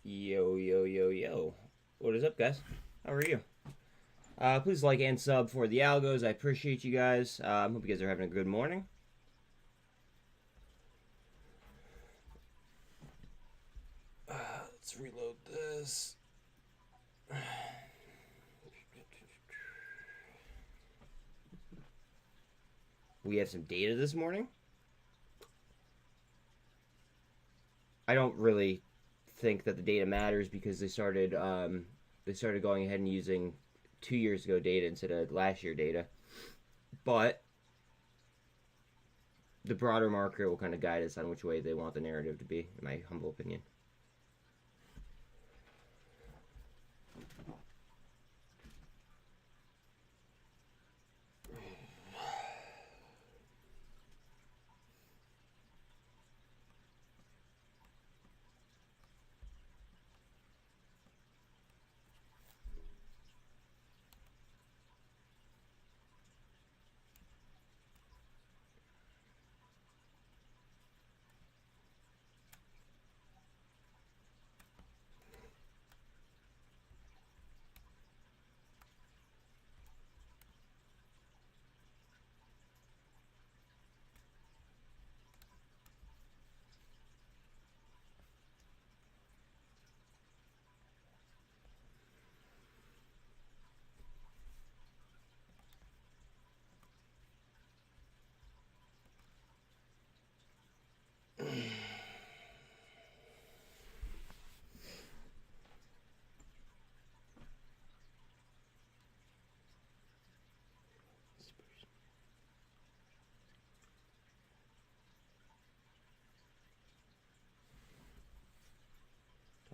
Yo, yo, yo, yo. What is up, guys? How are you? Please like and sub for the algos. I appreciate you guys. Hope you guys are having a good morning. Let's reload this. We have some data this morning. I don't really think that the data matters because they started going ahead and using 2 years ago data instead of last year data. But the broader market will kind of guide us on which way they want the narrative to be, in my humble opinion.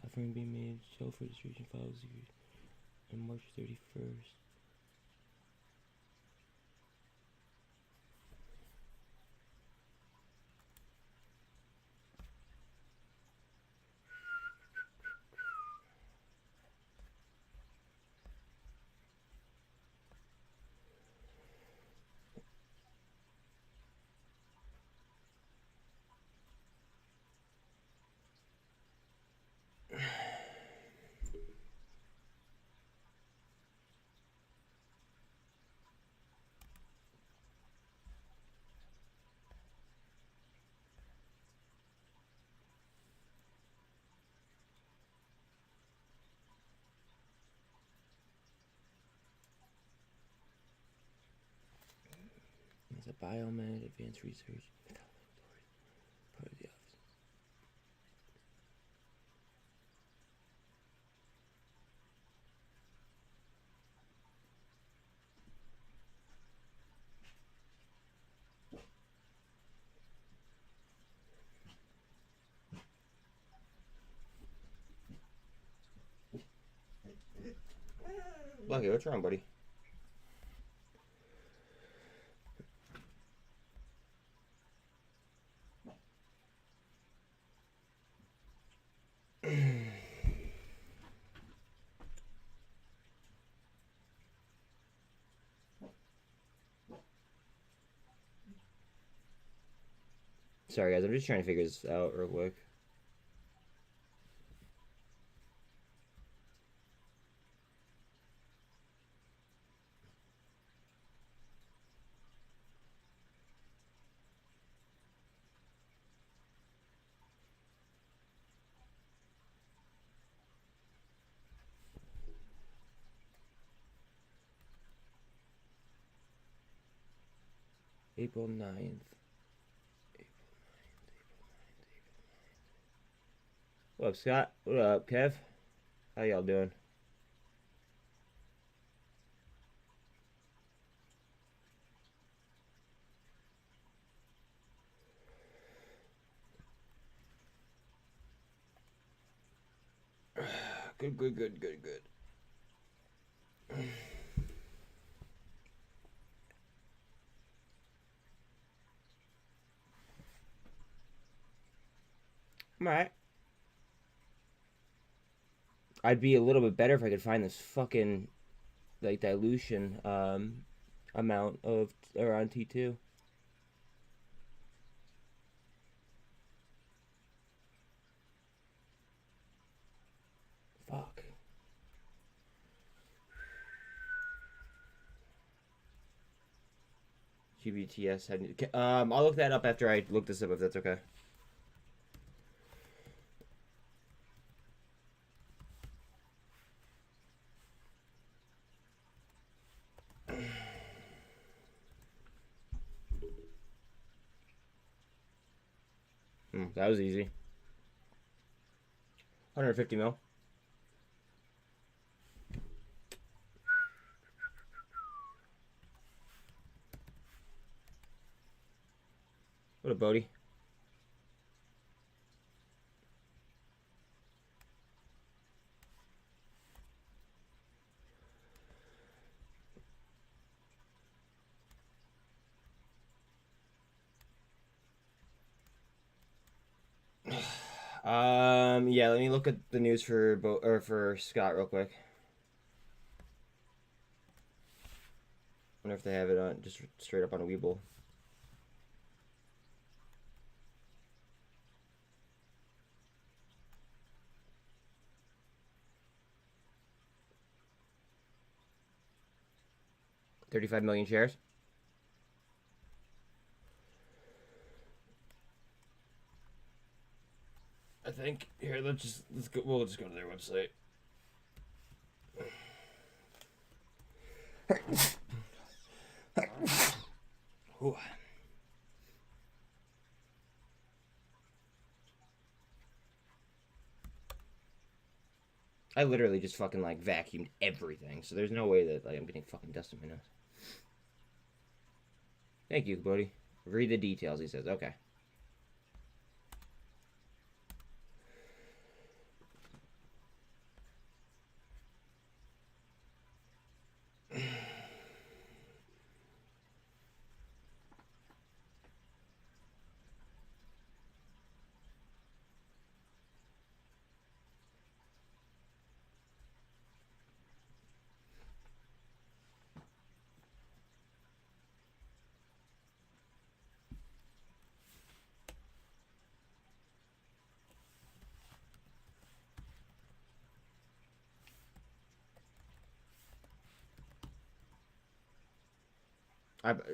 Offering being made, show for distribution files on March 31st. It's a biomed, advanced research, part of the office. Lucky, what's wrong, buddy? Sorry, guys, I'm just trying to figure this out real quick. April 9th. What up, Scott? What up, Kev? How y'all doing? Good, good, good, good, good. Alright. I'd be a little bit better if I could find this fucking, like, dilution amount of around T2. QBTS. I'll look that up after I look this up, if that's okay. That was easy. 150 mil. What a Bodie. Yeah, let me look at the news for Scott real quick. Wonder if they have it on just straight up on a webull. $35 million shares. I think here let's go. We'll just go to their website. Ooh. I literally just fucking like vacuumed everything, so there's no way that like I'm getting fucking dust in my nose. Thank you, Bodie. Read the details, he says. Okay.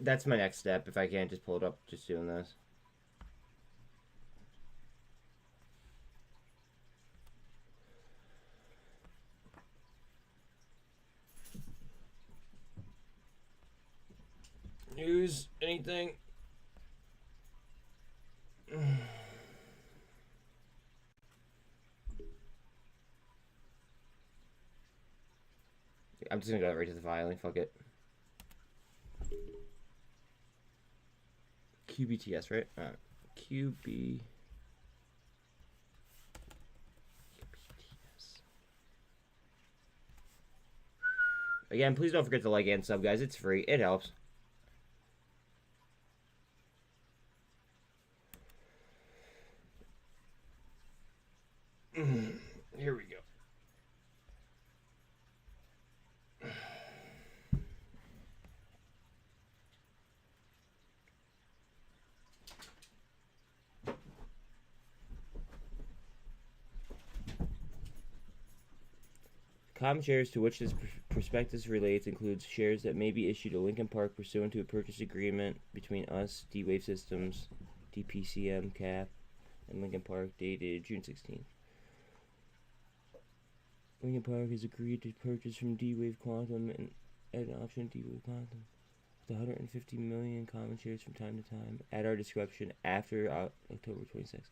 That's my next step. If I can't just pull it up, just doing this. News? Anything? I'm just gonna go right to the filing. Fuck it. QBTS, right? QBTS. Again, please don't forget to like and sub, guys. It's free. It helps. Here we go. Common shares to which this prospectus relates includes shares that may be issued to Lincoln Park pursuant to a purchase agreement between us, D-Wave Systems, DPCM, CAP, and Lincoln Park dated June 16th. Lincoln Park has agreed to purchase from D-Wave Quantum and at an option D-Wave Quantum with 150 million common shares from time to time at our discretion after October 26th.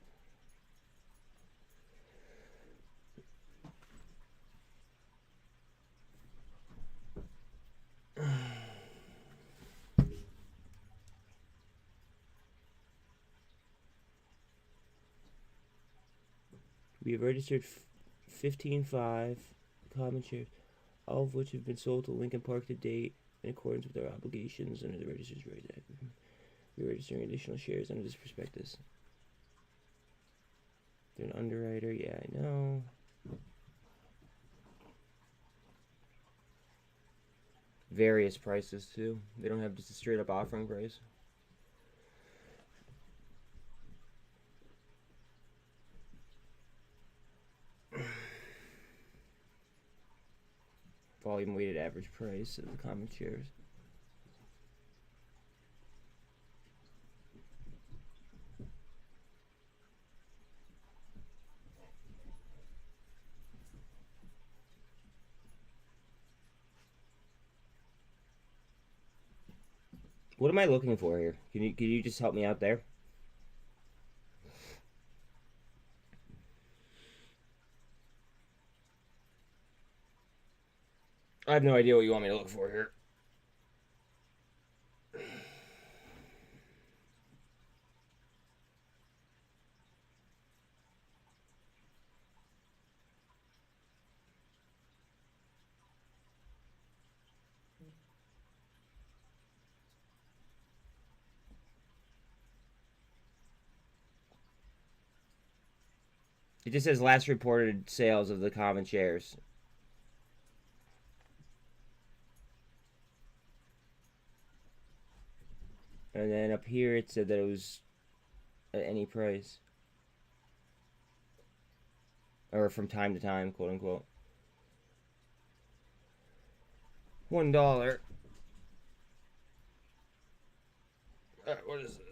We have registered 15.5 common shares, all of which have been sold to Lincoln Park to date in accordance with our obligations under the Register's Rights Act. We are registering additional shares under this prospectus. They're an underwriter, yeah, I know. Various prices too. They don't have just a straight up offering price. Volume weighted average price of the common shares. What am I looking for here? Can you just help me out there? I have no idea what you want me to look for here. It just says last reported sales of the common shares. And then up here it said that it was at any price. Or from time to time, quote unquote. $1. What is it?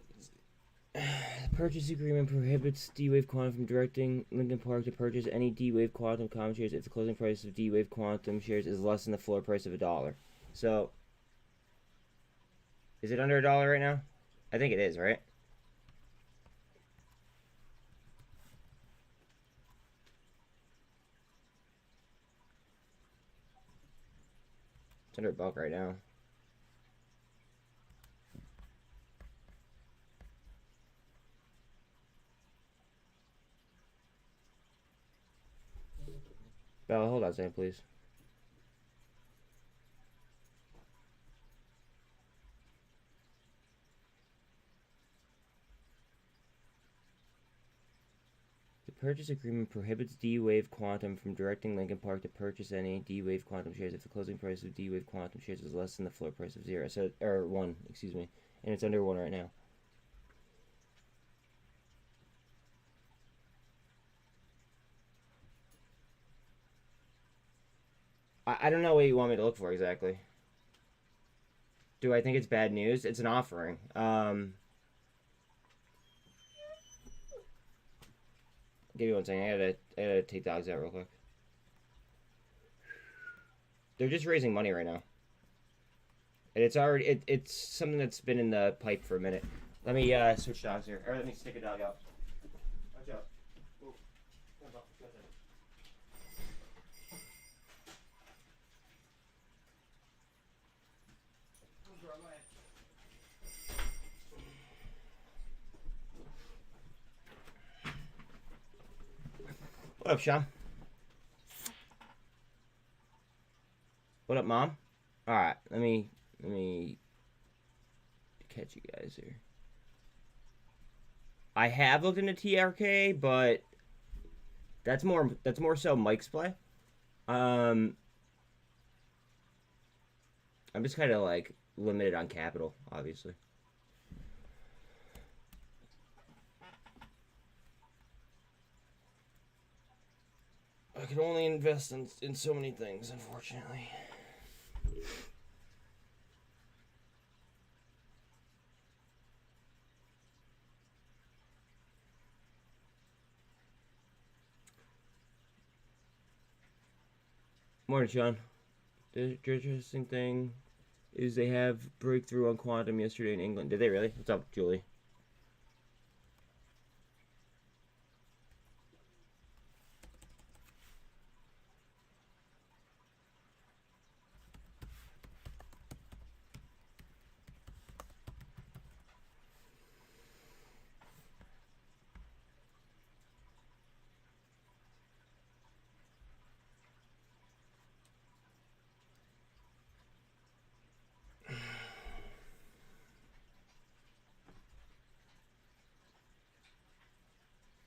The purchase agreement prohibits D-Wave Quantum from directing Lincoln Park to purchase any D-Wave Quantum common shares if the closing price of D-Wave Quantum shares is less than the floor price of $1. So, is it under $1 right now? I think it is, right? It's under $1 right now. Bella, hold on a second, please. The purchase agreement prohibits D-Wave Quantum from directing Lincoln Park to purchase any D-Wave Quantum shares if the closing price of D-Wave Quantum shares is less than the floor price of 0. So, or 1, excuse me. And it's under 1 right now. I don't know what you want me to look for exactly. Do I think it's bad news? It's an offering. Give me one second. I gotta take dogs out real quick. They're just raising money right now. And it's already it's something that's been in the pipe for a minute. Let me switch dogs here. Or let me stick a dog out. Watch out. Ooh. What up, Sean? What up, Mom? Alright, let me catch you guys here. I have looked into TRK, but that's more so Mike's play. I'm just kind of like limited on capital, obviously. I can only invest in so many things, unfortunately. Morning, Sean. The interesting thing is they have breakthrough on quantum yesterday in England. Did they really? What's up, Julie?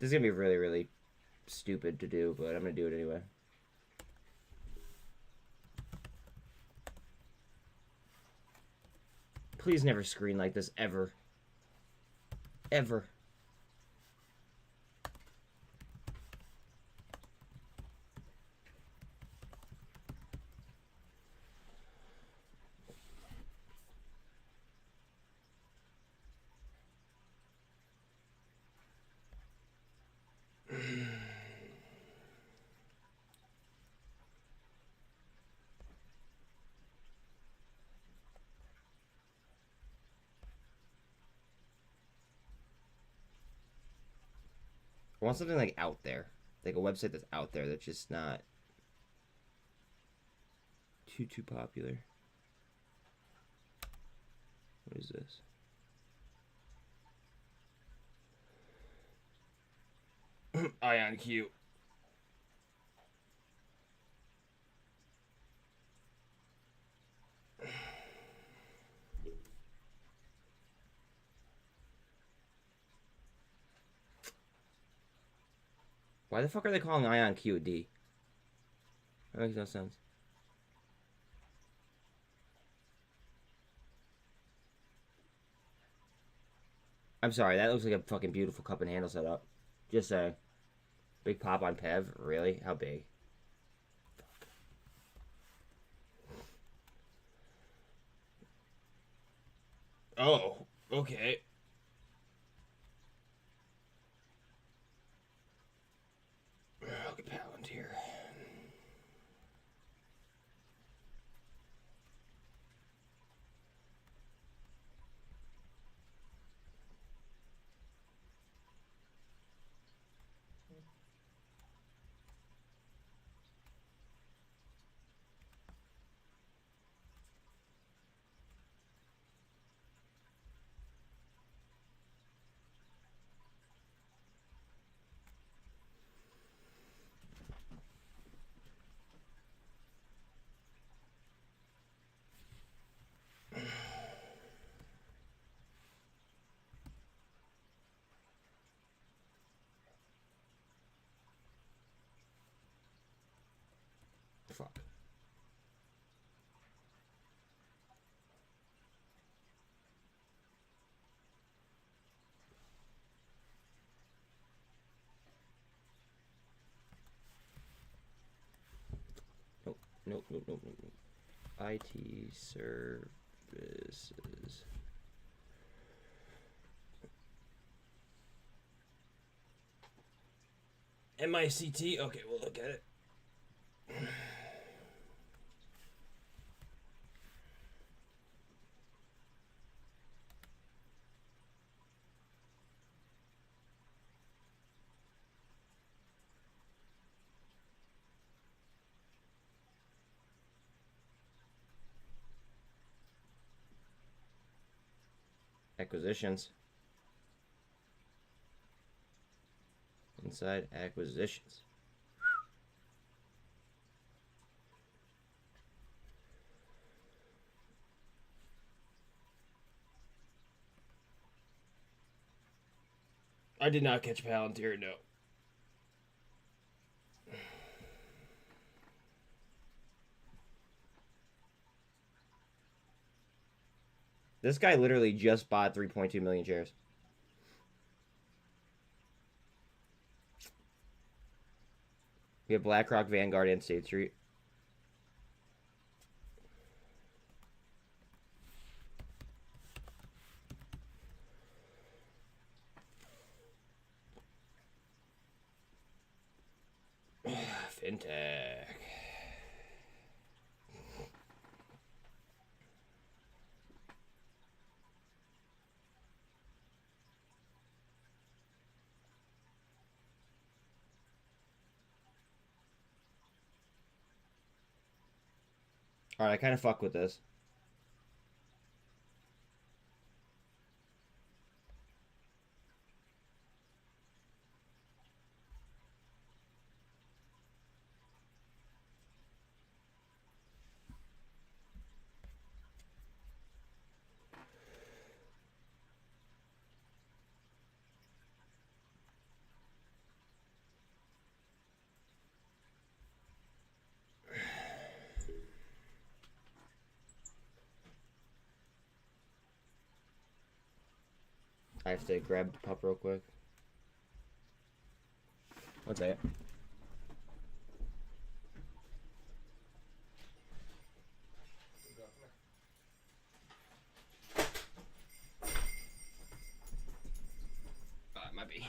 This is gonna be really, really stupid to do, but I'm gonna do it anyway. Please never screen like this, ever. Ever. I want something like out there, like a website that's out there that's just not too popular. What is this? IonQ. Why the fuck are they calling IonQ a D? That makes no sense. I'm sorry, that looks like a fucking beautiful cup and handle setup. Just saying. Big pop on Pev? Really? How big? Fuck. Oh, okay. Look at Palantir. Fuck. Nope, nope, nope, nope, nope, nope. IT services. MICT? Okay, we'll look at it. Acquisitions. Inside acquisitions. I did not catch Palantir, no. This guy literally just bought 3.2 million shares. We have BlackRock, Vanguard, and State Street. FinTech. Alright, I kind of fuck with this. I have to grab the pup real quick. One second. It might be.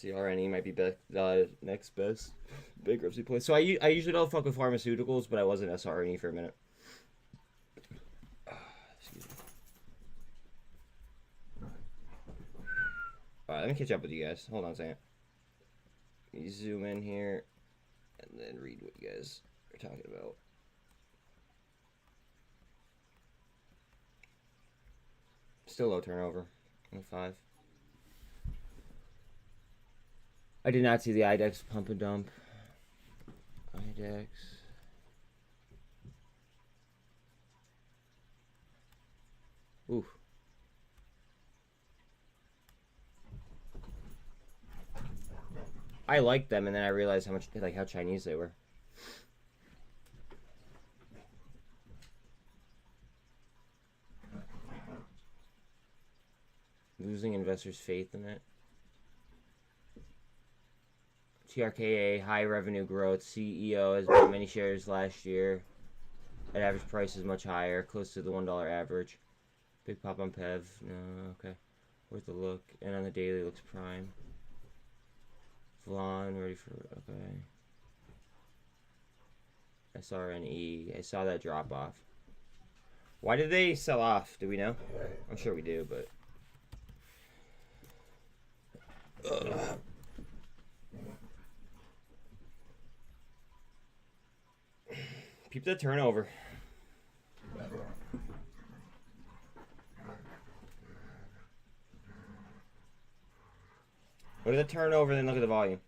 CRNE might be next best bankruptcy play. So I usually don't fuck with pharmaceuticals, but I was in SRNE for a minute. Excuse me. Alright, let me catch up with you guys. Hold on a second. You zoom in here and then read what you guys are talking about. Still low turnover. 5. I did not see the IDEX pump and dump. IDEX. Oof. I liked them, and then I realized how Chinese they were. Losing investors' faith in it. TRKA, high revenue growth. CEO has bought many shares last year. At average price is much higher, close to the $1 average. Big pop on PEV. No, okay. Worth a look. And on the daily, looks prime. Vlon, ready for, okay. SRNE, I saw that drop off. Why did they sell off? Do we know? I'm sure we do, but. Peep that turnover. Look at the turnover, then look at the volume.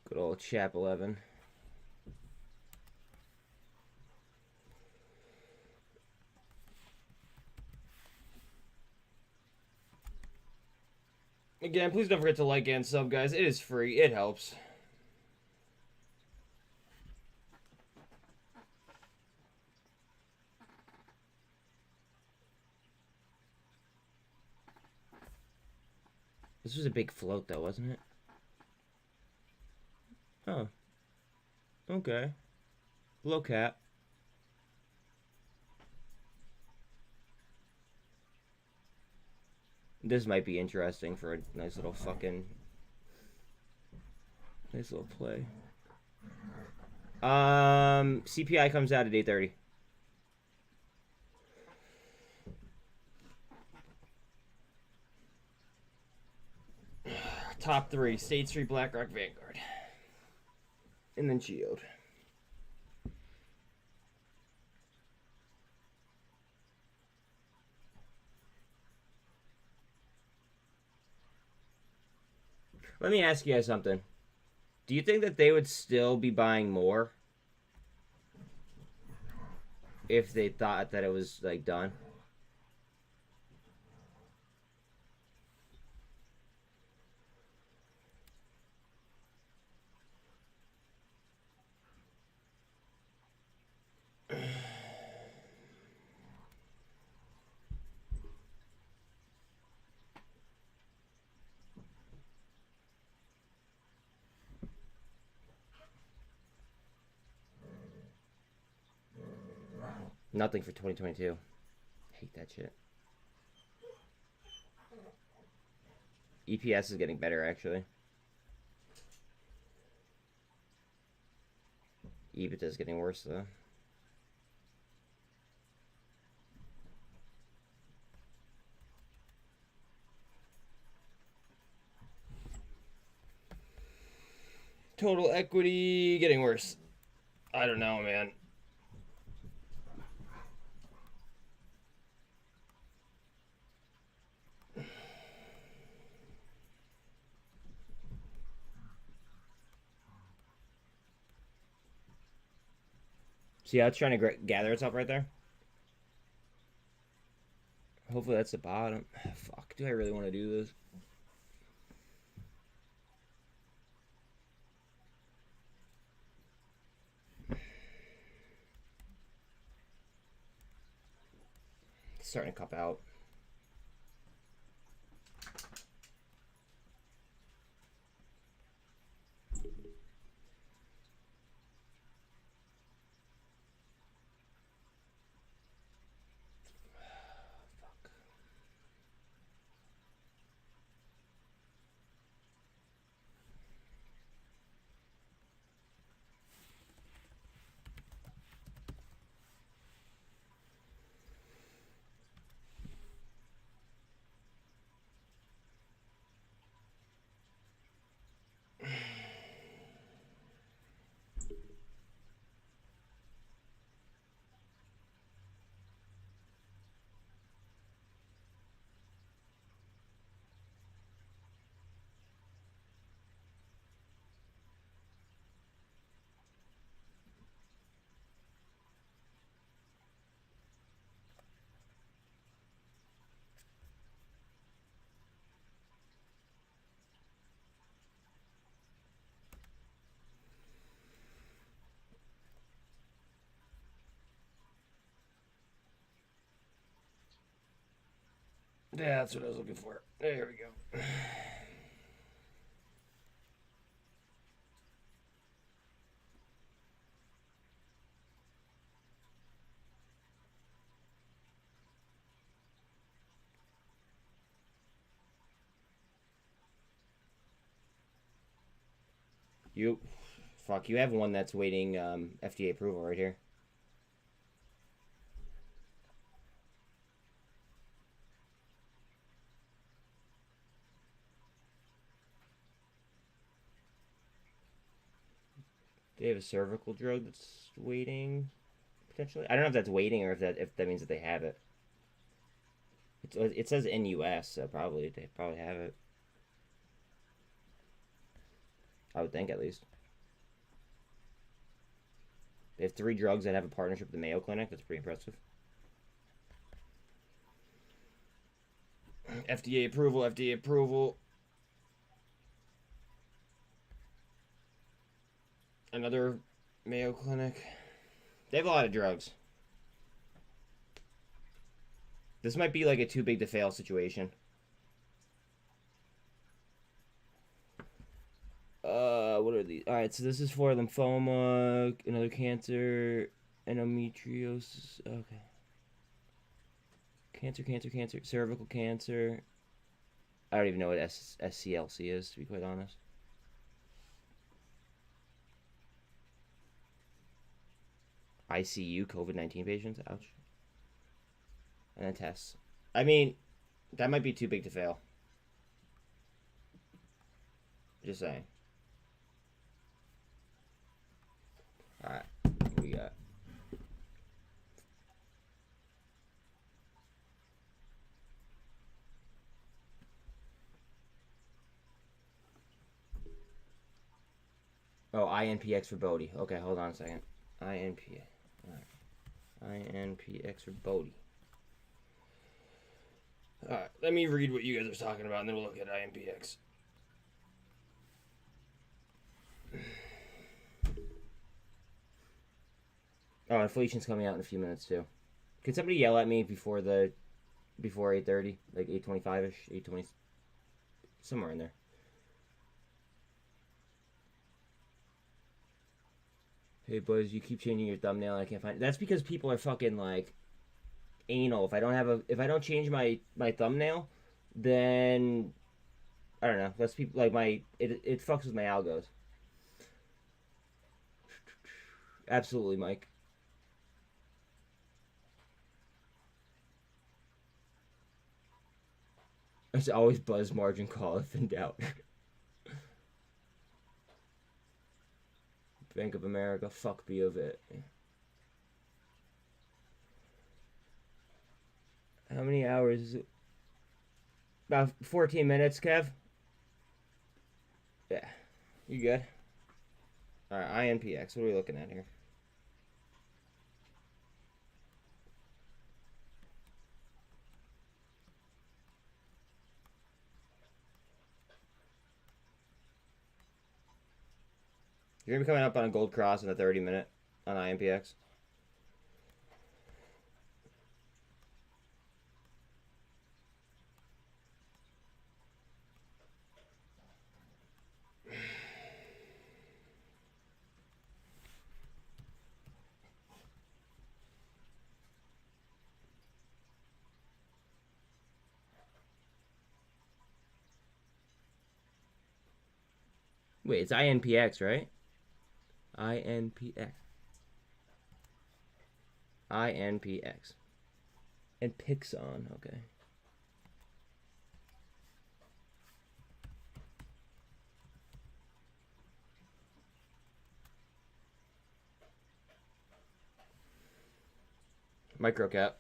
Good old Chap 11. Again, please don't forget to like and sub, guys. It is free. It helps. This was a big float, though, wasn't it? Oh. Okay. Low cap. This might be interesting for a nice little fucking... nice little play. CPI comes out at 8:30. Top 3, State Street, BlackRock, Vanguard. And then Geode. Let me ask you guys something. Do you think that they would still be buying more if they thought that it was, like, done? Nothing for 2022. Hate that shit. EPS is getting better, actually. EBITDA is getting worse, though. Total equity getting worse. I don't know, man. See how it's trying to gather itself right there? Hopefully that's the bottom. Fuck, do I really want to do this? starting to cup out. Yeah, that's what I was looking for. There we go. You have one that's waiting FDA approval right here. They have a cervical drug that's waiting, potentially. I don't know if that's waiting or if that means that they have it. It says in US, so they probably have it. I would think, at least. They have 3 drugs that have a partnership with the Mayo Clinic. That's pretty impressive. FDA approval, FDA approval. Another Mayo Clinic. They have a lot of drugs. This might be like a too big to fail situation. What are these? Alright, so this is for lymphoma, another cancer, endometriosis. Okay. Cancer, cervical cancer. I don't even know what SCLC is, to be quite honest. ICU COVID-19 patients. Ouch. And then tests. I mean, that might be too big to fail. Just saying. Alright, what we got? Oh, INPX for Bodhi. Okay, hold on a second. INPX. Alright. INPX for Bodhi. Alright, let me read what you guys are talking about and then we'll look at INPX. Oh, inflation's coming out in a few minutes too. Can somebody yell at me before 8:30, like 8:25ish, 8:20, somewhere in there? Hey Buzz, you keep changing your thumbnail. I can't find it. That's because people are fucking like anal. If I don't change my thumbnail, then I don't know. Less people like it fucks with my algos. Absolutely, Mike. It's always Buzz margin call if in doubt. Bank of America, fuck B of it. How many hours is it? About 14 minutes, Kev. Yeah, you good? All right, INPX. What are we looking at here? You're gonna be coming up on a gold cross in the 30-minute on INPX. Wait, it's INPX, right? INPX. INPX. And Pixon, okay. Microcap.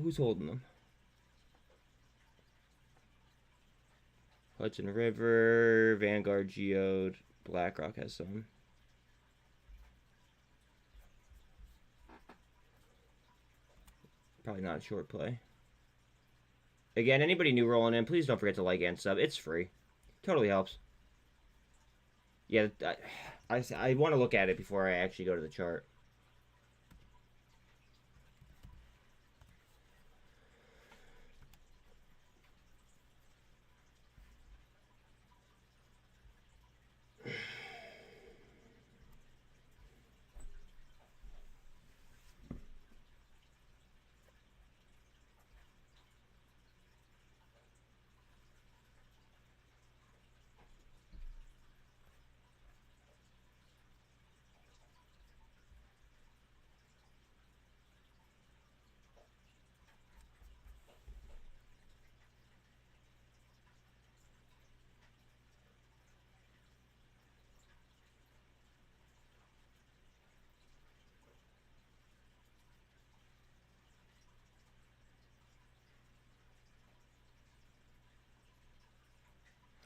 Who's holding them? Hudson River, Vanguard Geode, BlackRock has some. Probably not a short play. Again, anybody new rolling in, please don't forget to like and sub. It's free. Totally helps. Yeah, I want to look at it before I actually go to the chart.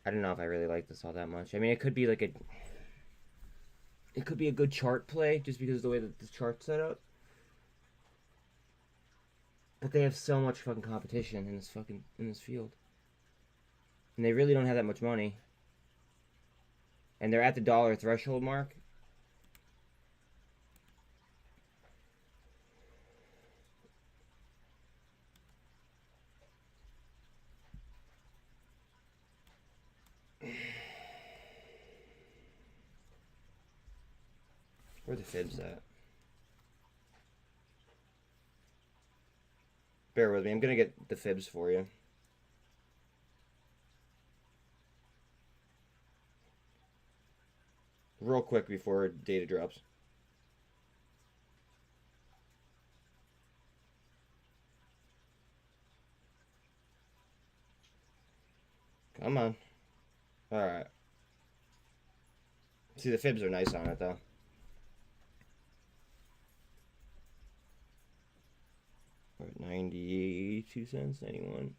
I don't know if I really like this all that much. I mean, it could be like a good chart play just because of the way that the chart's set up. But they have so much fucking competition in this field. And they really don't have that much money. And they're at the dollar threshold mark. Where are the fibs at? Bear with me. I'm going to get the fibs for you. Real quick before data drops. Come on. Alright. See, the fibs are nice on it, though. We're at 92 cents, 91.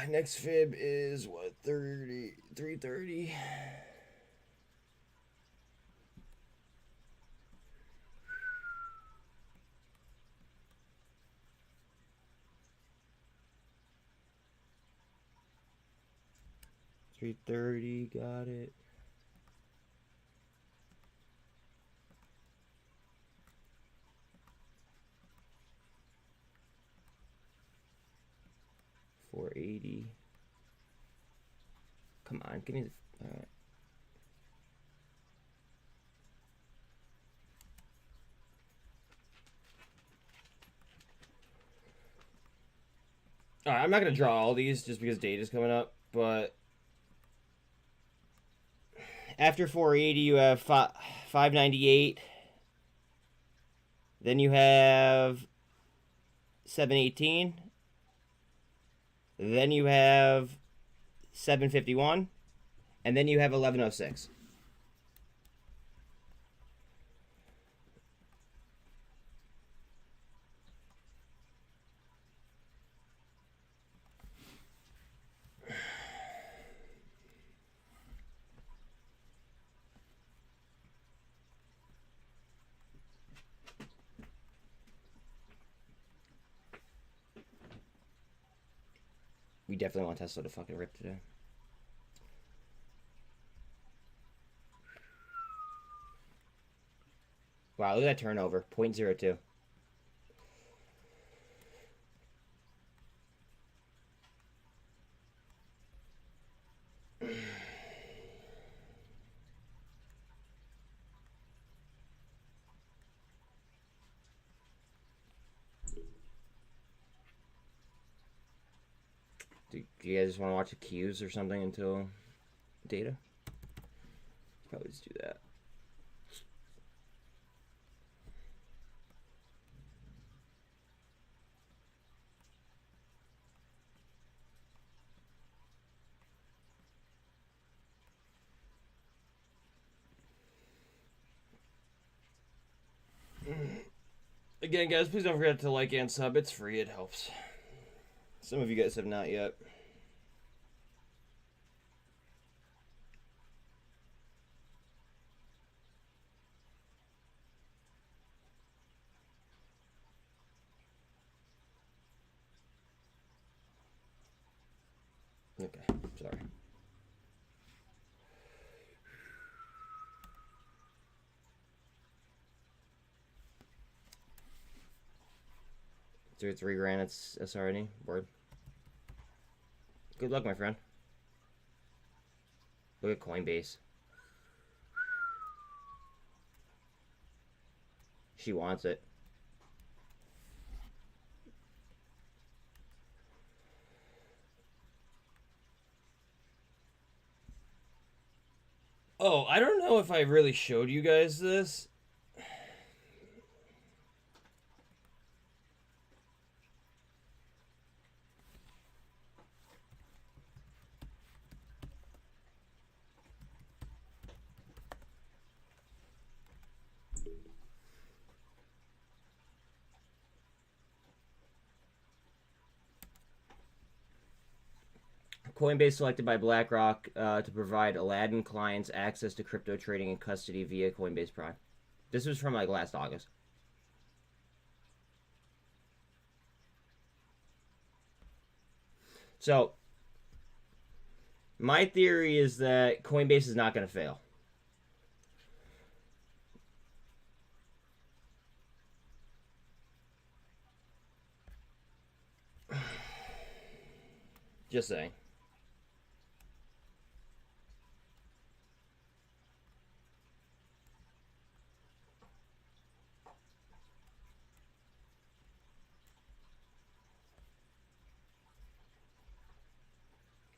Next fib is what, 330. $330, got it. $480. Come on, give me the. All right. All right, I'm not gonna draw all these just because data's coming up, but after 480, you have 598. Then you have 718. Then you have 751. And then you have 1106. We definitely want Tesla to fucking rip today. Wow, look at that turnover. 0.02. Do you guys just want to watch the Qs or something until data? Probably just do that. Again, guys, please don't forget to like and sub. It's free. It helps. Some of you guys have not yet. Okay, sorry. $3 grand, it's SRNE. Word. Good luck, my friend. Look at Coinbase. She wants it. Oh, I don't know if I really showed you guys this. Coinbase selected by BlackRock to provide Aladdin clients access to crypto trading and custody via Coinbase Prime. This was from like last August. So, my theory is that Coinbase is not going to fail. Just saying.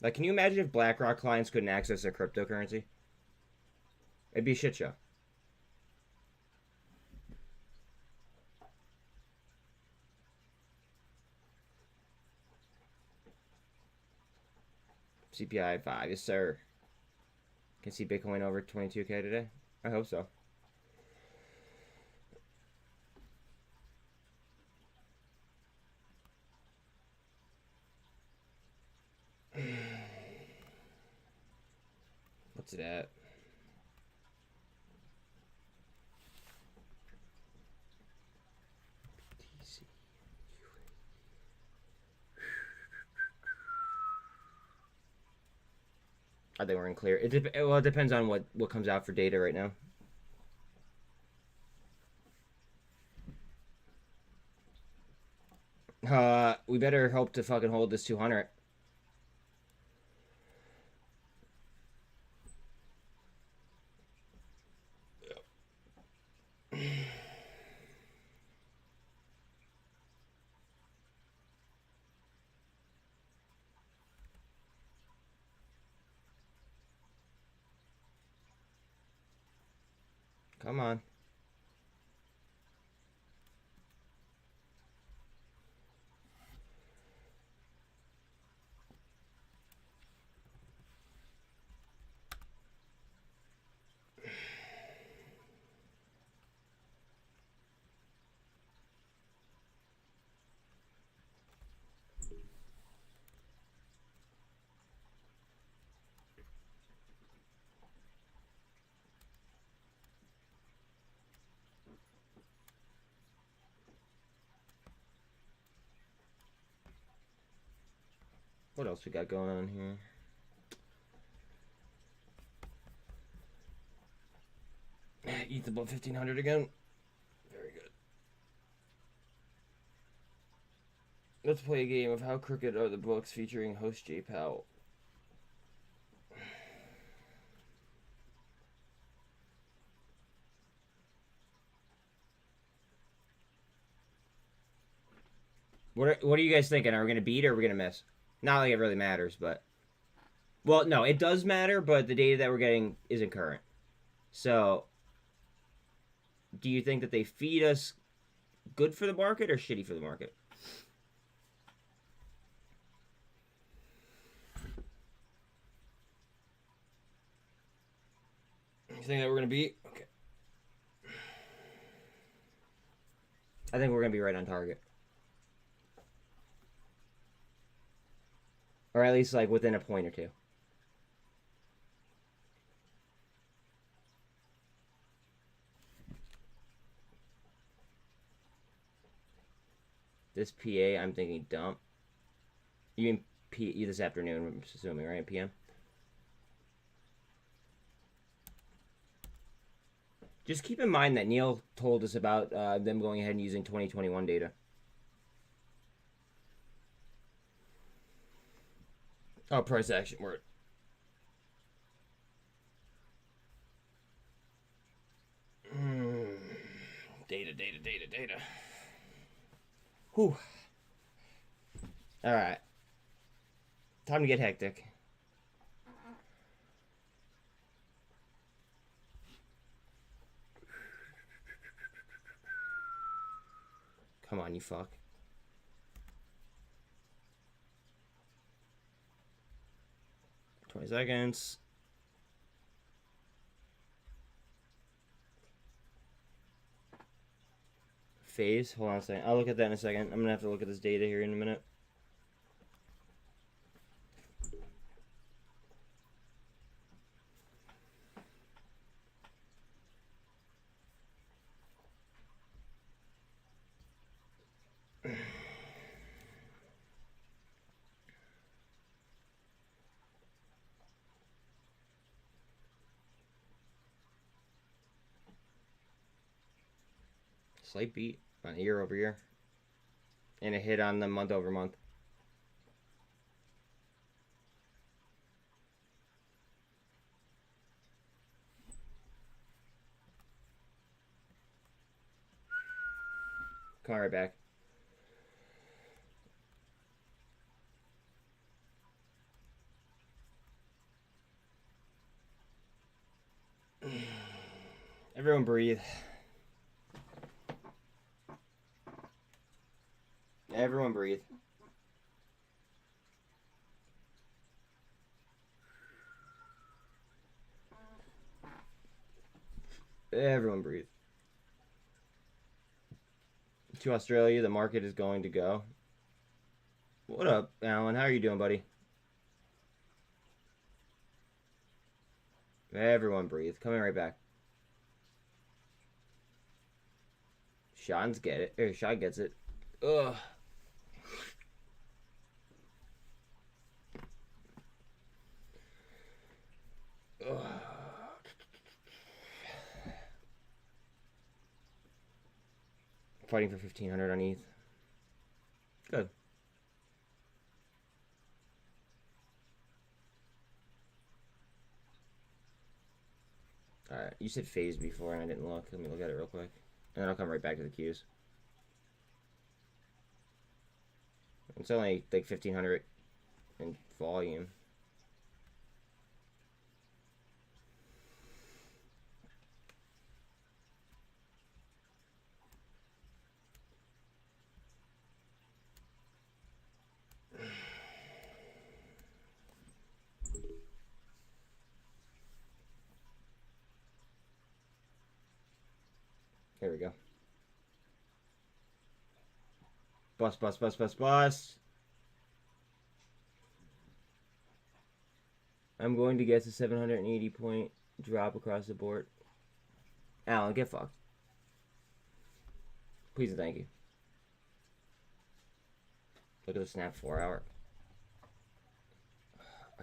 Like, can you imagine if BlackRock clients couldn't access their cryptocurrency? It'd be a shit show. CPI 5, yes sir. Can see Bitcoin over 22K today? I hope so. What's it at? I think we're in clear. It depends on what comes out for data right now. We better hope to fucking hold this 200. Come on. What else we got going on here? ETH above 1500 again. Very good. Let's play a game of How Crooked Are the Books featuring host Jay Powell. What are you guys thinking? Are we going to beat or are we going to miss? Not like it really matters, but... Well, no, it does matter, but the data that we're getting isn't current. So, do you think that they feed us good for the market or shitty for the market? You think that we're going to beat? Okay. I think we're going to be right on target. Or at least, like, within a point or two. This PA, I'm thinking dump. You mean P this afternoon, I'm assuming, right? PM? Just keep in mind that Neil told us about them going ahead and using 2021 data. Oh, price action word. Data. Whew. Alright. Time to get hectic. Come on, you fuck. $20. Phase. Hold on a second. I'll look at that in a second. I'm gonna have to look at this data here in a minute. Slight beat on year over year. And a hit on the month over month. Come right back. Everyone breathe. Everyone breathe. Everyone breathe. To Australia, the market is going to go. What up, Alan? How are you doing, buddy? Everyone breathe. Coming right back. Sean's get it. Or Sean gets it. Ugh. Ugh. Fighting for 1500 on ETH. Good. Alright, you said phase before and I didn't look. Let me look at it real quick. And then I'll come right back to the Qs. It's only like 1500 in volume. Here we go. Bust. I'm going to guess a 780 point drop across the board. Alan, get fucked. Please and thank you. Look at the snap 4 hour.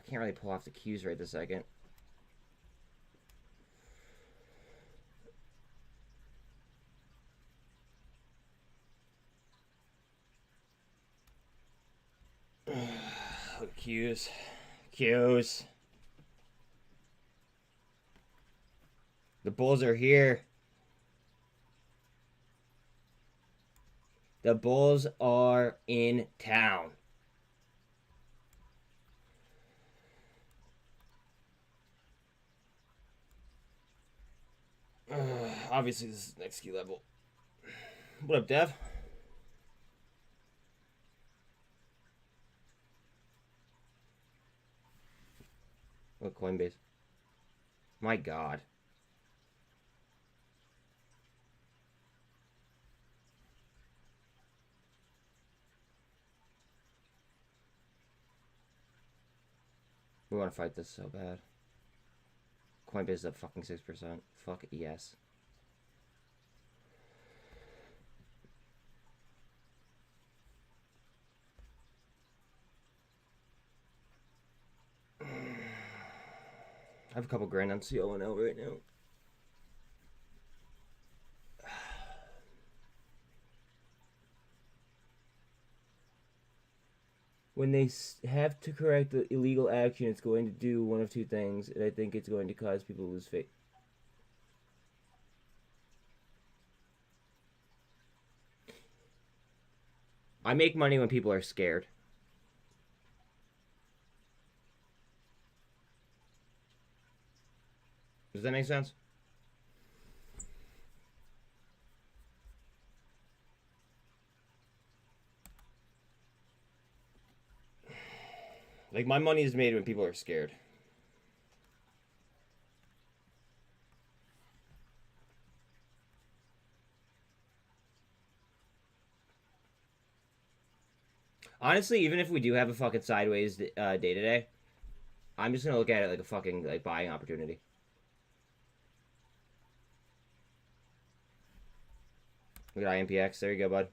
I can't really pull off the cues right this second. Cues. Cues. The bulls are here. The bulls are in town. Obviously, this is next key level. What up, Dev? What, Coinbase? My God. We want to fight this so bad. Coinbase is up fucking 6%. Fuck yes. I have a couple grand on CONL right now. When they have to correct the illegal action, it's going to do one of two things, and I think it's going to cause people to lose faith. I make money when people are scared. Does that make sense? Like, my money is made when people are scared. Honestly, even if we do have a fucking sideways day today, I'm just gonna look at it like a fucking like buying opportunity. Look at IMPX. There you go, bud.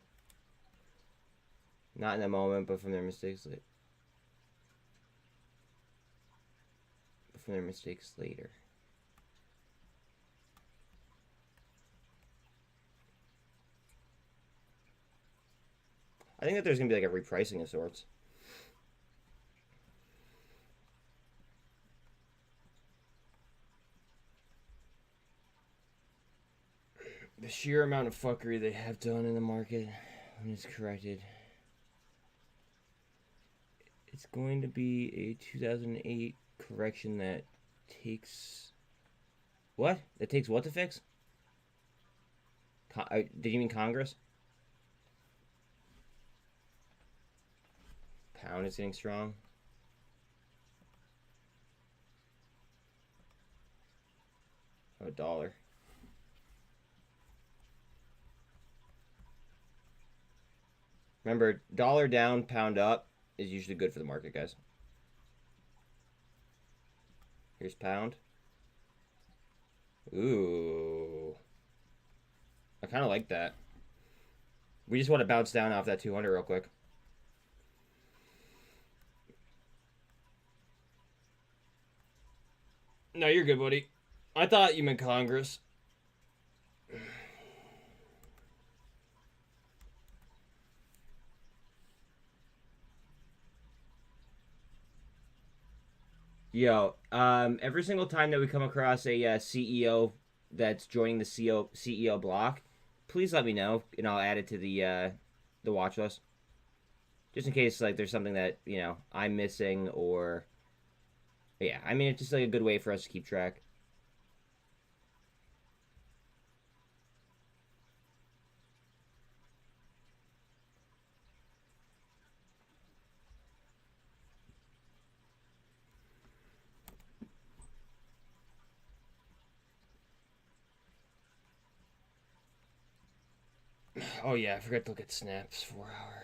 Not in the moment, but from their mistakes later. From their mistakes later. I think that there's gonna be like a repricing of sorts. The sheer amount of fuckery they have done in the market when it's corrected. It's going to be a 2008 correction that takes... What? That takes what to fix? Did you mean Congress? Pound is getting strong. Oh, $1. Remember, dollar down, pound up is usually good for the market, guys. Here's pound. Ooh. I kind of like that. We just want to bounce down off that 200 real quick. No, you're good, buddy. I thought you meant Congress. Yo, every single time that we come across a CEO that's joining the CEO block, please let me know, and I'll add it to the watch list. Just in case, like, there's something that, you know, I'm missing, or... Yeah, I mean, it's just, like, a good way for us to keep track. Oh, yeah, I forgot to look at snaps 4 hour.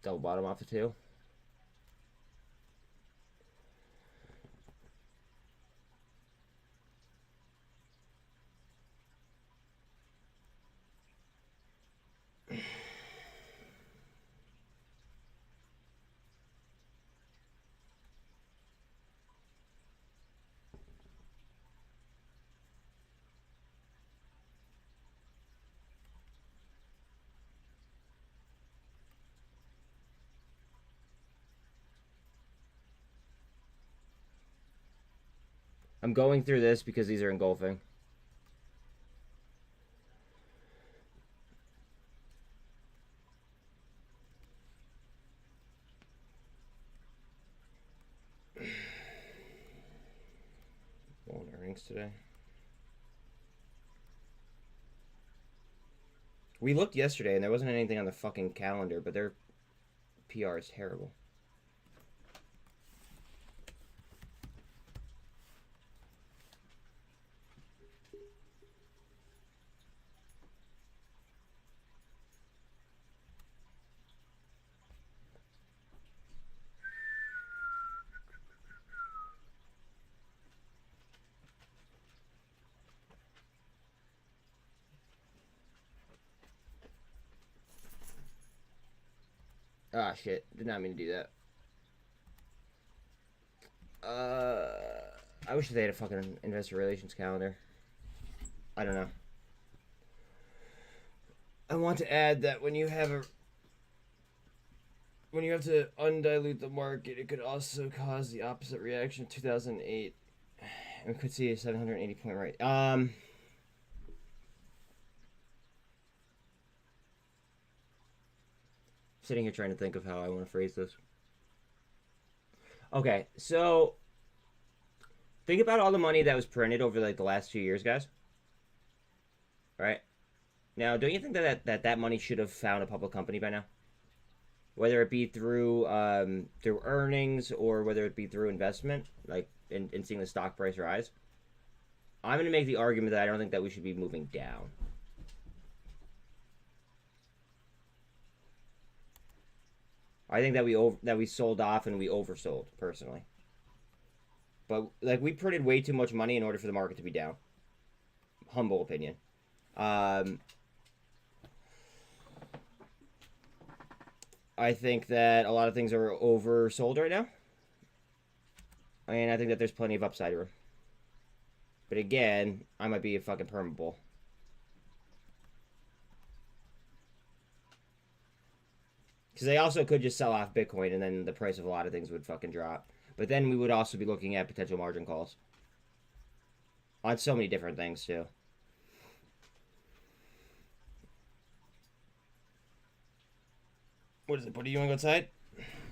Double bottom off the 2. I'm going through this because these are engulfing. On earnings today. We looked yesterday and there wasn't anything on the fucking calendar, but their PR is terrible. Ah, shit. Did not mean to do that. I wish they had a fucking investor relations calendar. I don't know. I want to add that when you have to undilute the market, it could also cause the opposite reaction of 2008. And we could see a 780 point rate. Sitting here trying to think of how I want to phrase this. Okay, so think about all the money that was printed over like the last 2 years, guys. Right? Now, don't you think that money should have found a public company by now? Whether it be through earnings or whether it be through investment, like in seeing the stock price rise. I'm going to make the argument that I don't think that we should be moving down. I think that we sold off and we oversold, personally. But like we printed way too much money in order for the market to be down. Humble opinion. I think that a lot of things are oversold right now. And I think that there's plenty of upside room. But again, I might be a fucking perma bull. Because they also could just sell off Bitcoin and then the price of a lot of things would fucking drop. But then we would also be looking at potential margin calls. On so many different things, too. What is it, buddy? You want to go outside?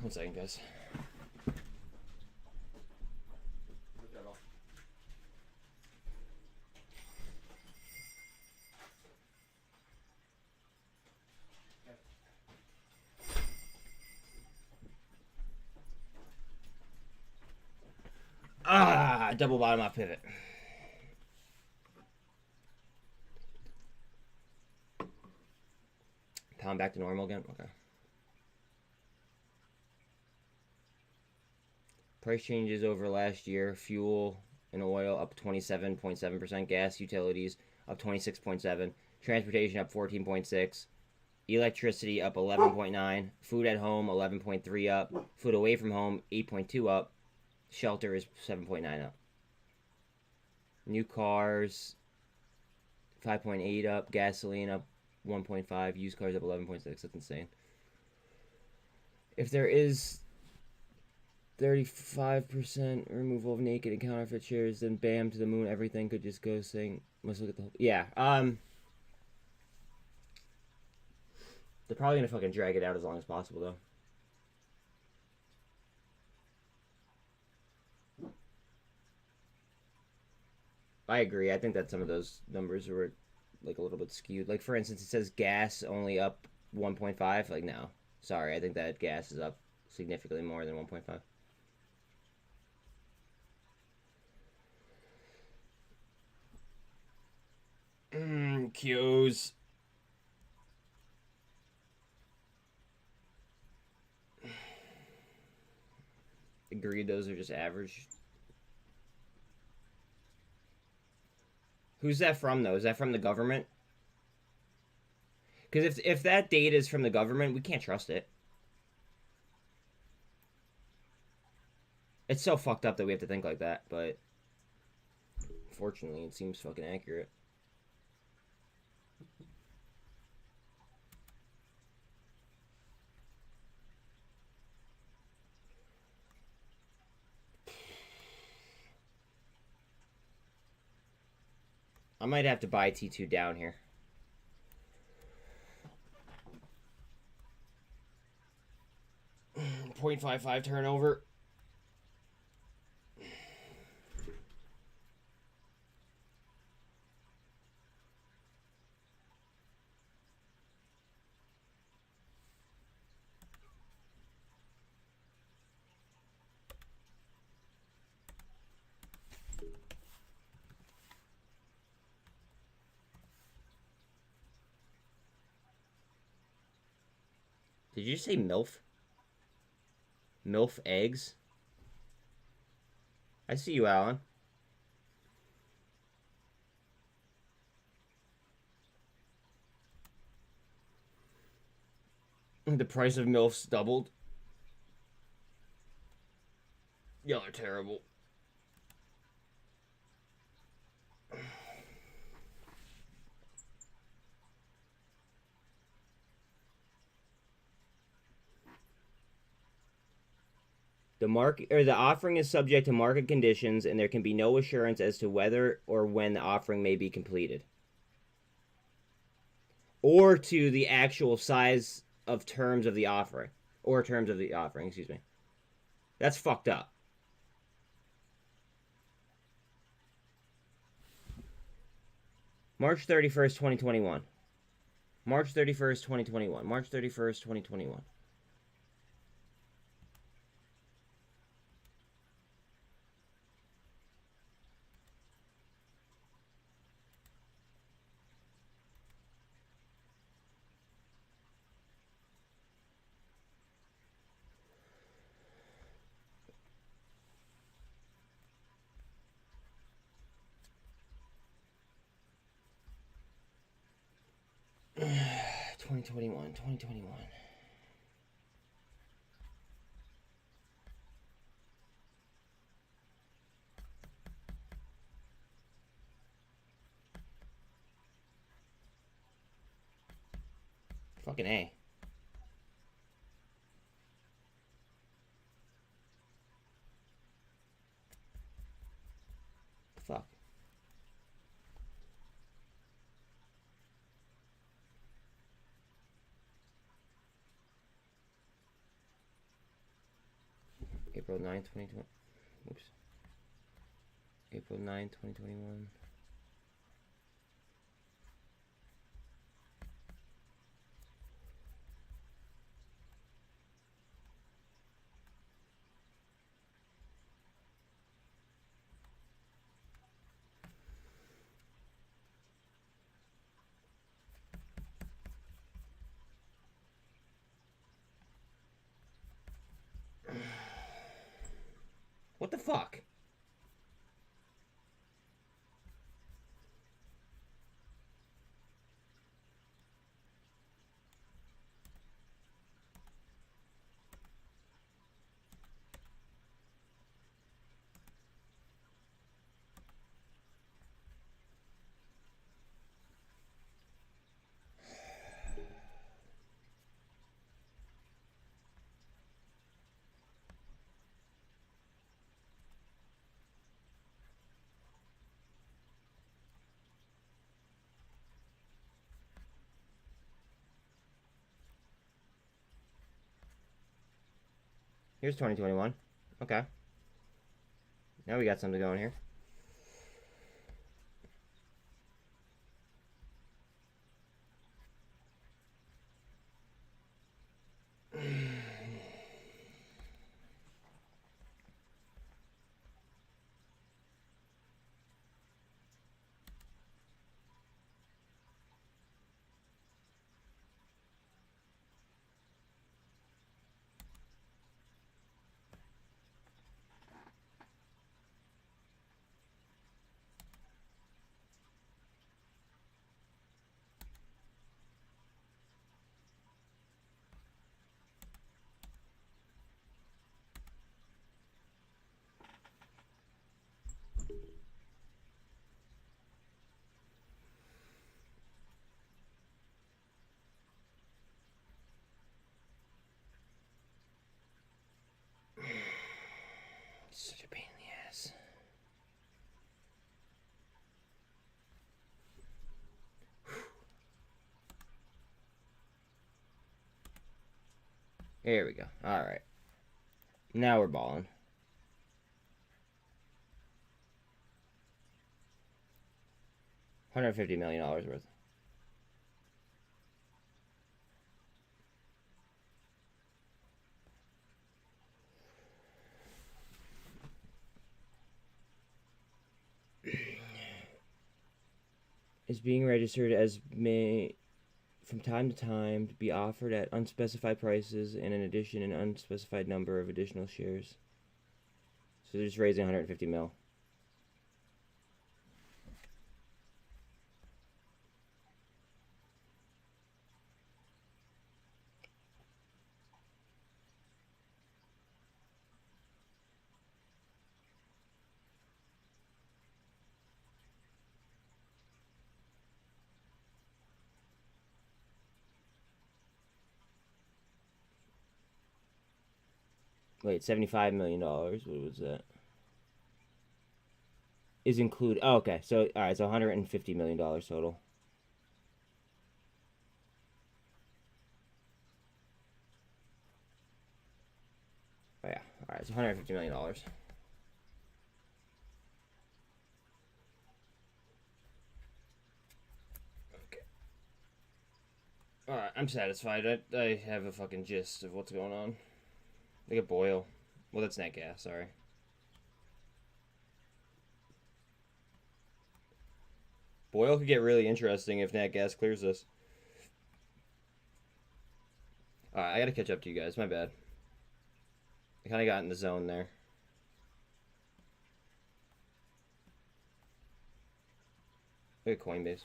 1 second, guys. Double bottom off pivot. Pound back to normal again? Okay. Price changes over last year. Fuel and oil up 27.7%. Gas, utilities up 26.7%. Transportation up 14.6%. Electricity up 11.9%. Food at home 11.3% up. Food away from home 8.2% up. Shelter is 7.9% up. New cars 5.8% up. Gasoline up 1.5%. Used cars up 11.6%. That's insane. If there is 35% removal of naked and counterfeit shares, then bam, to the moon, everything could just go saying, let's look at the whole, yeah, they're probably gonna fucking drag it out as long as possible, though. I agree. I think that some of those numbers were, like, a little bit skewed. Like, for instance, it says gas only up 1.5. Like, no. Sorry, I think that gas is up significantly more than 1.5. Q's. Agreed, those are just average. Who's that from, though? Is that from the government? Because if that data is from the government, we can't trust it. It's so fucked up that we have to think like that, but fortunately, it seems fucking accurate. I might have to buy T2 down here. .55 turnover. Did you say MILF? MILF eggs? I see you, Alan. The price of MILFs doubled. Y'all are terrible. The offering is subject to market conditions, and there can be no assurance as to whether or when the offering may be completed, or to the actual size of terms of the offering, excuse me. That's fucked up. March 31st, 2021. March 31st, 2021. March 31st, 2021. Twenty 2021. Fucking A. Fuck. April 9th, 2020. Oops. April 9th, 2021. What the fuck? Here's 2021. Okay. Now we got something going here. Here we go. All right. Now we're balling. $150 million worth. Is being registered as may from time to time be offered at unspecified prices and in addition an unspecified number of additional shares. So they're just raising 150 mil. Wait, $75 million. What was that? Is include. Oh, okay. So all right. So $150 million total. Oh yeah. All right. So $150 million. Okay. All right. I'm satisfied. I have a fucking gist of what's going on. They get boil. Well, that's nat gas. Sorry. Boil could get really interesting if nat gas clears this. Alright, I gotta catch up to you guys. My bad. I kind of got in the zone there. Look at Coinbase.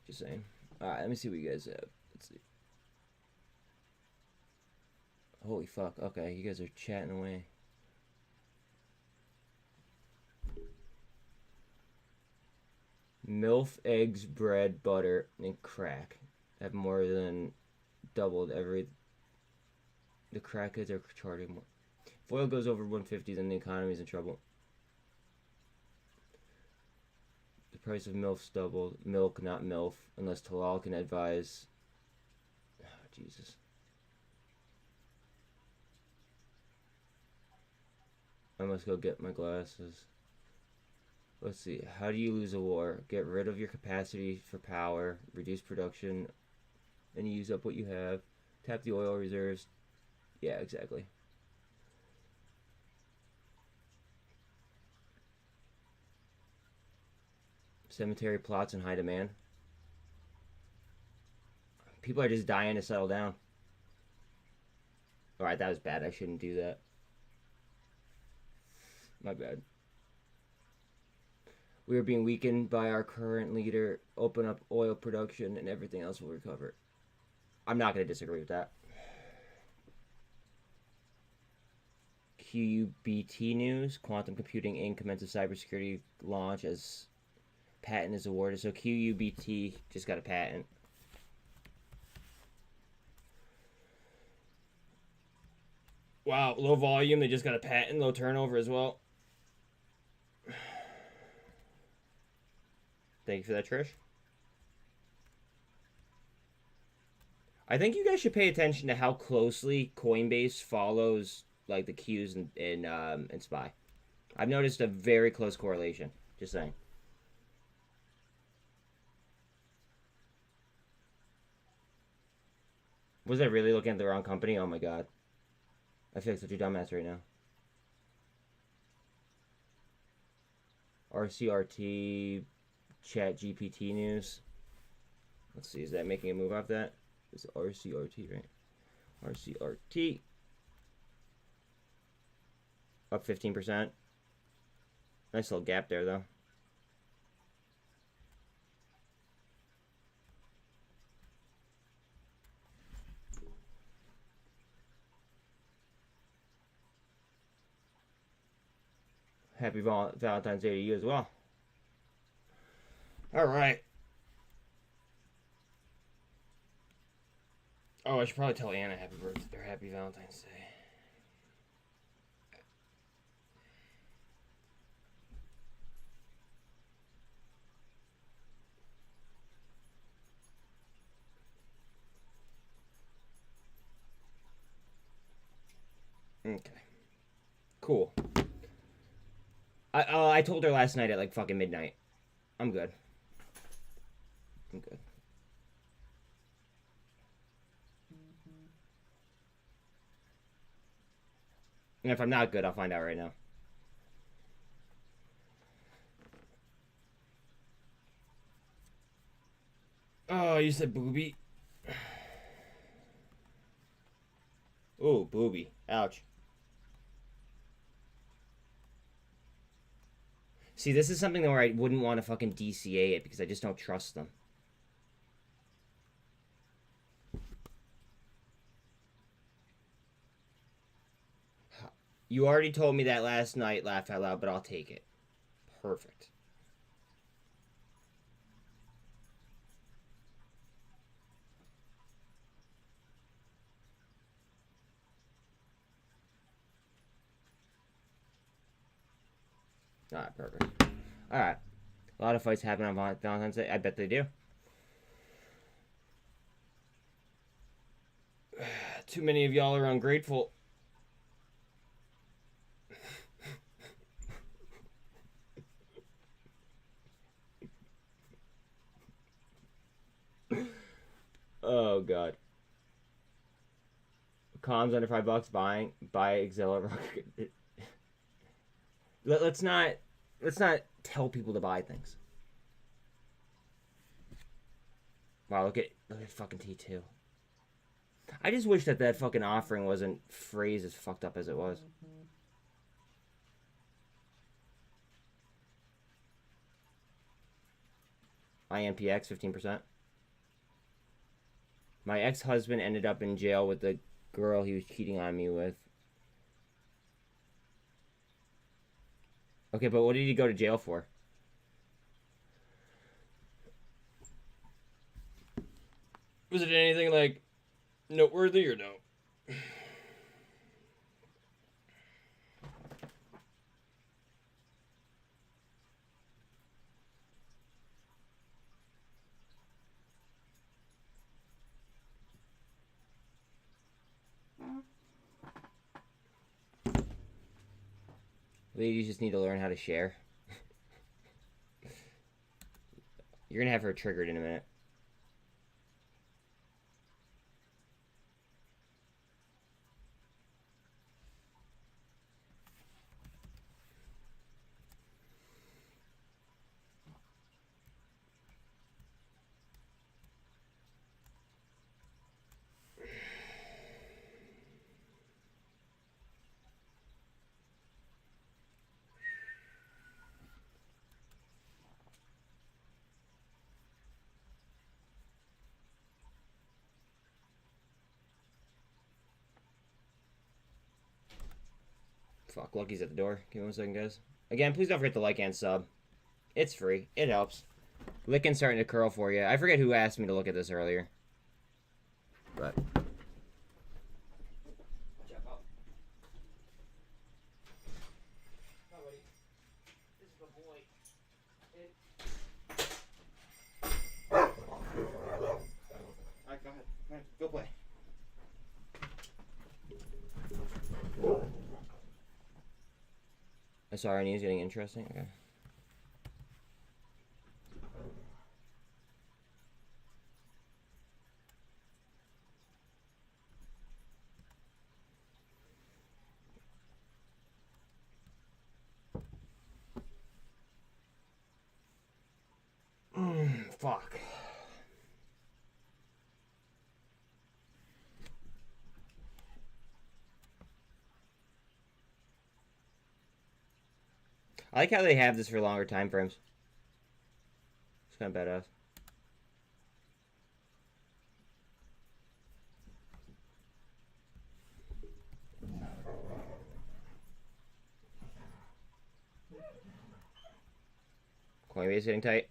Just saying. Alright, let me see what you guys have. Let's see. Holy fuck. Okay, you guys are chatting away. MILF, eggs, bread, butter, and crack have more than doubled every. The crackheads are charging more. If oil goes over 150, then the economy's in trouble. The price of MILF's doubled. Milk, not MILF, unless Talal can advise. Oh, Jesus. I must go get my glasses. Let's see. How do you lose a war? Get rid of your capacity for power, reduce production, and use up what you have. Tap the oil reserves. Yeah, exactly. Cemetery plots in high demand. People are just dying to settle down. Alright, that was bad. I shouldn't do that. My bad. We are being weakened by our current leader. Open up oil production and everything else will recover. I'm not going to disagree with that. QUBT news. Quantum Computing Inc. commences cybersecurity launch as patent is awarded. So QUBT just got a patent. Wow, low volume. They just got a patent. Low turnover as well. Thank you for that, Trish. I think you guys should pay attention to how closely Coinbase follows like the Qs in SPY. I've noticed a very close correlation. Just saying. Was I really looking at the wrong company? Oh my god. I feel like such a dumbass right now. RCRT Chat GPT news. Let's see, is that making a move off that? It's RCRT, right? RCRT. Up 15%. Nice little gap there, though. Happy Valentine's Day to you as well. All right. Oh, I should probably tell Anna happy birthday or happy Valentine's Day. Okay. Cool. I told her last night at like fucking midnight. I'm good. I'm good. And if I'm not good, I'll find out right now. Oh, you said booby. Oh, booby. Ouch. See, this is something where I wouldn't want to fucking DCA it because I just don't trust them. You already told me that last night, laugh out loud, but I'll take it. Perfect. Alright, perfect. Alright. A lot of fights happen on Valentine's Day. I bet they do. Too many of y'all are ungrateful. Oh god. Comms under $5. Buy Exilla. Let's not tell people to buy things. Wow, look at fucking T2. I just wish that fucking offering wasn't phrased as fucked up as it was. INPX 15%. My ex-husband ended up in jail with the girl he was cheating on me with. Okay, but what did he go to jail for? Was it anything like noteworthy or no? Ladies just need to learn how to share. You're gonna have her triggered in a minute. Fuck, Lucky's at the door. Give me 1 second, guys. Again, please don't forget to like and sub. It's free. It helps. Licking starting to curl for you. I forget who asked me to look at this earlier. But... Alright, go ahead. Go play. SRNE is getting interesting. Okay. Fuck. I like how they have this for longer time frames. It's kind of badass. Coinbase getting tight.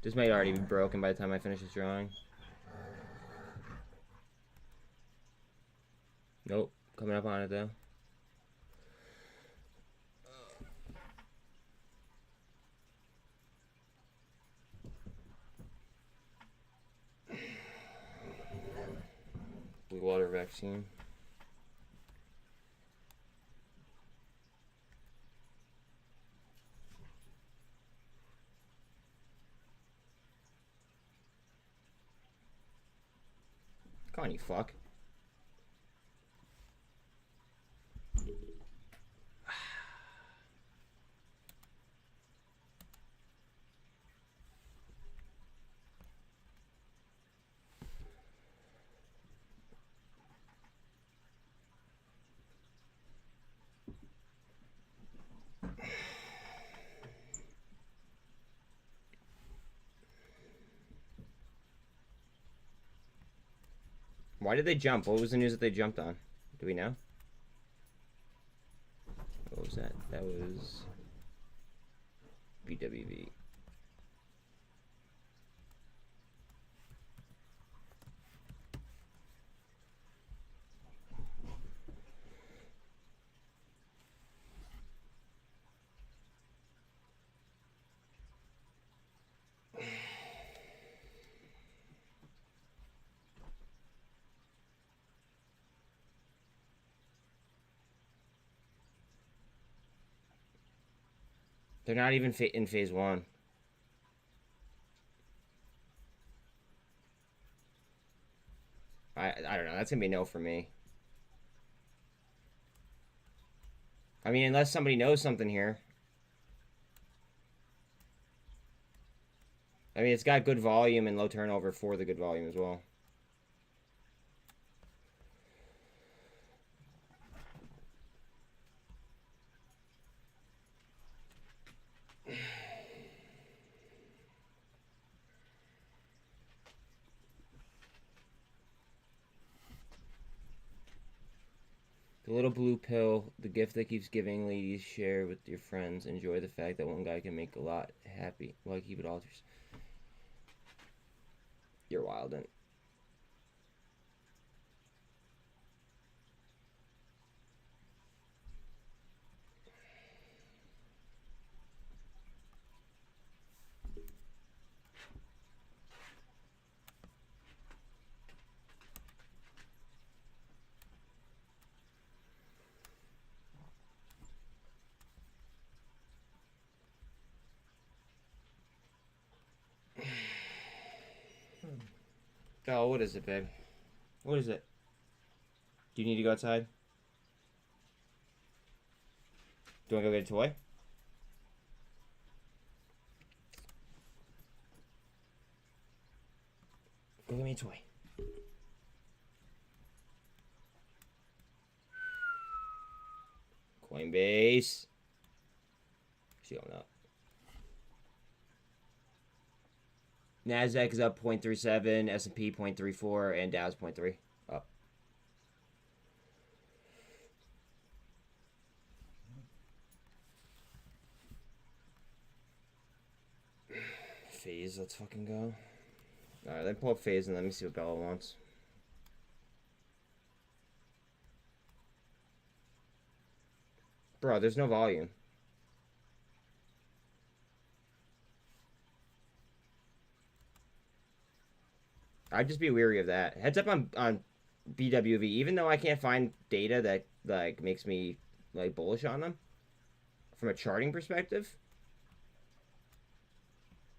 This might already be broken by the time I finish this drawing. Nope. Coming up on it though. sparkling water vaccine. Come on, you fuck. Why did they jump? What was the news that they jumped on? Do we know? What was that? That was BWV. They're not even in phase 1. I don't know. That's going to be a no for me. I mean, unless somebody knows something here. I mean, it's got good volume and low turnover for the good volume as well. The little blue pill, the gift that keeps giving. Ladies, share with your friends. Enjoy the fact that one guy can make a lot happy. Why keep it alters? You're wildin'. Oh, what is it, babe? What is it? Do you need to go outside? Do you want to go get a toy? Go get me a toy. Coinbase. She going up. NASDAQ is up 0.37, S&P 0.34, and Dow's 0.3. Up. Phase, let's fucking go. Alright, let me pull up phase and let me see what Bella wants. Bro, there's no volume. I'd just be weary of that. Heads up on BWV. Even though I can't find data that like makes me like bullish on them from a charting perspective,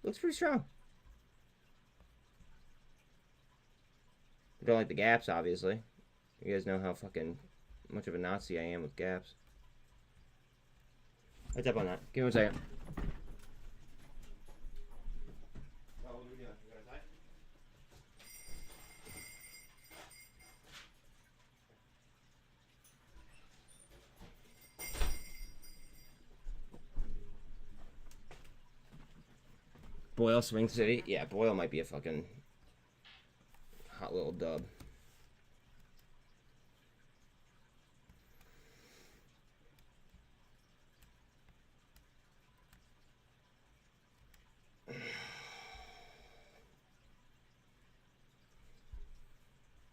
looks pretty strong. I don't like the gaps, obviously. You guys know how fucking much of a Nazi I am with gaps. Heads up on that. Give me 1 second. Boyle Swing City? Yeah, Boyle might be a fucking hot little dub.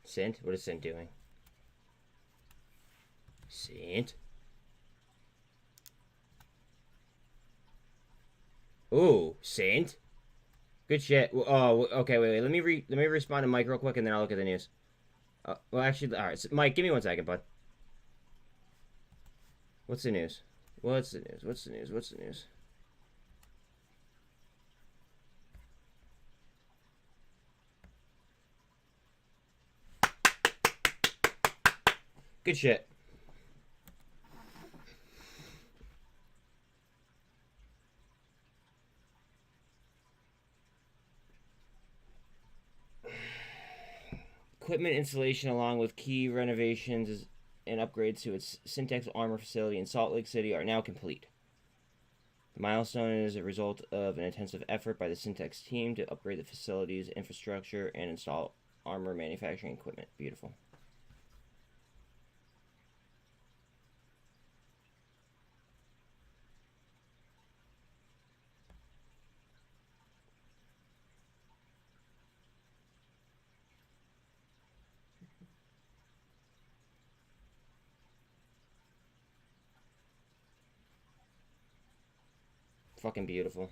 SINT? What is SINT doing? SINT? Ooh, SINT? Good shit. Oh, okay, wait. Let me respond to Mike real quick, and then I'll look at the news. Well, actually, all right. So, Mike, give me 1 second, bud. What's the news? What's the news? What's the news? What's the news? Good shit. Equipment installation along with key renovations and upgrades to its Syntex armor facility in Salt Lake City are now complete. The milestone is a result of an intensive effort by the Syntex team to upgrade the facility's infrastructure and install armor manufacturing equipment. Beautiful. Fucking beautiful.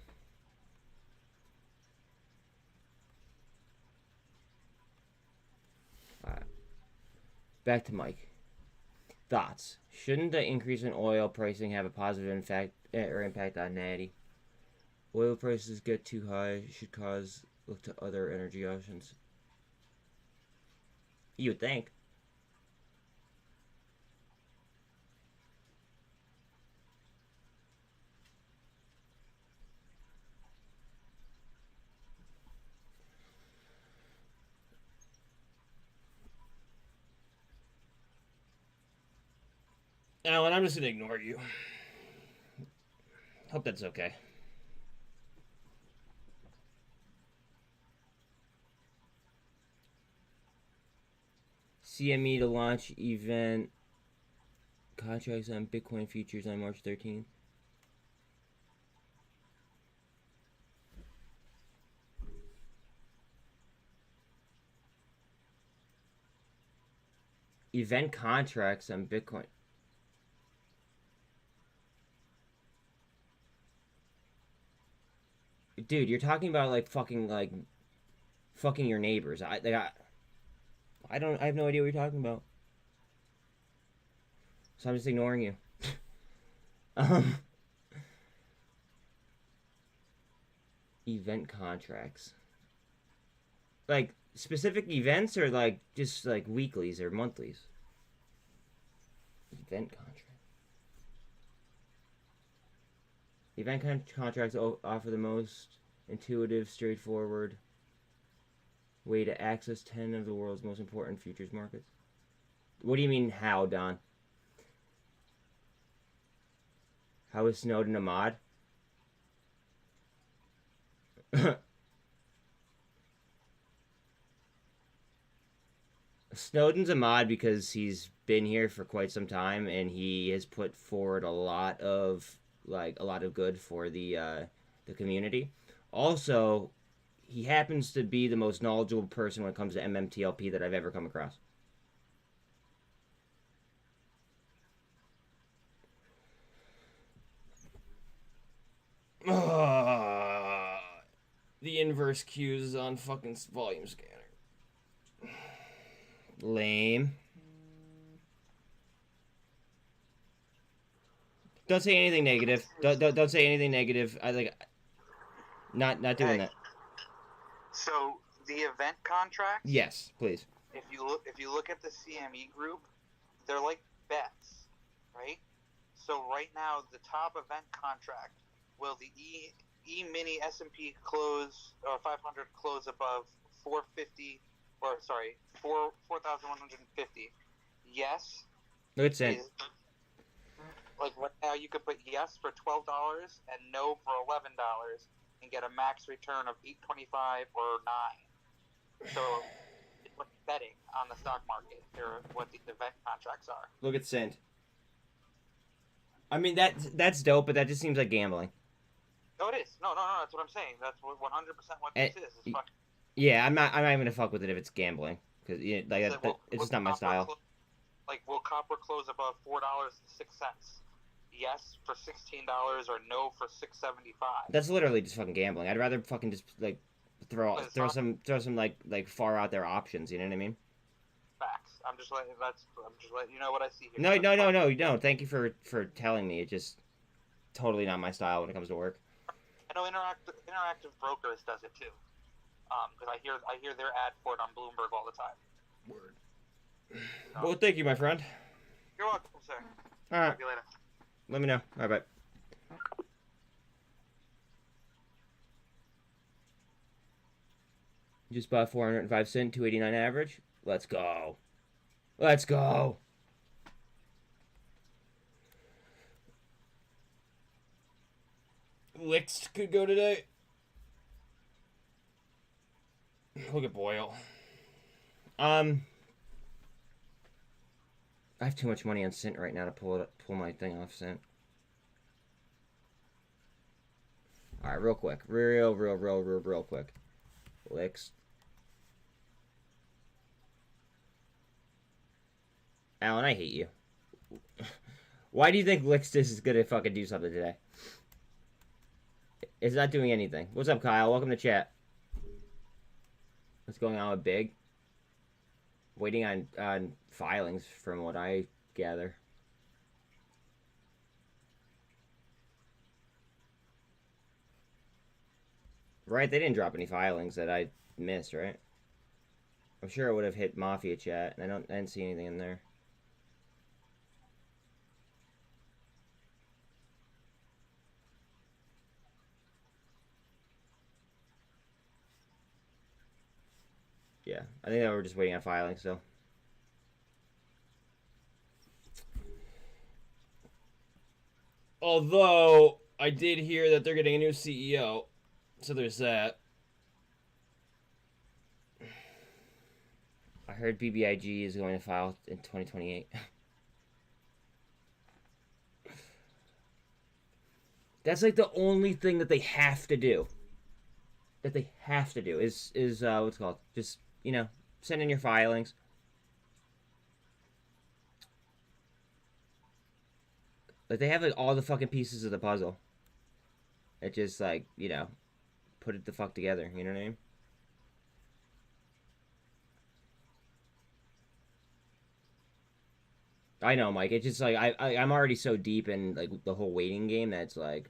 Alright. Back to Mike. Thoughts. Shouldn't the increase in oil pricing have a positive impact on Natty? Oil prices get too high should cause look to other energy options. You would think. Alan, I'm just gonna ignore you. Hope that's okay. CME to launch event contracts on Bitcoin futures on March 13th. Event contracts on Bitcoin. Dude, you're talking about like fucking your neighbors. I have no idea what you're talking about. So I'm just ignoring you. Event contracts. Like specific events or like just like weeklies or monthlies? Event contract. Event contracts offer the most intuitive, straightforward way to access 10 of the world's most important futures markets. What do you mean, how, Don? How is Snowden a mod? Snowden's a mod because he's been here for quite some time and he has put forward a lot of good for the community. Also, he happens to be the most knowledgeable person when it comes to MMTLP that I've ever come across. The inverse cues is on fucking volume scanner. Lame. Don't say anything negative. Don't say anything negative. I like not doing that. So the event contracts. Yes, please. If you look at the CME group, they're like bets, right? So right now the top event contract will the E mini S&P close or 500 close above 450 or sorry 4,150. Yes. Look at SINT. Like right now, you could put yes for $12 and no for $11 and get a max return of $8.25 or $9. So it's like betting on the stock market or what the event contracts are. Look at SINT. I mean that's dope, but that just seems like gambling. No, it is. No. That's what I'm saying. That's 100% what this is. Fucking... Yeah, I'm not even gonna fuck with it if it's gambling because it's just not my style. Will copper close above $4.06? Yes for $16 or no for $6.75. That's literally just fucking gambling. I'd rather fucking just like throw some like far out there options. You know what I mean? Facts. I'm just letting you know what I see here. No. Thank you for telling me. It's just totally not my style when it comes to work. I know Interactive Brokers does it too. Because I hear their ad for it on Bloomberg all the time. Word. Well, thank you, my friend. You're welcome, sir. All right. Talk to you later. Let me know. All right, bye. Just bought 405 cent, 289 average. Let's go. Let's go. Licks could go today. Look at Boyle. I have too much money on SINT right now to pull my thing off SINT. All right, real quick, real quick. Licks. Alan, I hate you. Why do you think Licks is gonna fucking do something today? It's not doing anything. What's up, Kyle? Welcome to chat. What's going on with Big? Waiting on filings, from what I gather. Right, they didn't drop any filings that I missed, right? I'm sure I would have hit Mafia chat, and I didn't see anything in there. Yeah, I think they were just waiting on filing, so. Although, I did hear that they're getting a new CEO, so there's that. I heard BBIG is going to file in 2028. That's like the only thing that they have to do. Is what's it called? Just, send in your filings. Like, they have like all the fucking pieces of the puzzle. It just like, put it the fuck together, you know what I mean? I know, Mike. It's just like I'm already so deep in like the whole waiting game that it's like,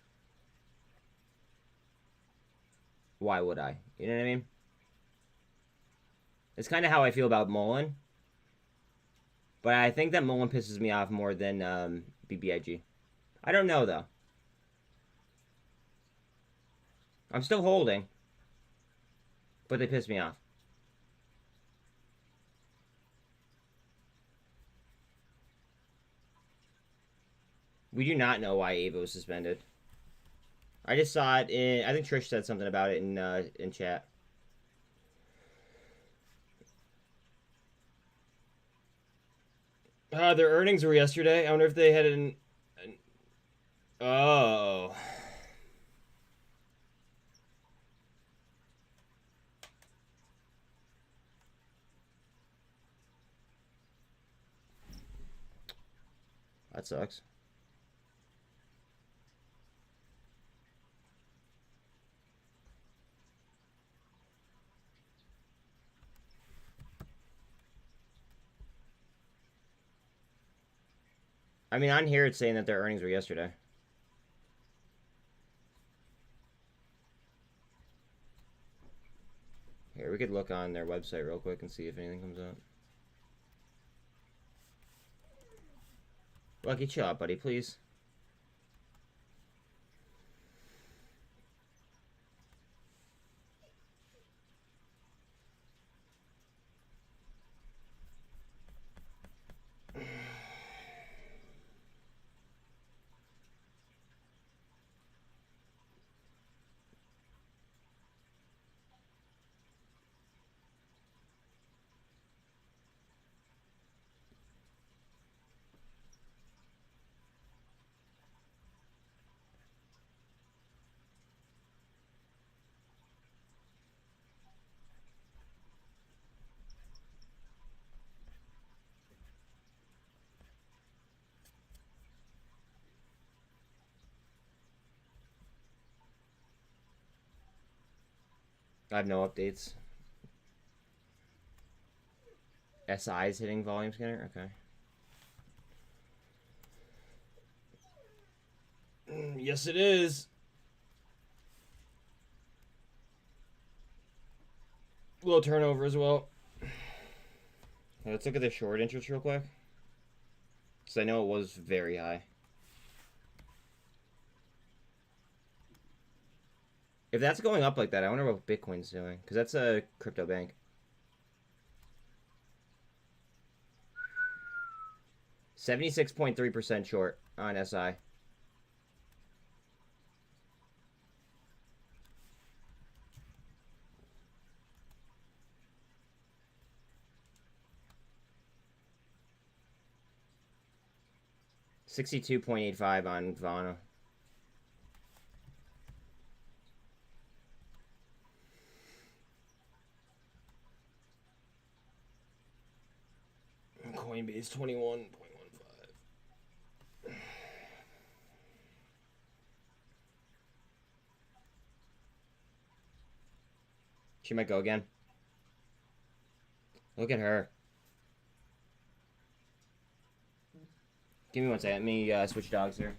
why would I? You know what I mean? It's kind of how I feel about muln, but I think that muln pisses me off more than BBIG. I don't know though. I'm still holding, but they piss me off. We do not know why APE was suspended. I just saw it in. I think Trish said something about it in chat. Their earnings were yesterday. I wonder if they had an oh. That sucks. I mean, on here it's saying that their earnings were yesterday. Here, we could look on their website real quick and see if anything comes up. Lucky, chill out, buddy, please. I have no updates. SI is hitting volume scanner? Okay. Yes, it is. Low turnover as well. Let's look at the short interest real quick. Because I know it was very high. If that's going up like that, I wonder what Bitcoin's doing. Because that's a crypto bank. .3% short on SI. $62.85 on Vana. Coinbase 21.15. She might go again. Look at her. Give me one second. Let me switch dogs here.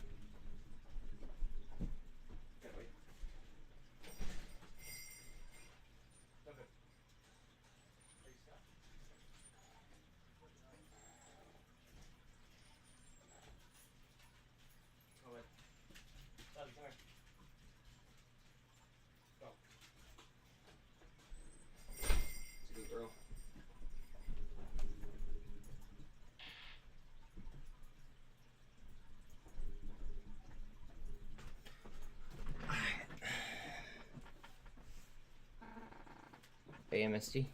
AMST. Is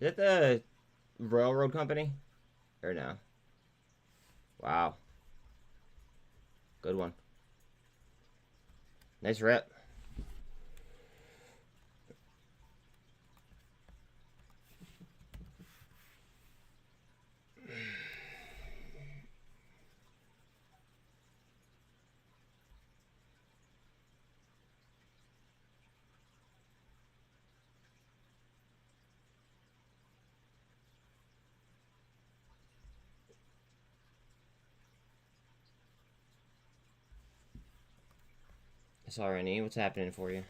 that the railroad company? Or no? Wow. Good one. Nice rep. SRNE, what's happening for you?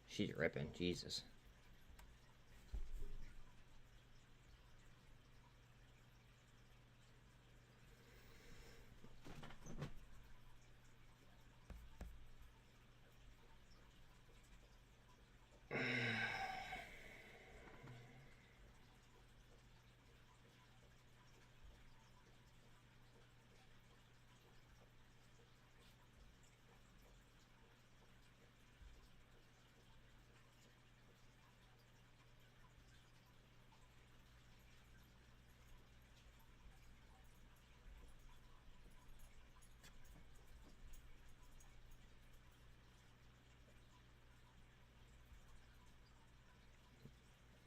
She's ripping, Jesus.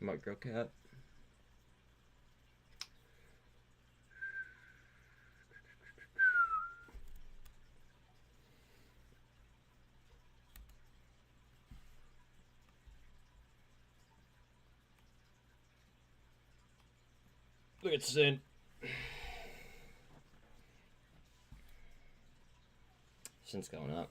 Micro cap. Look at SINT. SINT's going up.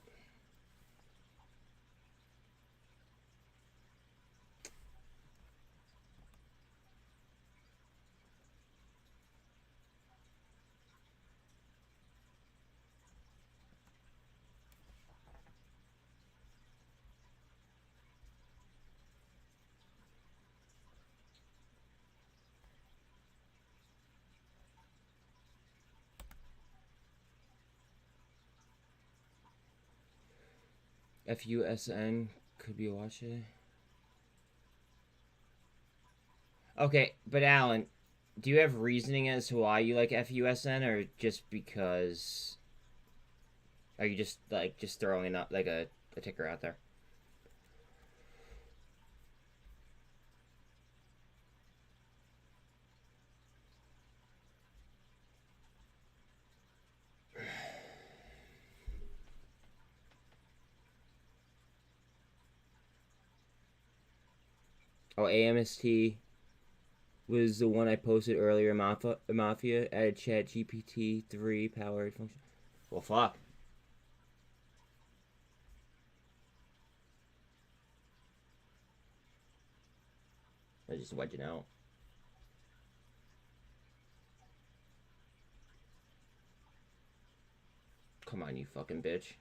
FUSN could be a watch it. Okay, but Alan, do you have reasoning as to why you like FUSN, or just because? Are you just throwing up like a ticker out there? Oh, AMST was the one I posted earlier. Mafia added chat GPT 3 powered function. Well, fuck. I'm just wedging out. Come on, you fucking bitch.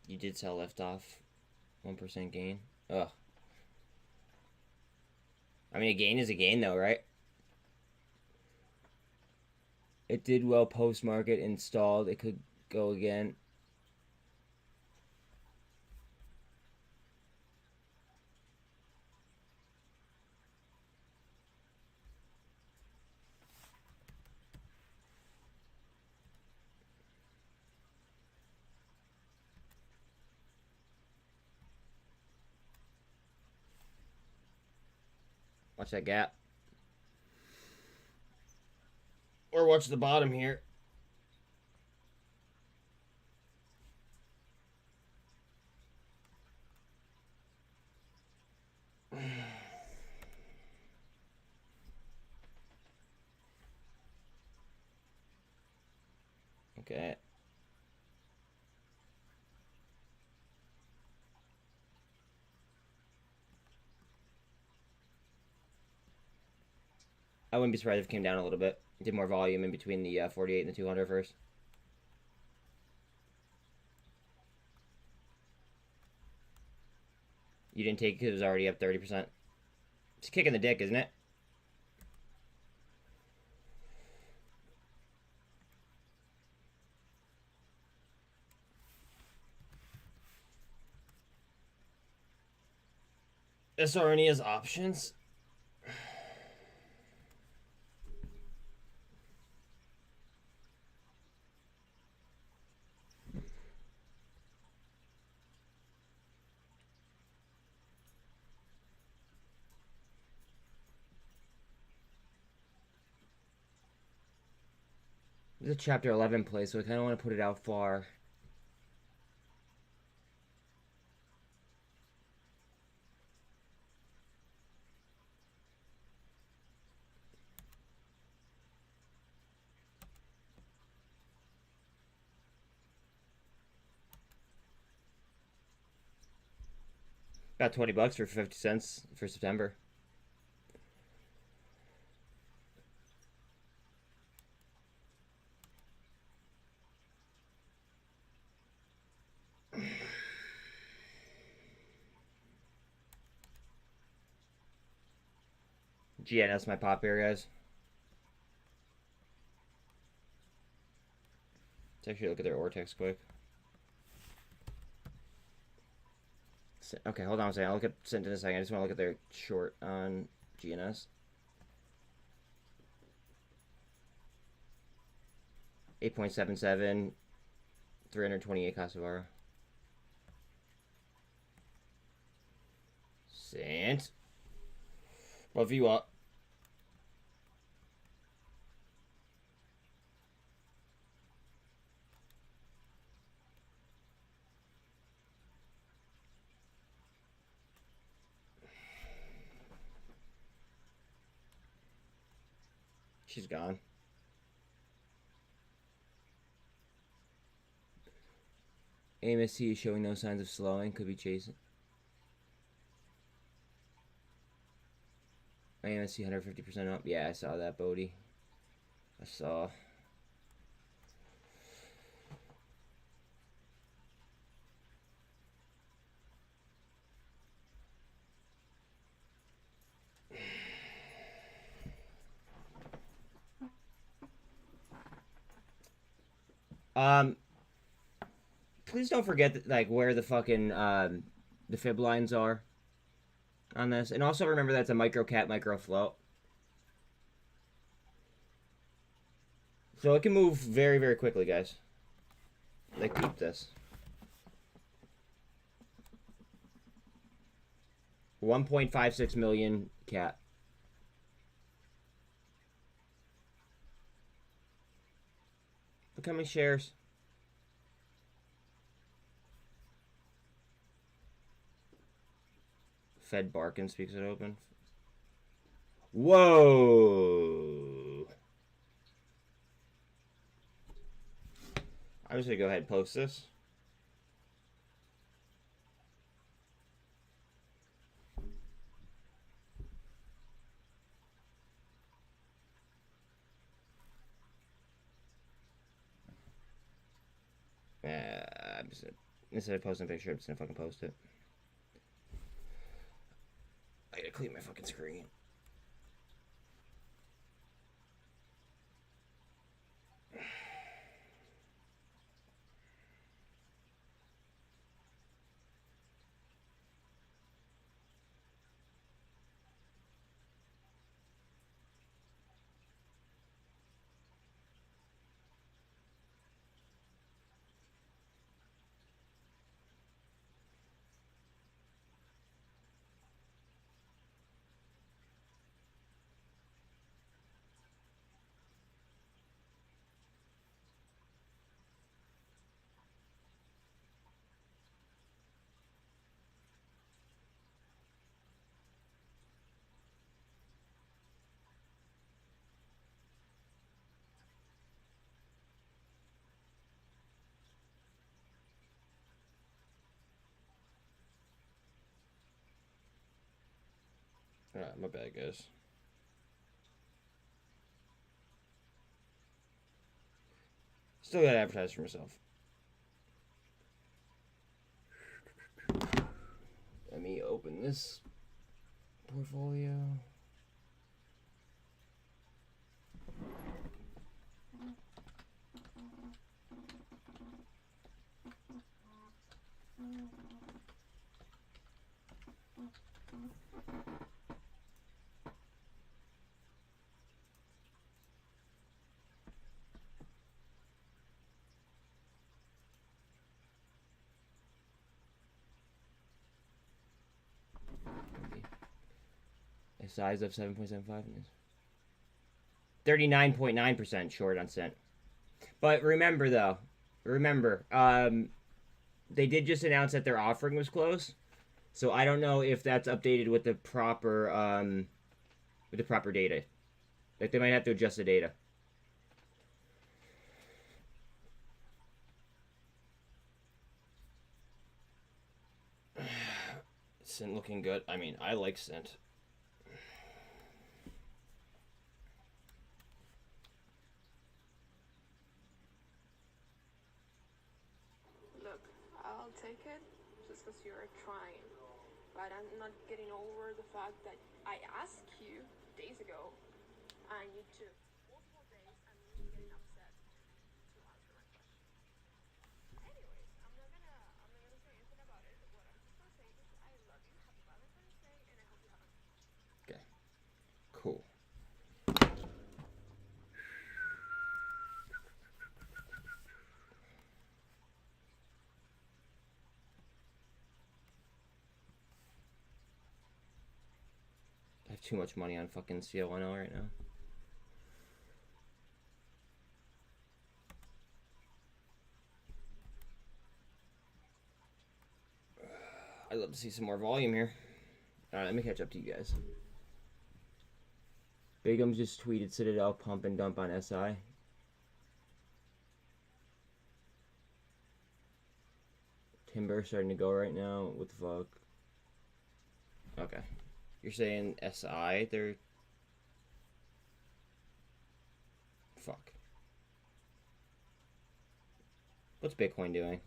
You did sell liftoff. 1% gain. Ugh. I mean, a gain is a gain, though, right? It did well post-market, installed. It could go again. Watch that gap. Or watch the bottom here. Okay. I wouldn't be surprised if it came down a little bit. Did more volume in between the 48 and the 200 first. You didn't take it because it was already up 30%. It's kicking the dick, isn't it? SRNE has options. This is a chapter 11 play, so I kind of want to put it out far. Got $20 for 50 cents for September. GNS, my pop here, guys. Let's actually look at their Ortex quick. Okay, hold on a second. I'll look at SINT in a second. I just want to look at their short on GNS. 8.77, 328 Kasavara. SINT. Buff you up. She's gone. AMSC is showing no signs of slowing. Could be chasing. AMSC 150% up. Yeah, I saw that, Bodie. I saw. Please don't forget that, like, where the fucking the fib lines are on this, and also remember that's a micro cap, micro float, so it can move very, very quickly, guys. Like, keep this. 1.56 million cap. Look how many shares. Fed Barkin speaks it open. Whoa! I'm just gonna go ahead and post this. I'm just, instead of posting a picture, I'm just gonna fucking post it. I gotta clean my fucking screen. Alright, my bad, guys. Still gotta advertise for myself. Let me open this portfolio. A size of 7.75 is 39.9% short on SINT. But remember though, they did just announce that their offering was closed. So I don't know if that's updated with the proper data. Like they might have to adjust the data. SINT looking good. I mean, I like SINT. Look, I'll take it just because you're trying. But I'm not getting over the fact that I asked you days ago and you took multiple days and me getting upset to answer my question. Anyways, I'm not gonna say anything about it. What I'm just gonna say is I love you, happy Valentine's Day, and I hope you have a Okay. Cool. I have too much money on fucking CVNA right now. I'd love to see some more volume here. Alright, let me catch up to you guys. Bigum just tweeted Citadel pump and dump on SI. Timber starting to go right now. What the fuck? Okay. You're saying SI? They're... Fuck. What's Bitcoin doing?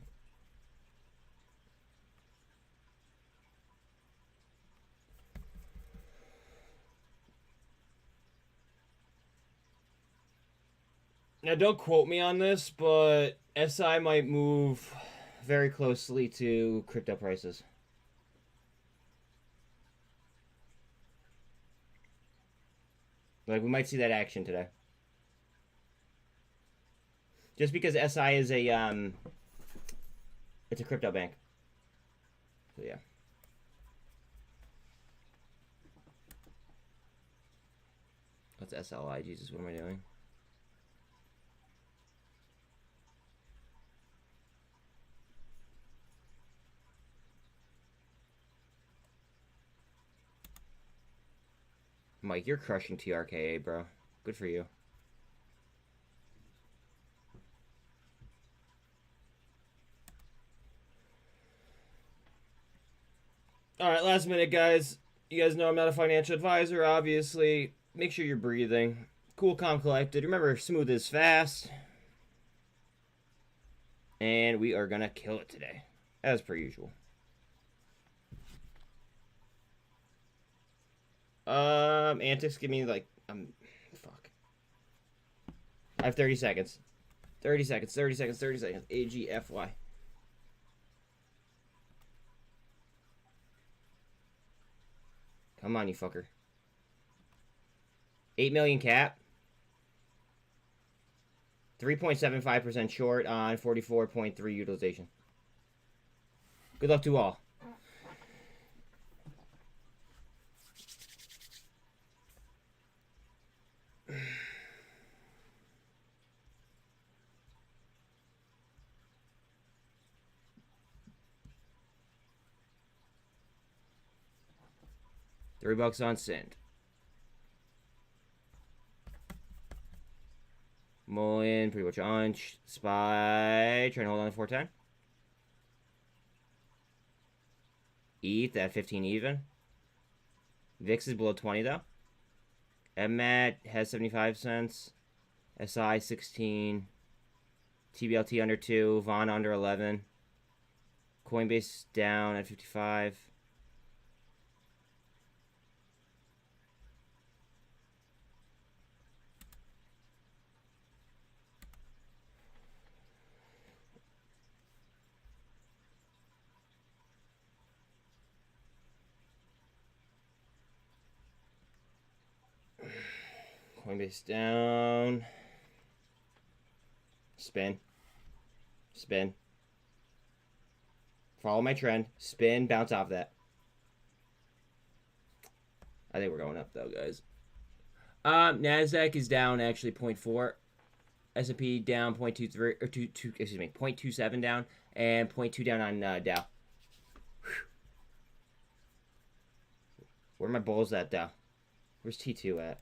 Now, don't quote me on this, but SI might move very closely to crypto prices. Like, we might see that action today. Just because SI is a, it's a crypto bank. So, yeah. That's SLI. Jesus, what am I doing? Mike, you're crushing TRKA, bro. Good for you. All right, last minute, guys. You guys know I'm not a financial advisor, obviously. Make sure you're breathing. Cool, calm, collected. Remember, smooth is fast. And we are going to kill it today, as per usual. Antics, give me, like, fuck. I have 30 seconds. 30 seconds, 30 seconds, 30 seconds. AGFY. Come on, you fucker. 8 million cap. 3.75% short on 44.3 utilization. Good luck to all. $3 on SINT. Mullen, pretty much on. SPY, trying to hold on to 410. ETH at 15 even. VIX is below 20 though. MMAT has 75 cents. SI 16. TBLT under 2. Vaughn under 11. Coinbase down at 55. Coinbase down. Spin. Spin. Follow my trend. Spin. Bounce off that. I think we're going up though, guys. Nasdaq is down actually 0.4. S&P down 0.23 or 0.27 down and 0.2 down on Dow. Whew. Where are my bulls at, Dow? Where's T2 at?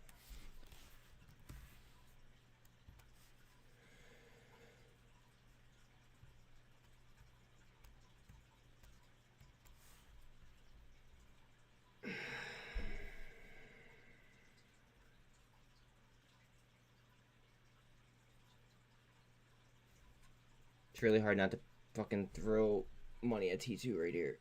It's really hard not to fucking throw money at T2 right here.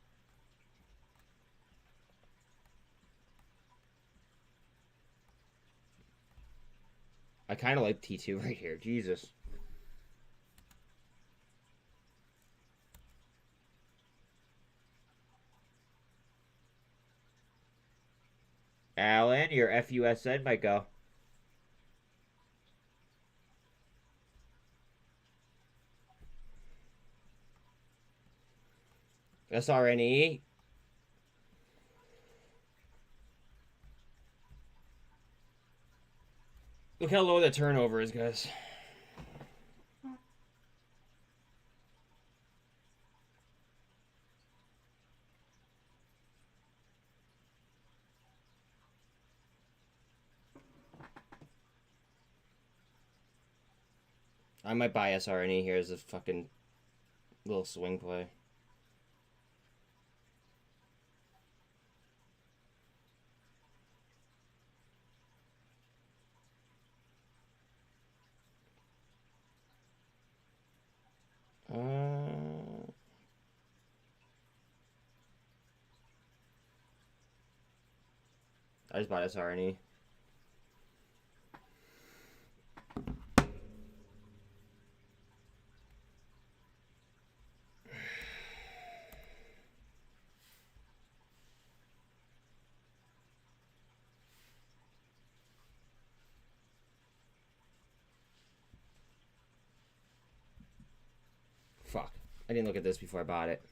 I kind of like T2 right here. Jesus. Alan, your FUSN might go. SRNE. Look how low that turnover is, guys. I might buy SRNE here as a fucking little swing play. I just bought SRNE. Fuck. I didn't look at this before I bought it.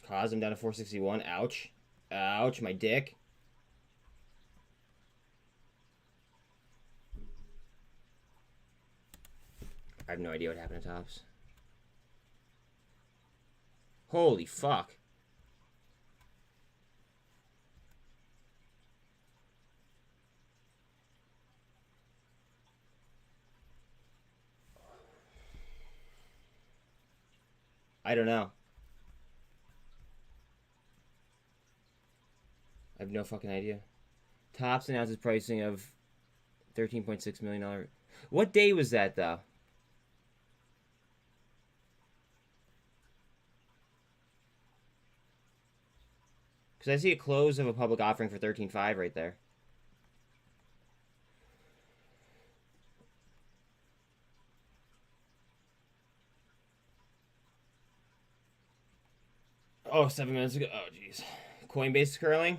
COSM down to 461. Ouch. Ouch, my dick. I have no idea what happened to Tops. Holy fuck. I don't know. I have no fucking idea. Tops announces pricing of $13.6 million. What day was that, though? Because I see a close of a public offering for $13.5 right there. Oh, 7 minutes ago. Oh, jeez. Coinbase curling.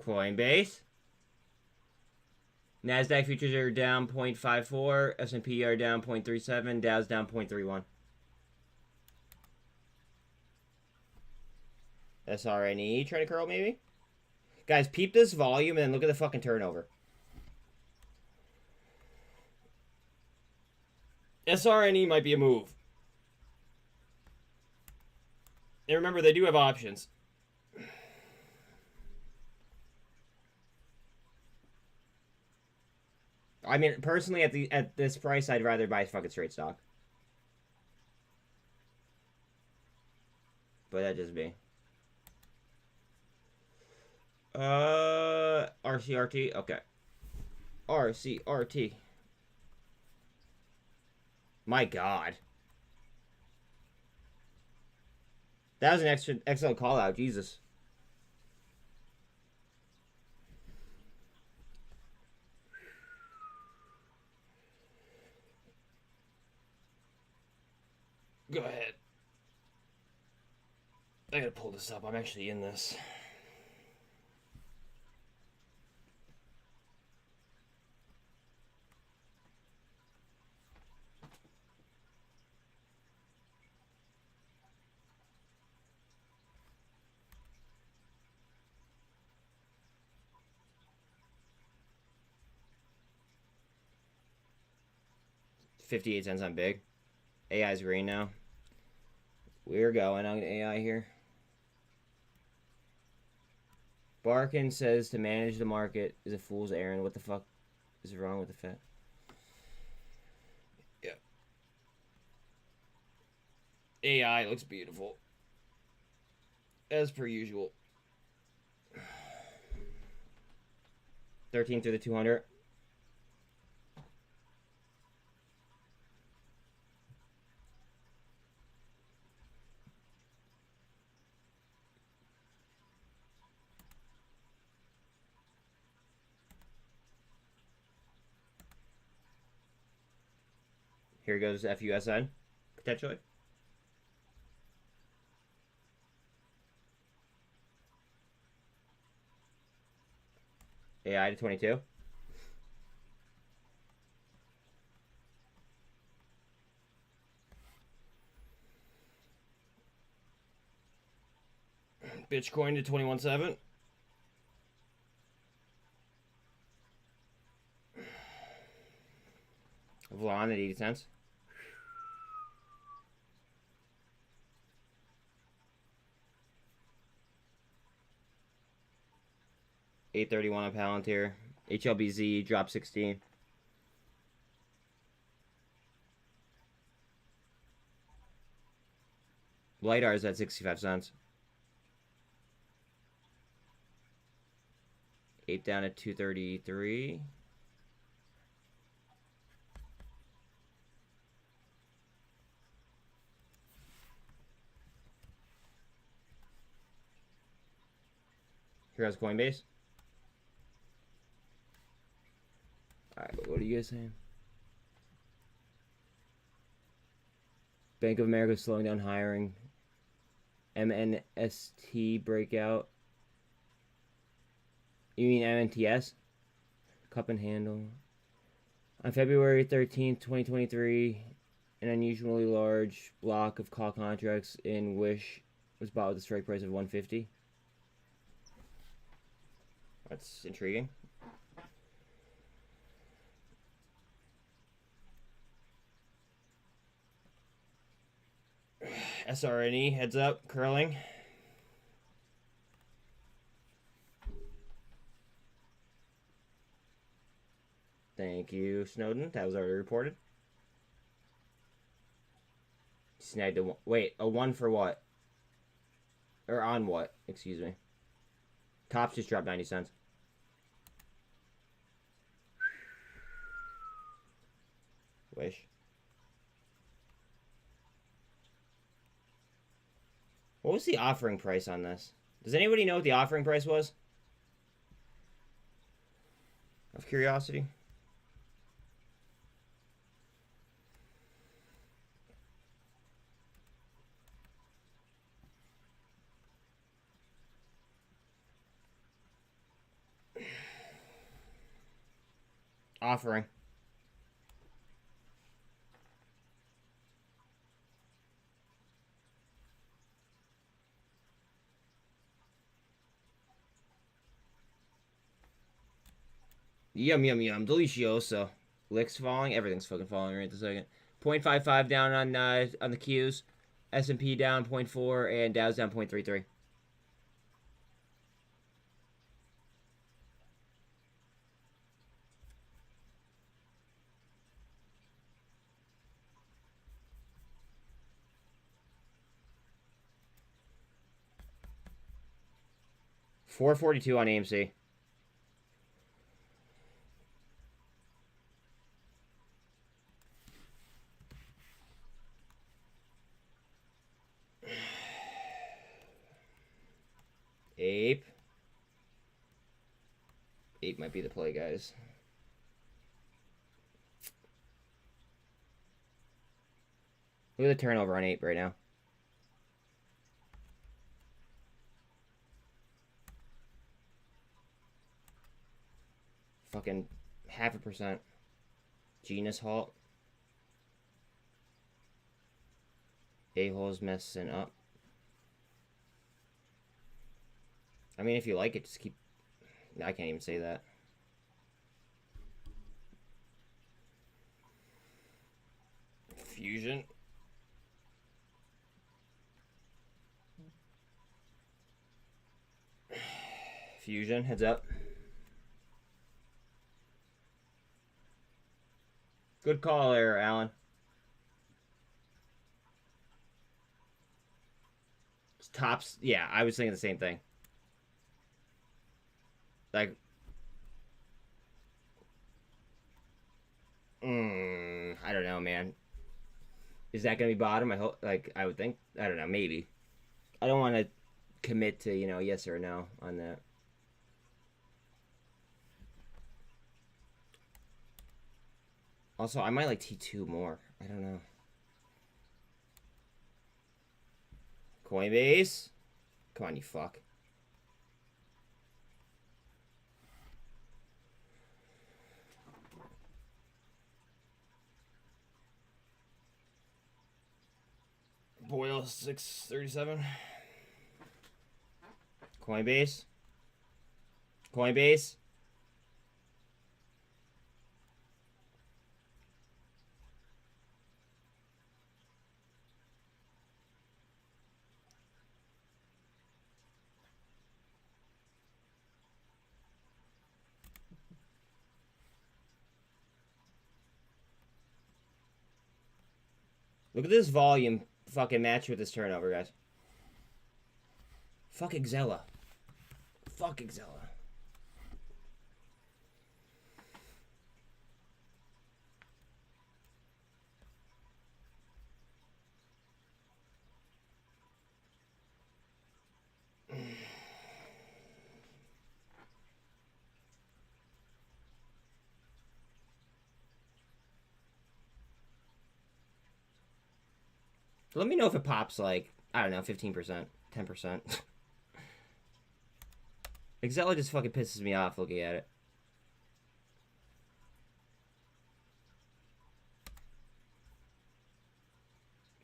Coinbase. NASDAQ futures are down 0.54. S&P are down 0.37. Dow's down 0.31. SRNE trying to curl maybe? Guys, peep this volume and then look at the fucking turnover. SRNE might be a move. And remember, they do have options. I mean, personally, at this price, I'd rather buy fucking straight stock. But that just me. RCRT, okay. RCRT. My God. That was an excellent call out, Jesus. Go ahead. I gotta pull this up. I'm actually in this. $0.58 on big. AI's green now. We're going on AI here. Barkin says to manage the market is a fool's errand. What the fuck is wrong with the Fed? Yeah. AI looks beautiful. As per usual. 13 through the 200. Here goes FUSN, potentially. AI to 22. Bitcoin to 21.7. Vlon at 80 cents. $8.31 on Palantir. HLBZ dropped 16. LiDAR's at 65 cents. Ape down at 233. Here goes Coinbase. Alright, what are you guys saying? Bank of America slowing down hiring. MNST breakout. You mean MMTS? Cup and handle. On February 13th, 2023, an unusually large block of call contracts in Wish was bought with a strike price of 150. That's intriguing. SRNE, heads up, curling. Thank you, Snowden. That was already reported. Snagged a one. Wait, a one for what? Or on what? Excuse me. Tops just dropped 90 cents. Wish. What was the offering price on this? Does anybody know what the offering price was? Of curiosity. Offering. Yum, yum, yum. Delicioso. Licks falling. Everything's fucking falling right this second. 0.55 down on the Qs. S&P down 0.4 and Dow's down 0.33. $442 on AMC. Ape. Ape might be the play, guys. Look at the turnover on Ape right now. Fucking 0.5%. GNS halt. A-hole's messing up. I mean, if you like it, just keep... I can't even say that. Fusion. Fusion, heads up. Good call there, Alan. Tops, yeah, I was thinking the same thing. Like, I don't know, man. Is that gonna be bottom? I hope, like, I would think. I don't know, maybe. I don't want to commit to, you know, yes or no on that. Also, I might like T2 more. I don't know. Coinbase? Come on, you fuck. Boyle 637. Coinbase. Coinbase. Look at this volume fucking match with this turnover, guys. Fuck Xella. Fuck Xella. Let me know if it pops like, I don't know, 15%, 10%. Excel just fucking pisses me off looking at it.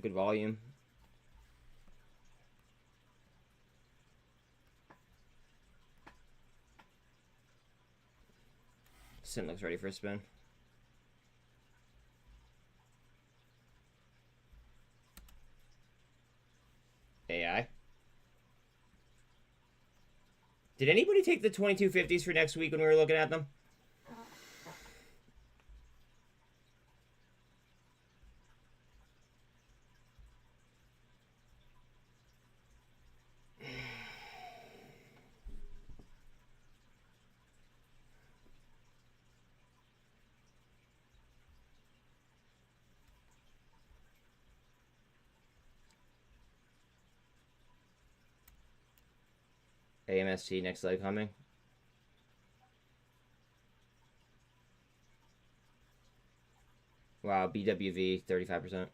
Good volume. SINT looks ready for a spin. AI. Did anybody take the 2250s for next week when we were looking at them? AMST next leg coming. Wow, BWV 35%.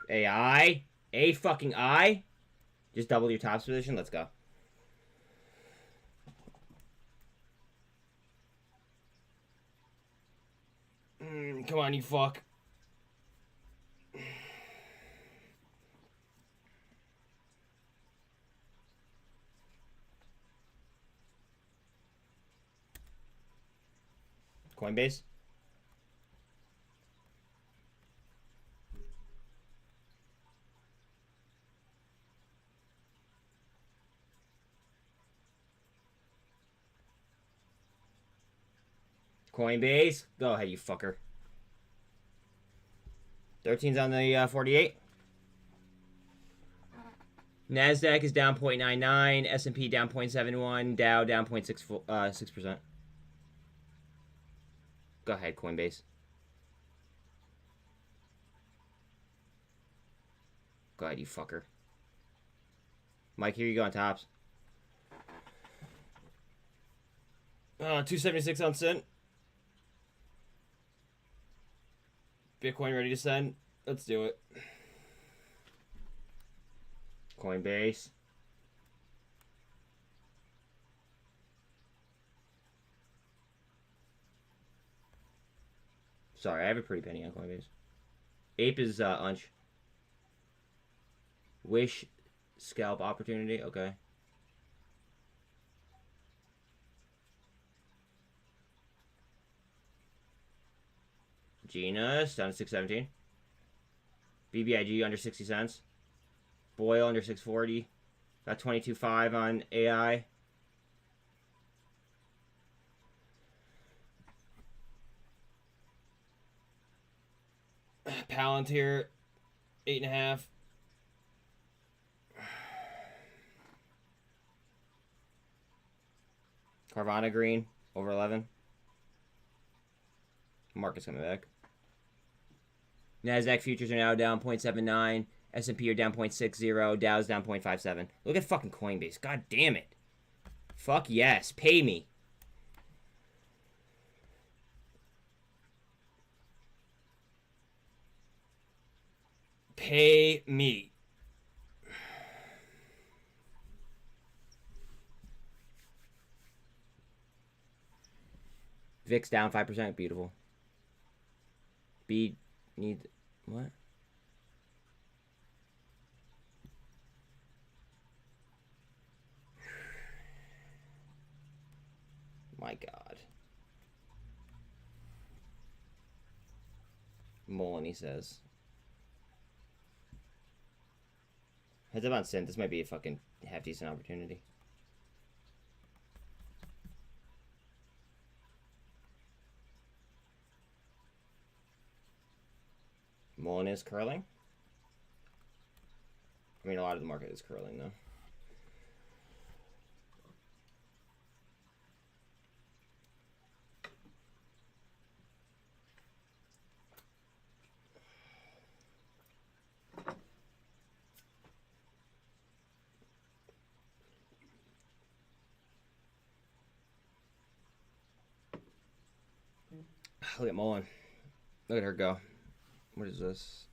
AI? A fucking I? Just double your tops position? Let's go. Come on, you fuck. Coinbase? Coinbase? Go ahead, you fucker. 13's on the 48. NASDAQ is down 0.99. S&P down 0.71. Dow down 0.6%. Go ahead, Coinbase. Go ahead, you fucker. Mike, here you go on tops. 276 on SINT. Bitcoin ready to send. Let's do it. Coinbase. Sorry, I have a pretty penny on Coinbase. APE is unch. Wish scalp opportunity. Okay. GNS down to 617. BBIG under 60 cents. Boyle under 640. Got 22.5 on AI. Palantir 8.5. Carvana green over 11. Market's coming back. NASDAQ futures are now down 0.79. S&P are down 0.60. Dow's down 0.57. Look at fucking Coinbase. God damn it. Fuck yes. Pay me. Pay me. VIX down 5%. Beautiful. B need what? My God. Mullen, he says. Heads up on SINT. This might be a fucking half decent opportunity. Mullen is curling. I mean, a lot of the market is curling, though. Look at Mullen. Look at her go. What is this?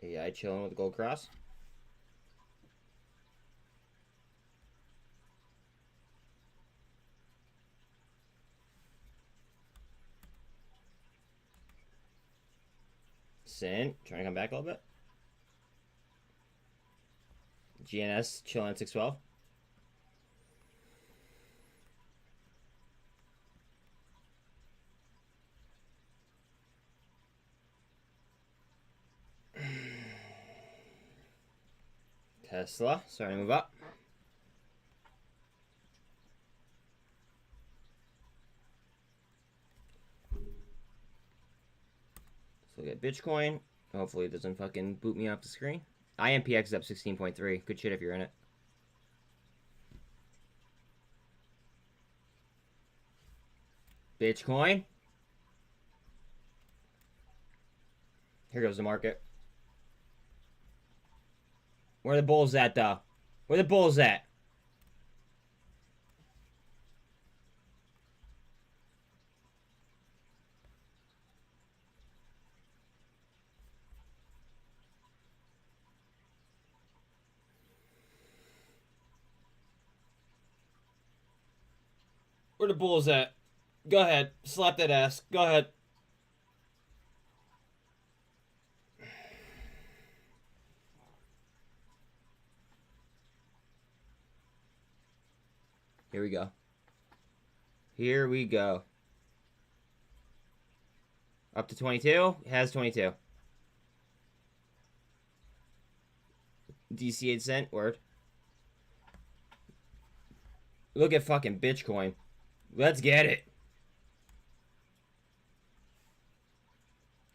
AI chilling with the gold cross. SINT trying to come back a little bit. GNS chilling at 612. Tesla starting to move up. Let's look at Bitcoin. Hopefully it doesn't fucking boot me off the screen. IMPX is up 16.3. Good shit if you're in it. Bitcoin. Here goes the market. Where are the bulls at, though? Where the bulls at? Where the bulls at? Go ahead. Slap that ass. Go ahead. Here we go. Here we go. Up to 22. It has 22. DC 8 cent. Word. Look at fucking Bitcoin. Let's get it.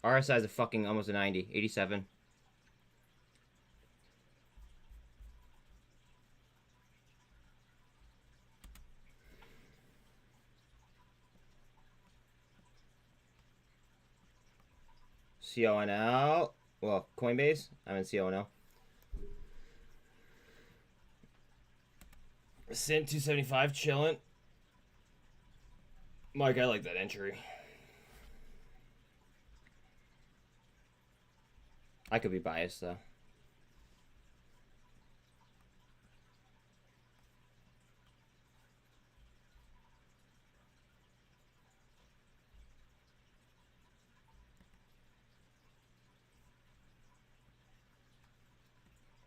RSI is a fucking almost a 90. 87. CONL. Well, Coinbase. I'm in CONL. SINT 275 chilling. Mike, I like that entry. I could be biased though.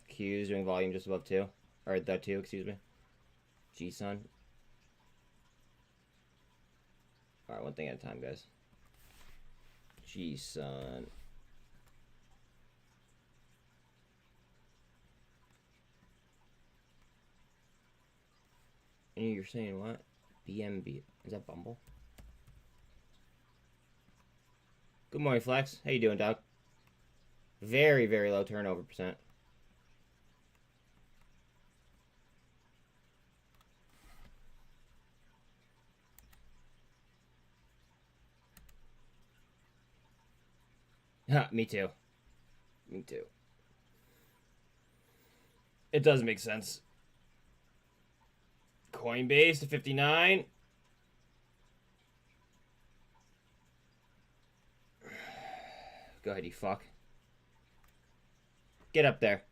Q's doing volume just above 2. Or the 2, excuse me. G-Sun. Alright, one thing at a time, guys. G-Sun. And you're saying what? BMB. Is that Bumble? Good morning, Flex. How you doing, dog? Very, very low turnover percent. Me too. Me too. It does make sense. Coinbase to 59. Go ahead, you fuck. Get up there.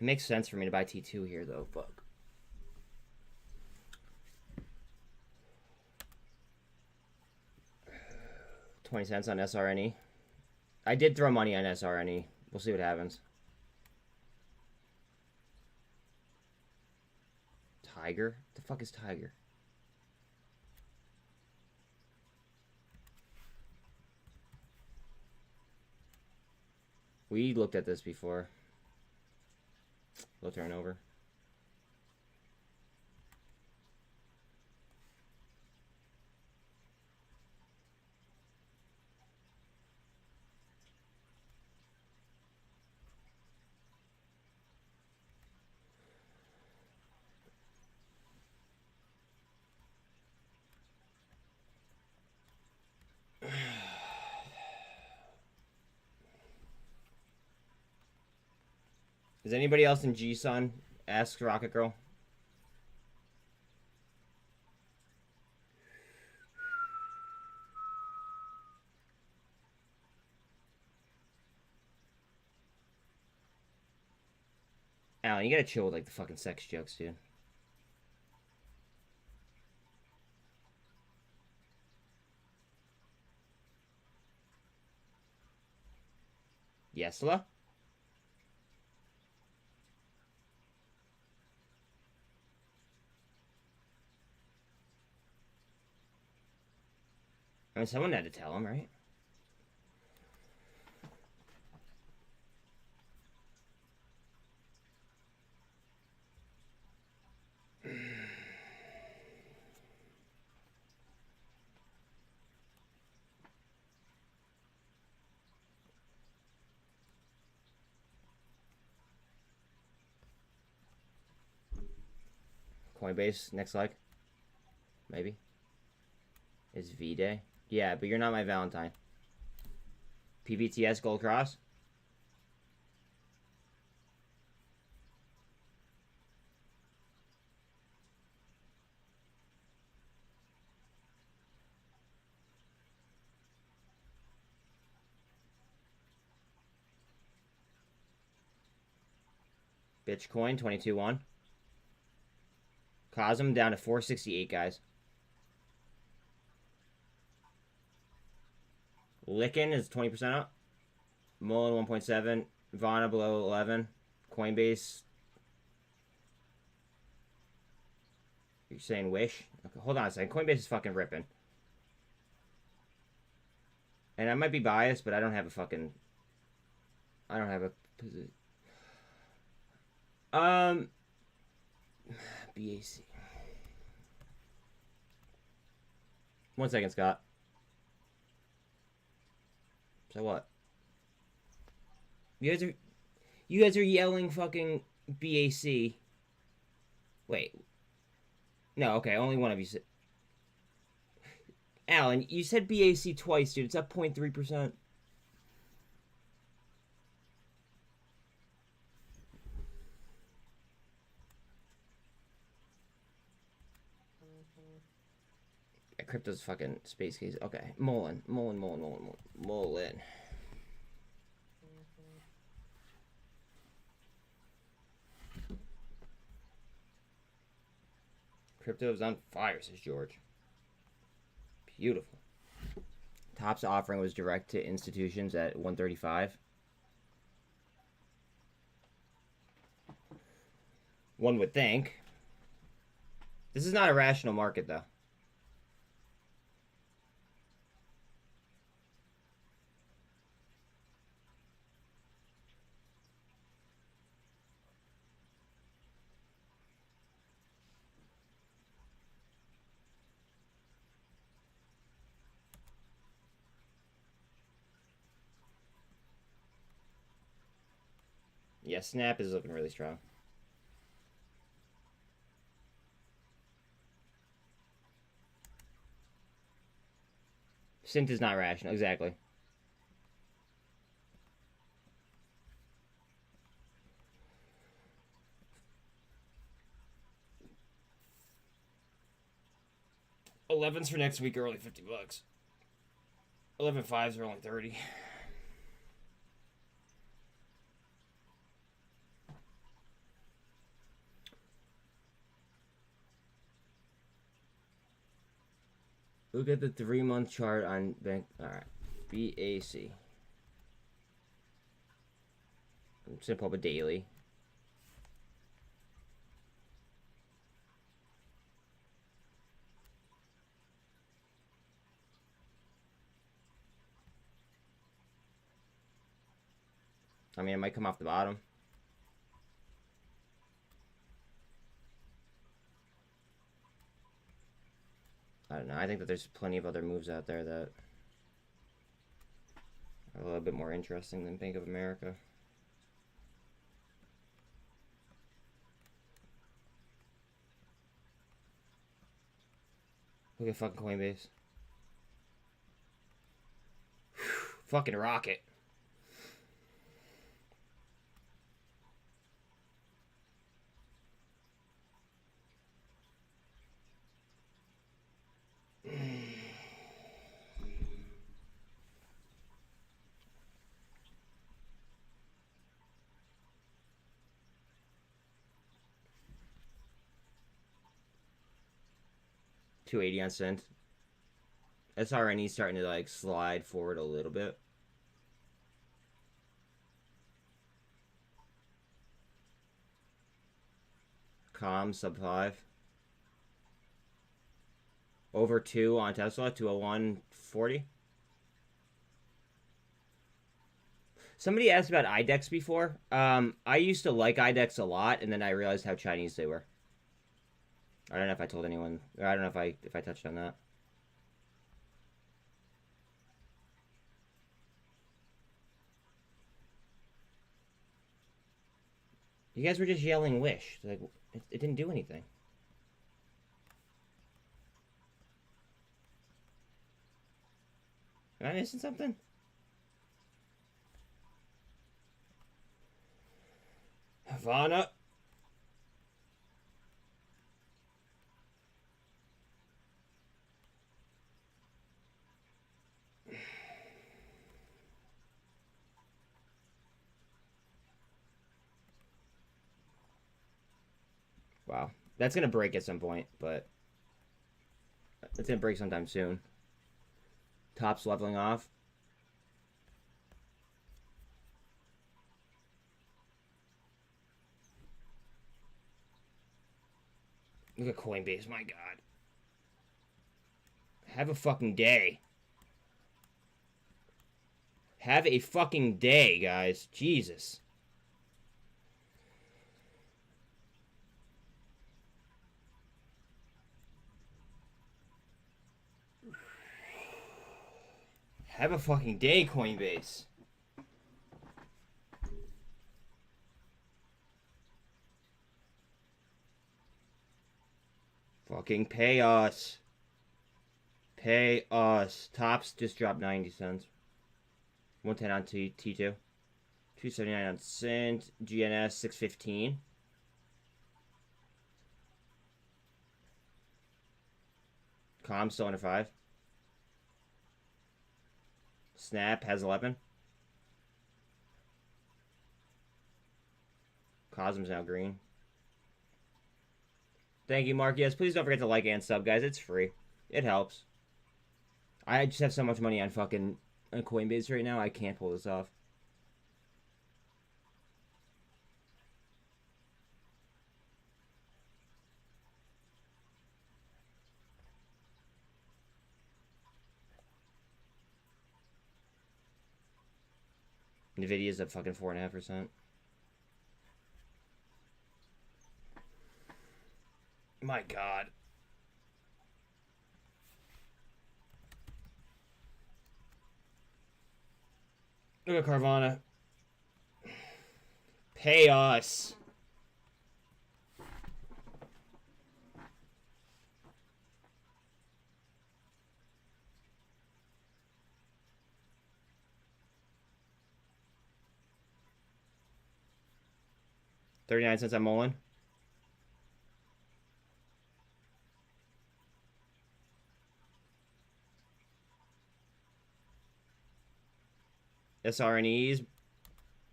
It makes sense for me to buy T2 here, though. Fuck. $0.20 on SRNE. I did throw money on SRNE. We'll see what happens. Tiger? What the fuck is Tiger? We looked at this before. Low turnover. Is anybody else in G-Sun? Ask Rocket Girl. Alan, you gotta chill with like the fucking sex jokes, dude. Yesla? I mean, someone had to tell him, right? Coinbase, next leg. Maybe. Is V-Day? Yeah, but you're not my Valentine. PVTS Gold Cross? Bitcoin, 22-1. COSM down to 468, guys. Lickin is 20% up. Mullen 1.7. Vana below 11. Coinbase. You're saying Wish? Okay, hold on a second. Coinbase is fucking ripping. And I might be biased, but I don't have a fucking... I don't have a... BAC. 1 second, Scott. So what? You guys are yelling fucking BAC. Wait. No, okay, only one of you said... Alan, you said BAC twice, dude. It's up 0.3%. Crypto's fucking space case. Okay, Mullen. Crypto's on fire, says George. Beautiful. Top's offering was direct to institutions at 135. One would think. This is not a rational market, though. Yeah, Snap is looking really strong. SINT is not rational, exactly. $11s for next week are only $50. 11.5s are only 30. Look at the 3-month chart on bank. All right, BAC. I'm just gonna pull up a daily. I mean, it might come off the bottom. I don't know. I think that there's plenty of other moves out there that are a little bit more interesting than Bank of America. Look at fucking Coinbase. Fucking rocket. 280 on SINT. SRNE starting to like slide forward a little bit. COM sub 5. Over 2 on Tesla, 201.40. Somebody asked about IDEX before. I used to like IDEX a lot, and then I realized how Chinese they were. I don't know if I told anyone. Or I don't know if I touched on that. You guys were just yelling "wish." Like it didn't do anything. Am I missing something? Havana. Wow. That's going to break at some point, but it's going to break sometime soon. Top's leveling off. Look at Coinbase, my God. Have a fucking day. Have a fucking day, guys. Jesus. Have a fucking day, Coinbase. Fucking pay us. Pay us. Tops just dropped 90 cents. 110 on T2. 279 on SINT. GNS 615. COM still under 5. Snap has 11. COSM's now green. Thank you, Mark. Yes, please don't forget to like and sub, guys. It's free. It helps. I just have so much money on fucking Coinbase right now. I can't pull this off. Nvidia's up fucking 4.5%. My God. Look at Carvana. Pay us. $0.39 on muln. SRNE's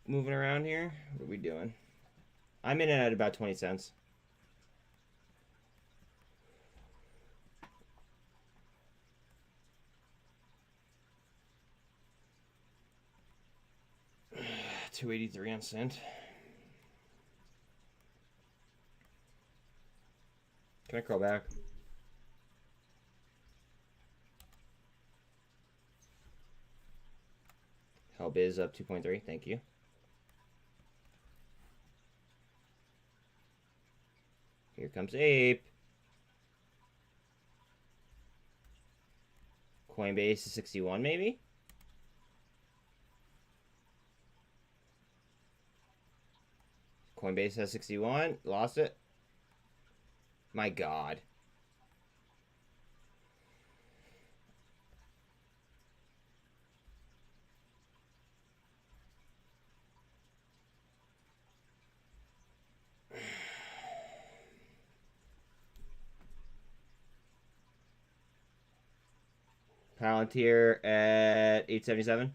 moving around here. What are we doing? I'm in at about 20 cents. $2.83 on SINT. Can I crawl back? Hellbiz up 2.3. Thank you. Here comes APE. Coinbase is 61 maybe? Coinbase has 61. Lost it. My God. Palantir at 877.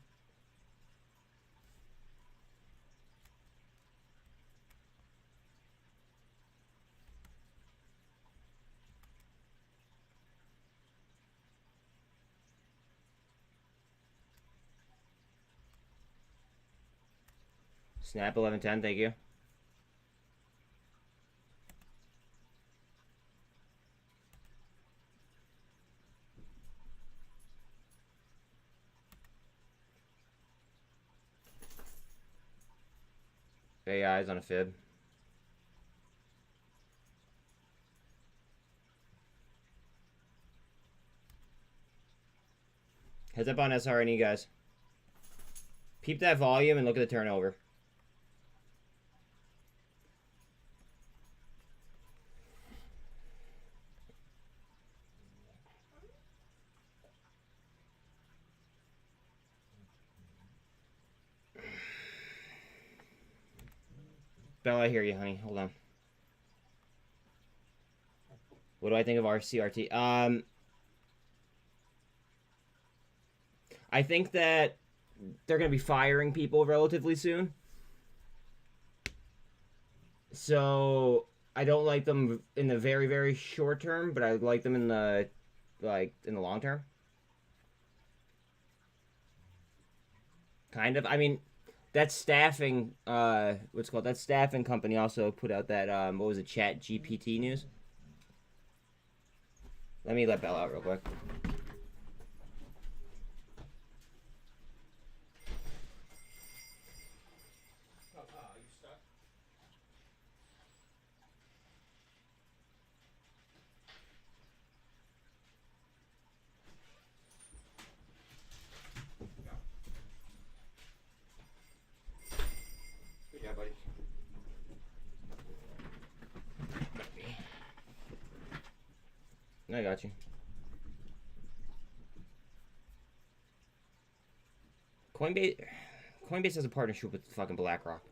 Snap 1110, thank you. AI's on a fib. Heads up on SRNE, guys. Peep that volume and look at the turnover. Bella, I hear you, honey. Hold on. What do I think of RCRT? I think that they're going to be firing people relatively soon. So I don't like them in the very, very short term, but I like them in the long term. Kind of. I mean, that staffing that staffing company also put out that what was it, Chat GPT news. Let me let Bella out real quick. Yeah, buddy. I got you. Coinbase has a partnership with fucking BlackRock.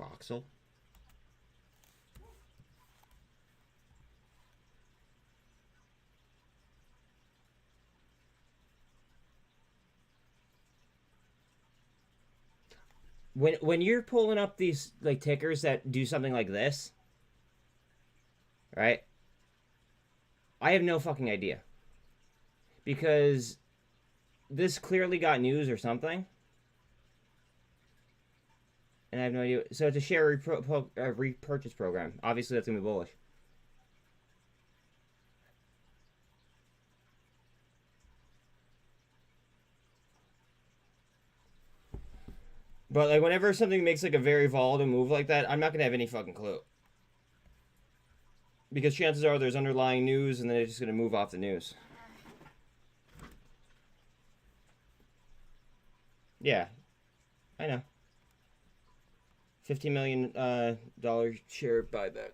Voxel. When you're pulling up these like tickers that do something like this, right? I have no fucking idea. Because this clearly got news or something. And I have no idea. So it's a share repurchase program. Obviously, that's going to be bullish. But like whenever something makes like a very volatile move like that, I'm not going to have any fucking clue. Because chances are there's underlying news and then it's just going to move off the news. Yeah. I know. $15 million share buyback.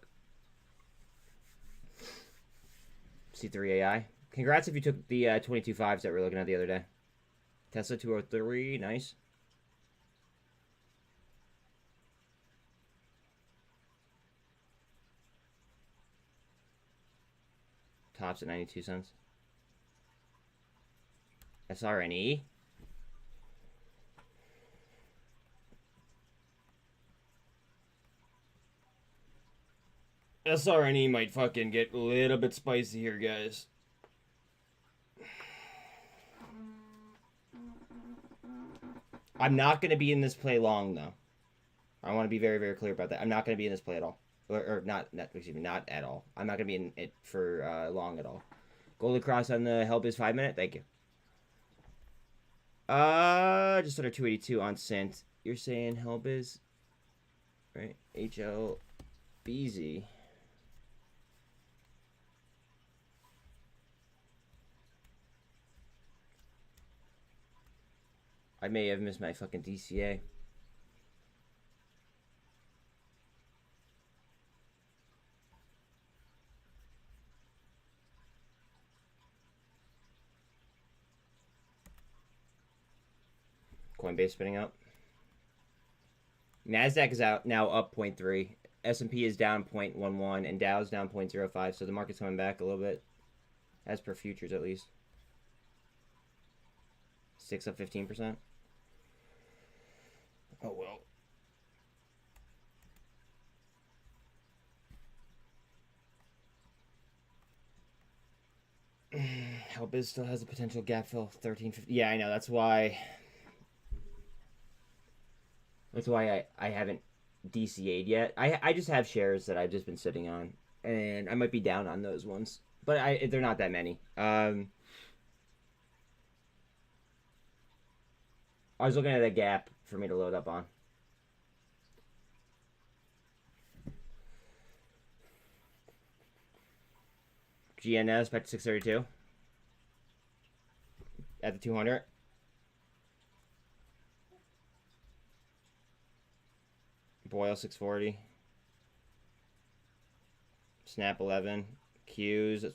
C3 AI. Congrats if you took the 22.5s that we were looking at the other day. Tesla 203, nice. Tops at 92 cents. SRNE. SRNE might fucking get a little bit spicy here, guys. I'm not going to be in this play long, though. I want to be very, very clear about that. I'm not going to be in this play at all. Or not at all. I'm not going to be in it for long at all. Gold across on the help is 5 minute. Thank you. Just under 282 on SINT. You're saying help is right? HLBZ. I may have missed my fucking DCA. Coinbase spinning up. NASDAQ is out now up 0.3. S&P is down 0.11 and Dow's down 0.05. So the market's coming back a little bit, as per futures at least. 6 up 15%. Oh well. Helbiz still has a potential gap fill 1350. Yeah, I know. That's why I haven't DCA'd yet. I just have shares that I've just been sitting on, and I might be down on those ones, but they're not that many. I was looking at a gap for me to load up on. GNS back to 632 at the 200. Boyle 640. Snap 11. Q's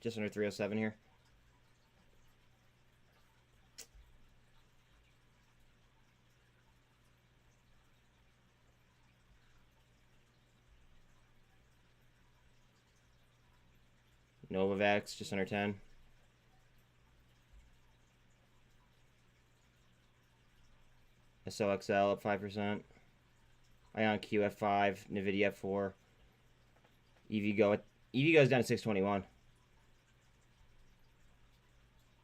just under 307 here. Novavax just under 10. SLXL up 5%. IonQ F5, NVIDIA F4. EV goes down to 621.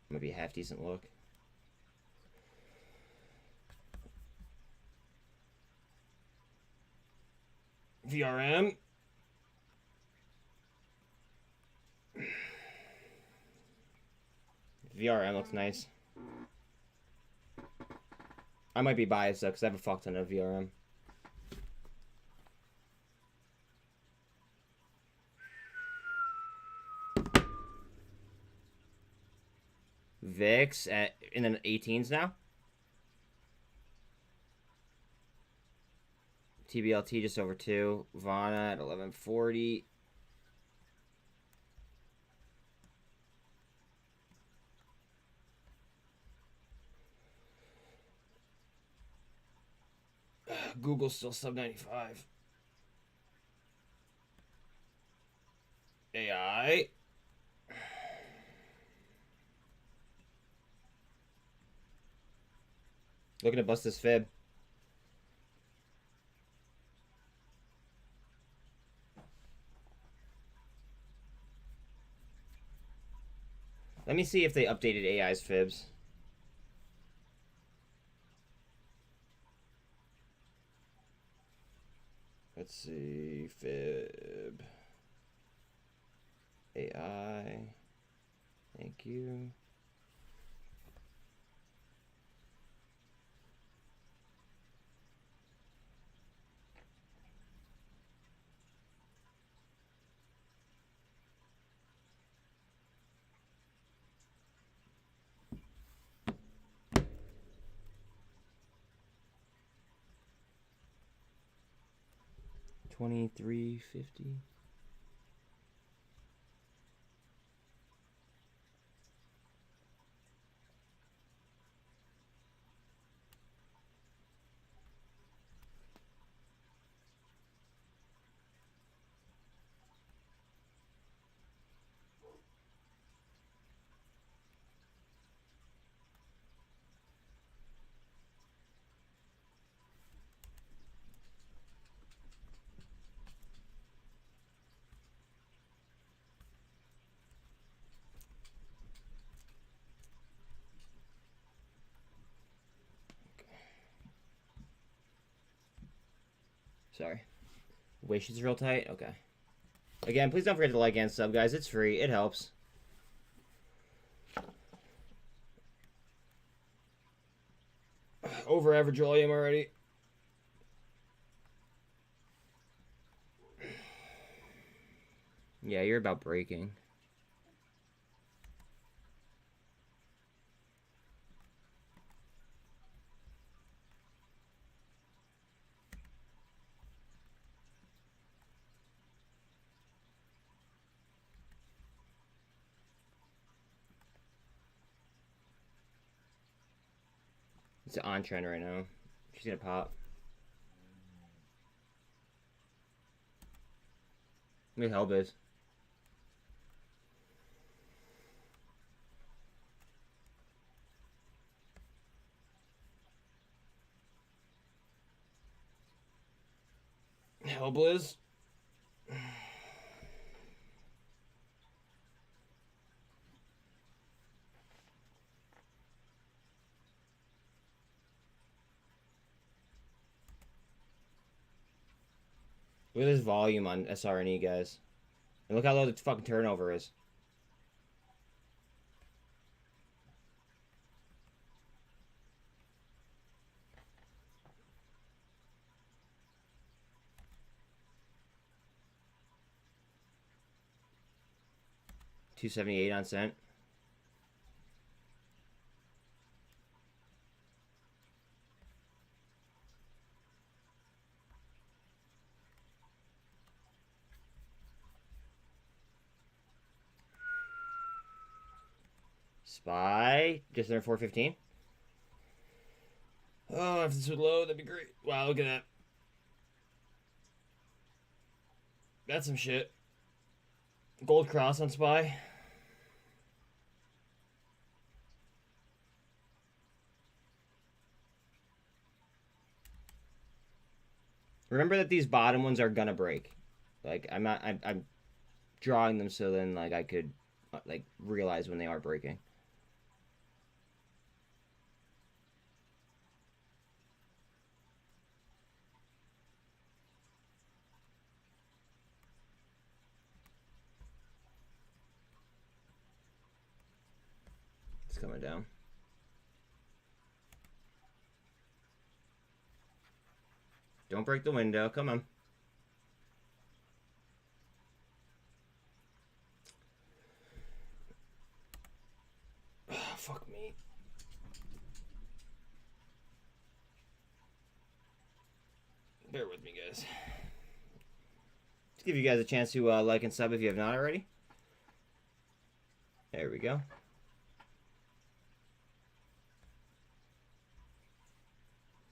Might be a half decent look. VRM. VRM looks nice. I might be biased though, because I have a fuck ton of VRM. VIX in the 18s now. TBLT just over 2. Vana at 1140. Google's still sub 95. AI. Looking to bust this fib. Let me see if they updated AI's fibs. Let's see, fib. AI. Thank you. $23.50. Sorry. Wish it's real tight? Okay. Again, please don't forget to like and sub, guys. It's free. It helps. Over average volume already. Yeah, you're about breaking. It's on trend right now. She's gonna pop. Look at Helbiz. Hellblizz. Look at this volume on SRNE, guys. And look how low the fucking turnover is. $278 on cent. SPY, just under 415. Oh, if this would load, that'd be great. Wow, look at that. That's some shit. Gold cross on SPY. Remember that these bottom ones are gonna break. Like, I'm drawing them so then, like, I could, like, realize when they are breaking. It's coming down. Don't break the window. Come on. Oh, fuck me. Bear with me, guys. Let's give you guys a chance to like and sub if you have not already. There we go.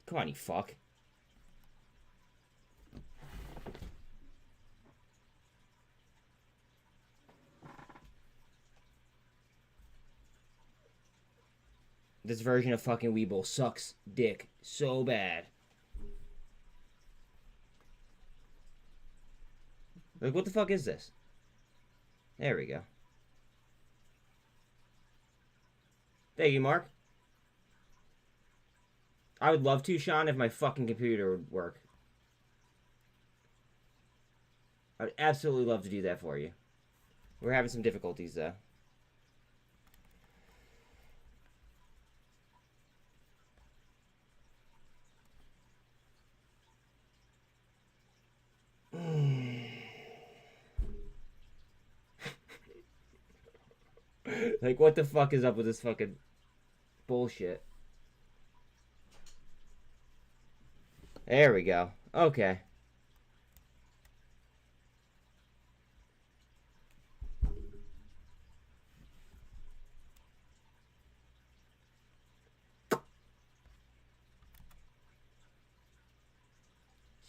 Come on, you fuck. This version of fucking webull sucks dick so bad. Like, what the fuck is this? There we go. Thank you, Mark. I would love to, Sean, if my fucking computer would work. I would absolutely love to do that for you. We're having some difficulties, though. Like, what the fuck is up with this fucking bullshit? There we go. Okay.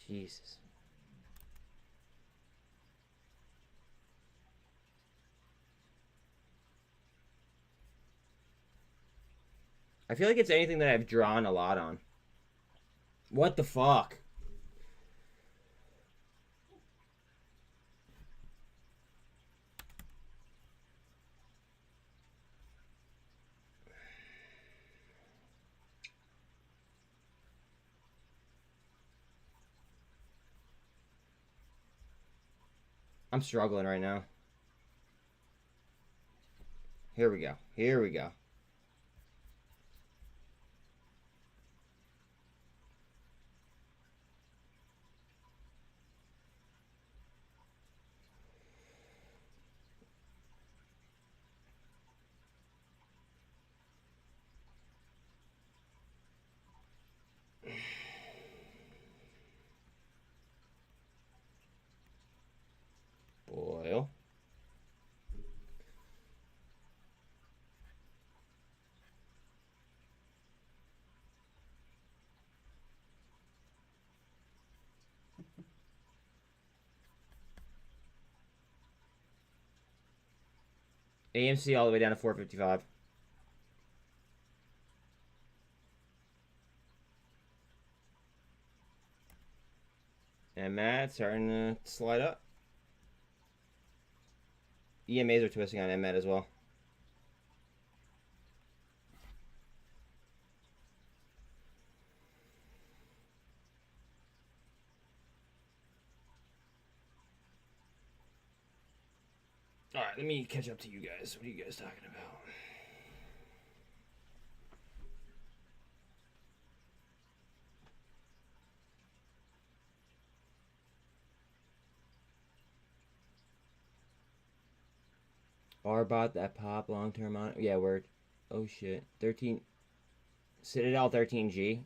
Jesus. I feel like it's anything that I've drawn a lot on. What the fuck? I'm struggling right now. Here we go. Here we go. Boil. AMC all the way down to 455. MMAT starting to slide up. EMAs are twisting on MMAT as well. All right, let me catch up to you guys. What are you guys talking about? R-bot, that pop, long-term on it. Yeah, word. Oh, shit. 13. Citadel 13G.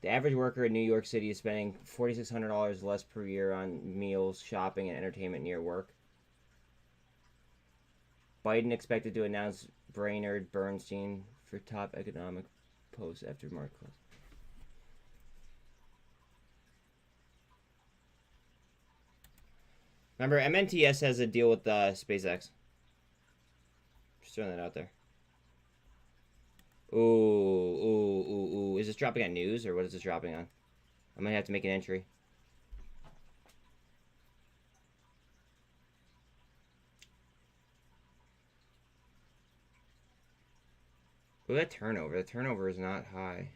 The average worker in New York City is spending $4,600 less per year on meals, shopping, and entertainment near work. Biden expected to announce Brainerd Bernstein for top economic post after Mark close. Remember, MNTS has a deal with SpaceX. Just throwing that out there. Ooh. Is this dropping on news, or what is this dropping on? I might have to make an entry. Ooh, that turnover. The turnover is not high.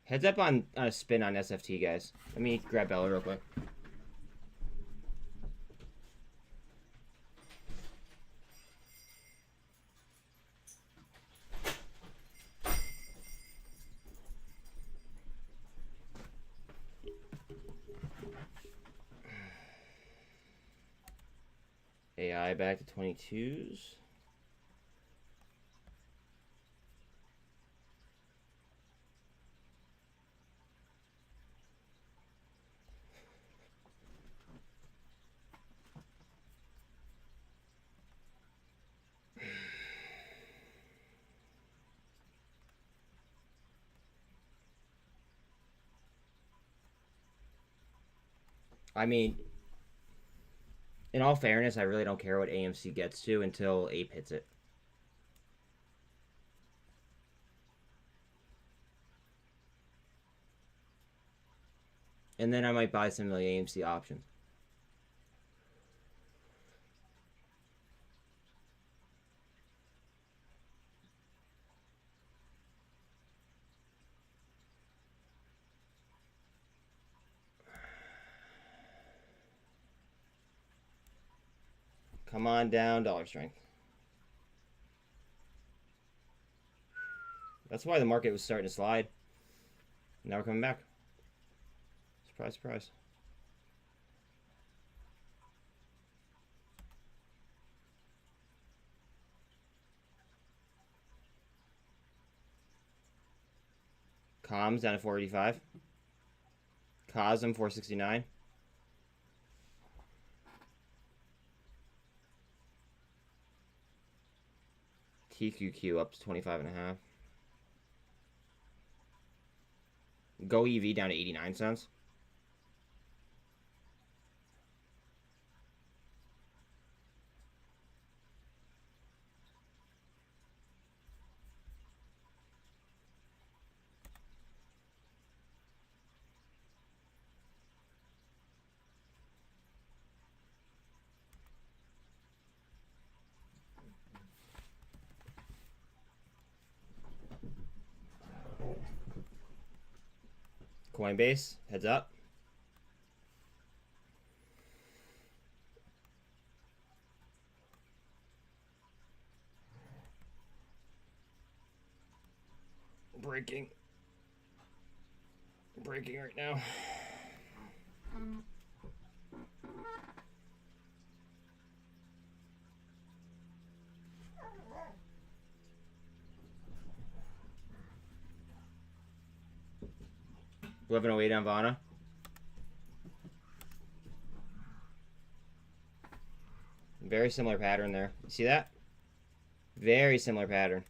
Heads up on a spin on SFT, guys. Let me grab Bella real quick. AI back to 22s. I mean, in all fairness, I really don't care what AMC gets to until APE hits it. And then I might buy some of the AMC options. Come on down, dollar strength. That's why the market was starting to slide. Now we're coming back. Surprise, surprise. Comms down to 485. COSM 469. TQQ up to 25.5. GoEV down to 89 cents. Coinbase, heads up. Breaking right now. 1108 on Vana. Very similar pattern there. You see that? Very similar pattern.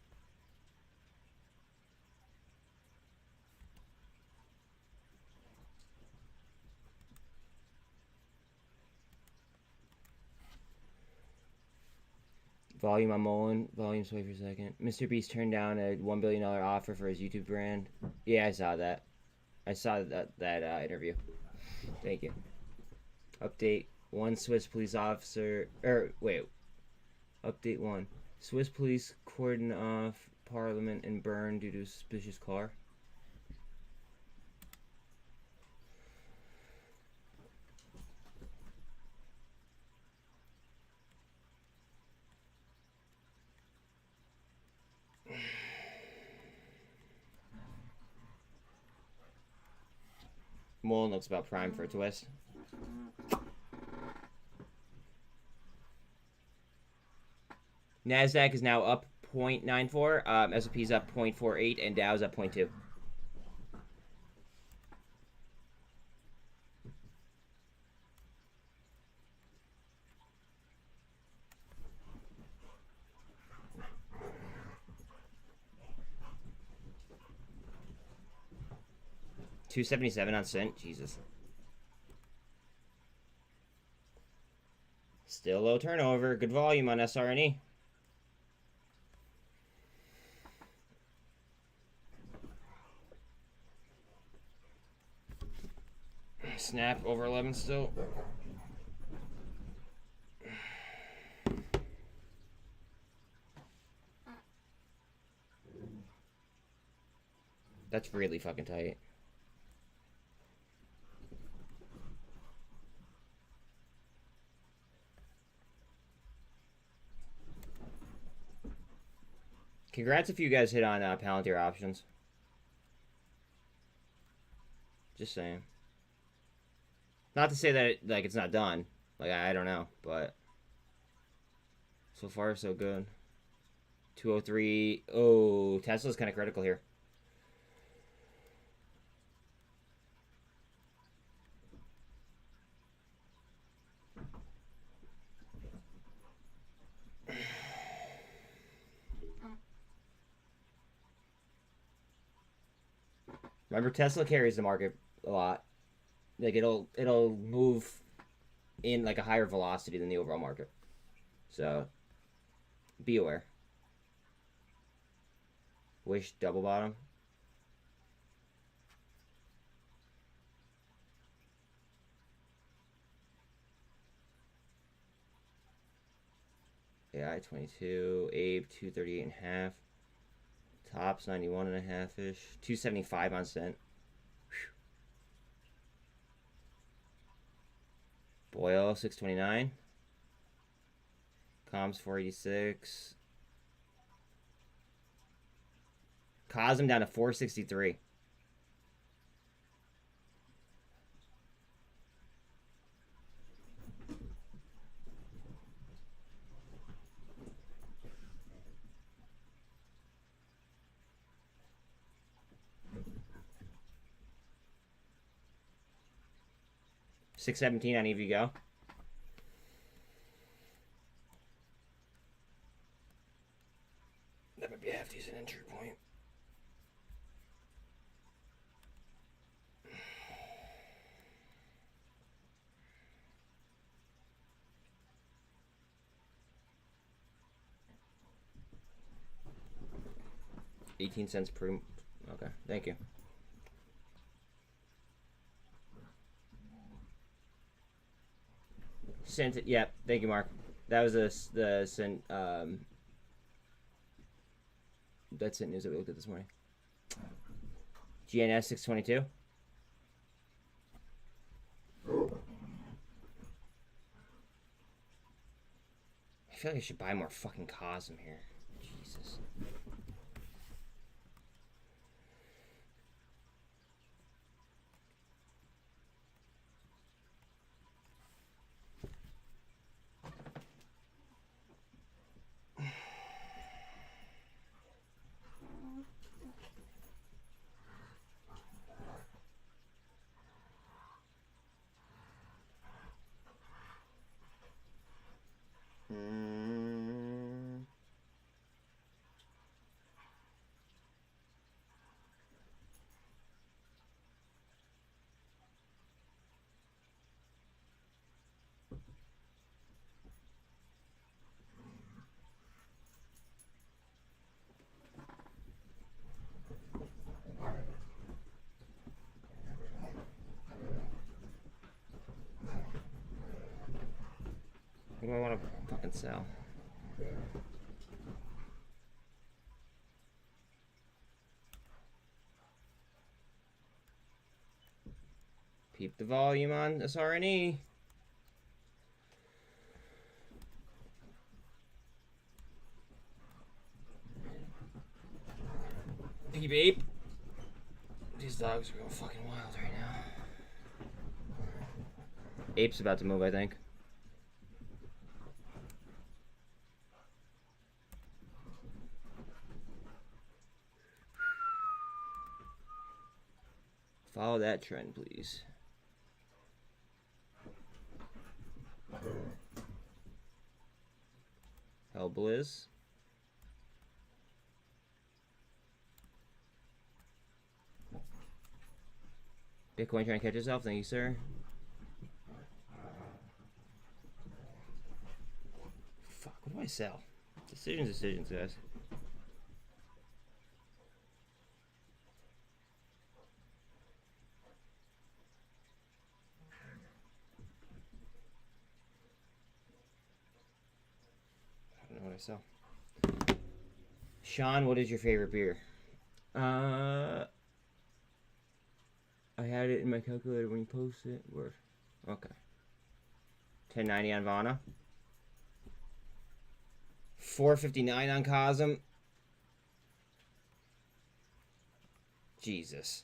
Volume on Mullen. Volume, wait for a second. Mr. Beast turned down a $1 billion offer for his YouTube brand. Yeah, I saw that. I saw that interview. Thank you. Update. One Swiss police officer... Update 1. Swiss police cordon off Parliament in Bern due to suspicious car. Mullen looks about prime for a twist. NASDAQ is now up 0.94. S&P's up 0.48, and Dow's up 0.2. $277 on SINT. Jesus. Still low turnover. Good volume on SRNE. Snap over 11 still. That's really fucking tight. Congrats if you guys hit on Palantir options. Just saying. Not to say that it's not done. Like I don't know, but so far so good. 203. Oh, Tesla's kind of critical here. Remember, Tesla carries the market a lot. Like it'll move in like a higher velocity than the overall market. So be aware. Wish double bottom. AI 22, APE 238.5. Tops 91.5 ish. 275 on SINT. Boyle 629. Comms 486. COSM down to 463. $617 on EVGO. That might be a half decent entry point. $0.18 per. Okay, thank you. SINT, yeah, thank you, Mark. That was the SINT, that's SINT news that we looked at this morning. GNS 622. I feel like I should buy more fucking COSM here. Jesus. do I want to fucking sell? Keep the volume on SRNE. Piggy babe. These dogs are going fucking wild right now. Ape's about to move, I think. Follow that trend, please. Hellblizz. Bitcoin trying to catch itself. Thank you, sir. Fuck, what do I sell? Decisions, guys. I don't know what I sell. Sean, what is your favorite beer? I had it in my calculator when you posted it. Word. Okay. 1090 on Vana. 459 on COSM. Jesus.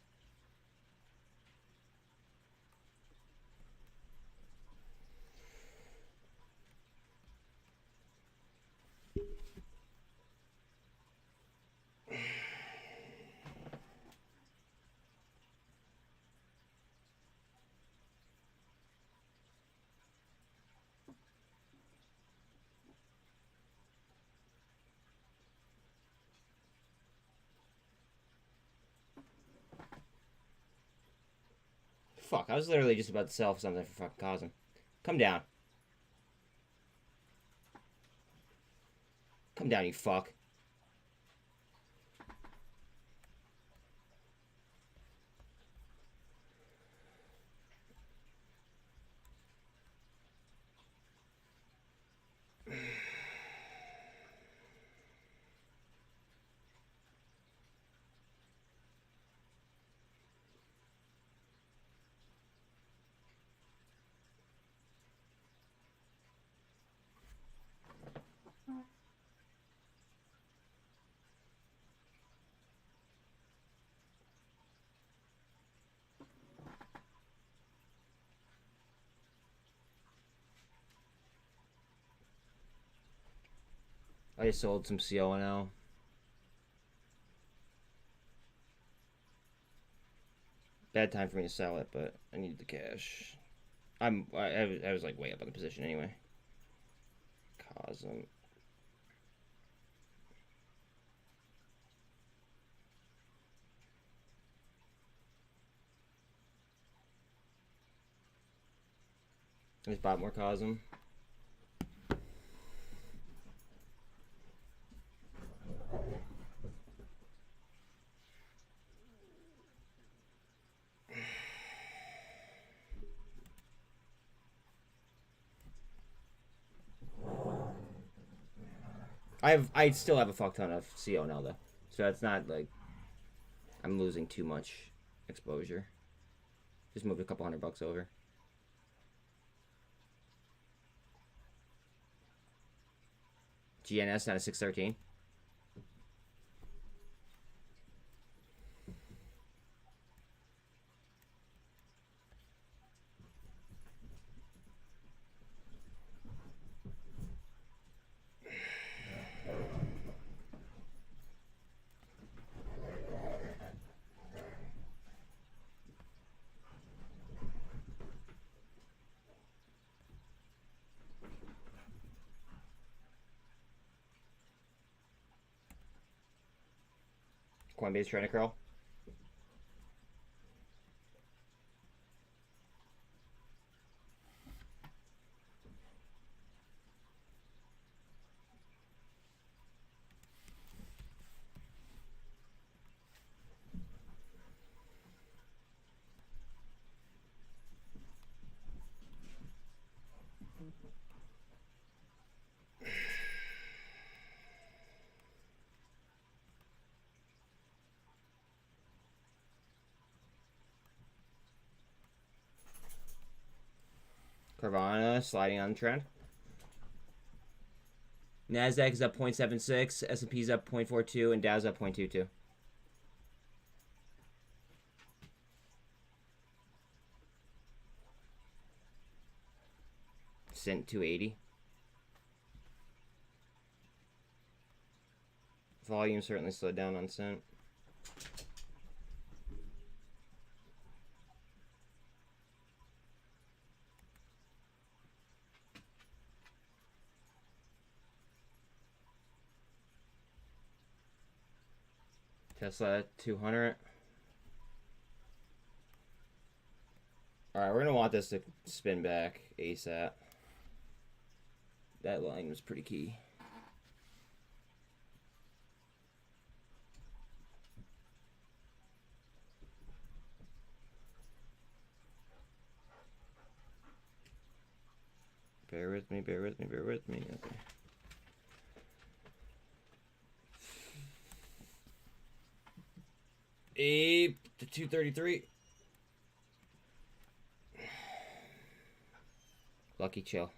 Fuck, I was literally just about to sell something for fucking COSM. Come down. Come down, you fuck. I just sold some CONL. Bad time for me to sell it, but I needed the cash. I was like way up on the position anyway. COSM. I just bought more COSM. I still have a fuck ton of CONL though, so it's not like I'm losing too much exposure. Just moved a couple $100 over. GNS down to 613. Coinbase trying to curl. Carvana sliding on the trend. NASDAQ is up 0.76, S&P is up 0.42, and Dow's up 0.22. SINT 280. Volume certainly slowed down on SINT. Tesla 200. Alright, we're going to want this to spin back ASAP. That line was pretty key. Bear with me, bear with me, bear with me. Okay. APE to 233. Lucky chill.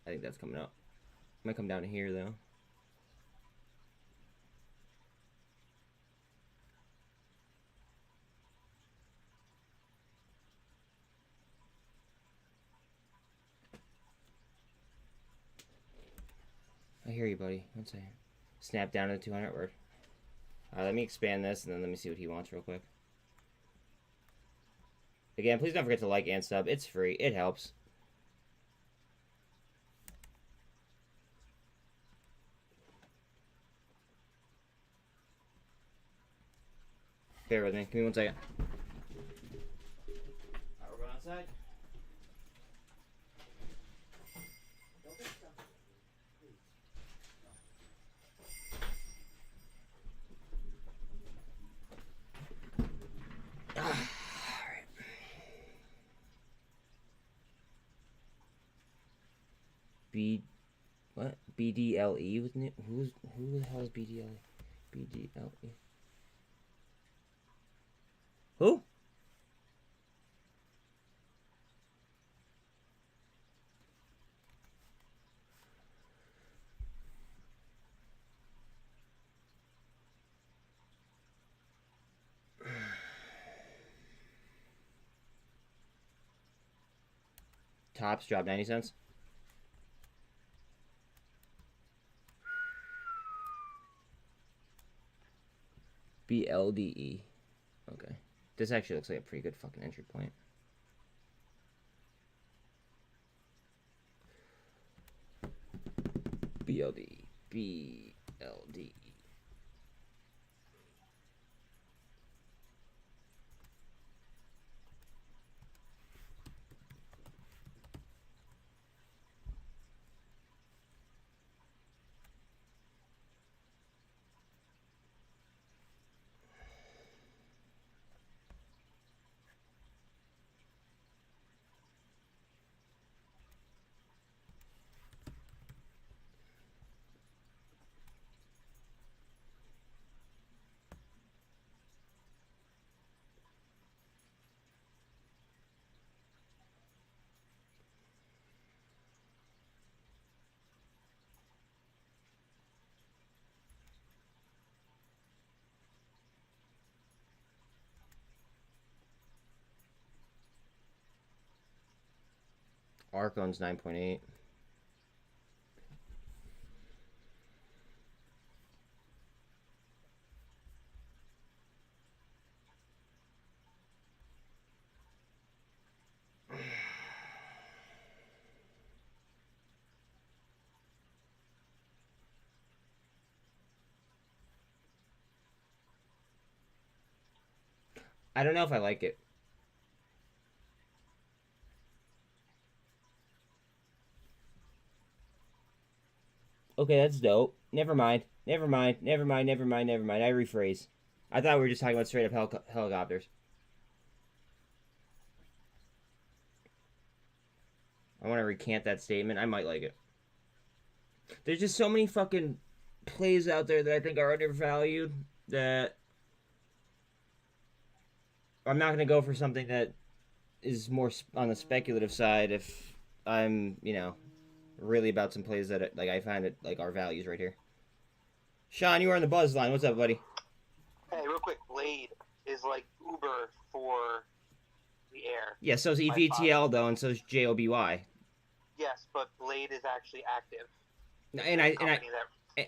I think that's coming up. Might come down to here though. I hear you, buddy. One second. Snap down to the 200 word. Alright, let me expand this and then let me see what he wants real quick. Again, please don't forget to like and sub. It's free. It helps. Bear with me. Give me 1 second. Alright, we're going outside. What? BDLE with new? Who the hell is BDLE? BDLE. Who? Tops dropped 90 cents. BLDE. Okay. This actually looks like a pretty good fucking entry point. BLDE. BLDE. ARC owns 9.8. I don't know if I like it. Okay, that's dope. Never mind. Never mind. Never mind. Never mind. Never mind. I rephrase. I thought we were just talking about straight up helicopters. want to recant that statement. I might like it. There's just so many fucking plays out there that I think are undervalued that I'm not going to go for something that is more on the speculative side if I'm, you know, really about some plays that, like, I find it, like, our values right here. Sean, you are on the buzz line. What's up, buddy? Hey, real quick, Blade is like Uber for the air. Yeah, so is EVTL, though, and so is JOBY. Yes, but Blade is actually active.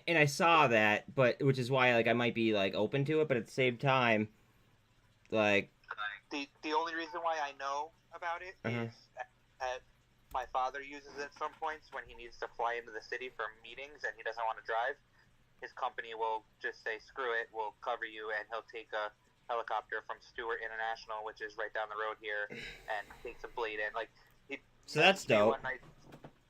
And I saw that, but which is why, like, I might be, like, open to it, but at the same time, like... The only reason why I know about it is that my father uses it at some points when he needs to fly into the city for meetings and he doesn't want to drive. His company will just say, screw it, we'll cover you, and he'll take a helicopter from Stewart International, which is right down the road here, and takes a Blade in. Like, so that's dope.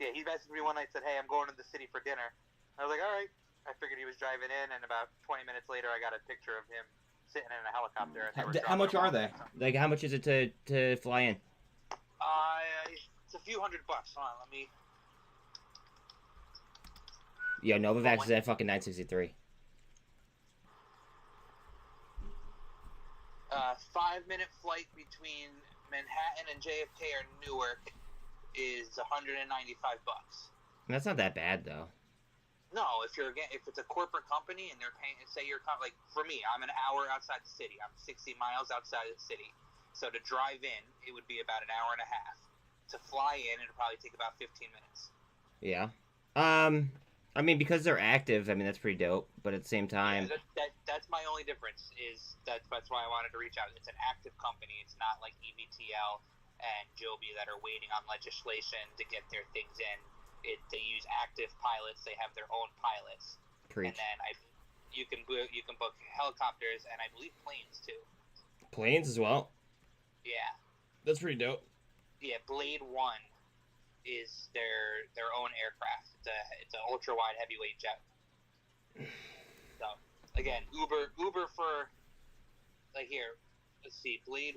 He messaged me one night, said, hey, I'm going to the city for dinner. I was like, all right. I figured he was driving in, and about 20 minutes later, I got a picture of him sitting in a helicopter. And how much are they? Like, how much is it to fly in? It's a few $100. Hold on, let me... Yo, Novavax is at fucking 963. 5-minute flight between Manhattan and JFK or Newark is $195. That's not that bad, though. No, if it's a corporate company and they're paying, say you're like for me, I'm an hour outside the city. I'm 60 miles outside the city. So to drive in, it would be about an hour and a half. To fly in, it'd probably take about 15 minutes. Yeah. I mean, because they're active, I mean, that's pretty dope. But at the same time... Yeah, that's my only difference, is that's why I wanted to reach out. It's an active company. It's not like EVTL and Joby that are waiting on legislation to get their things in. They use active pilots. They have their own pilots. Preach. And then you can book helicopters and I believe planes too. Planes as well? Yeah. That's pretty dope. Yeah, Blade 1 is their own aircraft. It's an ultra wide heavyweight jet. So again, Uber for like here. Let's see, Blade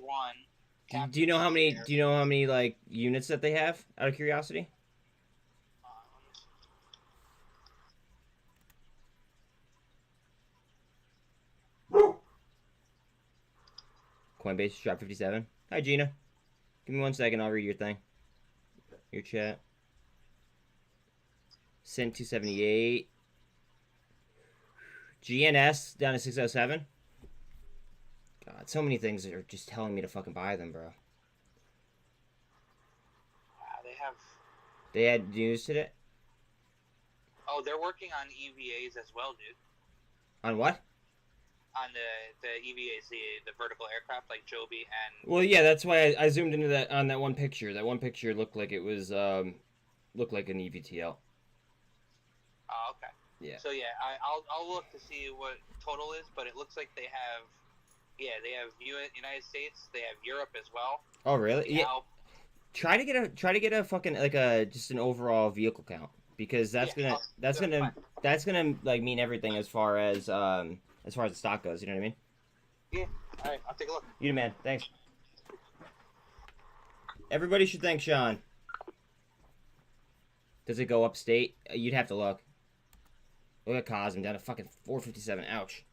1. Do you know how many? Do you know how many like units that they have? Out of curiosity. Coinbase drop 57. Hi Gina. Give me 1 second. I'll read your thing. Your chat. SINT 278. GNS down to 607. God, so many things that are just telling me to fucking buy them, bro. Wow, they had news today? Oh, they're working on EVAs as well, dude. On what? On the EVAs, the vertical aircraft like Joby and... Well, yeah, that's why I zoomed into that on that one picture. That one picture looked like it was, looked like an EVTL. Oh, okay. Yeah. So, yeah, I'll look to see what total is, but it looks like they have... Yeah, they have United States, they have Europe as well. Oh, really? Yeah. Try to get a fucking, like, just an overall vehicle count. Because that's gonna like mean everything as far as the stock goes. You know what I mean? Yeah. All right. I'll take a look. You the man. Thanks. Everybody should thank Sean. Does it go upstate? You'd have to look. Look at COSM down to fucking 457. Ouch.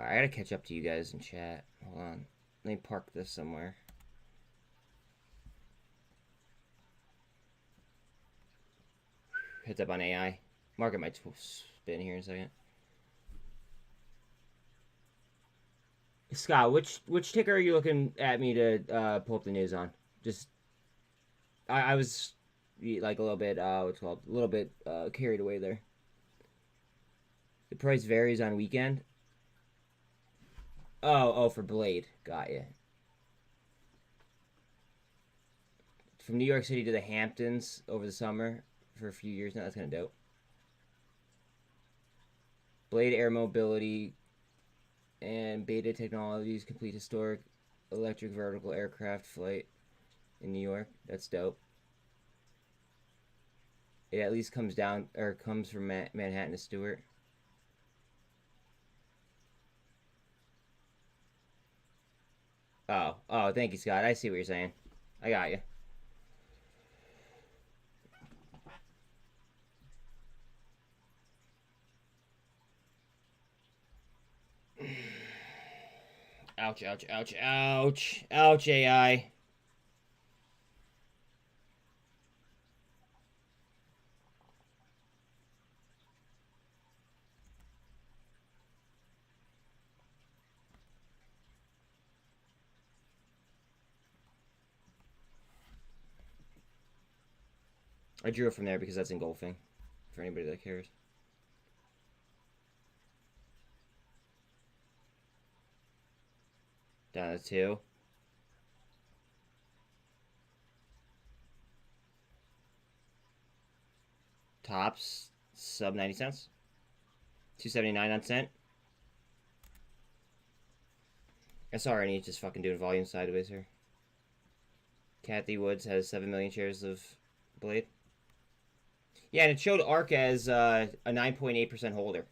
Alright, I gotta catch up to you guys in chat. Hold on. Let me park this somewhere. Heads up on AI. Market might spin here in a second. Scott, which ticker are you looking at me to pull up the news on? Just, I was like a little bit, what's it called? A little bit carried away there. The price varies on weekend. Oh, for Blade. Got ya. From New York City to the Hamptons over the summer. For a few years now. That's kind of dope. Blade Air Mobility and Beta Technologies complete historic electric vertical aircraft flight in New York. That's dope. It at least comes from Manhattan to Stewart. Oh, thank you, Scott. I see what you're saying. I got you. Ouch, ouch, ouch, ouch. Ouch, AI. I drew it from there because that's engulfing. For anybody that cares. Down to 2. Tops, sub 90 cents. 279 on cent. SRNE just fucking doing volume sideways here. Kathy Woods has 7 million shares of Blade. Yeah, and it showed ARK as a 9.8% holder.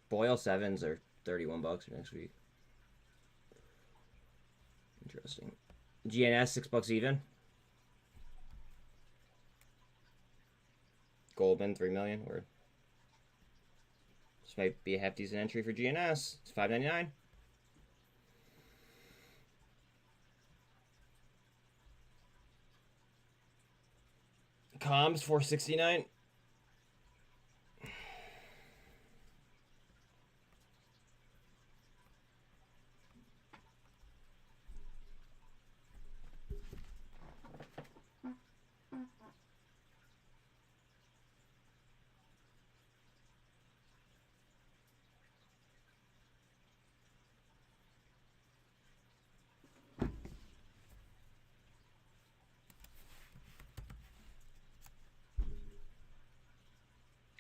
Boyle 7s are 31 bucks for next week. Interesting. GNS 6 bucks even. Goldman 3 million. Word. This might be a half decent entry for GNS. It's $5.99. Comms 469.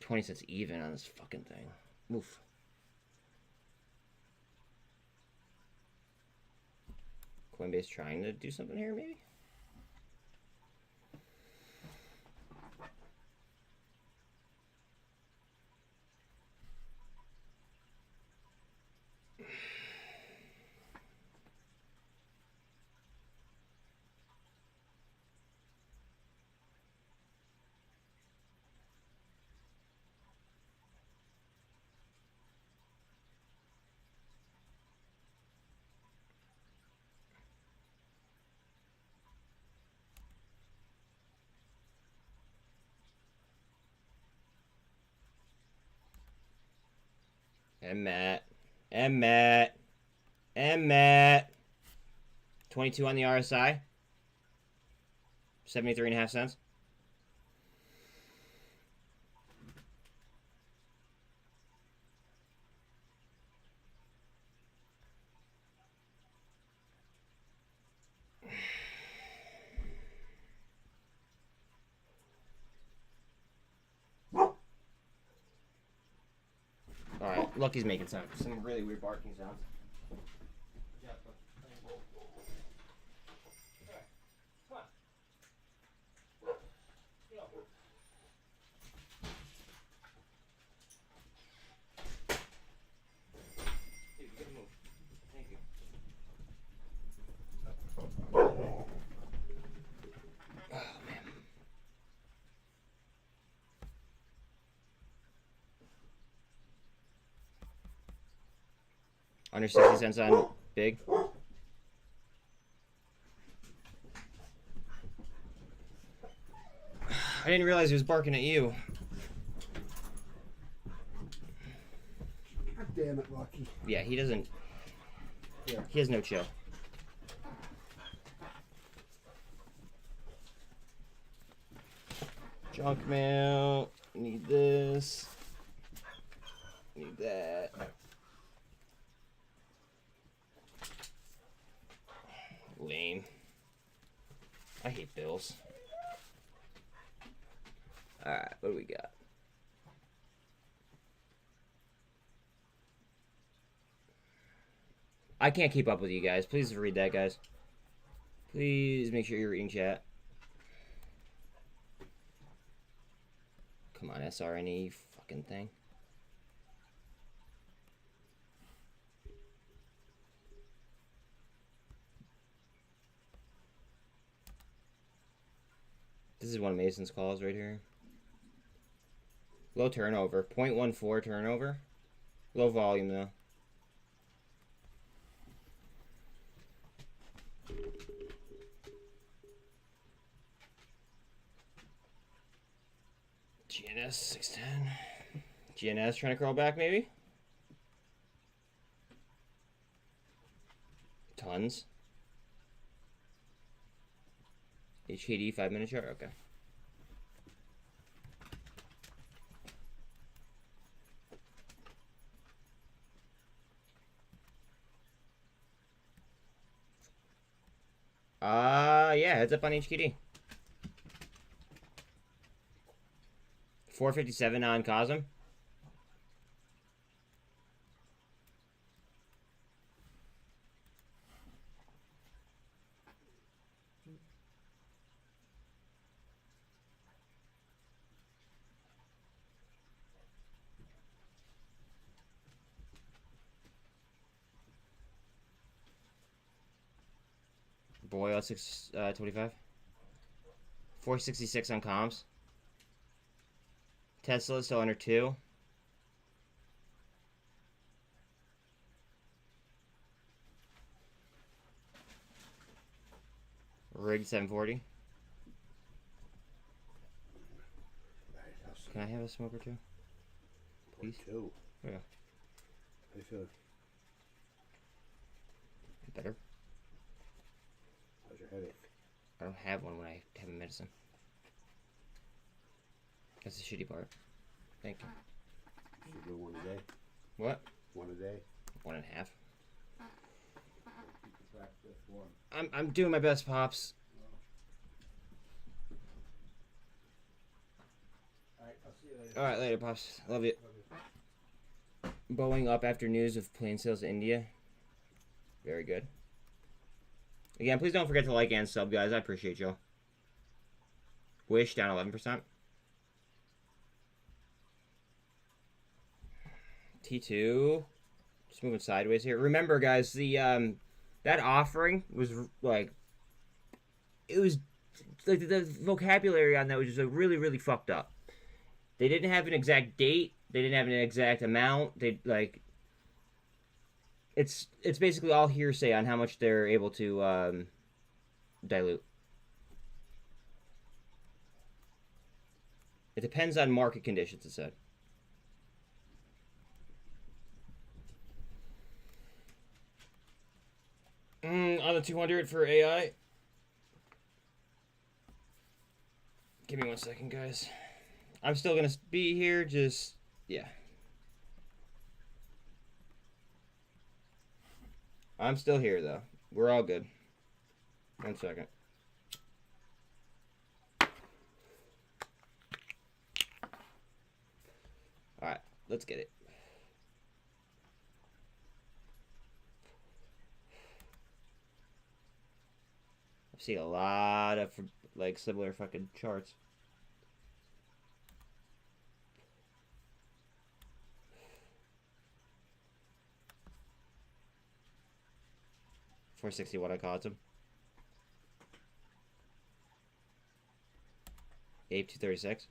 $0.20 even on this fucking thing. Oof. Coinbase trying to do something here, maybe? MMAT. 22 on the RSI. 73.5 cents. Alright, Lucky's making some really weird barking sounds. Under 60 cents on big. I didn't realize he was barking at you. God damn it, Lucky. Yeah, he doesn't. Yeah. He has no chill. Junk mail. Need this. Need that. I hate bills. Alright, what do we got? I can't keep up with you guys. Please read that, guys. Please make sure you're reading chat. Come on, SRNE, you fucking thing. This is one of Mason's calls right here. Low turnover. 0.14 turnover. Low volume, though. GNS 610. GNS trying to crawl back, maybe? Tons. HKD 5-minute chart? Okay. Yeah, heads up on HKD. 457 on COSM. Boy, 625. 466 on comms. Tesla still under 2. Rig 740. Can I have a smoke or two? Please? Two. Yeah. How you feeling? Better. How's your headache? I don't have one when I have a medicine. That's the shitty part. Thank you. You do one a day? What? One a day? 1.5. I'm doing my best, Pops. Alright, I'll see you later. Alright, later, Pops. Love you. Boeing up after news of plane sales to India. Very good. Again, please don't forget to like and sub, guys. I appreciate y'all. Wish down 11%. T2. Just moving sideways here. Remember, guys, the that offering was like, it was like the vocabulary on that was just like really, really fucked up. They didn't have an exact date. They didn't have an exact amount. They like, it's basically all hearsay on how much they're able to dilute. It depends on market conditions, it said. On the 200 for AI. Give me 1 second, guys. I'm still going to be here, just, yeah. I'm still here, though. We're all good. 1 second. Alright, let's get it. I've seen a lot of, like, similar fucking charts. $461 on COSM. APE 236.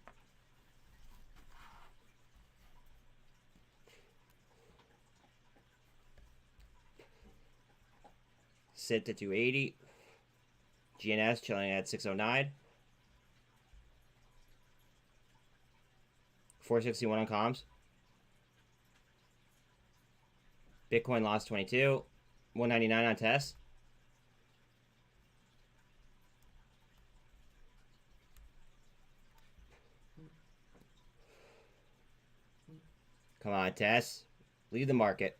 SINT at 280. GNS chilling at 609. 461 on comms. Bitcoin lost 22. 199 on tests. Come on, Tess. Leave the market.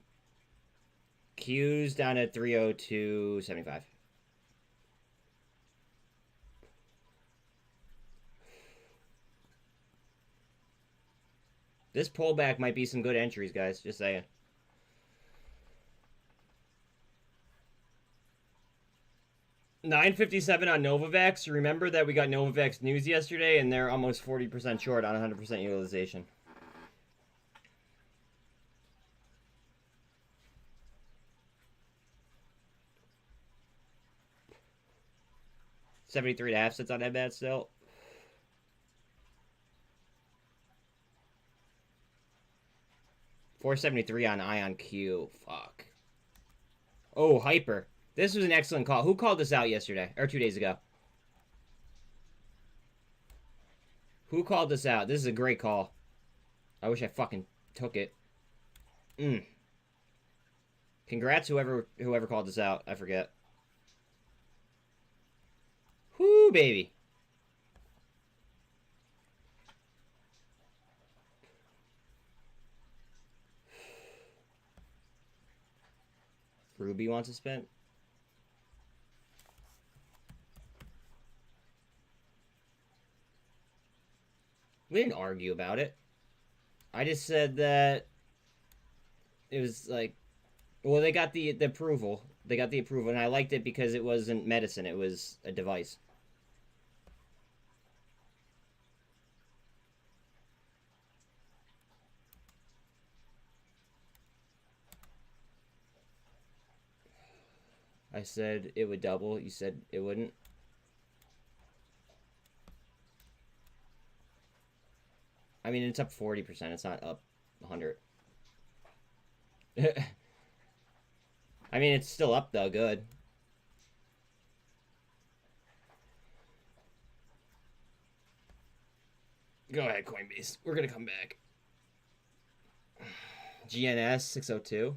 Q's down at 302.75. This pullback might be some good entries, guys. Just saying. $9.57 on Novavax. Remember that we got Novavax news yesterday, and they're almost 40% short on 100% utilization. $73.5 sits on that bad still. $4.73 on Ion Q. Fuck. Oh, Hyper. This was an excellent call. Who called this out yesterday? Or 2 days ago? Who called this out? This is a great call. I wish I fucking took it. Congrats whoever called this out. I forget. Whoo, baby. Ruby wants to spin. We didn't argue about it. I just said that it was like, well, they got the approval. They got the approval, and I liked it because it wasn't medicine. It was a device. I said it would double. You said it wouldn't. I mean, it's up 40%. It's not up 100. I mean, it's still up, though. Good. Go ahead, Coinbase. We're going to come back. GNS 602.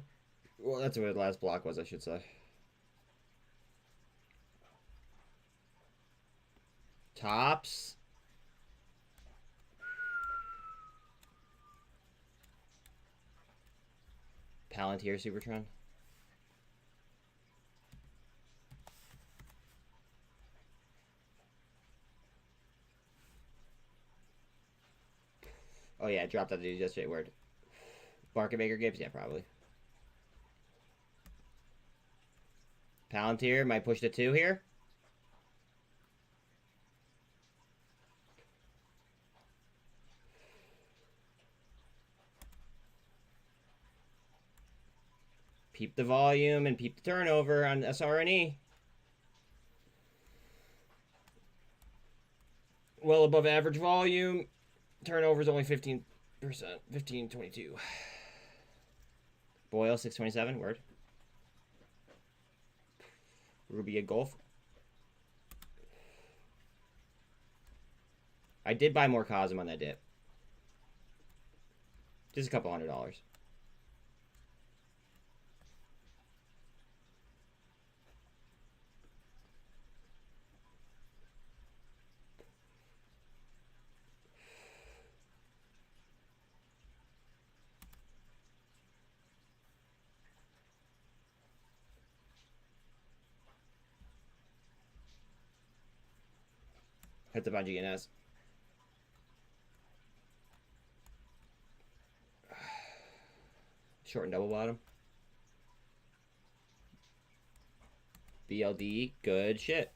Well, that's what the last block was, I should say. Tops. Palantir Supertron. Oh yeah, I dropped out of these yesterday. Word. Market maker Gibbs? Yeah, probably. Palantir might push to 2 here. Peep the volume and peep the turnover on SRNE. Well above average volume. Turnover is only 15%. 15.22. Boyle 627. Word. Ruby at Gulf. I did buy more COSM on that dip. Just a couple $100. Heads up on GNS. Short and double bottom. BLD, good shit.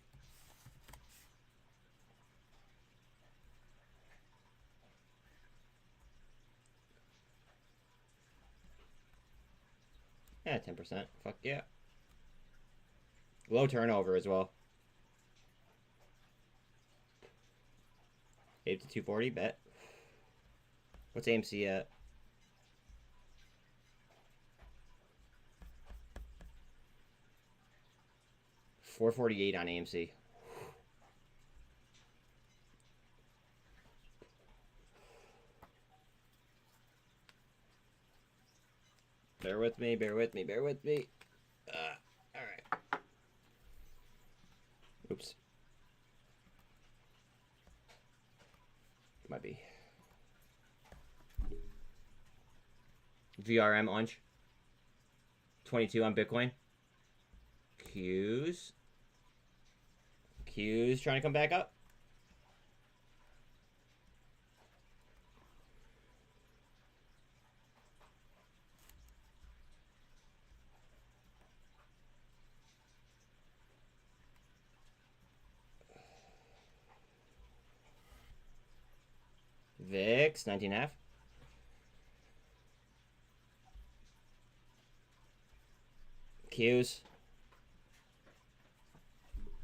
Yeah, 10%. Fuck yeah. Low turnover as well. 8 to 240, bet. What's AMC at? $448 on AMC. Bear with me, bear with me, bear with me. Alright. Oops. Might be. VRM launch. 22 on Bitcoin. Q's trying to come back up. VIX, 19.5. Qs.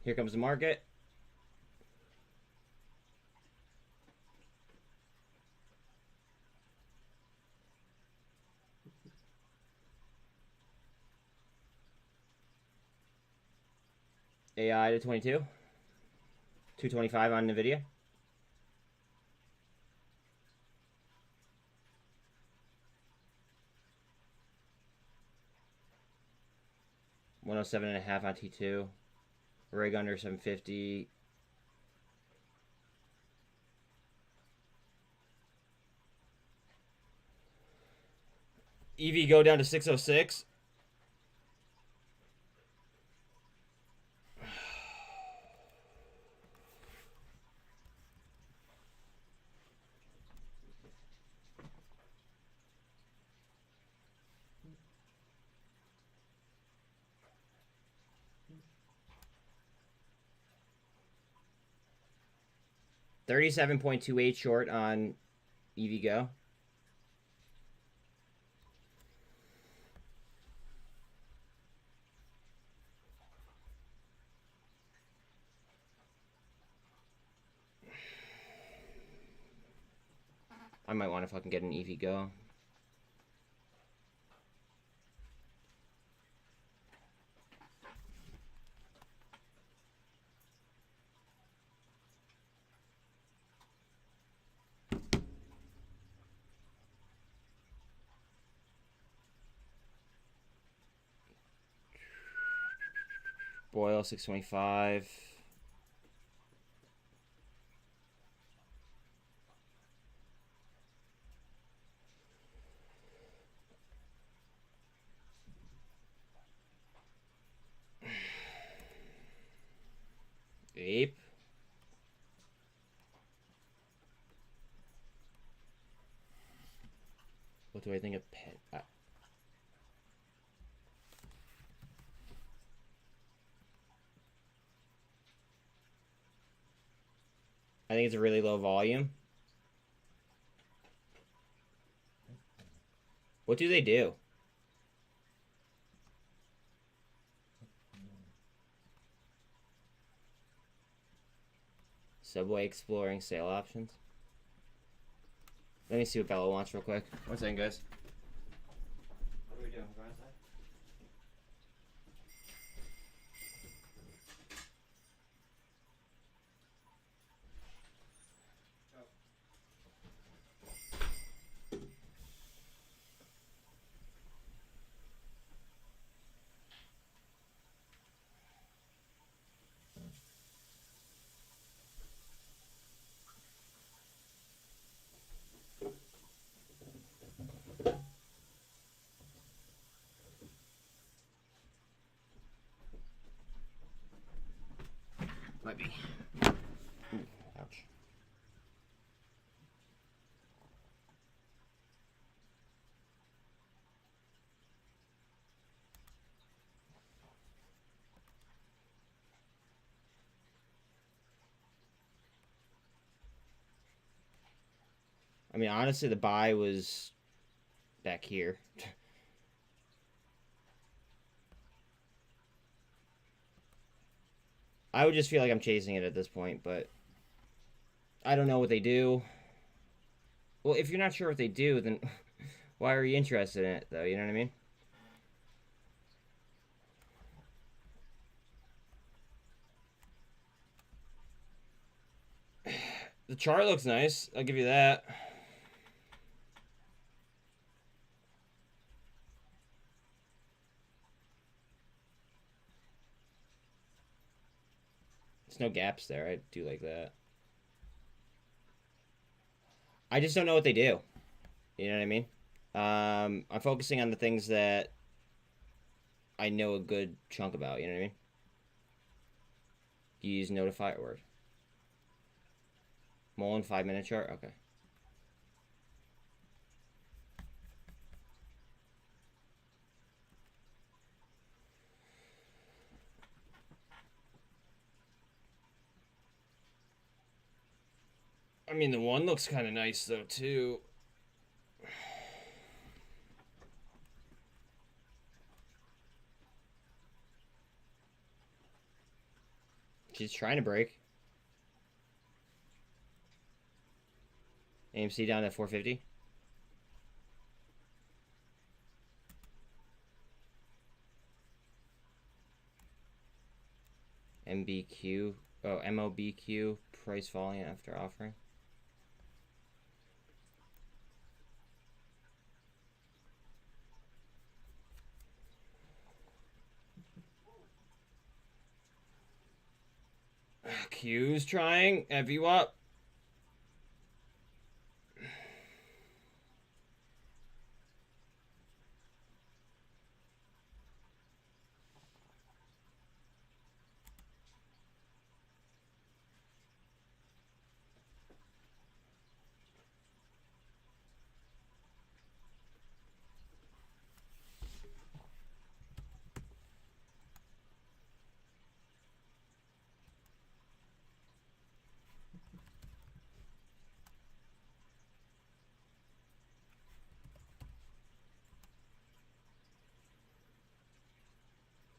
Here comes the market. AI to 22. 225 on NVIDIA. $107.5 on T2. Rig under 750. EV go down to 606. $37.28 short on EV go. I might want to fucking get an EV go. Boyle 625. APE. What do I think of Pet? I think it's a really low volume. What do they do? Subway exploring sale options. Let me see what Bella wants real quick. One second, guys. What are we doing? Go outside. Might be. Ooh, ouch. I mean, honestly, the buy was back here. I would just feel like I'm chasing it at this point, but I don't know what they do. Well, if you're not sure what they do, then why are you interested in it, though? You know what I mean? The chart looks nice. I'll give you that. There's no gaps there. I do like that. I just don't know what they do. You know what I mean? I'm focusing on the things that I know a good chunk about. You know what I mean? You use notify or word. Mullen 5-minute chart? Okay. I I mean, the one looks kind of nice, though, too. She's trying to break. AMC down at 450. MBQ. Oh, MOBQ. Price falling after offering. Q's trying. FU up.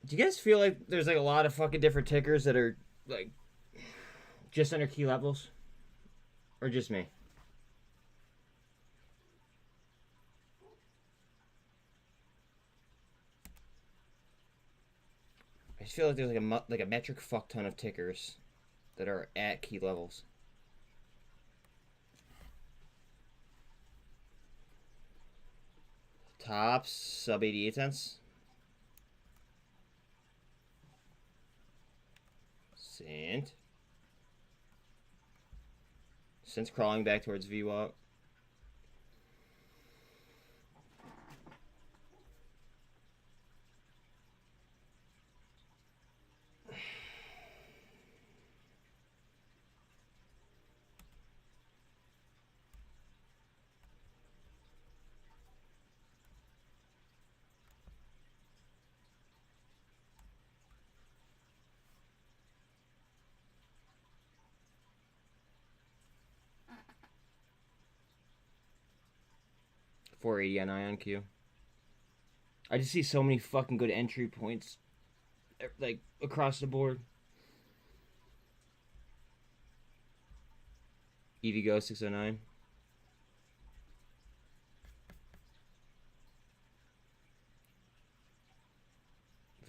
Do you guys feel like there's like a lot of fucking different tickers that are like just under key levels? Or just me? I just feel like there's like a metric fuck ton of tickers that are at key levels. Tops sub 88 cents. SINT. SINT's crawling back towards VWAP. $480 on Ion Q. I just see so many fucking good entry points, like across the board. EVGO 609.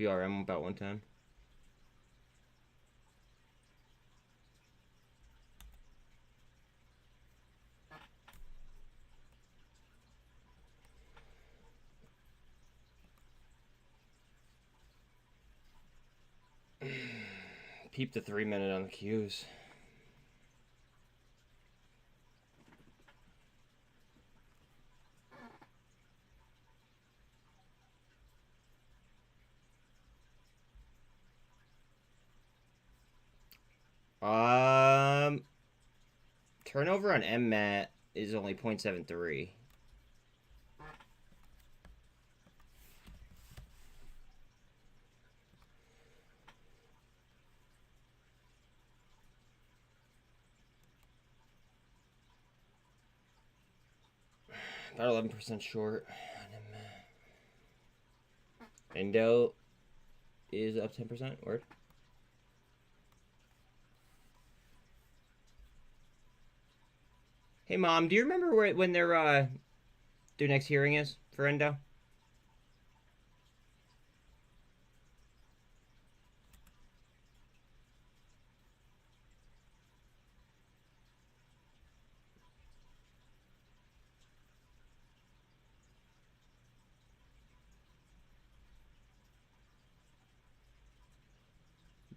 VRM about 110. Peep the 3-minute on the Qs. Turnover on MMAT is only 0.73. About 11% short on MMAT. Indo is up 10%. Word. Hey, Mom, do you remember when their next hearing is for Endo?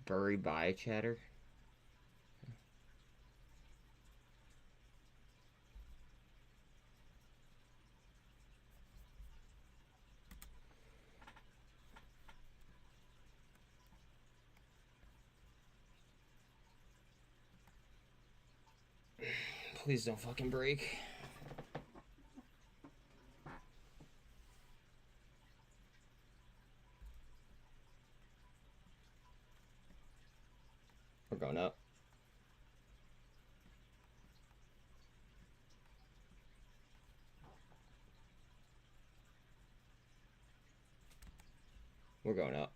BBBY chatter. Please don't fucking break. We're going up. We're going up.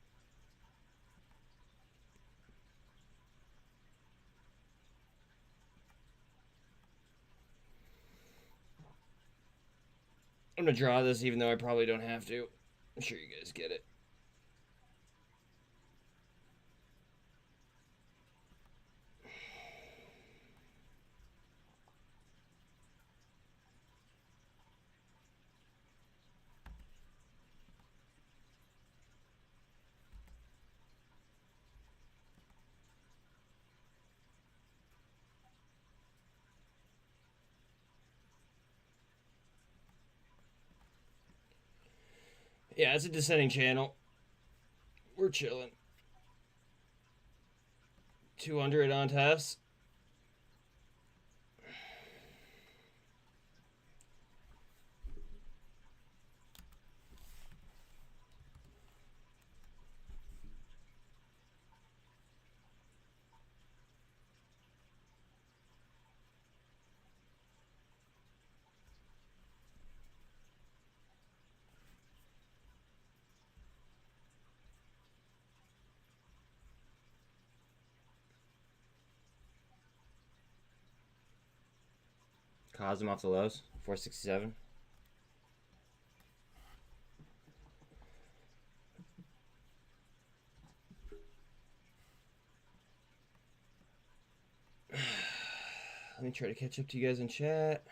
I'm gonna draw this even though I probably don't have to. I'm sure you guys get it. Yeah, it's a descending channel. We're chilling. 200 on test. COSM off the lows. 467. Let me try to catch up to you guys in chat.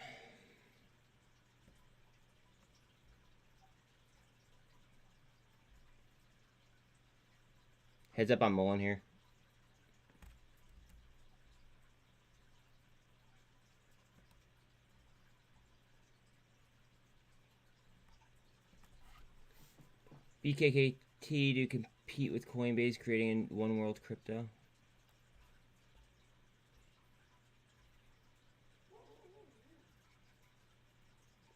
Heads up on muln here. BKKT to compete with Coinbase, creating one world crypto.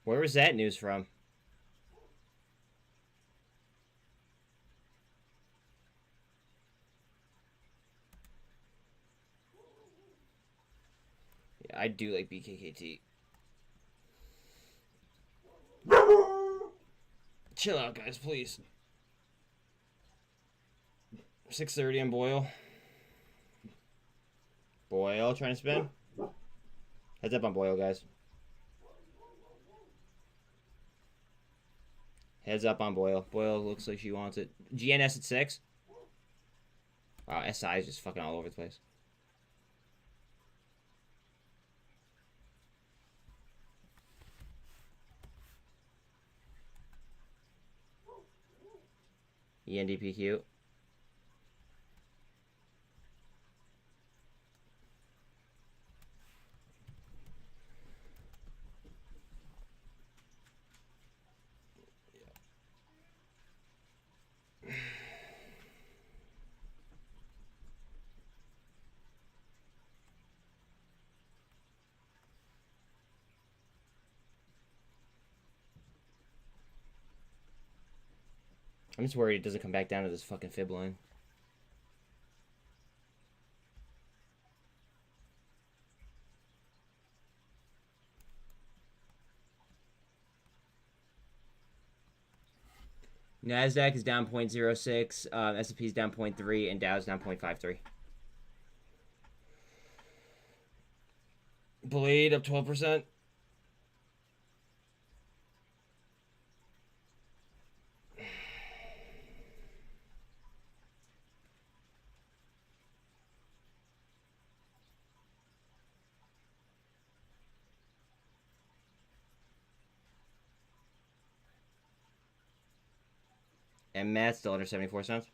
Where was that news from? Yeah, I do like BKKT. Chill out, guys, please. 6:30 on Boyle. Boyle trying to spin. Heads up on Boyle, guys. Heads up on Boyle. Boyle looks like she wants it. GNS at 6. Wow, SI is just fucking all over the place. ENDPQ. I'm just worried it doesn't come back down to this fucking fib line. NASDAQ is down 0.06, S&P is down 0.3, and Dow is down 0.53. Blade up 12%. MMAT still under 74 cents.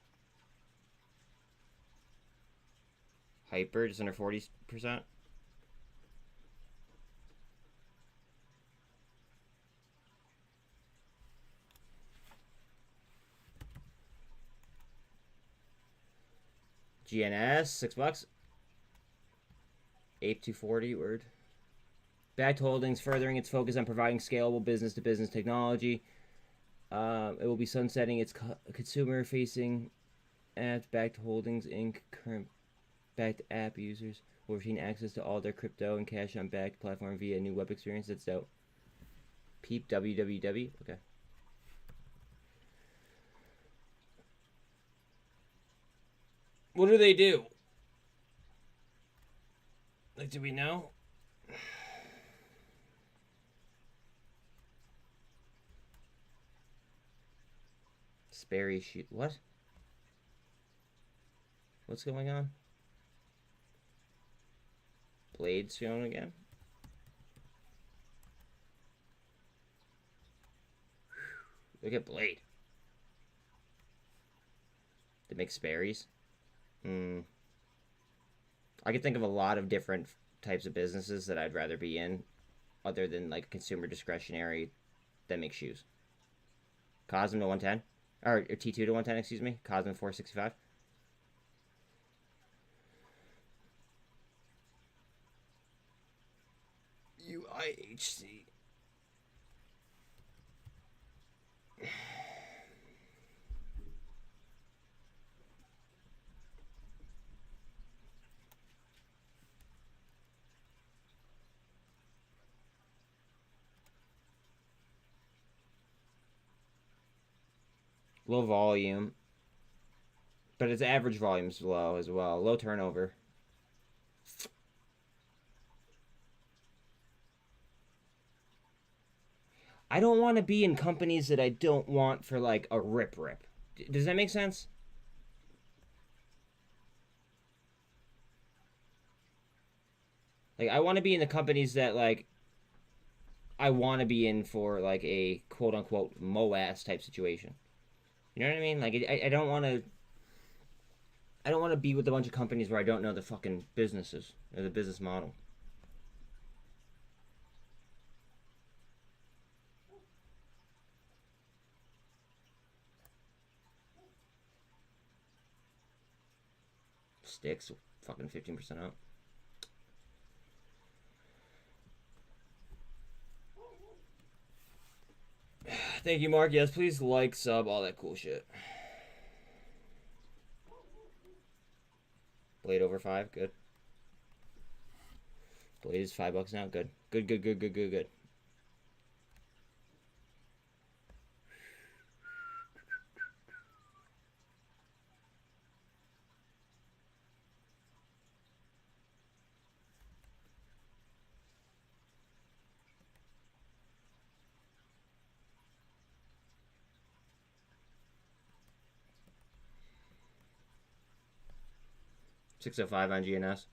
Hyper just under 40%. GNS, $6. APE 240, word. Backed Holdings furthering its focus on providing scalable business-to-business technology. It will be sunsetting its consumer-facing apps. Backed Holdings Inc. Current Backed app users will retain access to all their crypto and cash on Backed platform via a new web experience. That's dope. Peep www. Okay. What do they do? Like, do we know? Sperry shoot. What? What's going on? Blades shown again? Look at Blade. They make Sperry's. I could think of a lot of different types of businesses that I'd rather be in, other than like consumer discretionary that make shoes. COSM to 110, or T2 to 110, excuse me. COSM 465. UIHC. Low volume, but its average volume is low as well. Low turnover. I don't want to be in companies that I don't want for like a rip. Does that make sense? Like, I want to be in the companies that like I want to be in for like a quote unquote MOAS type situation. You know what I mean? Like, I don't want to. I don't want to be with a bunch of companies where I don't know the fucking businesses or the business model. Sticks, fucking 15% out. Thank you, Mark. Yes, please like, sub, all that cool shit. Blade over 5, good. Blade is $5 now, good. Good. 605 on GNS.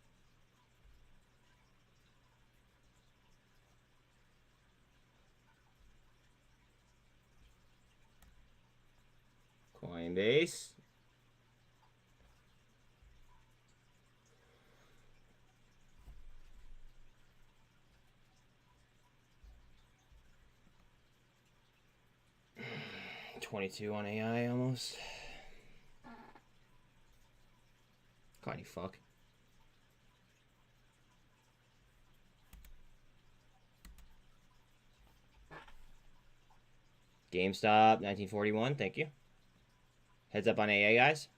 Coinbase. $22 on AI almost. God, you fuck. GameStop, 1941, thank you. Heads up on AA, guys.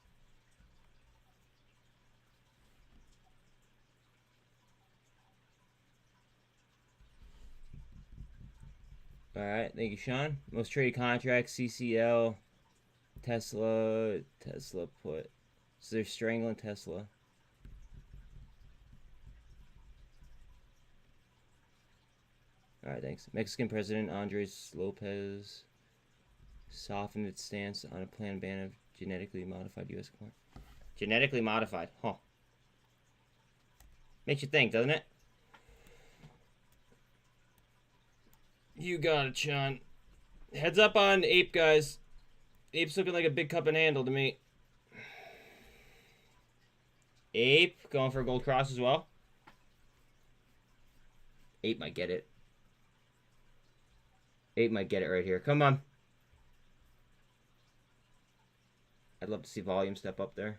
Alright, thank you, Sean. Most traded contracts, CCL, Tesla put. So they're strangling Tesla. Alright, thanks. Mexican President Andres Lopez softened its stance on a planned ban of genetically modified U.S. corn. Genetically modified, huh? Makes you think, doesn't it? You got it, Sean. Heads up on Ape, guys. Ape's looking like a big cup and handle to me. Ape going for a gold cross as well. Ape might get it. Ape might get it right here. Come on. I'd love to see volume step up there.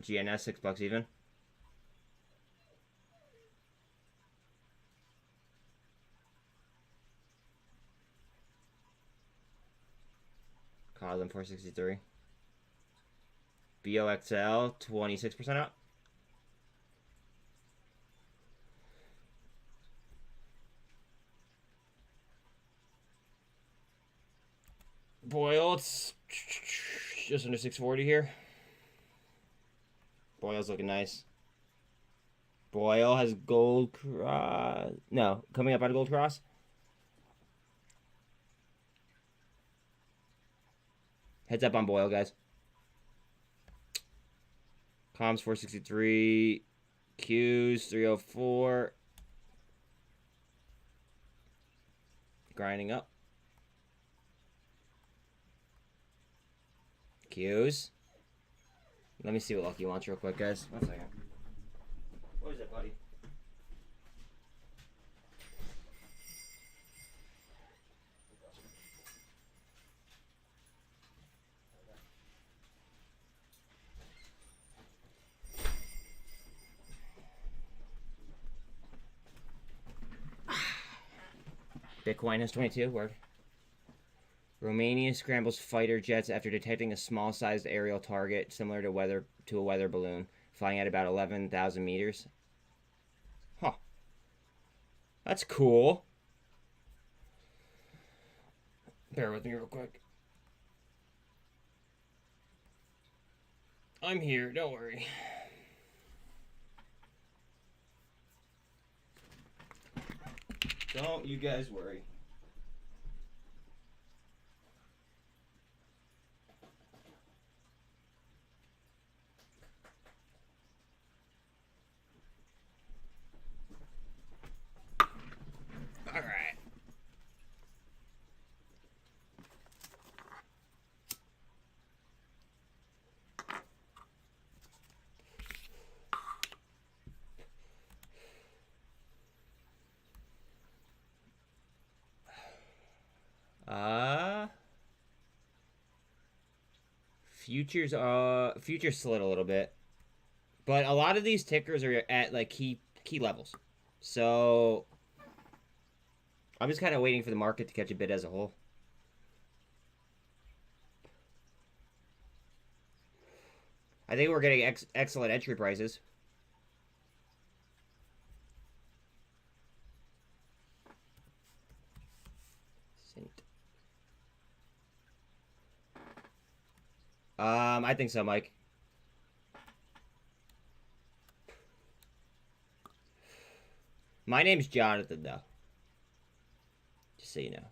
GNS, $6 even. COSM 463. BOXL 26% up. Boyle, it's just under 640 here. Boyle's looking nice. Boyle has gold cross. No, coming up out of gold cross. Heads up on Boyle, guys. Comms 463. Qs 304. Grinding up. Qs. Let me see what Lucky wants real quick, guys. 1 second. What is it, buddy? Bitcoin has 22. Word. Romania scrambles fighter jets after detecting a small-sized aerial target similar to a weather balloon, flying at about 11,000 meters. Huh. That's cool. Bear with me real quick. I'm here, don't worry. Don't you guys worry. All right. Futures slid a little bit, but a lot of these tickers are at like key levels, so I'm just kind of waiting for the market to catch a bid as a whole. I think we're getting excellent entry prices. SINT. I think so, Mike. My name's Jonathan, though. Just so you know.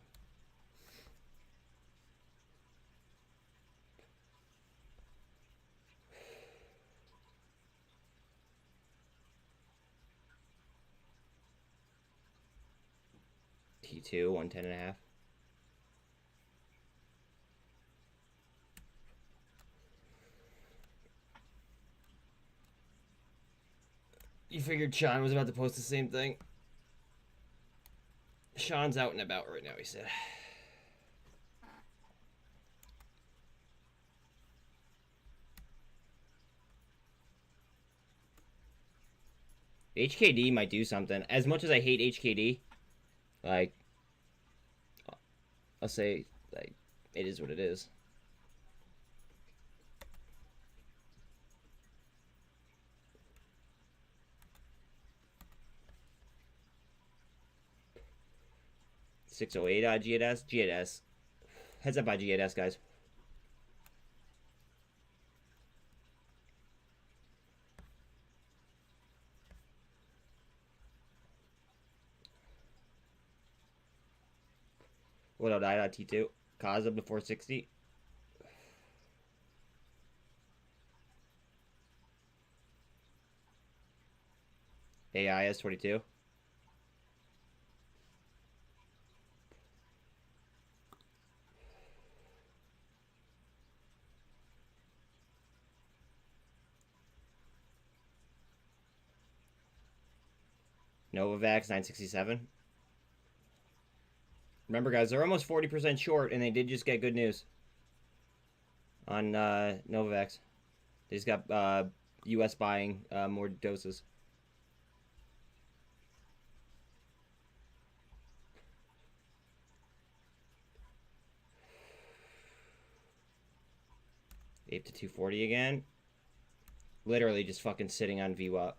T2, 110.5. You figured Sean was about to post the same thing? Sean's out and about right now, he said. HKD might do something. As much as I hate HKD, like, I'll say, like, it is what it is. $608 GNS. GNS. Heads up by GNS, guys. What up, T2? COSM to 460. AIS 22. Novavax 967. Remember, guys, they're almost 40% short, and they did just get good news on Novavax. They just got U.S. buying more doses. APE to 240 again. Literally just fucking sitting on VWAP.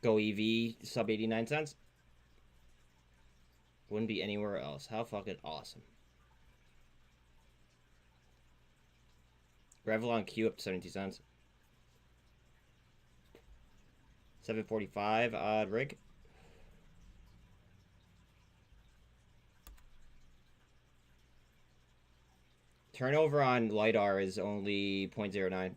GoEV sub 89 cents. Wouldn't be anywhere else. How fucking awesome. Revlon Q up to 72 cents. 745 odd rig. Turnover on LiDAR is only 0.09.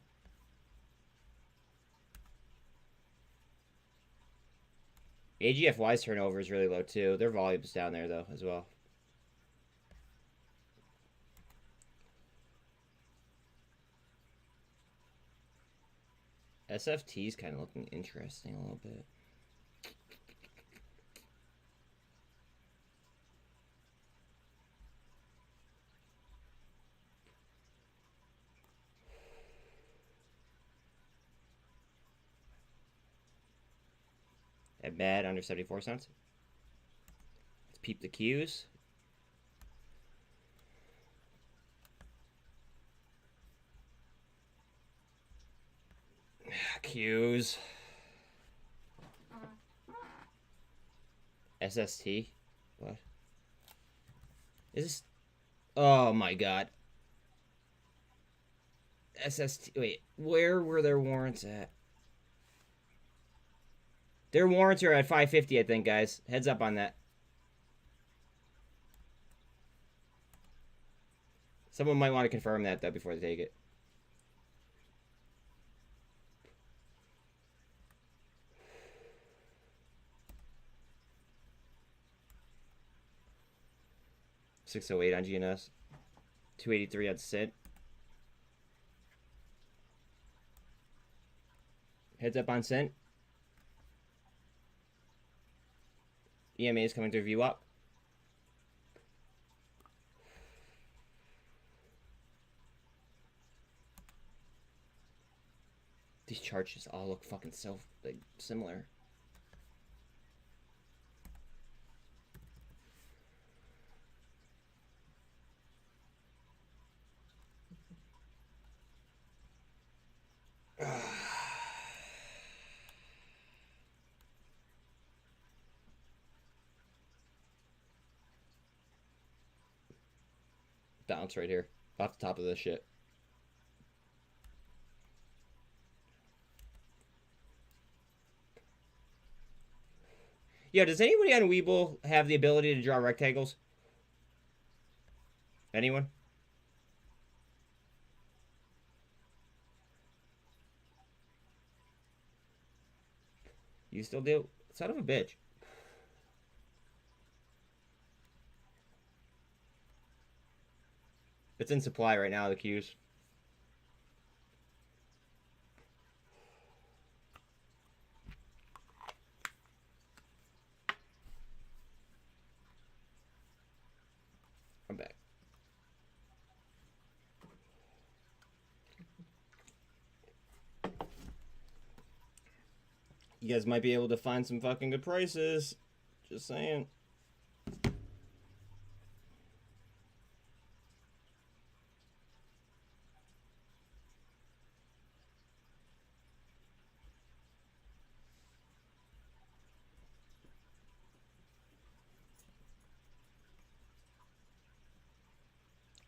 AGFY's turnover is really low too. Their volume's down there though as well. SFT's kind of looking interesting a little bit. At bad under 74 cents. Let's peep the Qs. Qs. SST. What? Is this? Oh my god. SST. Wait, where were their warrants at? Their warrants are at 550, I think, guys. Heads up on that. Someone might want to confirm that, though, before they take it. $608 on GNS. $283 on SINT. Heads up on SINT. EMA is coming to review up. These charts just all look fucking so like similar. Bounce right here off the top of this shit. Yeah, does anybody on Webull have the ability to draw rectangles? Anyone? You still do? Son of a bitch. It's in supply right now, the Qs. I'm back. You guys might be able to find some fucking good prices. Just saying.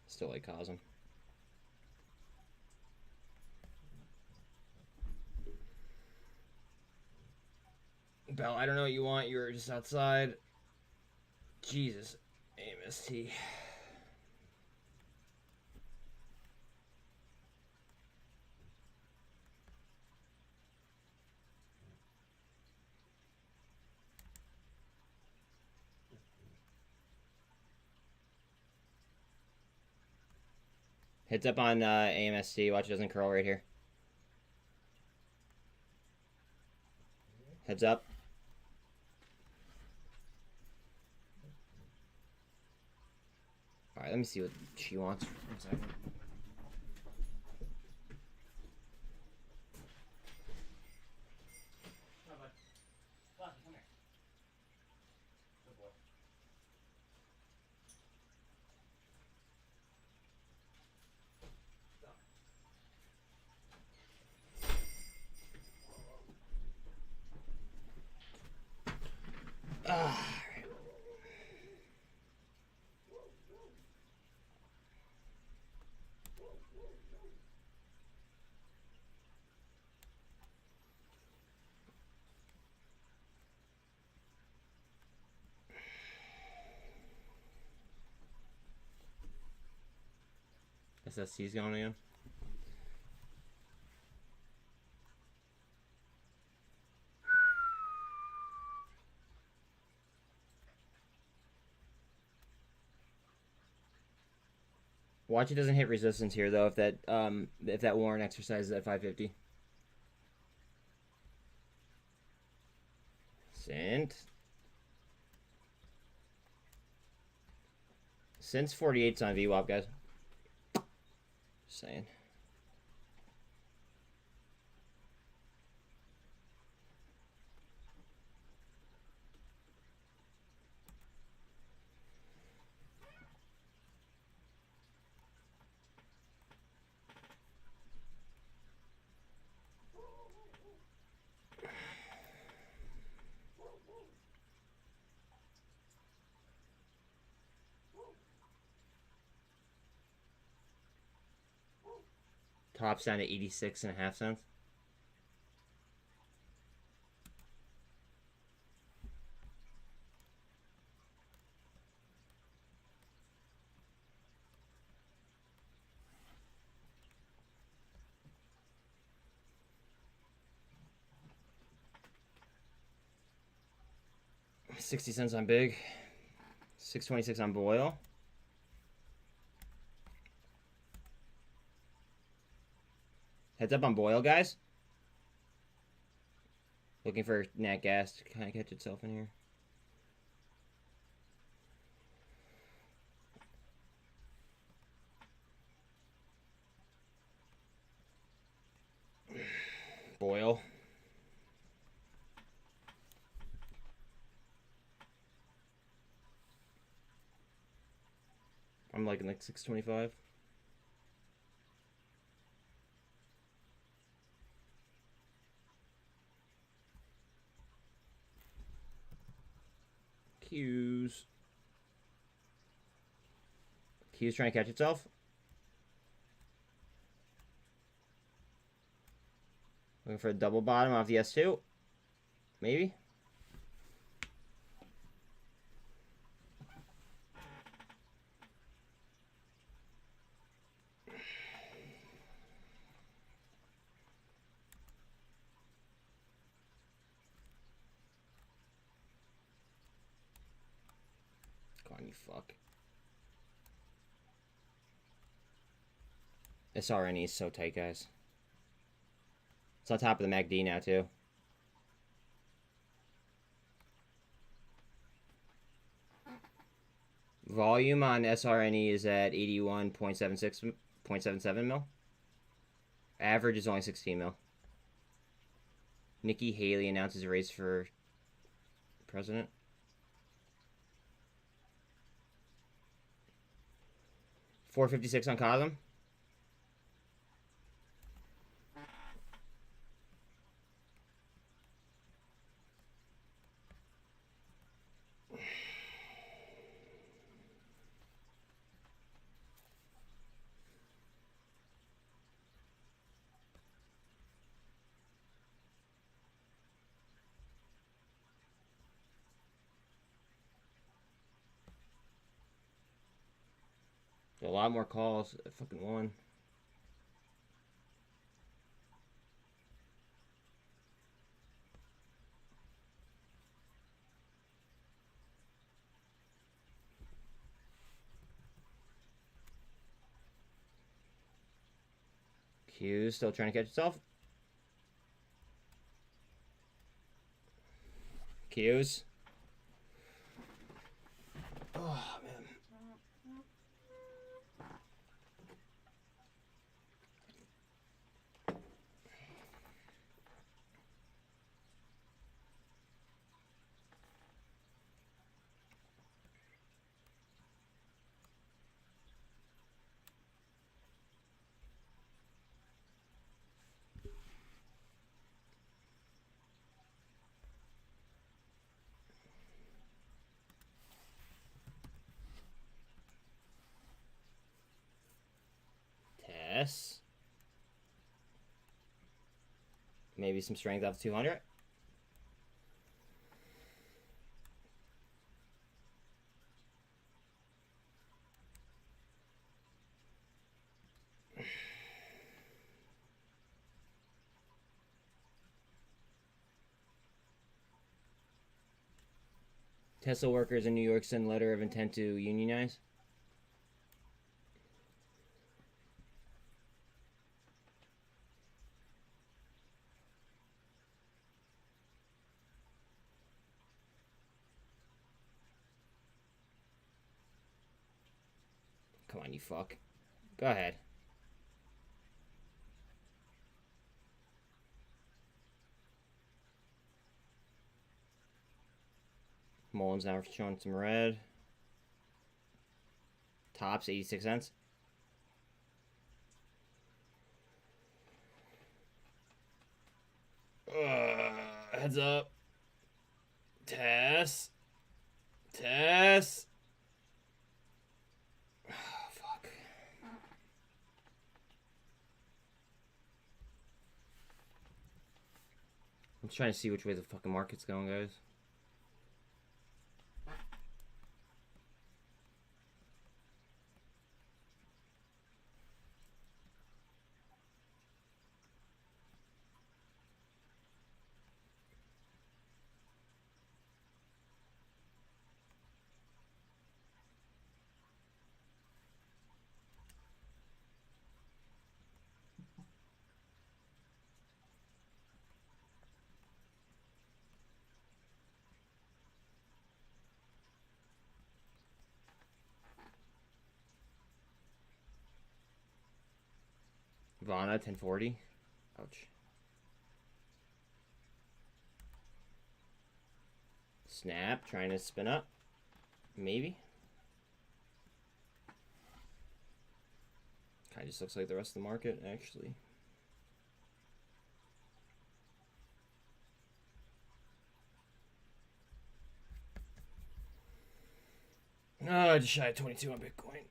Still like COSM. Bell, I don't know what you want. You were just outside. Jesus. AMST. Heads up on AMST. Watch it doesn't curl right here. Heads up. Alright, let me see what she wants. 1 second. SSC's going in. Watch it doesn't hit resistance here though. If that warrant exercises at 550. SINT. SINT's 48's on VWAP, guys. Just saying. Top's down to 86.5 cents. $0.60 on big. $6.26 on boil. Heads up on boil, guys. Looking for nat gas to kind of catch itself in here. Boil. I'm liking like 625. Q's trying to catch itself. Looking for a double bottom off the S2. Maybe. Come on, you fuck. SRNE is so tight, guys. It's on top of the MACD now, too. Volume on SRNE is at 81.77 mil. Average is only 16 mil. Nikki Haley announces a race for president. $4.56 on COSM. A lot more calls. I fucking won. Q still trying to catch itself. Q's. Oh, man. guess. Maybe some strength up to 200. Tesla workers in New York send letter of intent to unionize. Come on, you fuck. Go ahead. Mullen's now showing some red. Tops 86 cents. Heads up. Tess. Oh, fuck. I'm trying to see which way the fucking market's going, guys. Vana 1040. Ouch. Snap trying to spin up. Maybe. Kind of just looks like the rest of the market, actually. Oh, just shy of 22 on Bitcoin.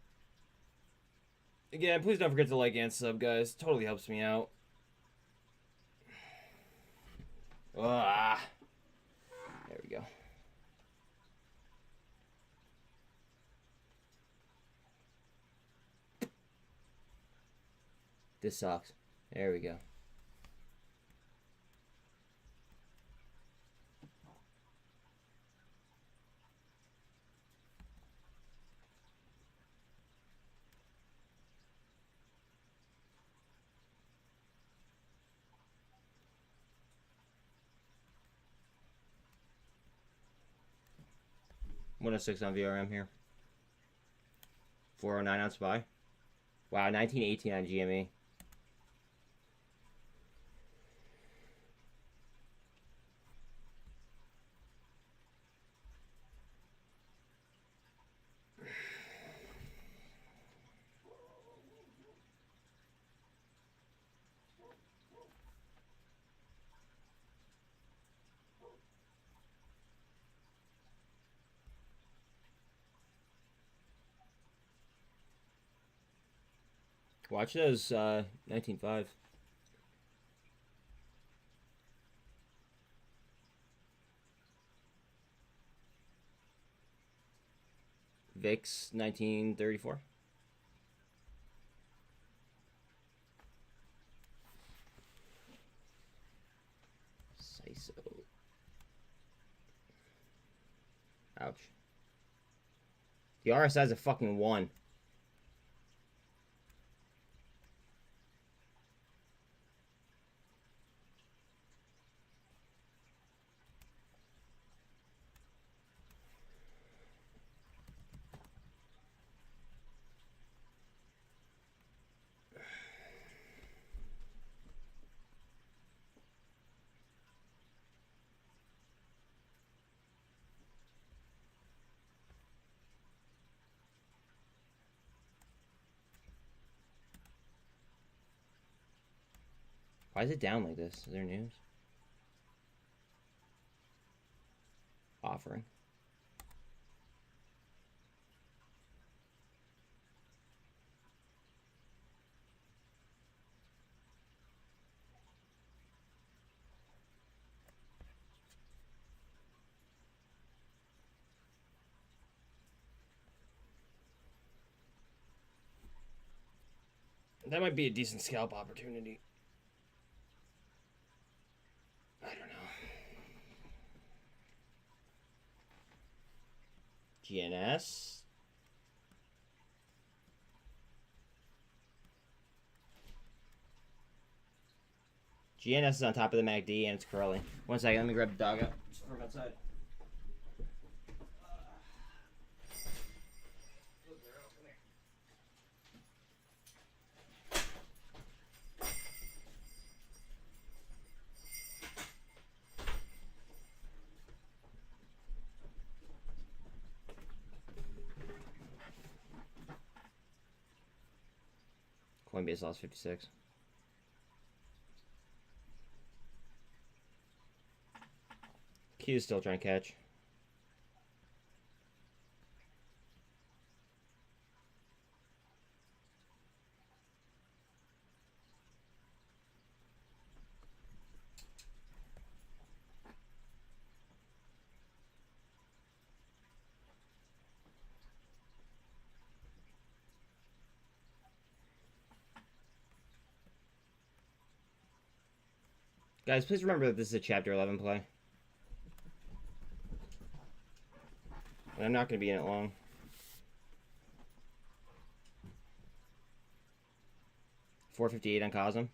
Again, please don't forget to like and sub, guys. Totally helps me out. Ah. There we go. This sucks. There we go. One 106 on VRM here. 409 on SPY. Wow, 1918 on GME. Watch those 19.5. VIX 1934. CISO. Ouch. The RSI is a fucking 1. Why is it down like this? Is there news? Offering. That might be a decent scalp opportunity. I don't know. GNS. GNS is on top of the MACD and it's curling. 1 second, let me grab the dog out. Just from outside. Coinbase lost 56. Q is still trying to catch. Guys, please remember that this is a Chapter 11 play. And I'm not going to be in it long. $4.58 on COSM.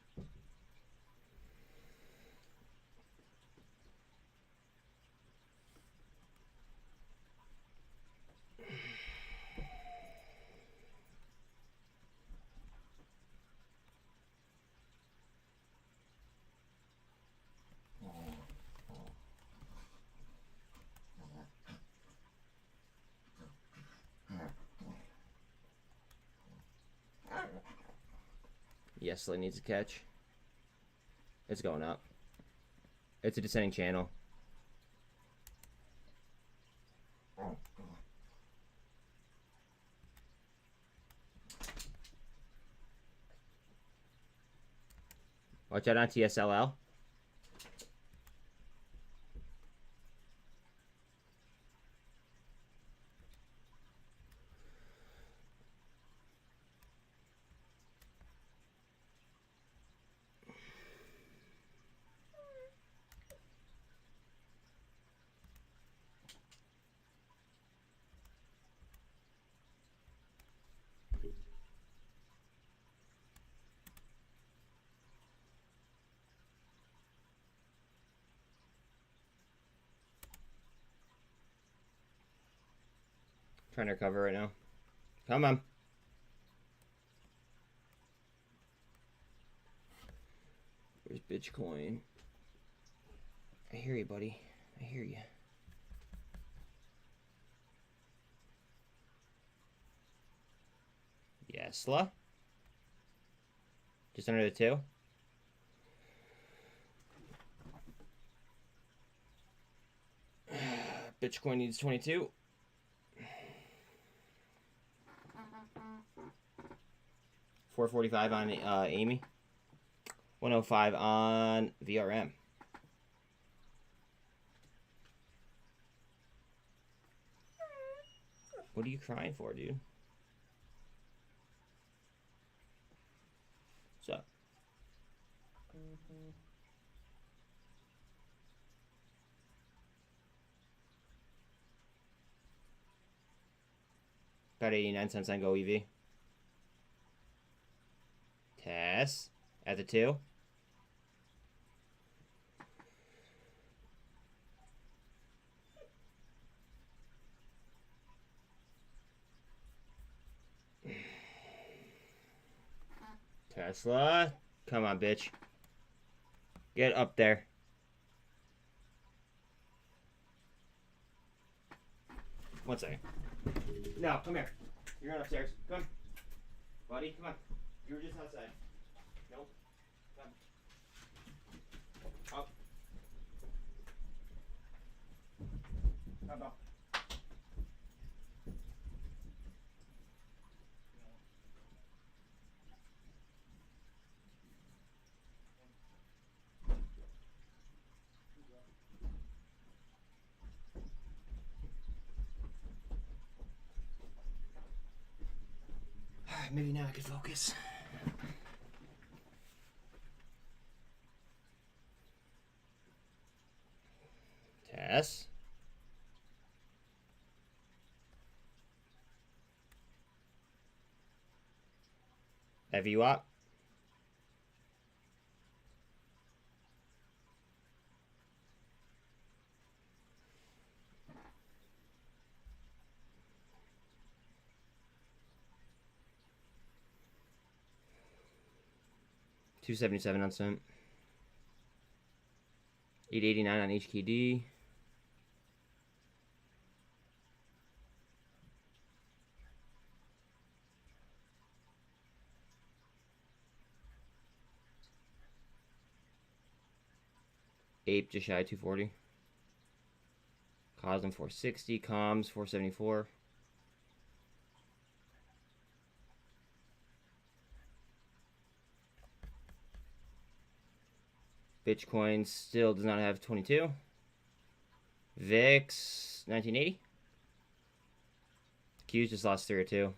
Yes, it needs a catch. It's going up. It's a descending channel. Watch out on TSLL. Trying to recover right now. Come on. Where's Bitcoin? I hear you, buddy. I hear you. Yesla. Just under the 2. Bitcoin needs 22. $4.45 on Amy. 105 on VRM. What are you crying for, dude? What's up? About 89 cents on goev. Test at the 2. Tesla, come on, bitch. Get up there. One second. No, come here. You're going upstairs. Come. Buddy, come on. You were just outside. Nope. Come. Up. Come up. Maybe now I can focus. S. VWAP. $277 on SINT. $889 on HKD. APE just shy of 240. COSM 460. Comms 474. Bitcoin still does not have 22. VIX 1980. Q's just lost 3 or 2.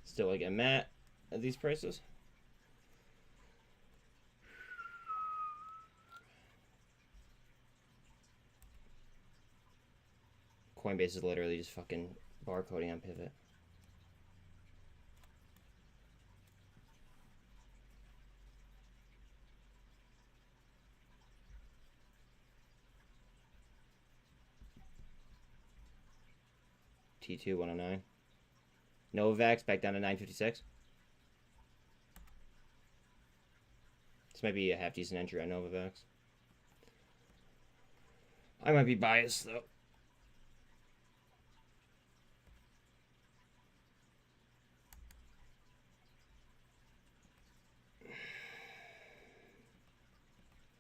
Still like MMAT at these prices. Coinbase is literally just fucking barcoding on pivot. T2 109. Novavax back down to 956. This might be a half decent entry on Novavax. I might be biased though.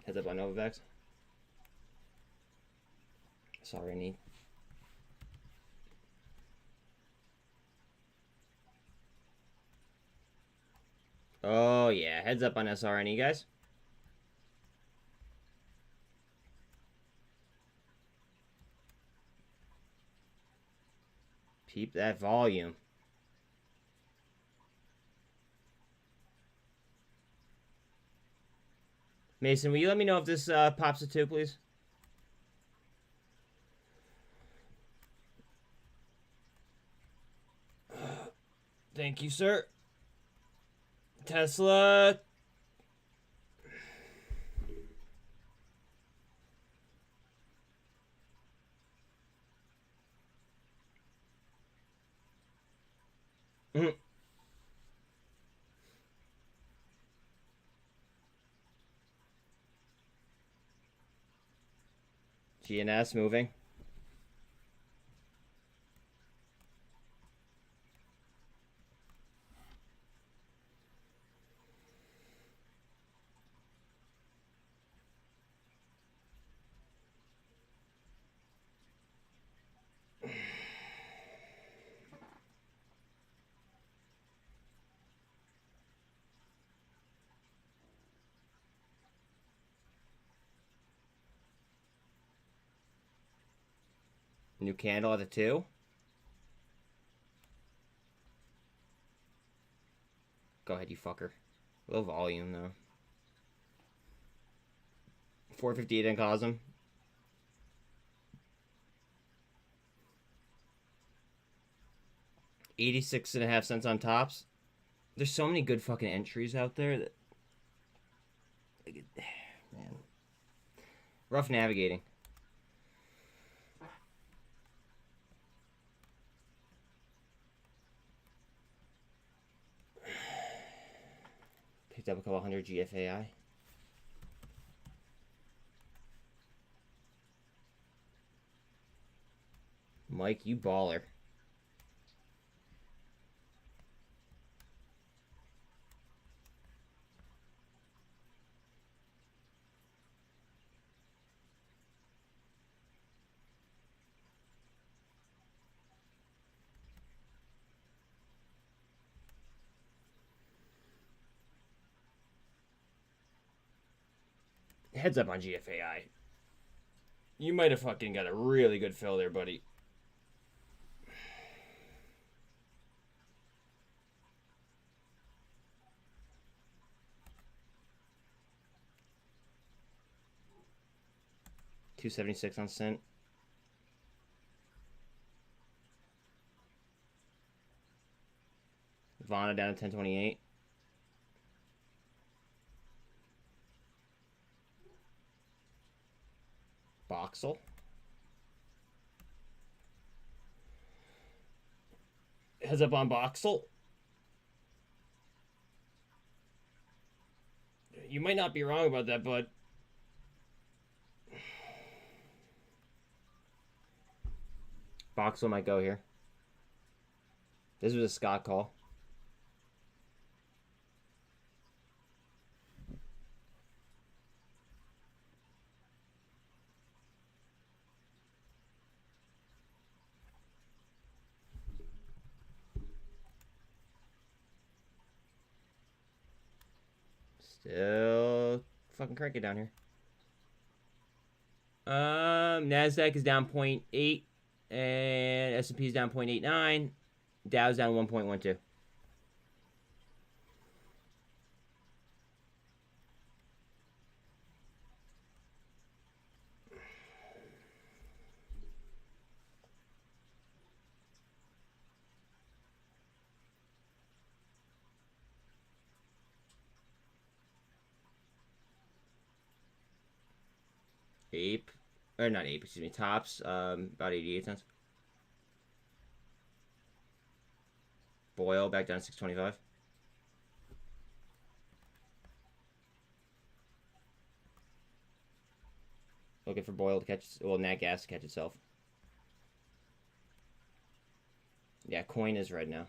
Heads up on Novavax. Sorry, need. Oh yeah, heads up on SRNE, guys. Peep that volume. Mason, will you let me know if this pops a 2, please? Thank you, sir. Tesla. GNS moving. New candle at the 2. Go ahead, you fucker. Low volume, though. 458 in COSM. $86.5 on tops. There's so many good fucking entries out there that... Man. Rough navigating. Picked up a couple hundred GFAI. Mike, you baller. Heads up on GFAI. You might have fucking got a really good fill there, buddy. $2.76 on SINT. Vana down to 10.28. Boxel. Heads up on Boxel. You might not be wrong about that, bud. Boxel might go here. This was a Scott call. Still fucking cranky down here. Nasdaq is down 0.8 and S&P is down 0.89. Dow's down 1.12. APE, or not APE, excuse me, tops, about 88 cents. Boyle back down to 625. Looking for Boyle to catch, well, nat gas to catch itself. Yeah, coin is red now.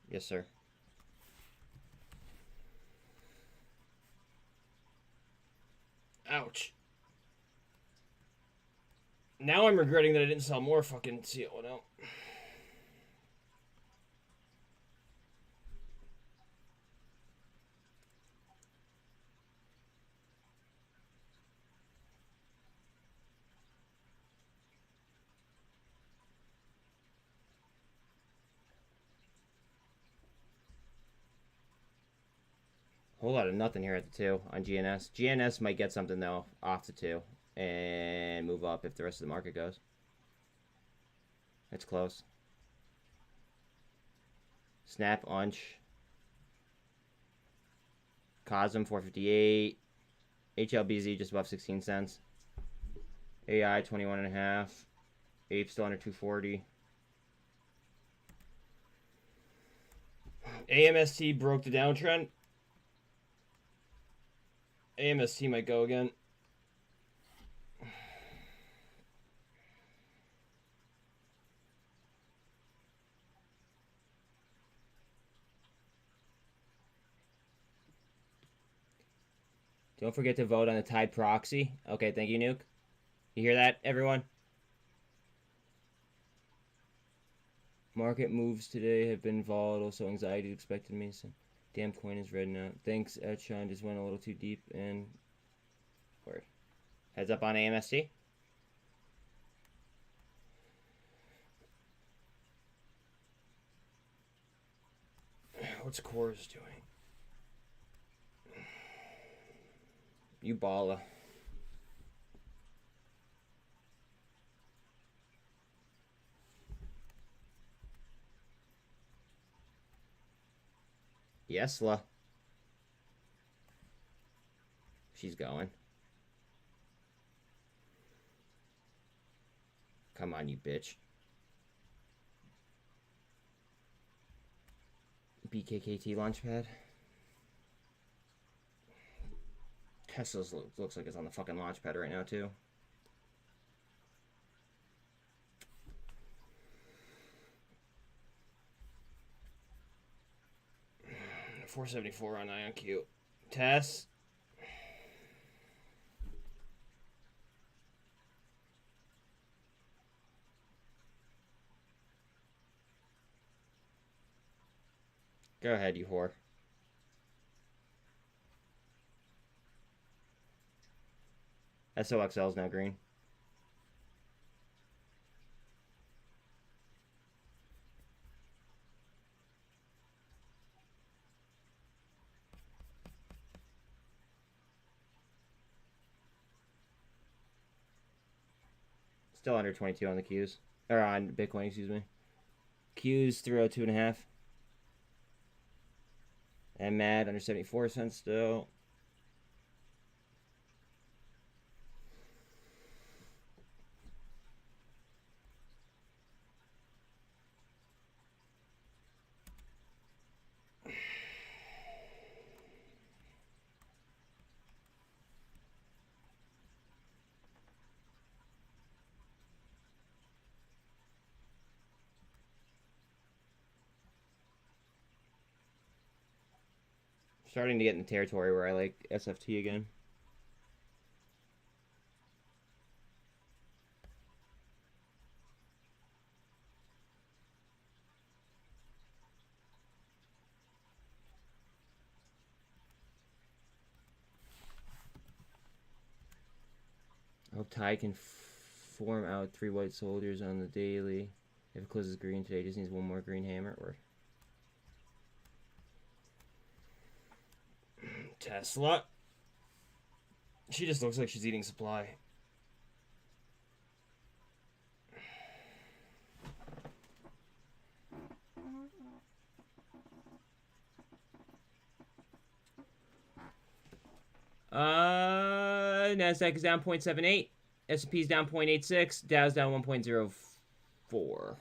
Yes, sir. Ouch. Now I'm regretting that I didn't sell more fucking CONO. Whole lot of nothing here at the 2 on GNS. GNS might get something, though, off the 2 and move up if the rest of the market goes. It's close. Snap, Unch. COSM, 458. HLBZ, just above 16 cents. AI, 21.5. APE still under 240. AMST broke the downtrend. AMST might go again. Don't forget to vote on the Tide proxy. Okay, thank you, Nuke. You hear that, everyone? Market moves today have been volatile, so anxiety is expected me. So damn coin is red now. Thanks, Etchon. Just went a little too deep and word. Heads up on AMST. What's Coors doing? You baller. Yes, La. She's going. Come on, you bitch. BKKT launchpad. Tesla's looks like it's on the fucking launchpad right now, too. $4.74 on IonQ. Tess. Go ahead, you whore. SOXL is now green. Still under 22 on the Qs. Or on Bitcoin, excuse me. Qs 302.5. MMAT under 74 cents still. Starting to get in the territory where I like SFT again. I hope Ty can form out 3 white soldiers on the daily. If it closes green today, just needs one more green hammer. Or Tesla. She just looks like she's eating supply. Nasdaq is down 0.78. S&P is down 0.86. Dow's down 1.04.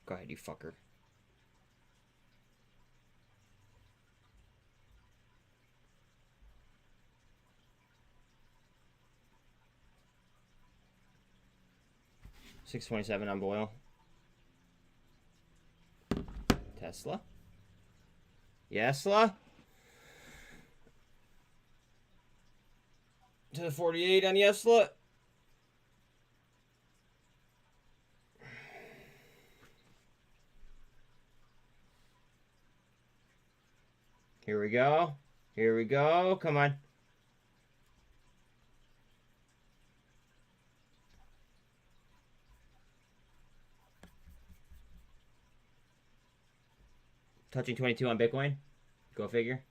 Go ahead, you fucker. $6.27 on Boyle. Tesla. Yesla. To the 48 on Yesla. Here we go. Here we go. Come on. Touching 22 on Bitcoin. Go figure.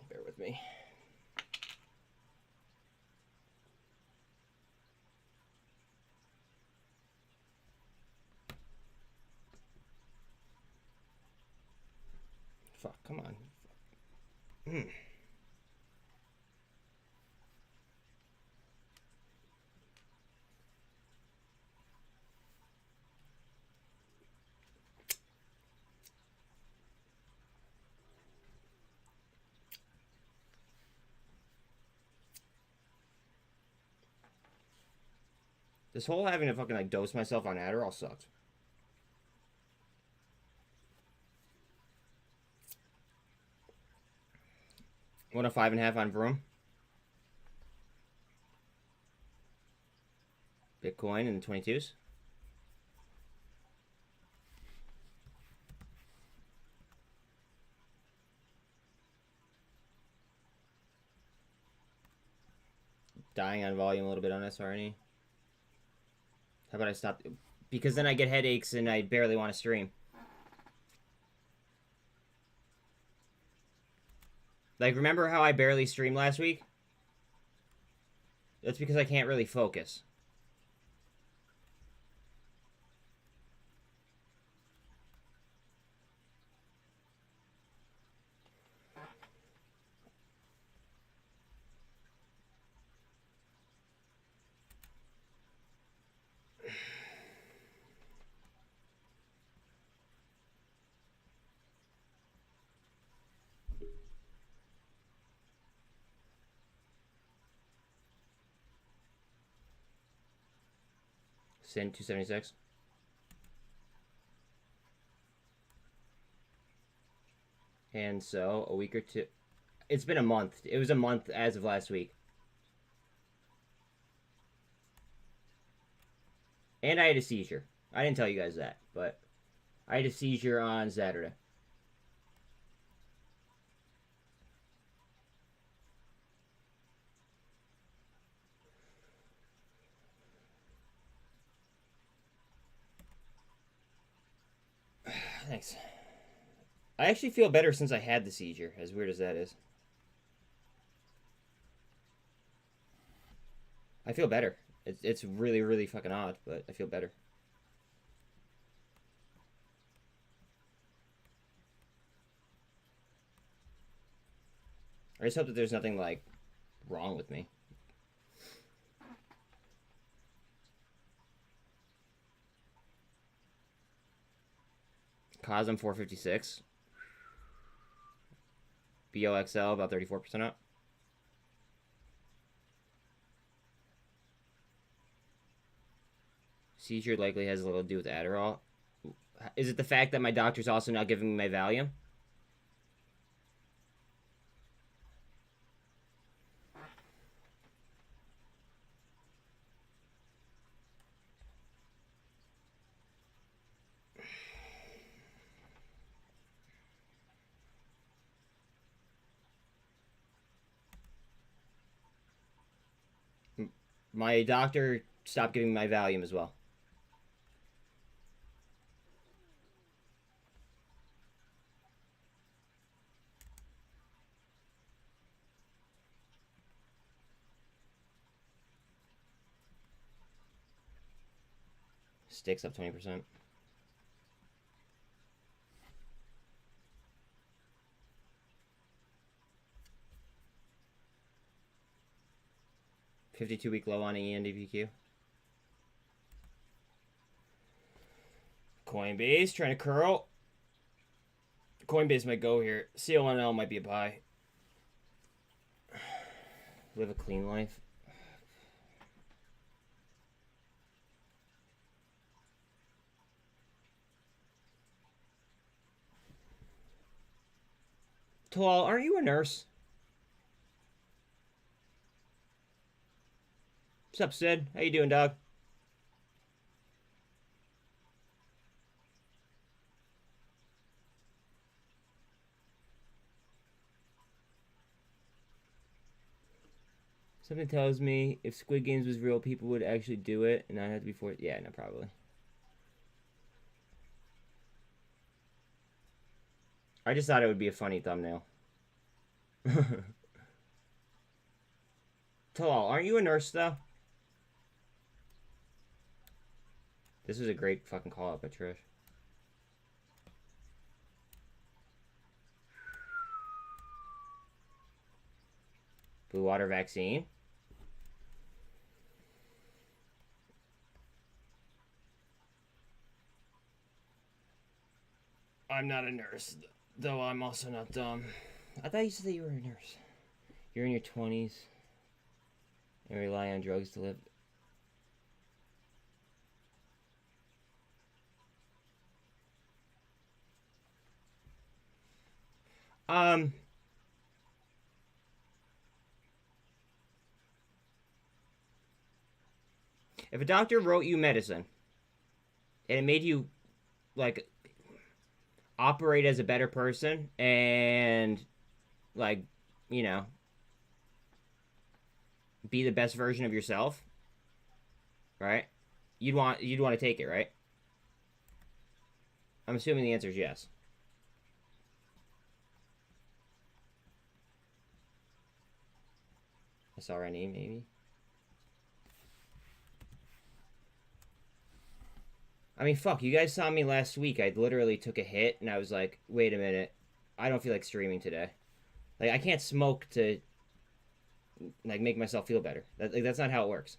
Bear with me. Fuck, come on. This whole having to fucking like dose myself on Adderall sucks. One a 5.5 on Vroom. Bitcoin in the 22s. Dying on volume a little bit on SRNE. How about I stop? Because then I get headaches and I barely want to stream. Like, remember how I barely streamed last week? That's because I can't really focus. SINT 276. And so a week or two It's been a month. It was a month as of last week. And I had a seizure. I didn't tell you guys that, but I had a seizure on Saturday. Thanks. I actually feel better since I had the seizure, as weird as that is. I feel better. It's really, really fucking odd, but I feel better. I just hope that there's nothing, like, wrong with me. COSM 456. BOXL about 34% up. Seizure likely has a little to do with Adderall. Is it the fact that my doctor's also not giving me my Valium? My doctor stopped giving me my Valium as well. Sticks up 20%. $52-week low on ENDPQ. Coinbase trying to curl. Coinbase might go here. CONL might be a buy. Live a clean life. Talal, aren't you a nurse? What's up, Sid? How you doing, dog? Something tells me if Squid Games was real, people would actually do it and not have to be forced. Yeah, no, probably. I just thought it would be a funny thumbnail. Talal, aren't you a nurse, though? This was a great fucking call out by Trish. Blue water vaccine. I'm not a nurse, though I'm also not dumb. I thought you said that you were a nurse. You're in your 20s and rely on drugs to live. If a doctor wrote you medicine and it made you, like, operate as a better person and, like, you know, be the best version of yourself, right? You'd want to take it, right? I'm assuming the answer is yes. SRNA, maybe. I mean, fuck, you guys saw me last week. I literally took a hit, and I was like, wait a minute. I don't feel like streaming today. Like, I can't smoke to, like, make myself feel better. That's not how it works.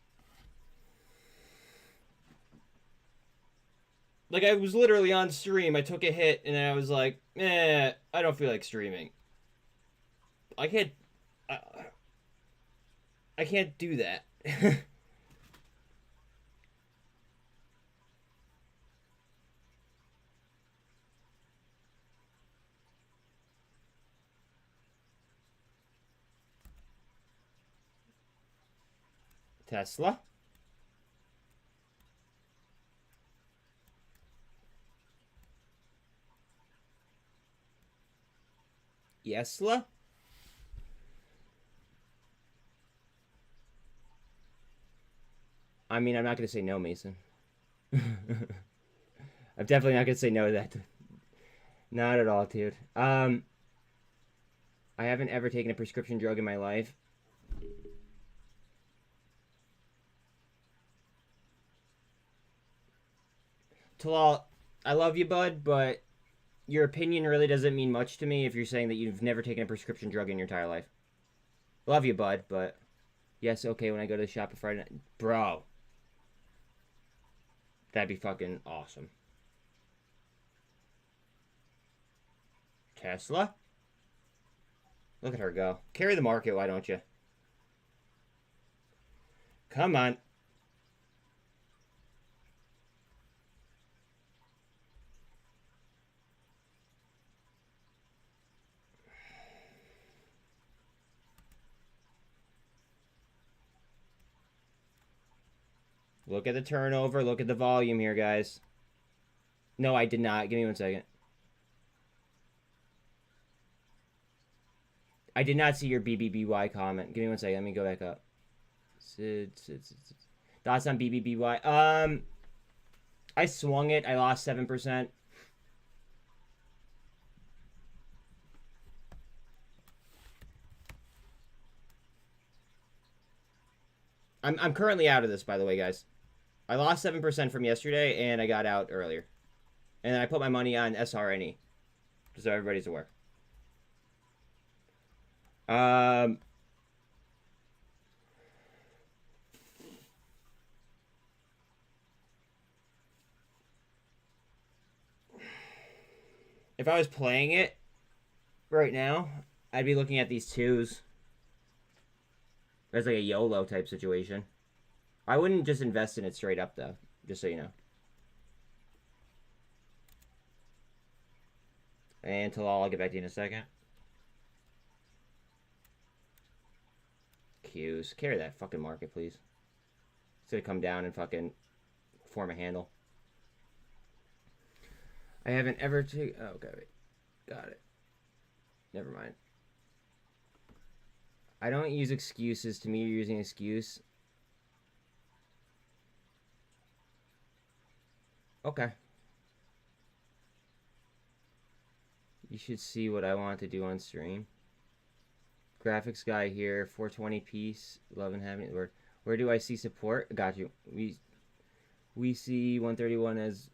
Like, I was literally on stream. I took a hit, and I was like, I don't feel like streaming. I can't do that. Tesla. Yesla. I mean, I'm not going to say no, Mason. I'm definitely not going to say no to that. Not at all, dude. I haven't ever taken a prescription drug in my life. Talal, I love you, bud, but your opinion really doesn't mean much to me if you're saying that you've never taken a prescription drug in your entire life. Love you, bud, but yes, okay, when I go to the shop on Friday night. Bro. That'd be fucking awesome. Tesla? Look at her go. Carry the market, why don't you? Come on. Look at the turnover. Look at the volume here, guys. No, I did not. Give me 1 second. I did not see your BBBY comment. Give me 1 second. Let me go back up. Thoughts on BBBY? I swung it. I lost 7%. I'm currently out of this, by the way, guys. I lost 7% from yesterday, and I got out earlier. And then I put my money on SRNE. Just so everybody's aware. If I was playing it right now, I'd be looking at these twos. As like a YOLO type situation. I wouldn't just invest in it straight up, though. Just so you know. And Talal, I'll get back to you in a second. Q's. Carry that fucking market, please. It's gonna come down and fucking form a handle. I haven't ever taken... Oh, okay, wait. Got it. Never mind. I don't use excuses. To me, you're using an excuse. Okay. You should see what I want to do on stream. Graphics guy here, 420 piece, loving having it. Where do I see support? Got you. We see 131 as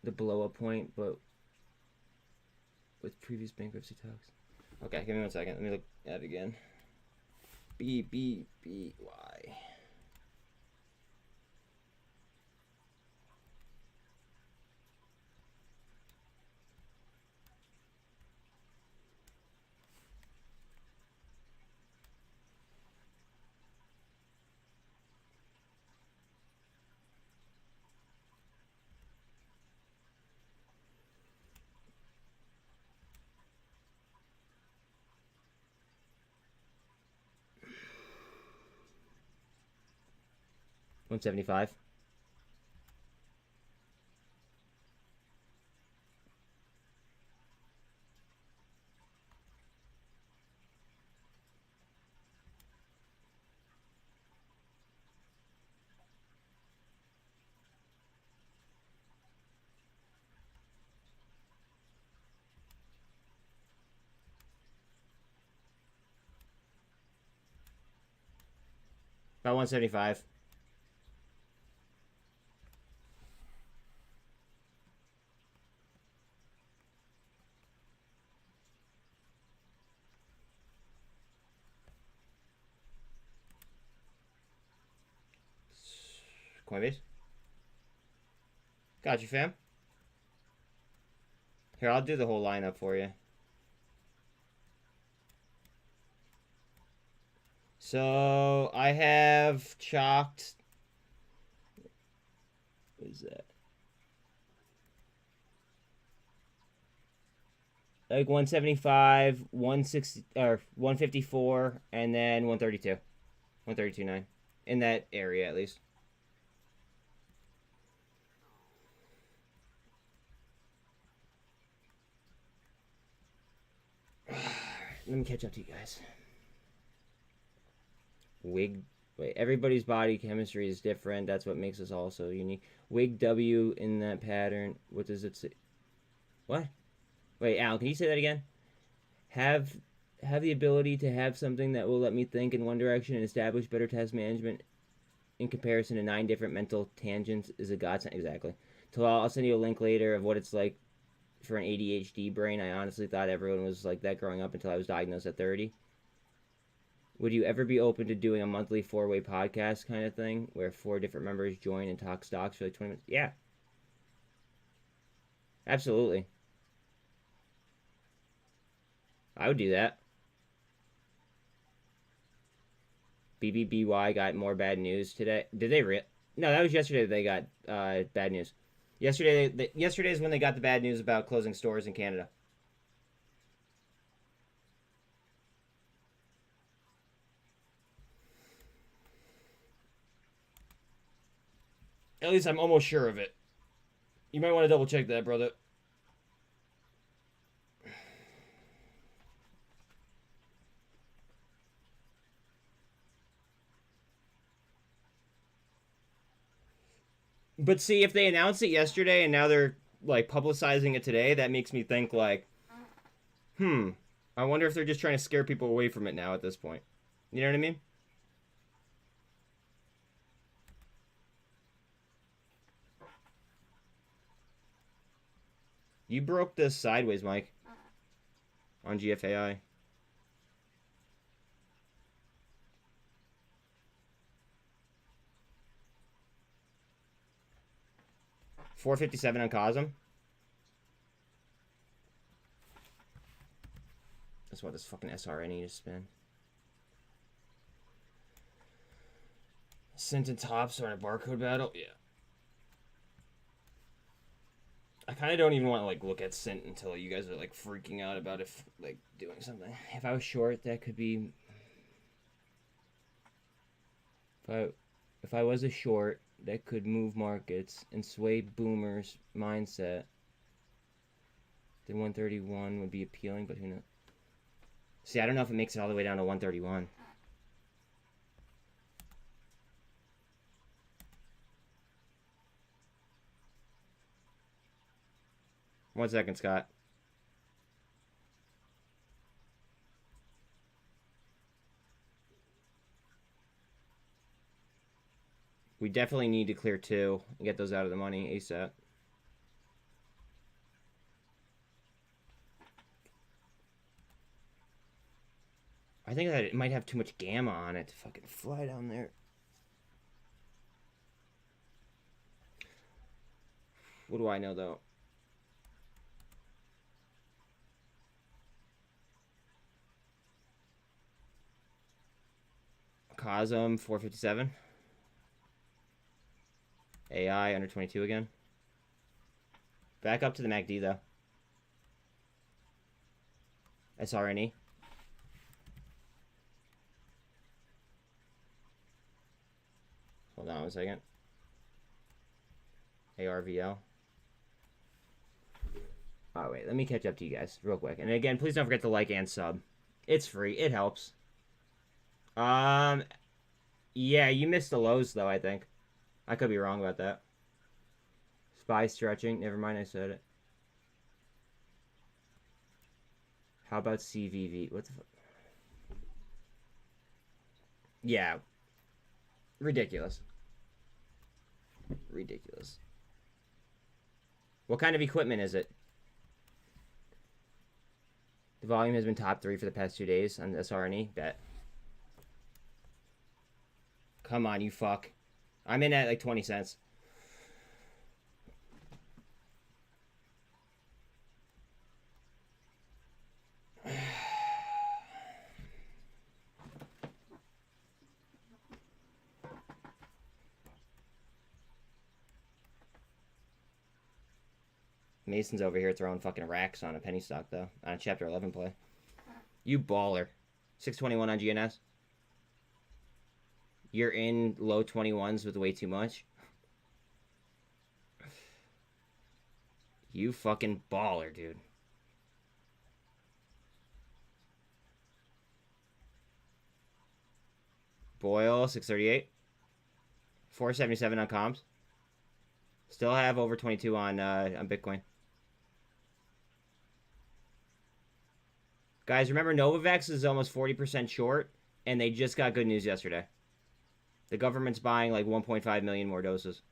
the blow up point, but with previous bankruptcy talks. Okay, give me 1 second. Let me look at it again. BBBY. $175. About 175. Coinbase. Got you, fam. Here, I'll do the whole lineup for you. So, I have chalked... What is that? Like 175, 160, or 154, and then 132. 132.9. in that area at least. Let me catch up to you guys. Wait, everybody's body chemistry is different. That's what makes us all so unique. Wig W in that pattern. What does it say? What? Wait, Al, can you say that again? Have the ability to have something that will let me think in one direction and establish better task management in comparison to 9 different mental tangents is a godsend. Exactly. So I'll send you a link later of what it's like for an ADHD brain. I honestly thought everyone was like that growing up until I was diagnosed at 30. Would you ever be open to doing a monthly 4-way podcast kind of thing where 4 different members join and talk stocks for like 20 minutes? Yeah. Absolutely. I would do that. BBBY got more bad news today. Did they No, that was yesterday that they got bad news. Yesterday is when they got the bad news about closing stores in Canada. At least I'm almost sure of it. You might want to double check that, brother. But see, if they announced it yesterday and now they're like publicizing it today, that makes me think like, I wonder if they're just trying to scare people away from it now at this point. You know what I mean? You broke this sideways, Mike. On GFAI. $4.57 on COSM. That's what this fucking SRNE to spin. SINT and tops are in a barcode battle. Yeah. I kind of don't even want to like look at SINT until you guys are like freaking out about if like doing something. If I was short, that could be. If I was a short, that could move markets and sway boomers' mindset. Then 131 would be appealing, but who knows? See, I don't know if it makes it all the way down to 131. One second, Scott. We definitely need to clear 2 and get those out of the money ASAP. I think that it might have too much gamma on it to fucking fly down there. What do I know, though? COSM 457. AI under 22 again. Back up to the MACD though. SRNE. Hold on 1 second. ARVL. Oh wait, let me catch up to you guys real quick. And again, please don't forget to like and sub. It's free. It helps. Yeah, you missed the lows though, I think. I could be wrong about that. Spy stretching. Never mind, I said it. How about CVV? What the fuck? Yeah. Ridiculous. Ridiculous. What kind of equipment is it? The volume has been top 3 for the past 2 days on SRNE. Bet. Come on, you fuck. I'm in at like 20 cents. Mason's over here throwing fucking racks on a penny stock, though. On a Chapter 11 play. You baller. 621 on GNS. You're in low 21s with way too much. You fucking baller, dude. Boyle, 638. 477 on comms. Still have over 22 on Bitcoin. Guys, remember Novavax is almost 40% short, and they just got good news yesterday. The government's buying like 1.5 million more doses.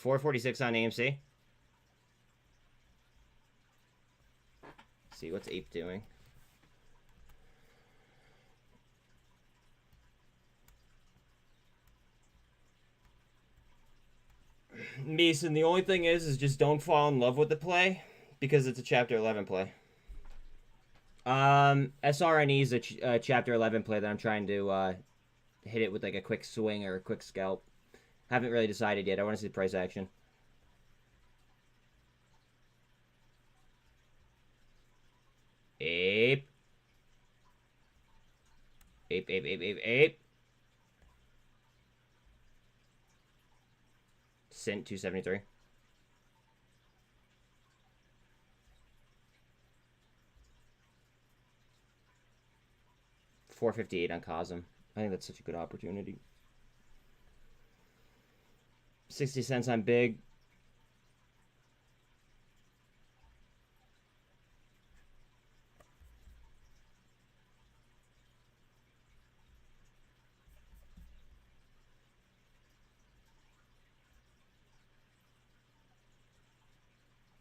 $4.46 on AMC. Let's see, what's APE doing? Mason, the only thing is just don't fall in love with the play because it's a Chapter 11 play. SRNE is a Chapter 11 play that I'm trying to hit it with like a quick swing or a quick scalp. Haven't really decided yet. I want to see the price action. Ape. Ape, ape, ape, ape, ape. SINT 273. $4.58 on COSM. I think that's such a good opportunity. 60 cents on Big.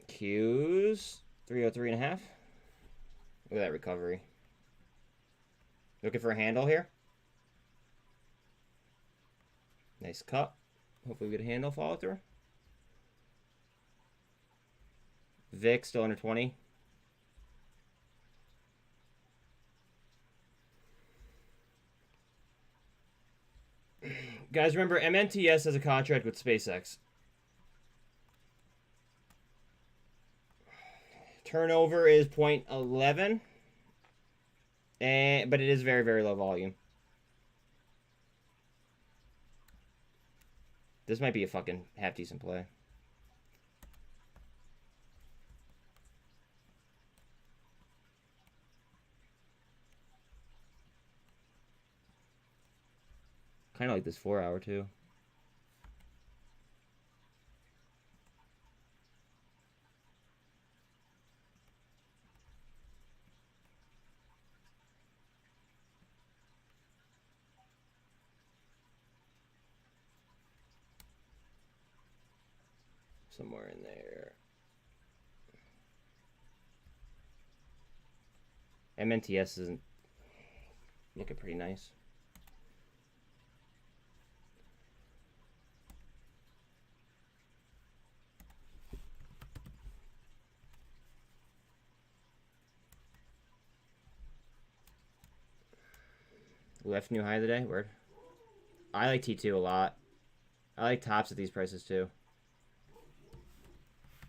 Q's 303.5. Look at that recovery. Looking for a handle here. Nice cut. Hopefully we get a handle follow through. VIX still under 20. Guys, remember MMTS has a contract with SpaceX. Turnover is 0.11. But it is very, very low volume. This might be a fucking half decent play. Kind of like this 4 hour too. Somewhere in there. MNTS isn't looking pretty nice. Left new high of the day. Word. I like T2 a lot. I like tops at these prices too.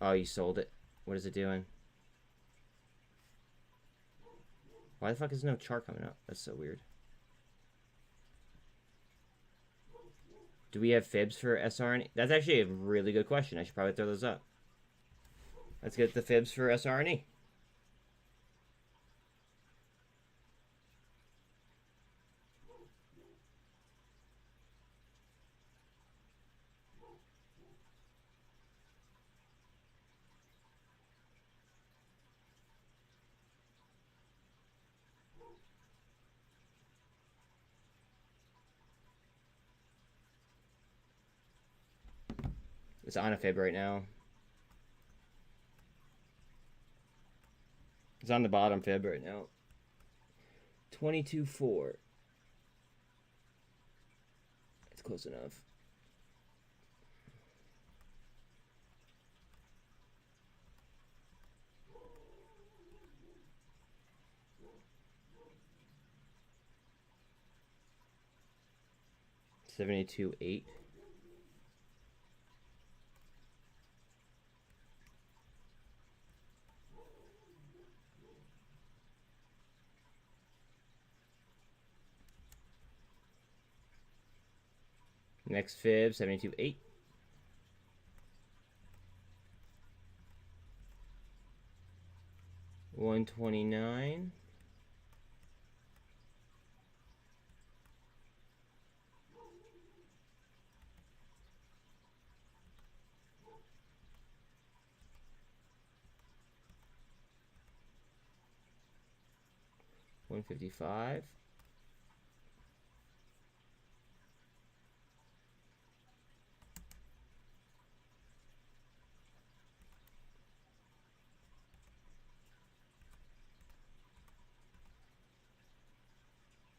Oh, you sold it. What is it doing? Why the fuck is no chart coming up? That's so weird. Do we have fibs for SRNE? That's actually a really good question. I should probably throw those up. Let's get the fibs for SRNE. It's on a fib right now. It's on the bottom fib right now. 22.4. It's close enough. $72.8. Next fib, 72.8. $129. $155.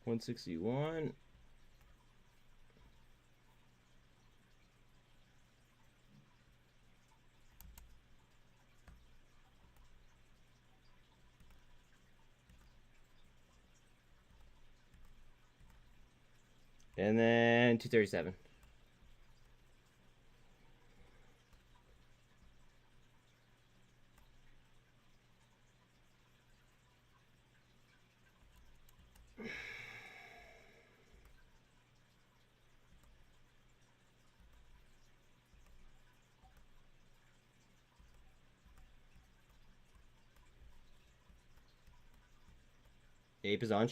$161. And then 237. APE is on.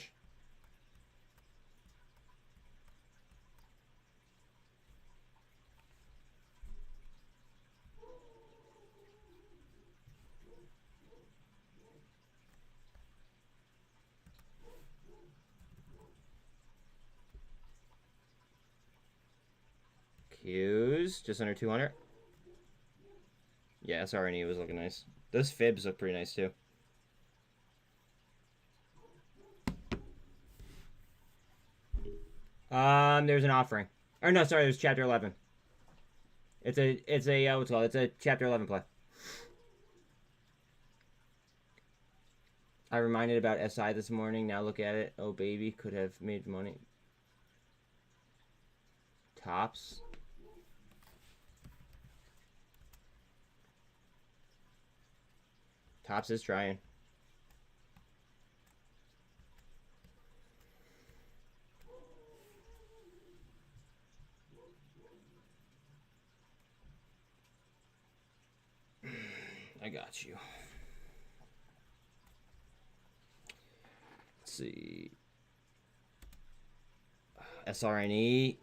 Q's just under 200. Yeah, SRNE was looking nice. Those fibs look pretty nice too. There's an offering. Or no, sorry, there's chapter 11. It's a what's it called? It's a chapter 11 play. I reminded about SI this morning. Now look at it. Oh baby, could have made money. Tops. Tops is trying. I got you. Let's see. SRNE.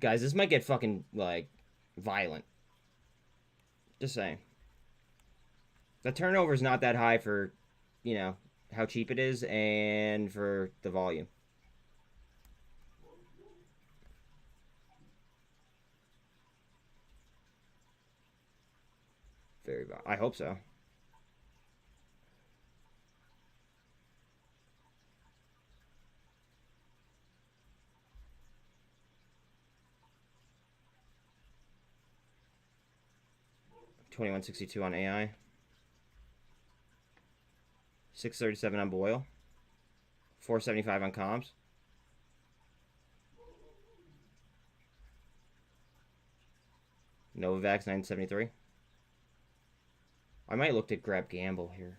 Guys, this might get fucking, like, violent. Just saying. The turnover is not that high for, you know, how cheap it is and for the volume. Very violent. I hope so. $21.62 on AI. 637 on Boyle. 475 on comms. Novavax 973. I might look to grab Gamble here.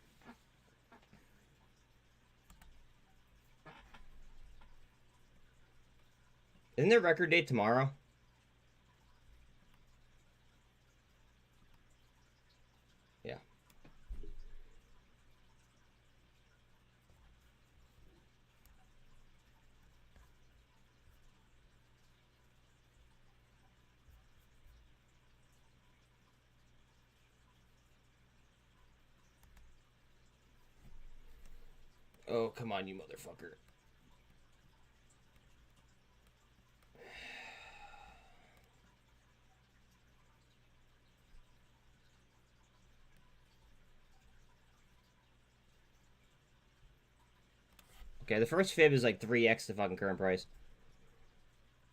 Isn't there record date tomorrow? Yeah. Oh, come on, you motherfucker. Okay, the first fib is like 3x the fucking current price.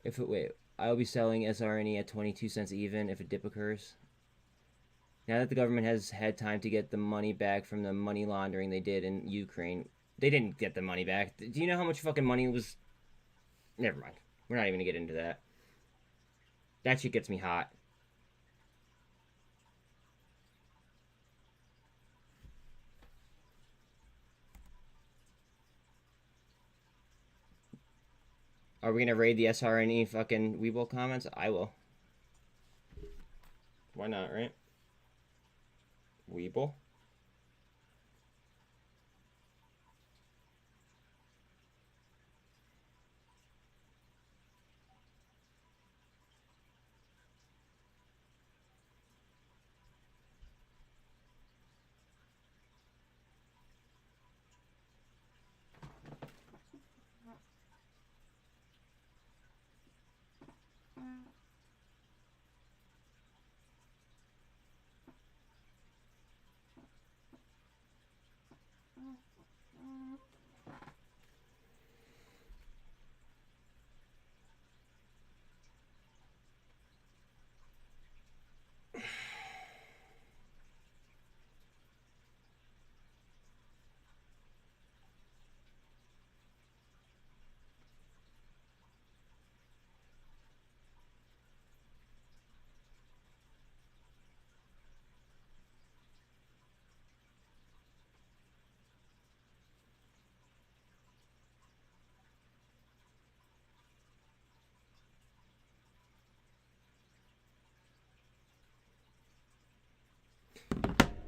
If it, wait, I'll be selling SRNE at 22 cents even if a dip occurs. Now that the government has had time to get the money back from the money laundering they did in Ukraine, they didn't get the money back. Do you know how much fucking money was? Never mind. We're not even gonna get into that. That shit gets me hot. Are we gonna raid the SRNE fucking webull comments? I will. Why not, right? Webull.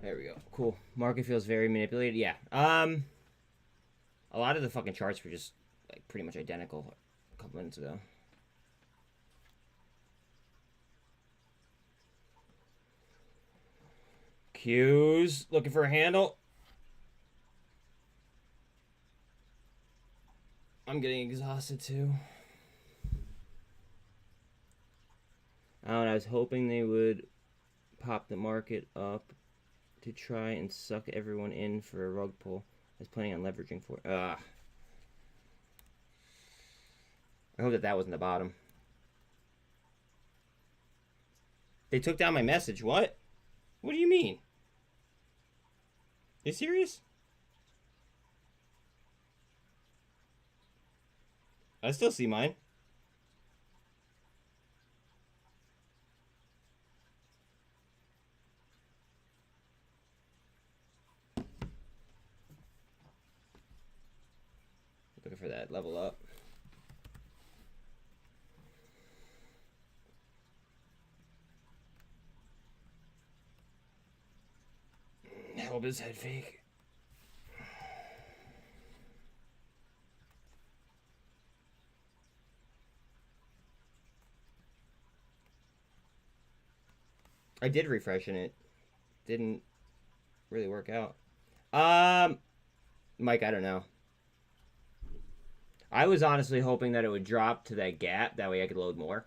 There we go. Cool. Market feels very manipulated. Yeah. A lot of the fucking charts were just like pretty much identical a couple minutes ago. Q's looking for a handle. I'm getting exhausted too. I don't know, I was hoping they would pop the market up to try and suck everyone in for a rug pull. I was planning on leveraging for it. I hope that wasn't the bottom. They took down my message. What? What do you mean? You serious? I still see mine. Looking for that level up. Hope his head fake. I did refresh and it didn't really work out. Mike, I don't know. I was honestly hoping that it would drop to that gap. That way I could load more.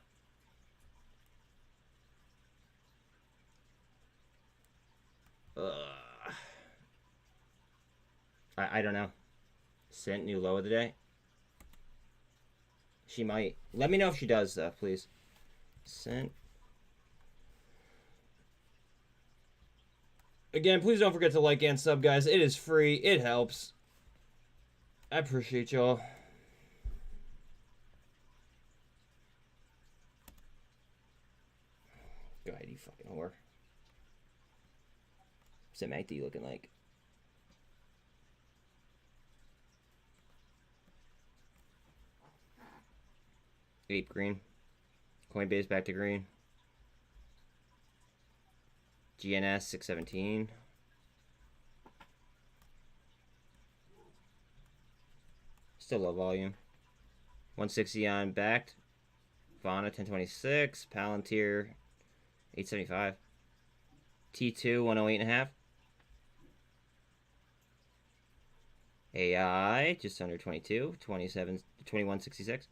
I don't know. SINT new low of the day. She might. Let me know if she does, though, please. SINT. Again, please don't forget to like and sub, guys. It is free. It helps. I appreciate y'all. Go ahead, you fucking whore. What's that MACD looking like? APE green. Coinbase back to green. GNS 617. Still low volume. 160 on backed. Fauna 1026. Palantir 875. T2 108.5. AI just under 22. 2166.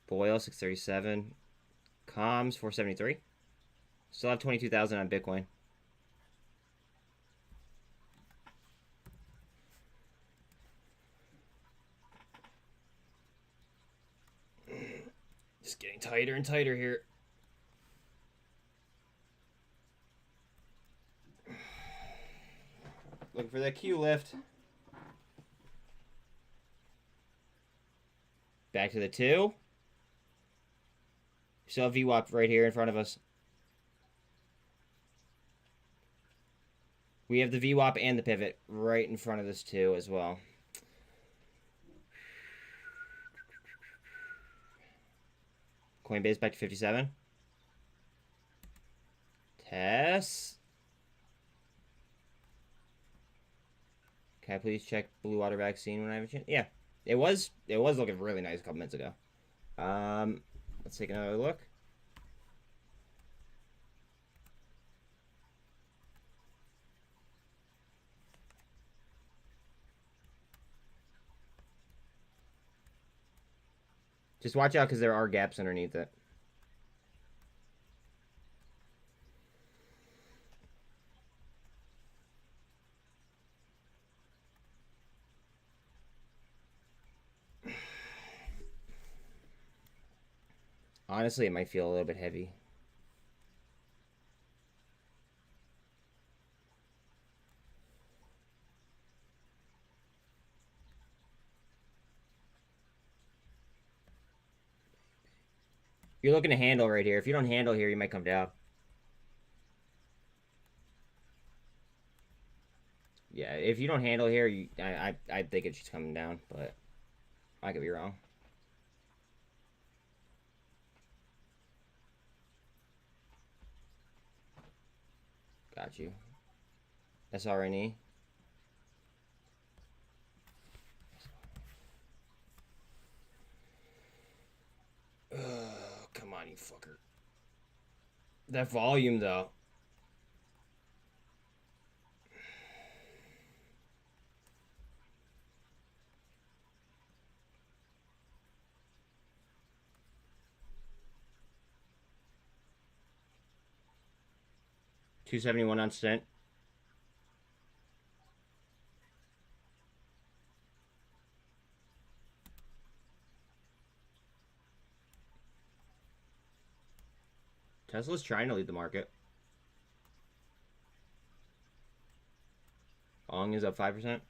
Boyle 637. Comms 473. Still have 22,000 on Bitcoin. Just getting tighter and tighter here. Looking for that Q lift. Back to the 2. Still have VWAP right here in front of us. We have the VWAP and the pivot right in front of this too as well. Coinbase back to 57. Test. Can I please check blue water vaccine when I have a chance? Yeah, it was looking really nice a couple minutes ago. Let's take another look. Just watch out because there are gaps underneath it. Honestly, it might feel a little bit heavy. You're looking to handle right here. If you don't handle here, you might come down. Yeah, if you don't handle here, I think it's just coming down, but I could be wrong. Got you. SRNE. Come on, you fucker. That volume, though. $271 on SINT. Tesla's trying to lead the market. Long is up 5%.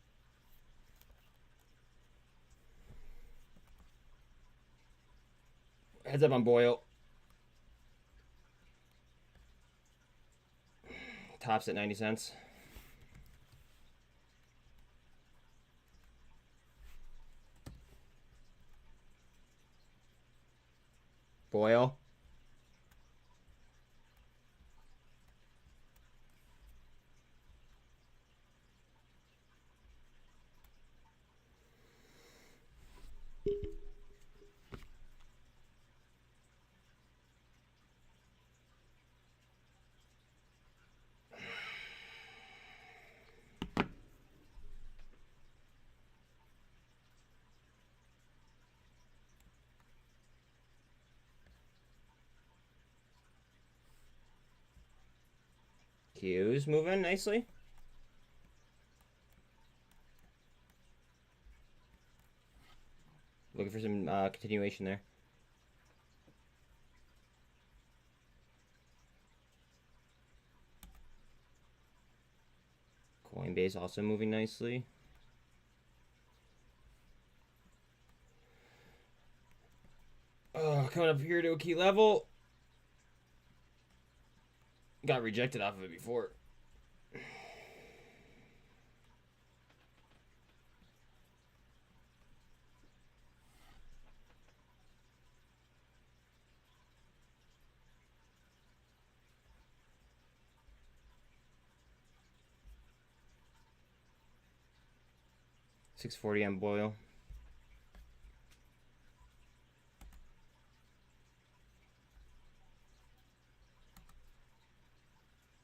Heads up on Boyle. Tops at 90 cents. Boyle. Q's moving nicely. Looking for some continuation there. Coinbase also moving nicely. Coming up here to a key level. Got rejected off of it before. $640 on Boyle.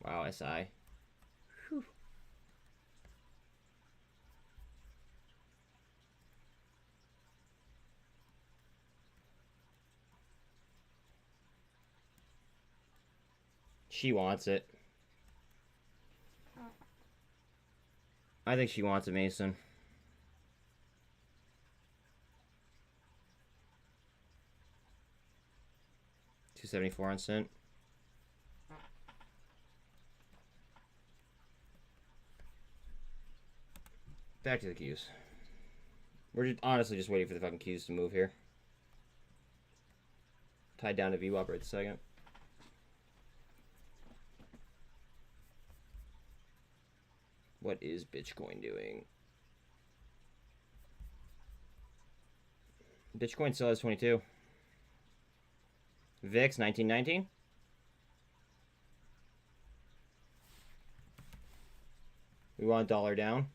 Wow, SI. Whew. She wants it. I think she wants it, Mason. $274 on SINT. Back to the Qs. We're just, honestly just waiting for the fucking Qs to move here. Tied down to VWAP right this second. What is Bitcoin doing? Bitcoin still has 22. VIX 1919. We want dollar down.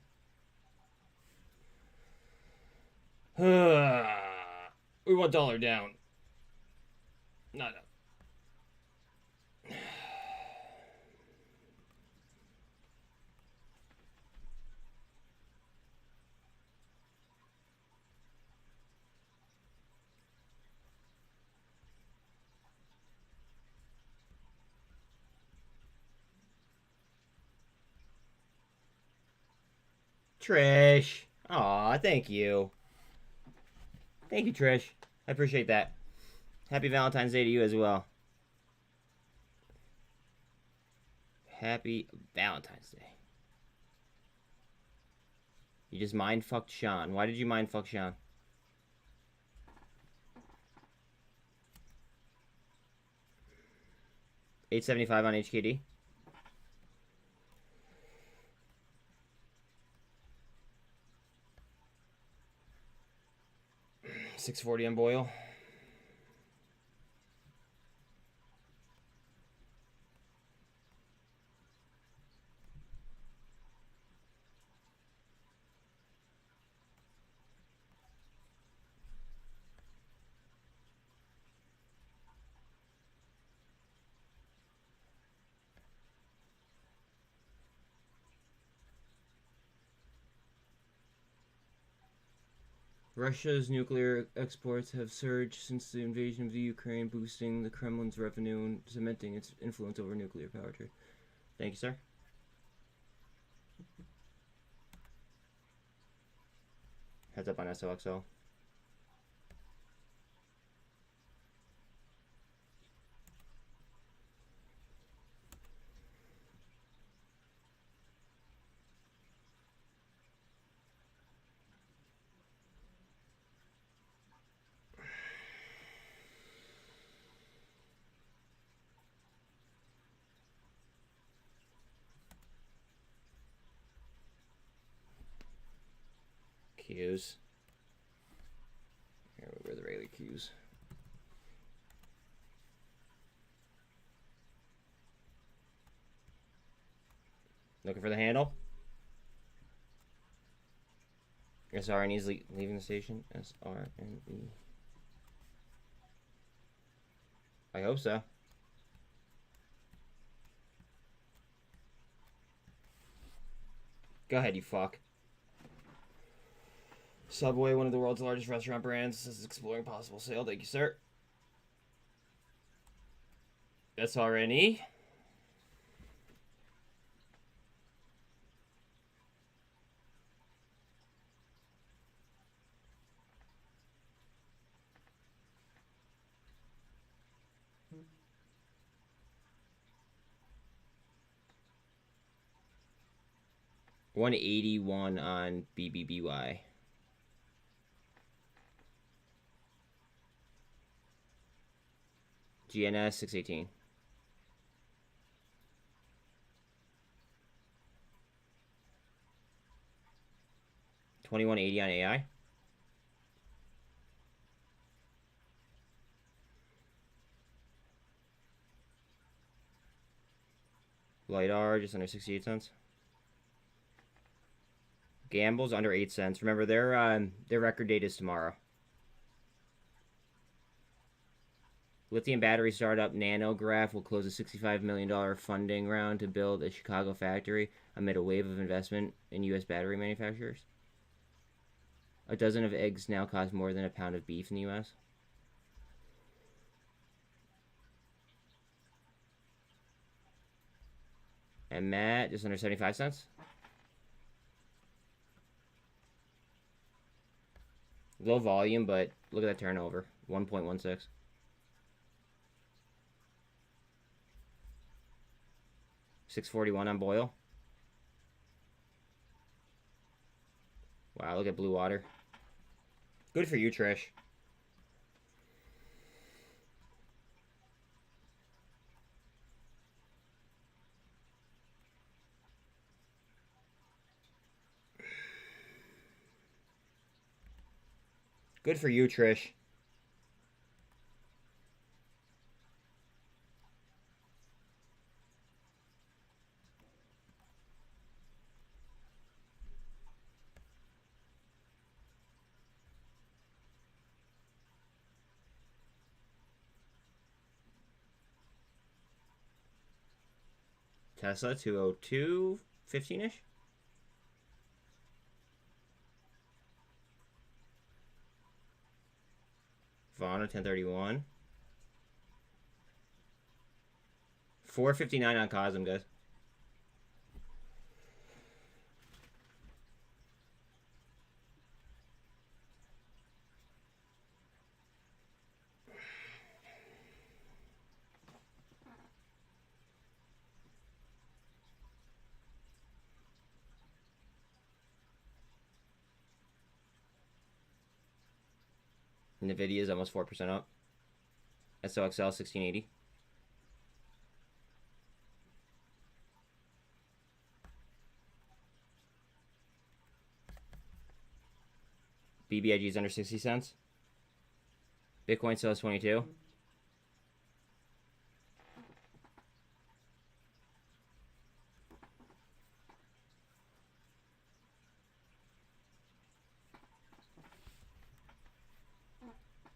We want dollar down. Not up. Trish. Aw, thank you. Thank you, Trish. I appreciate that. Happy Valentine's Day to you as well. Happy Valentine's Day. You just mind fucked Sean. Why did you mind fuck Sean? $8.75 on HKD. $6.40 on Boyle. Russia's nuclear exports have surged since the invasion of the Ukraine, boosting the Kremlin's revenue and cementing its influence over nuclear power trade. Thank you, sir. Heads up on SOXL. Qs. Here, where are the regular Qs? Looking for the handle? SRNE is leaving the station. SRNE. I hope so. Go ahead, you fuck. Subway, one of the world's largest restaurant brands, is exploring possible sale. Thank you, sir. SRNE. $181 on BBBY. GNS 618. $21.80 on AI. LiDAR just under 68 cents. Gambles under 8 cents. Remember, their record date is tomorrow. Lithium battery startup Nanograph will close a $65 million funding round to build a Chicago factory amid a wave of investment in U.S. battery manufacturers. A dozen of eggs now cost more than a pound of beef in the U.S. MMAT just under 75 cents. Low volume, but look at that turnover. 1.16. $6.41 on Boyle. Wow, look at Blue Water. Good for you, Trish. Good for you, Trish. Tesla 202, 15-ish. Vana 1031. 459 on COSM, guys. Nvidia is almost 4% up. SOXL 1680. BBIG is under 60 cents. Bitcoin sells 22.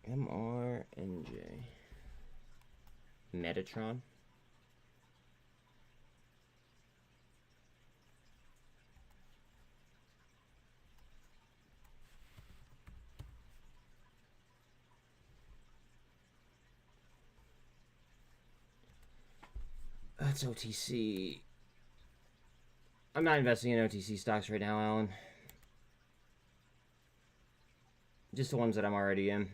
MRNJ. Metatron. That's OTC. I'm not investing in OTC stocks right now, Alan. Just the ones that I'm already in.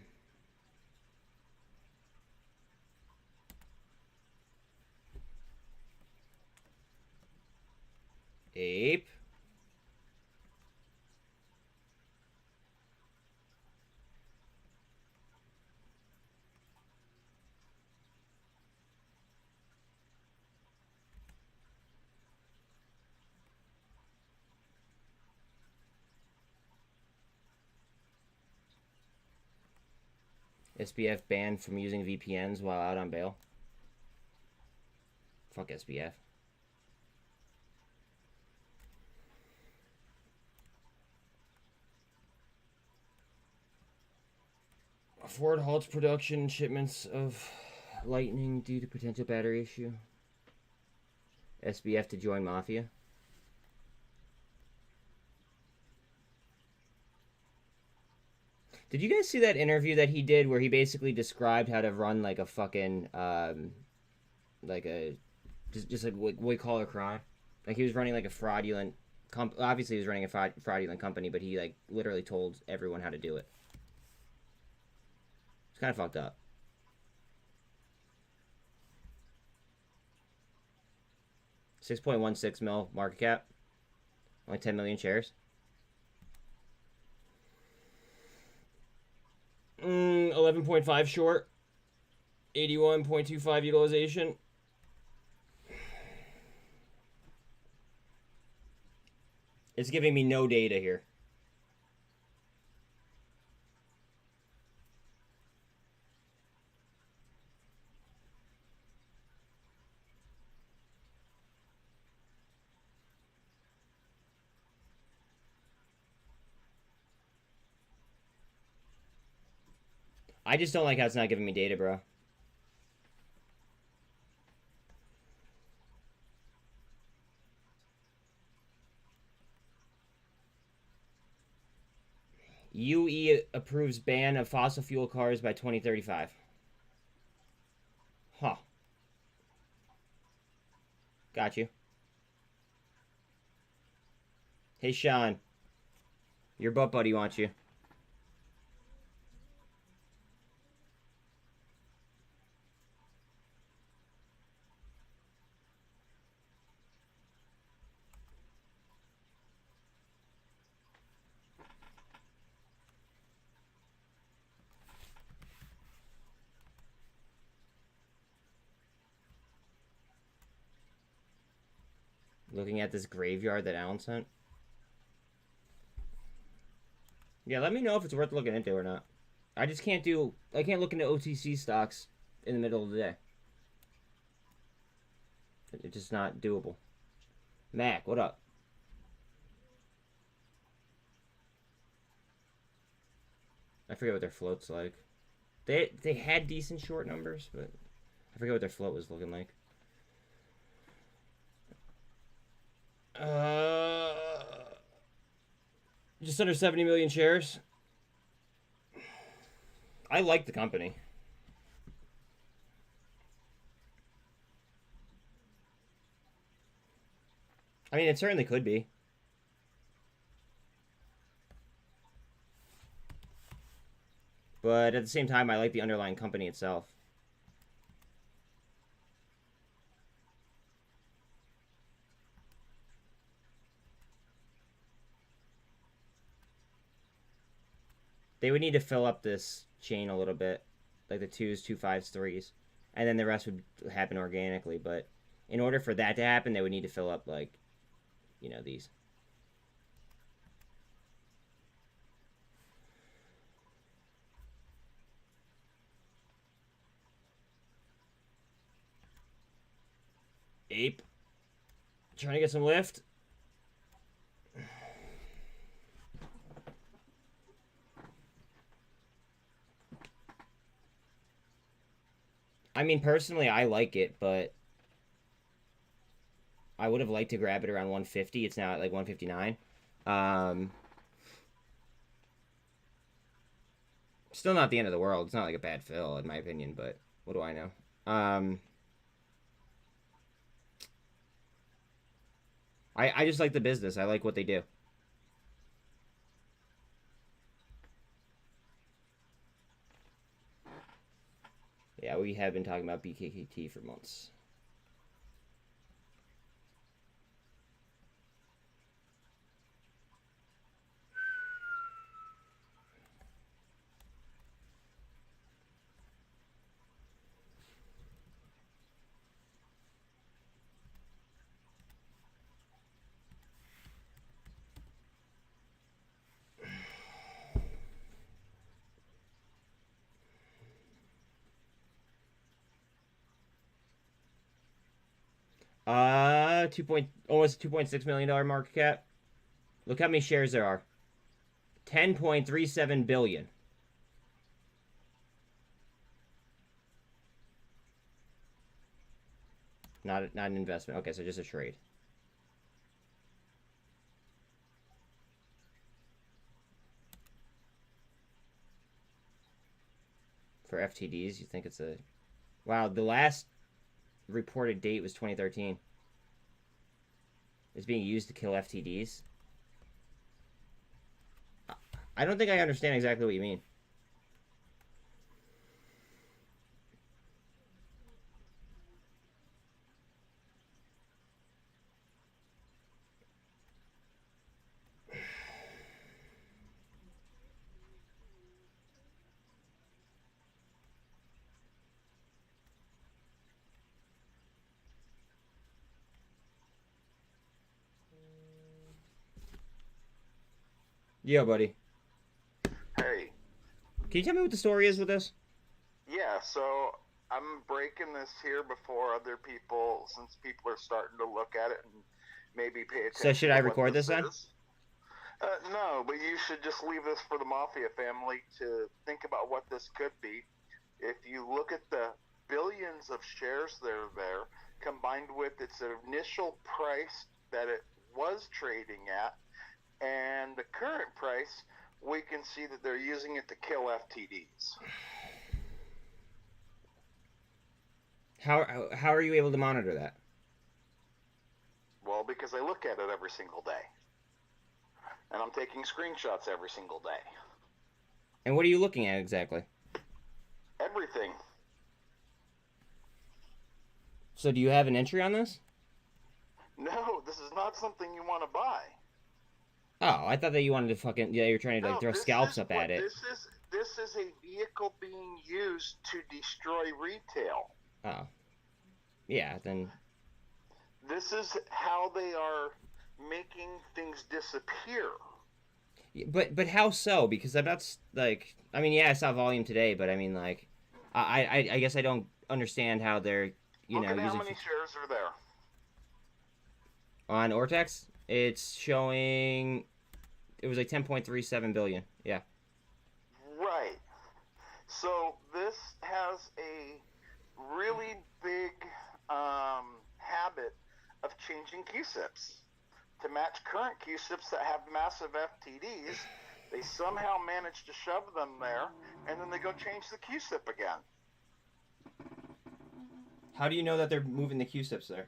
APE. SBF banned from using VPNs while out on bail. Fuck SBF. Ford halts production shipments of Lightning due to potential battery issue. SBF to join Mafia. Did you guys see that interview that he did where he basically described how to run like a fucking like a just like white collar crime? Like he was running like a fraudulent obviously he was running a fraudulent company, but he like literally told everyone how to do it. It's kind of fucked up. $6.16 mil market cap. Only 10 million shares. 11.5 short. 81.25 utilization. It's giving me no data here. I just don't like how it's not giving me data, bro. UE approves ban of fossil fuel cars by 2035. Huh. Got you. Hey, Sean. Your butt buddy wants you. Looking at this graveyard that Alan sent. Yeah, let me know if it's worth looking into or not. I just can't do... I can't look into OTC stocks in the middle of the day. It's just not doable. Mac, what up? I forget what their float's like. They had decent short numbers, but I forget what their float was looking like. Just under 70 million shares. I like the company. I mean, it certainly could be. But at the same time, I like the underlying company itself. They would need to fill up this chain a little bit, like the 2s, 2 5s, 3s, and then the rest would happen organically. But in order for that to happen, they would need to fill up, like, you know, these. APE. Trying to get some lift. I mean, personally, I like it, but I would have liked to grab it around 150. It's now at like 159. Still not the end of the world. It's not like a bad fill, in my opinion, but what do I know? I just like the business. I like what they do. Yeah, we have been talking about bkkt for months. Almost $2.6 million market cap. Look how many shares there are. 10.37 billion. Not an investment. Okay, so just a trade. For FTDs, you think it's a... Wow, the last reported date was 2013. It's being used to kill FTDs. I don't think I understand exactly what you mean. Yeah, buddy. Hey. Can you tell me what the story is with this? Yeah, so I'm breaking this here before other people, since people are starting to look at it and maybe pay attention. So should I record this then? No, but you should just leave this for the Mafia family to think about what this could be. If you look at the billions of shares that are there, combined with its initial price that it was trading at, and the current price, we can see that they're using it to kill FTDs. How are you able to monitor that? Well, because I look at it every single day. And I'm taking screenshots every single day. And what are you looking at exactly? Everything. So do you have an entry on this? No, this is not something you want to buy. Oh, I thought that you wanted to fucking... Yeah, you're trying to, like, throw scalps up at it. This is a vehicle being used to destroy retail. Oh. Yeah, then... This is how they are making things disappear. But how so? Because I'm not, like... I mean, yeah, I saw volume today, but I mean, like... I guess I don't understand how they're, Look at how many shares are there. On Ortex, it's showing... It was like 10.37 billion. Yeah. Right. So this has a really big habit of changing QSIPs. to match current QSIPs that have massive FTDs. They somehow manage to shove them there, and then they go change the QSIP again. How do you know that they're moving the QSIPs there?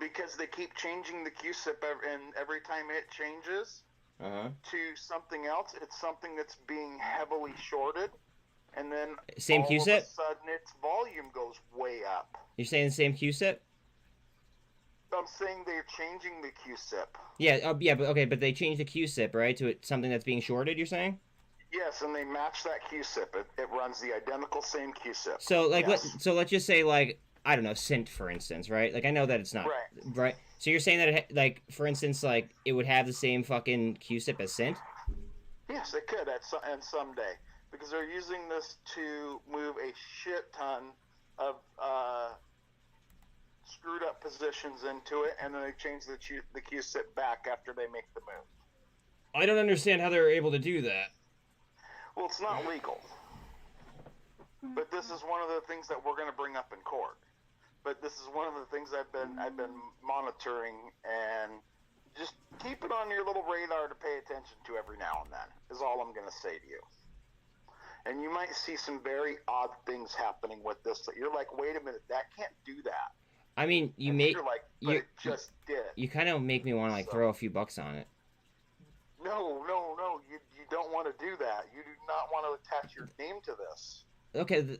Because they keep changing the QSIP, and every time it changes to something else, it's something that's being heavily shorted, and then Same all QSIP? of a sudden its volume goes way up. You're saying the same QSIP? I'm saying they're changing the QSIP. Yeah, yeah, but they changed the QSIP, right, to something that's being shorted, you're saying? Yes, and they match that QSIP. It runs the identical same QSIP. So, like, yes. let's just say, like, I don't know, SINT, for instance, right? Like, I know that it's not, right? So you're saying that, like, for instance, like, it would have the same fucking QSIP as SINT? Yes, it could and someday. Because they're using this to move a shit ton of screwed up positions into it, and then they change the QSIP back after they make the move. I don't understand how they're able to do that. Well, it's not legal. But this is one of the things that we're going to bring up in court. But this is one of the things I've been monitoring, and just keep it on your little radar to pay attention to every now and then, is all I'm going to say to you. And you might see some very odd things happening with this that you're like, wait a minute, that can't do that. I mean, You're like, but it just did. You kind of make me want to, like, throw a few bucks on it. No, you don't want to do that. You do not want to attach your name to this. Okay,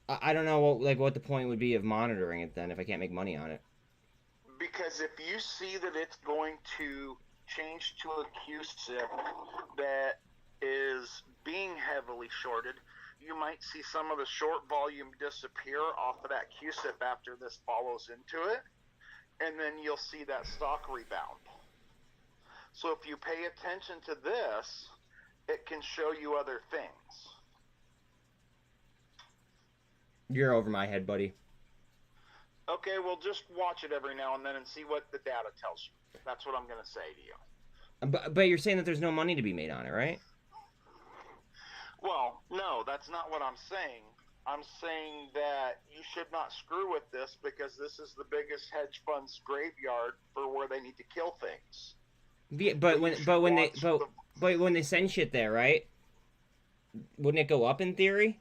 I don't know what the point would be of monitoring it then if I can't make money on it. Because if you see that it's going to change to a QSIP that is being heavily shorted, you might see some of the short volume disappear off of that QSIP after this follows into it, and then you'll see that stock rebound. So if you pay attention to this, it can show you other things. You're over my head, buddy. Okay, well, just watch it every now and then and see what the data tells you. That's what I'm going to say to you. But you're saying that there's no money to be made on it, right? Well, no, that's not what I'm saying. I'm saying that you should not screw with this because this is the biggest hedge fund's graveyard for where they need to kill things. Yeah, but when they send shit there, right? Wouldn't it go up in theory?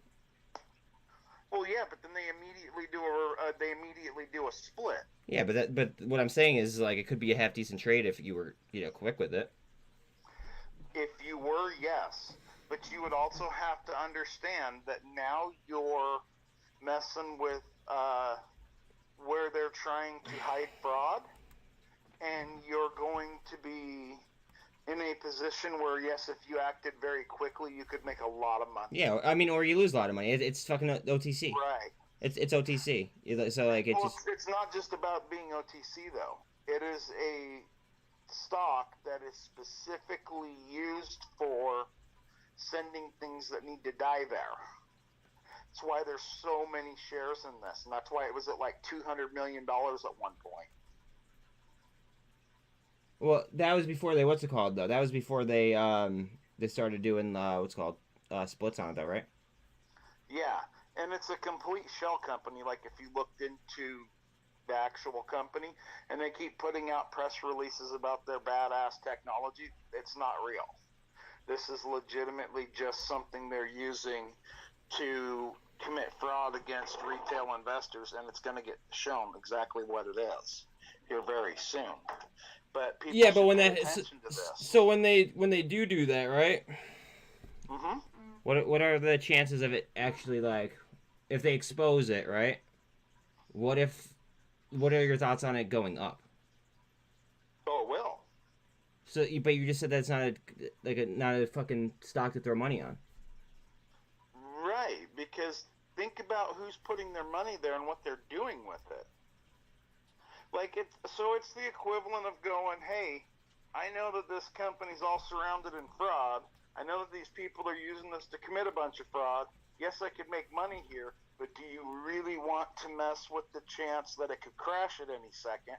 Well, yeah, but then they immediately do a split. Yeah, but what I'm saying is, like, it could be a half decent trade if you were, quick with it. If you were, yes. But you would also have to understand that now you're messing with where they're trying to hide fraud, and you're going to be in a position where, yes, if you acted very quickly, you could make a lot of money. Yeah, I mean, or you lose a lot of money. It's fucking OTC. Right. It's OTC. So, like, it's not just about being OTC, though. It is a stock that is specifically used for sending things that need to die there. That's why there's so many shares in this, and that's why it was at like $200 million at one point. Well, that was before they, what's it called, though? That was before they started doing, splits on it, though, right? Yeah, and it's a complete shell company, like if you looked into the actual company, and they keep putting out press releases about their badass technology. It's not real. This is legitimately just something they're using to commit fraud against retail investors, and it's going to get shown exactly what it is here very soon. But people should pay attention to this. So when they do that, right? Mm-hmm. What are the chances of it actually, like, if they expose it, right? What are your thoughts on it going up? Oh, it will. So, but you just said that's not a fucking stock to throw money on. Right, because think about who's putting their money there and what they're doing with it. Like, it's the equivalent of going, hey, I know that this company's all surrounded in fraud. I know that these people are using this to commit a bunch of fraud. Yes, I could make money here, but do you really want to mess with the chance that it could crash at any second?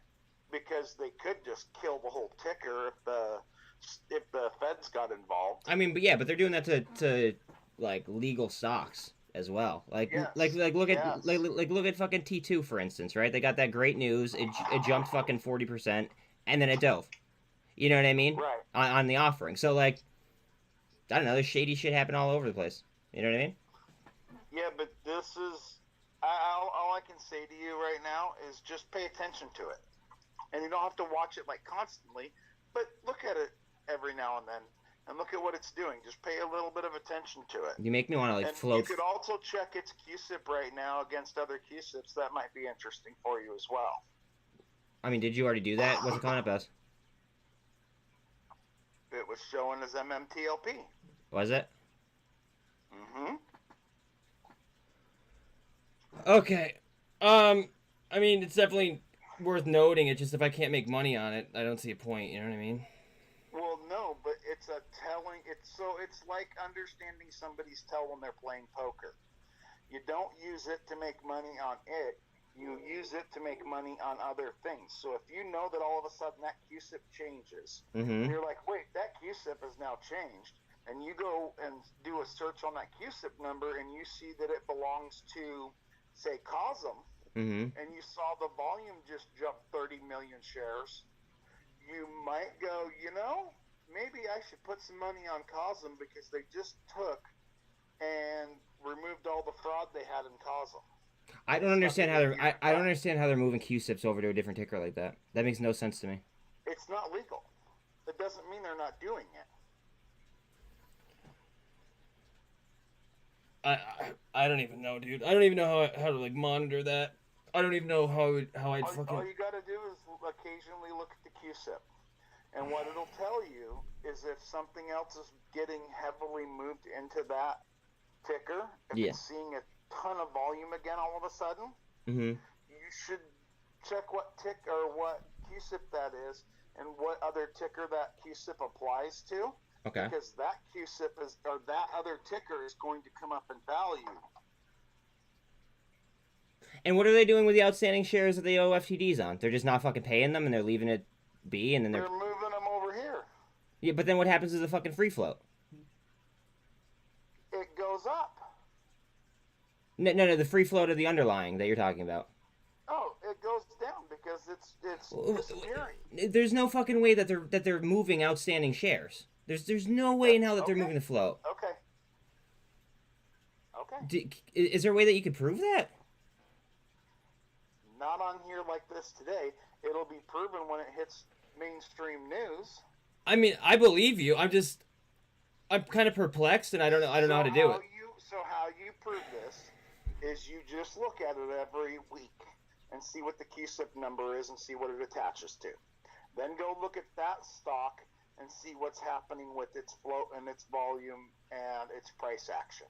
Because they could just kill the whole ticker if the feds got involved. I mean, but they're doing that to like legal stocks. as well. Like Yes. look at Yes. like look at fucking T2 for instance, right? They got that great news. It jumped fucking 40%, and then it dove. You know what I mean? Right. On the offering. So like, I don't know. There's shady shit happen all over the place. You know what I mean? Yeah, but this is all I can say to you right now is just pay attention to it, and you don't have to watch it like constantly, but look at it every now and then, and look at what it's doing. Just pay a little bit of attention to it. You make me want to like And float. you could also check its QSIP right now against other QSIPs. That might be interesting for you as well. I mean, did you already do that? What's it coming up as? It was showing as MMTLP. Was it? Mm-hmm. Okay. I mean, it's definitely worth noting. It's just if I can't make money on it, I don't see a point. You know what I mean? Well, no, but it's a telling. It's like understanding somebody's tell when they're playing poker. You don't use it to make money on it. You use it to make money on other things. So if you know that all of a sudden that QSIP changes, Mm-hmm. you're like, wait, that QSIP has now changed, and you go and do a search on that QSIP number, and you see that it belongs to, say, COSM, Mm-hmm. and you saw the volume just jump 30 million shares, you might go, maybe I should put some money on COSM because they just took and removed all the fraud they had in COSM. I don't understand how they're. I don't understand how they're moving QSIPs over to a different ticker like that. That makes no sense to me. It's not legal. It doesn't mean they're not doing it. I don't even know, dude. I don't even know how to like monitor that. I don't even know how I'd fucking. All you got to do is occasionally look at the QSIP, and what it'll tell you is if something else is getting heavily moved into that ticker. If Yeah. it's seeing a ton of volume again all of a sudden, Mm-hmm. you should check what tick or what QSIP that is and what other ticker that QSIP applies to. Okay. Because that QSIP is, or that other ticker is going to come up in value. And what are they doing with the outstanding shares that they owe FTDs on? They're just not fucking paying them, and they're leaving it be, and then They're moving them over here. Yeah, but then what happens to the fucking free float? It goes up. No, the free float of the underlying that you're talking about. Oh, it goes down because it's disappearing. There's no fucking way that they're moving outstanding shares. There's no way in hell that they're Okay. moving the float. Okay. Okay. Is there a way that you could prove that? Not on here like this today. It'll be proven when it hits mainstream news. I mean, I believe you. I'm kind of perplexed, and I don't know how to do it. So how you prove this is you just look at it every week and see what the QSIP number is and see what it attaches to. Then go look at that stock and see what's happening with its float and its volume and its price action.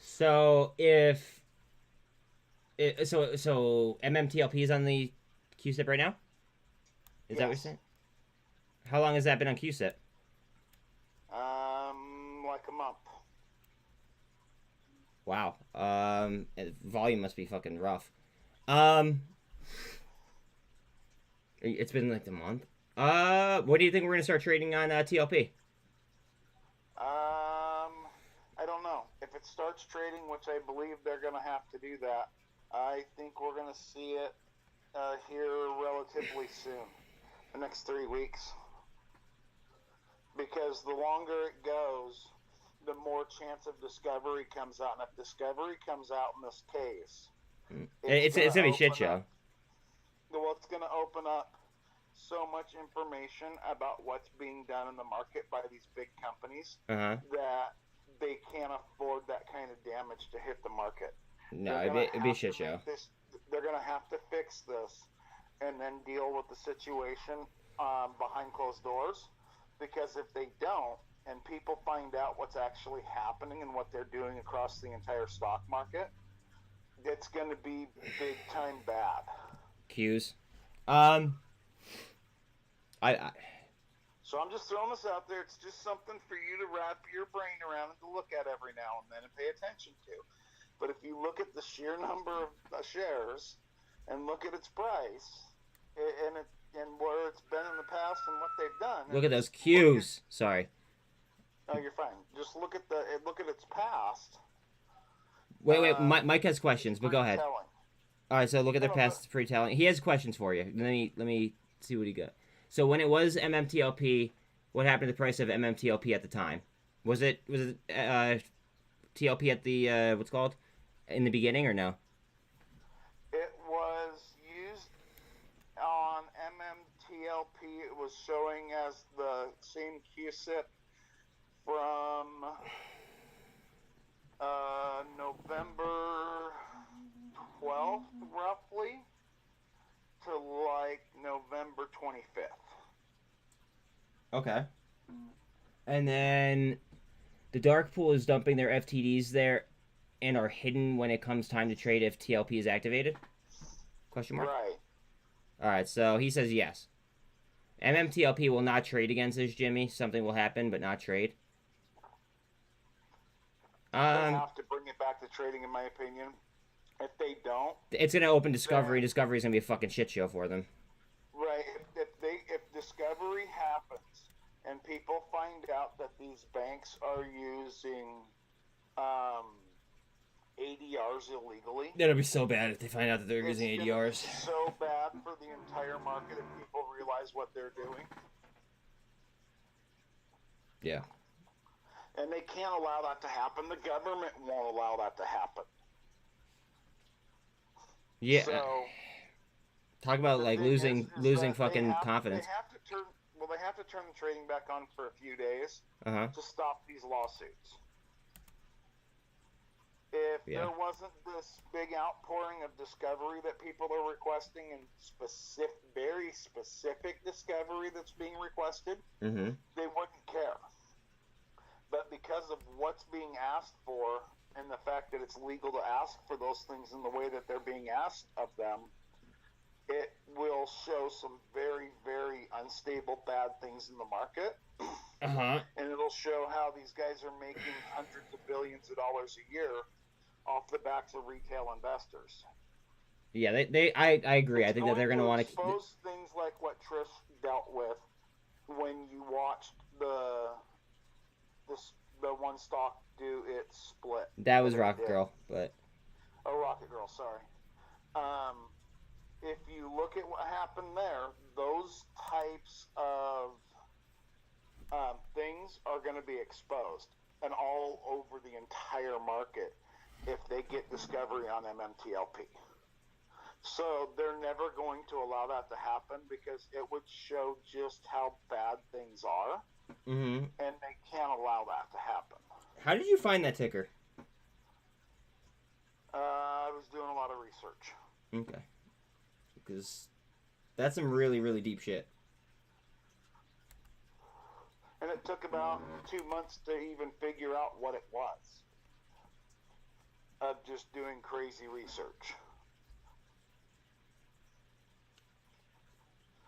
So so MMTLP is on the QSIP right now? Is that what you're saying? How long has that been on QSIP? Like a month. Wow. Volume must be fucking rough. It's been like a month. What do you think we're gonna start trading on TLP? I don't know. If it starts trading, which I believe they're going to have to do that, I think we're going to see it here relatively soon, the next 3 weeks. Because the longer it goes, the more chance of discovery comes out. And if discovery comes out in this case, It's going to be a shit show. Well, it's going to open up so much information about what's being done in the market by these big companies Uh-huh. that they can't afford that kind of damage to hit the market. No, it'd be a shit show. They're going to have to fix this and then deal with the situation behind closed doors, because if they don't and people find out what's actually happening and what they're doing across the entire stock market, it's going to be big time bad. Qs. So I'm just throwing this out there. It's just something for you to wrap your brain around and to look at every now and then and pay attention to. But if you look at the sheer number of shares and look at its price and where it's been in the past and what they've done. Look at those Qs. Sorry. No, you're fine. Just look at its past. Wait. Mike has questions, but go ahead. Telling. All right, so look at their No, past. It's pretty telling. He has questions for you. Let me see what he got. So when it was MMTLP, what happened to the price of MMTLP at the time? Was it TLP at the what's it called in the beginning or no? It was used on MMTLP. It was showing as the same QSIP from November 12th, roughly, to like November 25th. Okay. And then the dark pool is dumping their FTDs there and are hidden when it comes time to trade if TLP is activated? Question mark? Right. All right, so he says yes. MMTLP will not trade against this, Jimmy. Something will happen, but not trade. They have to bring it back to trading, in my opinion. If they don't, it's gonna open Discovery. Discovery is gonna be a fucking shit show for them. Right. If Discovery happens and people find out that these banks are using ADRs illegally, That'll be so bad if they find out that they're using ADRs. So bad for the entire market if people realize what they're doing. Yeah. And they can't allow that to happen. The government won't allow that to happen. Yeah. So, talk about like losing fucking confidence. They have to turn the trading back on for a few days to stop these lawsuits. If there wasn't this big outpouring of discovery that people are requesting, and very specific discovery that's being requested, they wouldn't care. But because of what's being asked for and the fact that it's legal to ask for those things in the way that they're being asked of them, it will show some very, very unstable bad things in the market. And it'll show how these guys are making hundreds of billions of dollars a year off the backs of retail investors. Yeah, I agree. I think that they're going to want to expose things like what Trish dealt with when you watched the one stock do its split. That was Rocket Girl, but Rocket Girl, sorry. If you look at what happened there, those types of things are going to be exposed and all over the entire market if they get discovery on MMTLP. So they're never going to allow that to happen because it would show just how bad things are, and they can't allow that to happen. How did you find that ticker? I was doing a lot of research. Okay. Because that's some really, really deep shit. And it took about 2 months to even figure out what it was. Of just doing crazy research.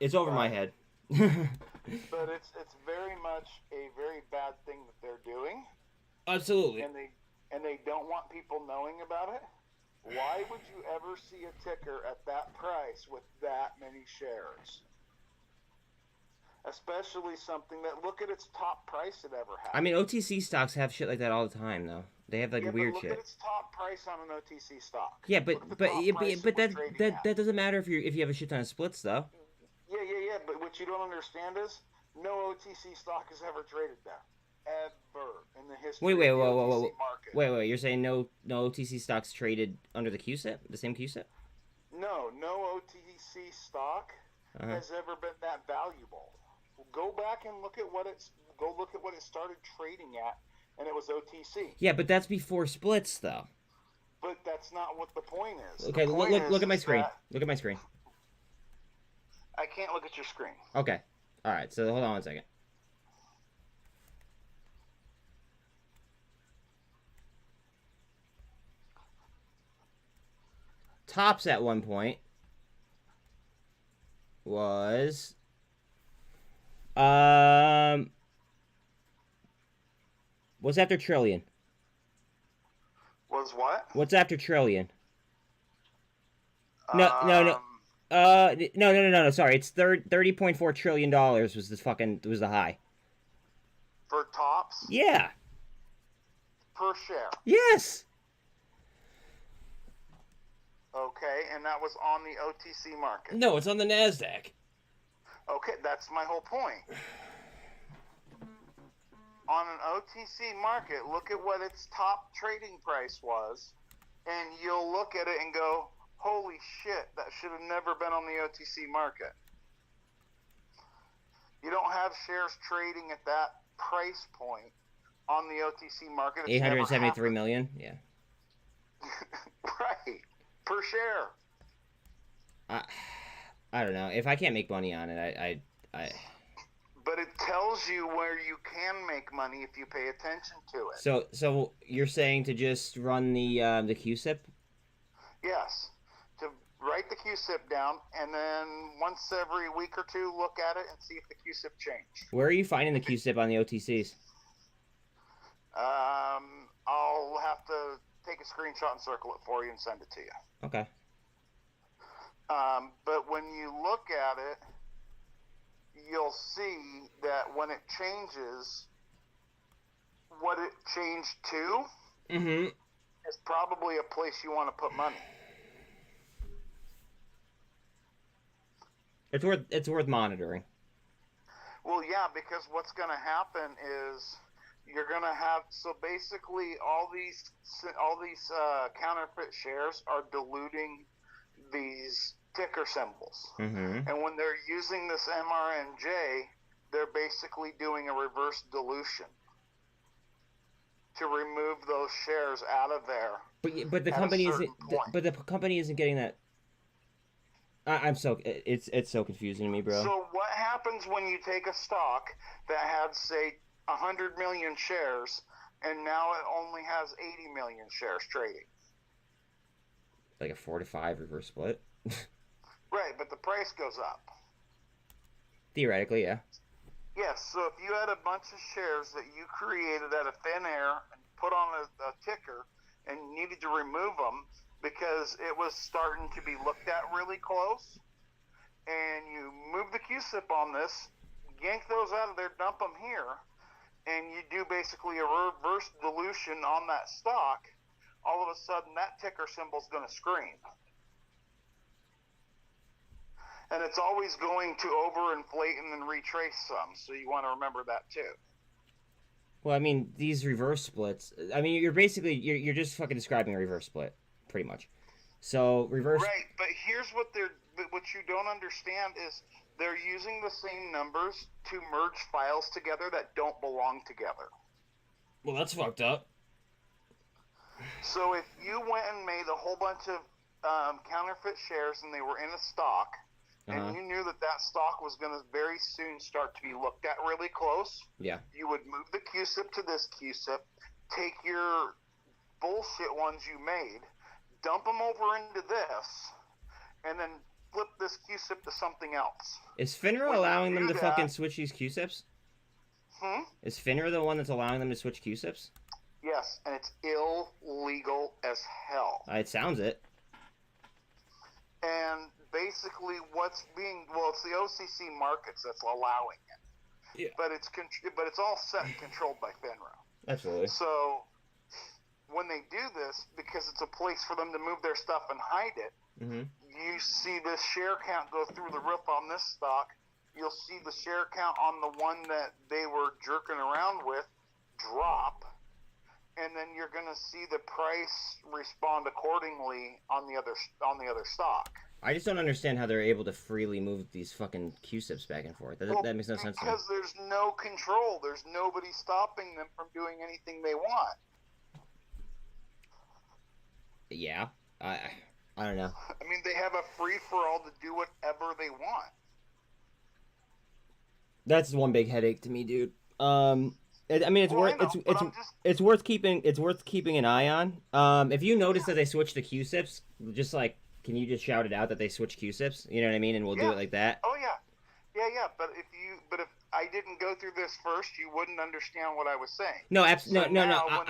It's over my head. But it's very much a very bad thing that they're doing. Absolutely. And they don't want people knowing about it. Why would you ever see a ticker at that price with that many shares? Especially something that, look at its top price it ever had. I mean, OTC stocks have shit like that all the time, though. They have like weird look shit. Look at its top price on an OTC stock. Yeah, but that doesn't matter if you have a shit ton of splits, though. Yeah. But what you don't understand is no OTC stock has ever traded there, ever in the history of the OTC market. Wait. You're saying no OTC stocks traded under the QSIP, the same QSIP? No OTC stock has ever been that valuable. Go back and look at what it started trading at, and it was OTC. Yeah, but that's before splits, though. But that's not what the point is. Okay, look at my screen. Look at my screen. I can't look at your screen. Okay. All right. So hold on 1 second. Tops at one point was what's after trillion? Was what? What's after trillion? No. Sorry, it's $30.4 trillion was the high. For tops? Yeah. Per share? Yes. Okay, and that was on the OTC market. No, it's on the NASDAQ. Okay, that's my whole point. On an OTC market, look at what its top trading price was, and you'll look at it and go, holy shit, that should have never been on the OTC market. You don't have shares trading at that price point on the OTC market. It's 873 million? Yeah. Right. Per share. I don't know. If I can't make money on it, I But it tells you where you can make money if you pay attention to it. So you're saying to just run the QSIP? Yes. To write the QSIP down, and then once every week or two, look at it and see if the QSIP changed. Where are you finding the QSIP on the OTCs? I'll have to take a screenshot and circle it for you and send it to you. Okay. But when you look at it, you'll see that when it changes, what it changed to is probably a place you want to put money. It's worth monitoring. Well, yeah, because what's going to happen is you're going to have, so basically all these counterfeit shares are diluting these ticker symbols. And when they're using this MRNJ, they're basically doing a reverse dilution to remove those shares out of there. But the company isn't. But the company isn't getting that. It's so confusing to me, bro. So what happens when you take a stock that had, say, 100 million shares, and now it only has 80 million shares trading? Like a 4-to-5 reverse split. Right, but the price goes up. Theoretically, yeah. Yes, so if you had a bunch of shares that you created out of thin air and put on a ticker and you needed to remove them because it was starting to be looked at really close, and you move the QSIP on this, yank those out of there, dump them here, and you do basically a reverse dilution on that stock, all of a sudden that ticker symbol is going to scream. And it's always going to overinflate and then retrace some, so you want to remember that too. Well, I mean, these reverse splits. I mean, you're just fucking describing a reverse split, pretty much. So reverse. Right, but here's what you don't understand is they're using the same numbers to merge files together that don't belong together. Well, that's fucked up. So if you went and made a whole bunch of counterfeit shares and they were in a stock, and you knew that stock was going to very soon start to be looked at really close, you would move the QSIP to this QSIP, take your bullshit ones you made, dump them over into this, and then flip this QSIP to something else. Is FINRA allowing them to fucking switch these QSIPs? Is FINRA the one that's allowing them to switch QSIPs? Yes, and it's illegal as hell. It sounds it. And basically it's the OCC markets that's allowing it. Yeah. But it's all set and controlled by FINRA. Absolutely. So when they do this, because it's a place for them to move their stuff and hide it, you see this share count go through the roof on this stock. You'll see the share count on the one that they were jerking around with drop, and then you're going to see the price respond accordingly on the other stock. I just don't understand how they're able to freely move these fucking QSIPs back and forth. That makes no sense to me. Because there's no control. There's nobody stopping them from doing anything they want. Yeah. I don't know. I mean, they have a free-for-all to do whatever they want. That's one big headache to me, dude. It's worth keeping an eye on. If you notice that they switch the QSIPs, just like, can you just shout it out that they switch QSIPs? You know what I mean? And we'll do it like that. Oh yeah. But if I didn't go through this first, you wouldn't understand what I was saying. No, I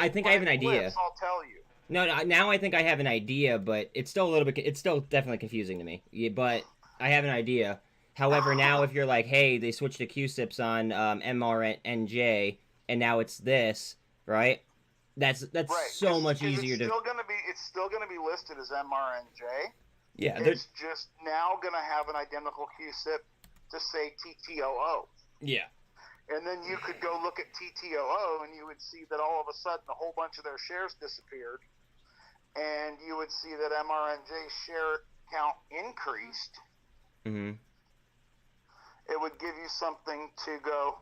think I have an idea. I'll tell you. No, now I think I have an idea, but it's still definitely confusing to me. Yeah, but I have an idea. However, now if you're like, hey, they switched to QSIPs on MRNJ, and now it's this, right? That's Right. so much 'Cause easier to. It's still gonna be listed as MRNJ. Yeah, It's just now gonna have an identical QSIP to say TTOO. yeah. And then you could go look at TTOO and you would see that all of a sudden a whole bunch of their shares disappeared. And you would see that MRNJ's share count increased. Mm-hmm. It would give you something to go,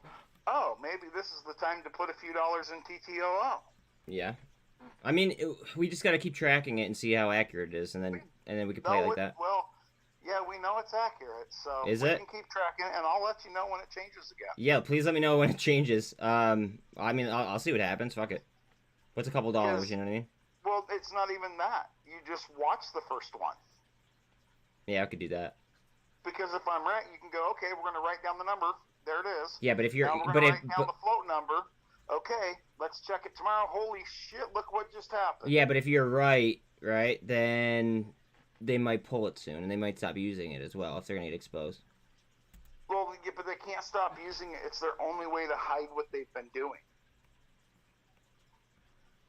oh, maybe this is the time to put a few dollars in TTOO. Yeah. I mean, we just got to keep tracking it and see how accurate it is, and then we can play it like that. Well, yeah, we know it's accurate, so Is we it? can keep tracking it, and I'll let you know when it changes again. Yeah, please let me know when it changes. I mean, I'll see what happens. Fuck it. What's a couple dollars? You know what I mean? Well, it's not even that. You just watch the first one. Yeah, I could do that. Because if I'm right, you can go, okay, we're going to write down the number. There it is. Yeah, but if you're, now we're but going if, to write down the float number. Okay, let's check it tomorrow. Holy shit! Look what just happened. yeah, but if you're right, then they might pull it soon, and they might stop using it as well if they're gonna get exposed. Well, yeah, but they can't stop using it. It's their only way to hide what they've been doing.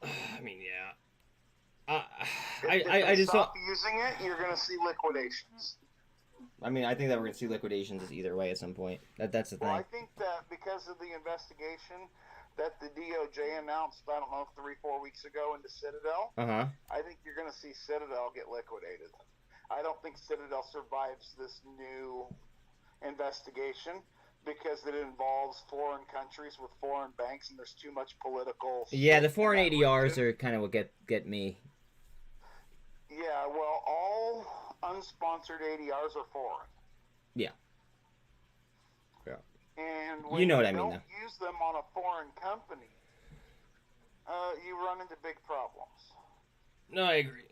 I mean, yeah. If I they just stop using it, you're going to see liquidations. I mean, I think that we're gonna see liquidations either way at some point. That's the thing. Well, I think that because of the investigation that the DOJ announced, I don't know, 3-4 weeks ago into Citadel, I think you're going to see Citadel get liquidated. I don't think Citadel survives this new investigation because it involves foreign countries with foreign banks, and there's too much political. Yeah, the foreign ADRs are kind of what get me. Yeah, well, all unsponsored ADRs are foreign. Yeah. And when you know what I you mean, don't use them on a foreign company, you run into big problems. No, I agree.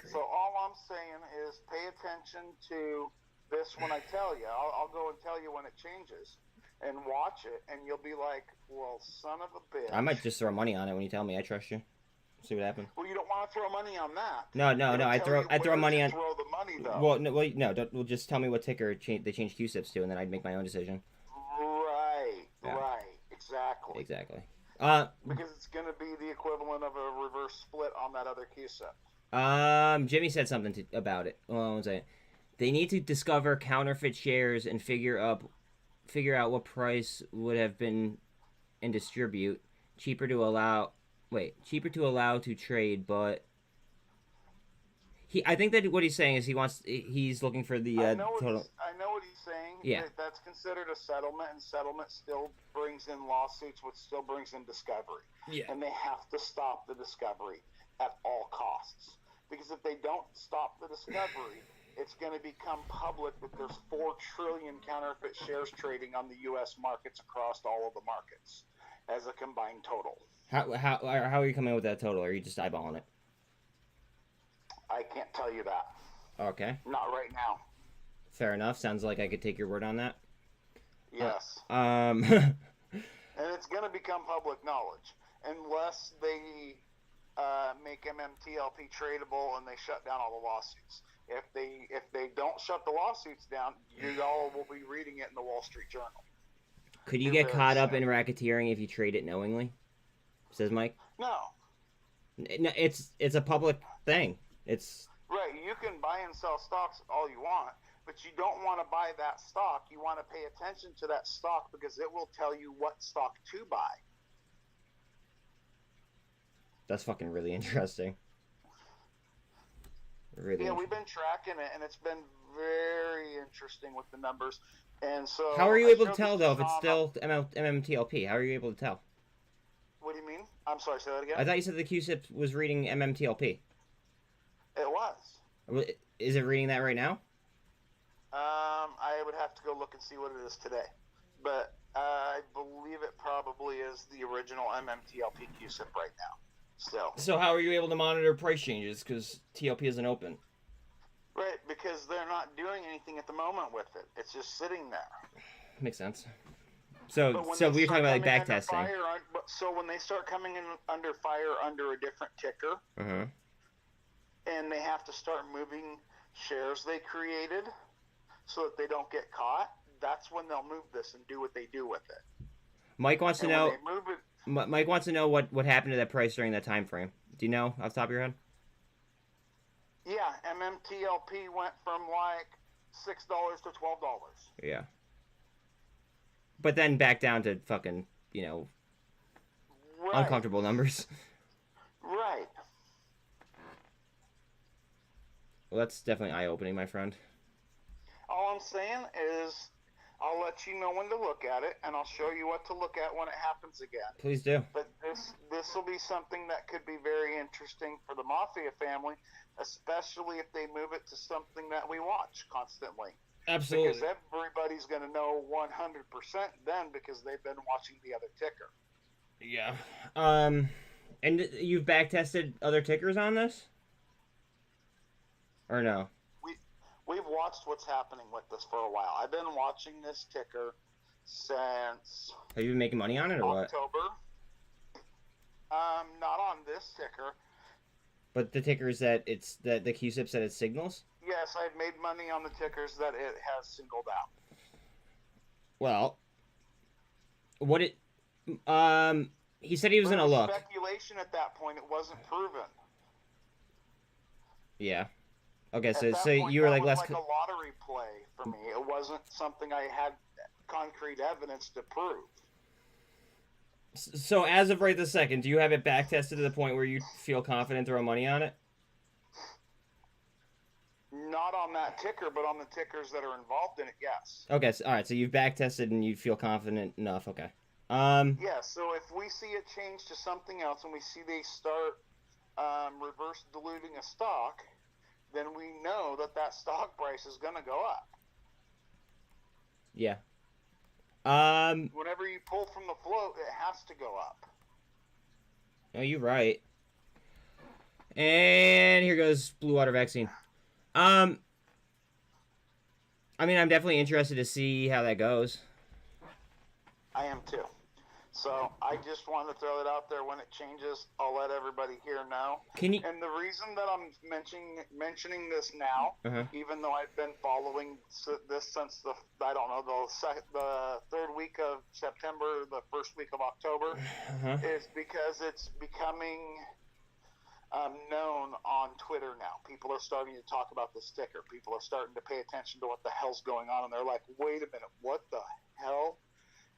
So all I'm saying is pay attention to this when I tell you. I'll go and tell you when it changes. And watch it, and you'll be like, well, son of a bitch. I might just throw money on it when you tell me. I trust you. See what happens. Well, you don't want to throw money on that. No. I throw money on. Throw the money though. Well, don't just tell me what ticker they change QSIPs to, and then I'd make my own decision. Right, exactly. Because it's going to be the equivalent of a reverse split on that other QSIP. Jimmy said something about it. Hold on one second. They need to discover counterfeit shares and figure out what price would have been and distribute. Cheaper to allow to trade, but I think that what he's saying is he's looking for the total. I know what he's saying. Yeah. That's considered a settlement, and settlement still brings in lawsuits, which still brings in discovery. Yeah. And they have to stop the discovery at all costs. Because if they don't stop the discovery, it's going to become public that there's 4 trillion counterfeit shares trading on the U.S. markets across all of the markets as a combined total. How are you coming up with that total? Or are you just eyeballing it? I can't tell you that. Okay. Not right now. Fair enough. Sounds like I could take your word on that. Yes. And it's going to become public knowledge unless they make MMTLP tradable and they shut down all the lawsuits. If they don't shut the lawsuits down, you all will be reading it in the Wall Street Journal. Could you get caught up in racketeering if you trade it knowingly? Says Mike. No. It's a public thing. It's right. You can buy and sell stocks all you want, but you don't want to buy that stock. You want to pay attention to that stock because it will tell you what stock to buy. That's fucking really interesting. Really. Yeah, we've been tracking it, and it's been very interesting with the numbers. And so, how are you able to tell though if it's still MMTLP? How are you able to tell? What do you mean? I'm sorry, say that again. I thought you said the QSIP was reading MMTLP. It was. Is it reading that right now? I would have to go look and see what it is today, but I believe it probably is the original MMTLP QSIP right now. Still. So how are you able to monitor price changes? Because TLP isn't open. Right, because they're not doing anything at the moment with it. It's just sitting there. Makes sense. So we're talking about like back testing. So when they start coming in under fire under a different ticker, and they have to start moving shares they created so that they don't get caught, that's when they'll move this and do what they do with it. Mike wants to know. When they move it Mike wants to know what happened to that price during that time frame. Do you know off the top of your head? Yeah, MMTLP went from like $6 to $12. Yeah. But then back down to fucking, Right. uncomfortable numbers. Right. Well, that's definitely eye-opening, my friend. All I'm saying is I'll let you know when to look at it, and I'll show you what to look at when it happens again. Please do. But this will be something that could be very interesting for the Mafia family, especially if they move it to something that we watch constantly. Absolutely. Because everybody's going to know 100% then because they've been watching the other ticker. Yeah. And you've back-tested other tickers on this? Or no? We've watched what's happening with this for a while. I've been watching this ticker since Have you been making money on it or what? October. Not on this ticker. But the tickers that the QSIP said it signals? Yes, I've made money on the tickers that it has singled out. Well, he said he was But gonna it was look. speculation at that point. It wasn't proven. Yeah. Okay, At so that point, you were that like was less. like a lottery play for me. It wasn't something I had concrete evidence to prove. So as of right this second, do you have it back tested to the point where you feel confident throwing money on it? Not on that ticker, but on the tickers that are involved in it, yes. Okay, so, all right. So you've back tested and you feel confident enough. Okay. Yeah. So if we see it change to something else, and we see they start reverse diluting a stock, then we know that stock price is going to go up. Yeah. Whenever you pull from the float, it has to go up. No, you're right. And here goes blue water vaccine. I mean, I'm definitely interested to see how that goes. I am too. So I just wanted to throw it out there. When it changes, I'll let everybody here know. Can you? And the reason that I'm mentioning this now, even though I've been following this since the third week of September, the first week of October, is because it's becoming known on Twitter now. People are starting to talk about the sticker. People are starting to pay attention to what the hell's going on, and they're like, "Wait a minute, what the hell?"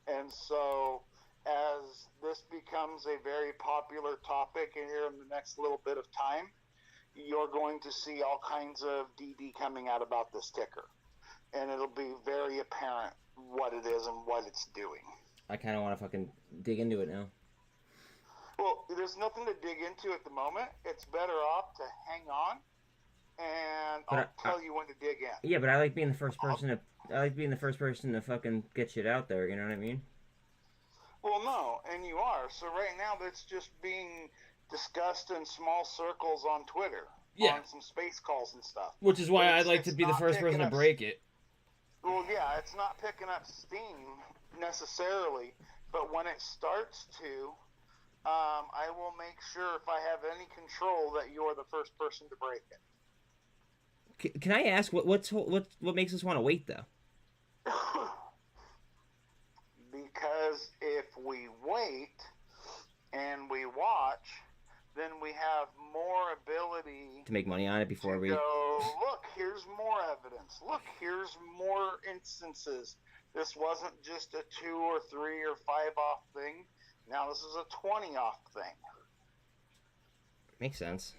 And so, as this becomes a very popular topic here in the next little bit of time, you're going to see all kinds of DD coming out about this ticker. And it'll be very apparent what it is and what it's doing. I kind of want to fucking dig into it now. Well, there's nothing to dig into at the moment. It's better off to hang on, and I'll tell you when to dig in. Yeah, but I like being the first person to fucking get shit out there, you know what I mean? Well, no, and you are. So right now, that's just being discussed in small circles on Twitter, on some space calls and stuff. Which is why I'd like to be the first person to break it. Well, yeah, it's not picking up steam necessarily, but when it starts to, I will make sure if I have any control that you're the first person to break it. Can I ask what makes us want to wait though? Because if we wait and we watch, then we have more ability to make money on it before we go, look, here's more evidence. Look, here's more instances. This wasn't just a 2 or 3 or 5 off thing. Now this is a 20 off thing. Makes sense.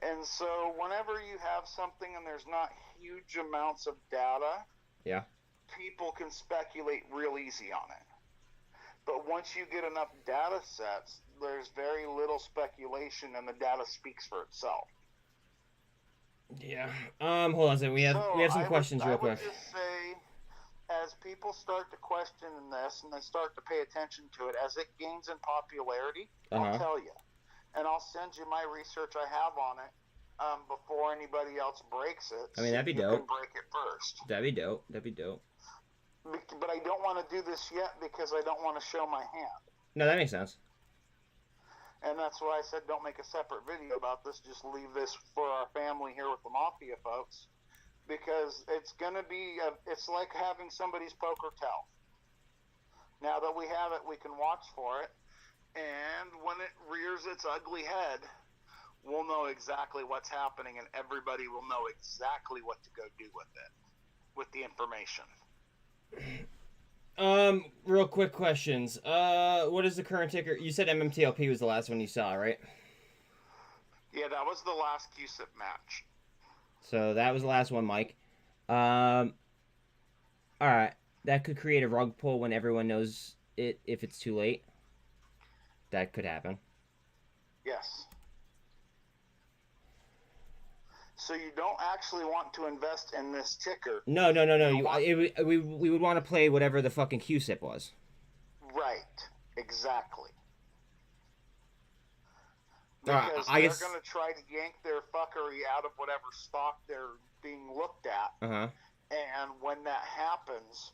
And so whenever you have something and there's not huge amounts of data, people can speculate real easy on it. But once you get enough data sets, there's very little speculation and the data speaks for itself. Yeah. Hold on a second. We have some questions real quick. I would just say, as people start to question this and they start to pay attention to it, as it gains in popularity, I'll tell you. And I'll send you my research I have on it before anybody else breaks it. I mean, that'd be dope. You can break it first. That'd be dope. But I don't want to do this yet because I don't want to show my hand. No, that makes sense. And that's why I said don't make a separate video about this. Just leave this for our family here with the Mafia folks. Because it's going to be, it's like having somebody's poker tell. Now that we have it, we can watch for it. And when it rears its ugly head, we'll know exactly what's happening, and everybody will know exactly what to go do with it, with the information. Real quick questions. What is the current ticker? You said MMTLP was the last one you saw, right? Yeah, that was the last QSIP match. So that was the last one, Mike. All right. That could create a rug pull when everyone knows it if it's too late. That could happen. Yes. So you don't actually want to invest in this ticker. No. We would want to play whatever the fucking QSIP was. Right. Exactly. Because I they're guess... going to try to yank their fuckery out of whatever stock they're being looked at. Uh-huh. And when that happens,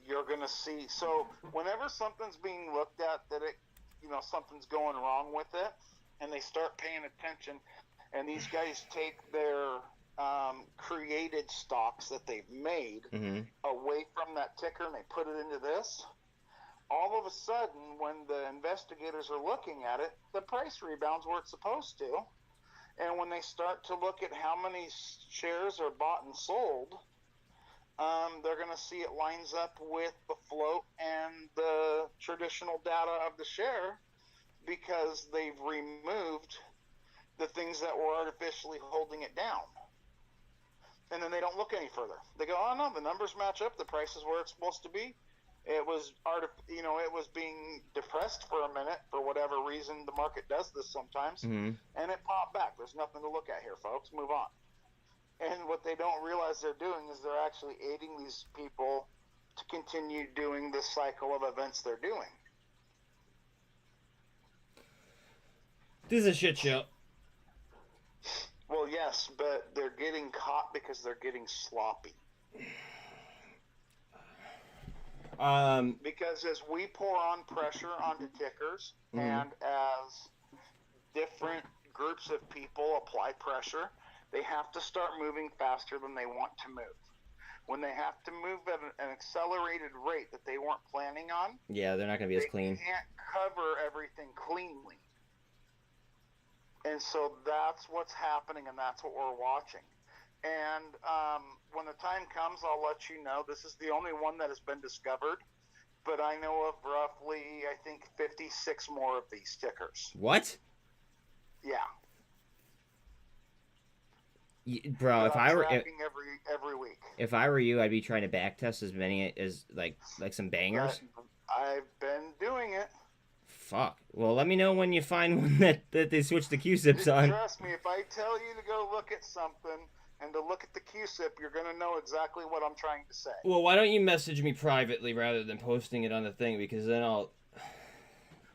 you're going to see... So whenever something's being looked at that it, something's going wrong with it, and they start paying attention, and these guys take their created stocks that they've made away from that ticker and they put it into this, all of a sudden, when the investigators are looking at it, the price rebounds where it's supposed to. And when they start to look at how many shares are bought and sold, they're going to see it lines up with the float and the traditional data of the share, because they've removed the things that were artificially holding it down. And then they don't look any further. They go, oh no, the numbers match up, the price is where it's supposed to be. It was it was being depressed for a minute for whatever reason. The market does this sometimes, and it popped back. There's nothing to look at here, folks. Move on. And what they don't realize they're doing is they're actually aiding these people to continue doing the cycle of events they're doing. This is a shit show. Well, yes, but they're getting caught because they're getting sloppy. Because as we pour on pressure onto tickers, and as different groups of people apply pressure, they have to start moving faster than they want to move. When they have to move at an accelerated rate that they weren't planning on, yeah, they're not going to be as clean. They can't cover everything cleanly. And so that's what's happening, and that's what we're watching. And when the time comes, I'll let you know. This is the only one that has been discovered, but I know of roughly, I think, 56 more of these stickers. What? Yeah. Bro, if I were every week. If I were you, I'd be trying to backtest as many as like some bangers. I've been doing it. Fuck. Well, let me know when you find one that they switch the QSIPs on. Trust me, if I tell you to go look at something and to look at the QSIP, you're going to know exactly what I'm trying to say. Well, why don't you message me privately rather than posting it on the thing, because then I'll...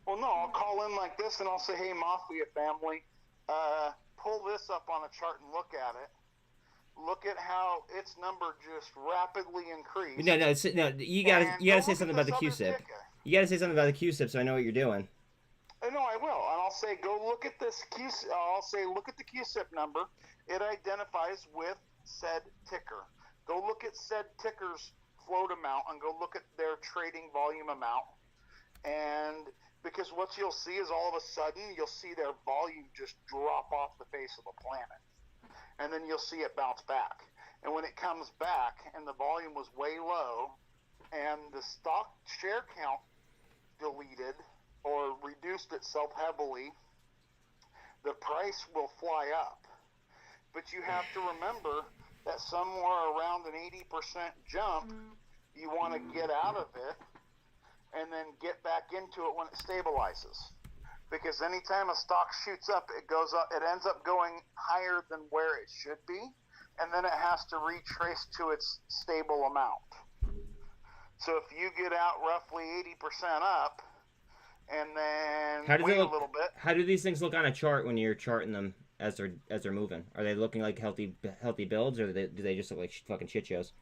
Well, no, I'll call in like this and I'll say, hey, Mafia family, pull this up on a chart and look at it. Look at how its number just rapidly increased. No, you gotta say something about the QSIP. You gotta say something about the QSIP so I know what you're doing. No, I will. And I'll say, go look at this QSIP. I'll say, look at the QSIP number. It identifies with said ticker. Go look at said ticker's float amount and go look at their trading volume amount. And because what you'll see is all of a sudden you'll see their volume just drop off the face of the planet. And then you'll see it bounce back. And when it comes back and the volume was way low and the stock share count deleted or reduced itself heavily, the price will fly up. But you have to remember that somewhere around an 80% jump, you want to get out of it and then get back into it when it stabilizes. Because anytime a stock shoots up, it goes up. It ends up going higher than where it should be, and then it has to retrace to its stable amount. So if you get out roughly 80% up, and then wait a little bit. How do these things look on a chart when you're charting them as they're moving? Are they looking like healthy builds, or do they just look like fucking shit shows?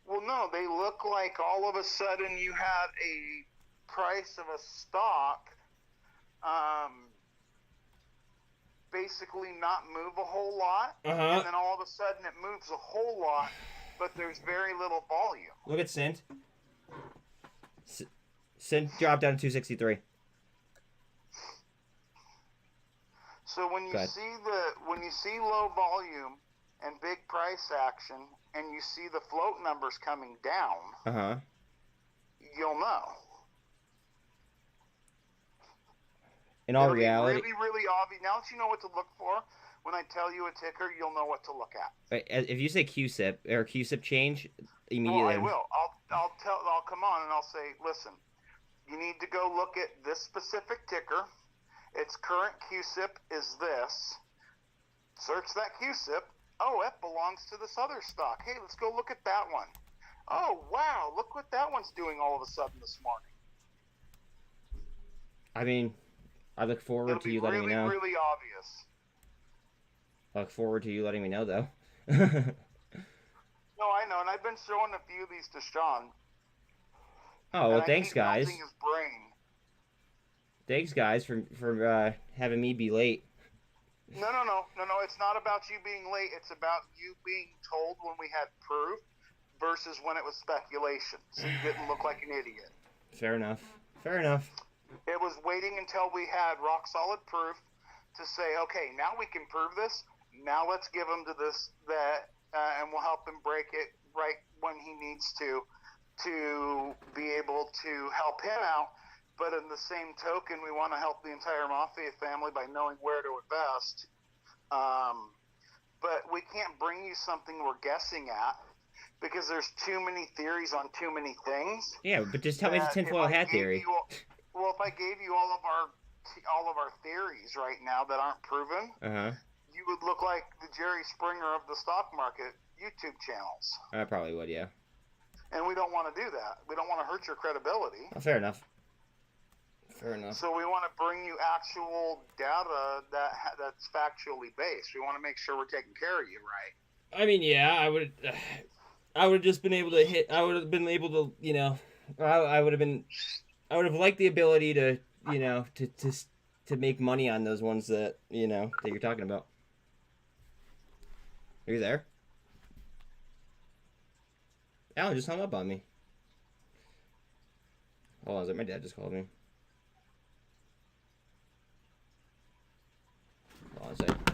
Well, no, they look like all of a sudden you had a price of a stock basically not move a whole lot, and then all of a sudden it moves a whole lot, but there's very little volume. Look at SINT. SINT dropped down to 263. So when you Go ahead. see low volume and big price action, and you see the float numbers coming down, you'll know. In all It'll be reality, really obvious. Now that you know what to look for, when I tell you a ticker, you'll know what to look at. if you say QSIP or QSIP change, immediately. Well, I will. I'll come on and I'll say, listen, you need to go look at this specific ticker. Its current QSIP is this. Search that QSIP. Oh, it belongs to this other stock. Hey, let's go look at that one. Oh, wow, look what that one's doing all of a sudden this morning. I mean, I look forward to you letting me know. It'll be really obvious. I look forward to you letting me know, though. No, I know, and I've been showing a few of these to Sean. Oh, well, thanks, guys. His brain. Thanks, guys, for having me be late. No. It's not about you being late. It's about you being told when we had proof versus when it was speculation. So you didn't look like an idiot. Fair enough. It was waiting until we had rock solid proof to say, okay, now we can prove this. Now let's give him to this, that, and we'll help him break it right when he needs to be able to help him out. But in the same token, we want to help the entire Mafia family by knowing where to invest. But we can't bring you something we're guessing at because there's too many theories on too many things. Yeah, but just tell me the tinfoil hat theory. If I gave you all of our theories right now that aren't proven, you would look like the Jerry Springer of the stock market YouTube channels. I probably would, yeah. And we don't want to do that. We don't want to hurt your credibility. Oh, fair enough. So we want to bring you actual data that's factually based. We want to make sure we're taking care of you, right? I mean, yeah, I would have just been able to hit. I would have been able to, I would have liked the ability to, to make money on those ones that that you're talking about. Are you there? Alan just hung up on me. Hold on, is that my dad just called me? Hold on a second.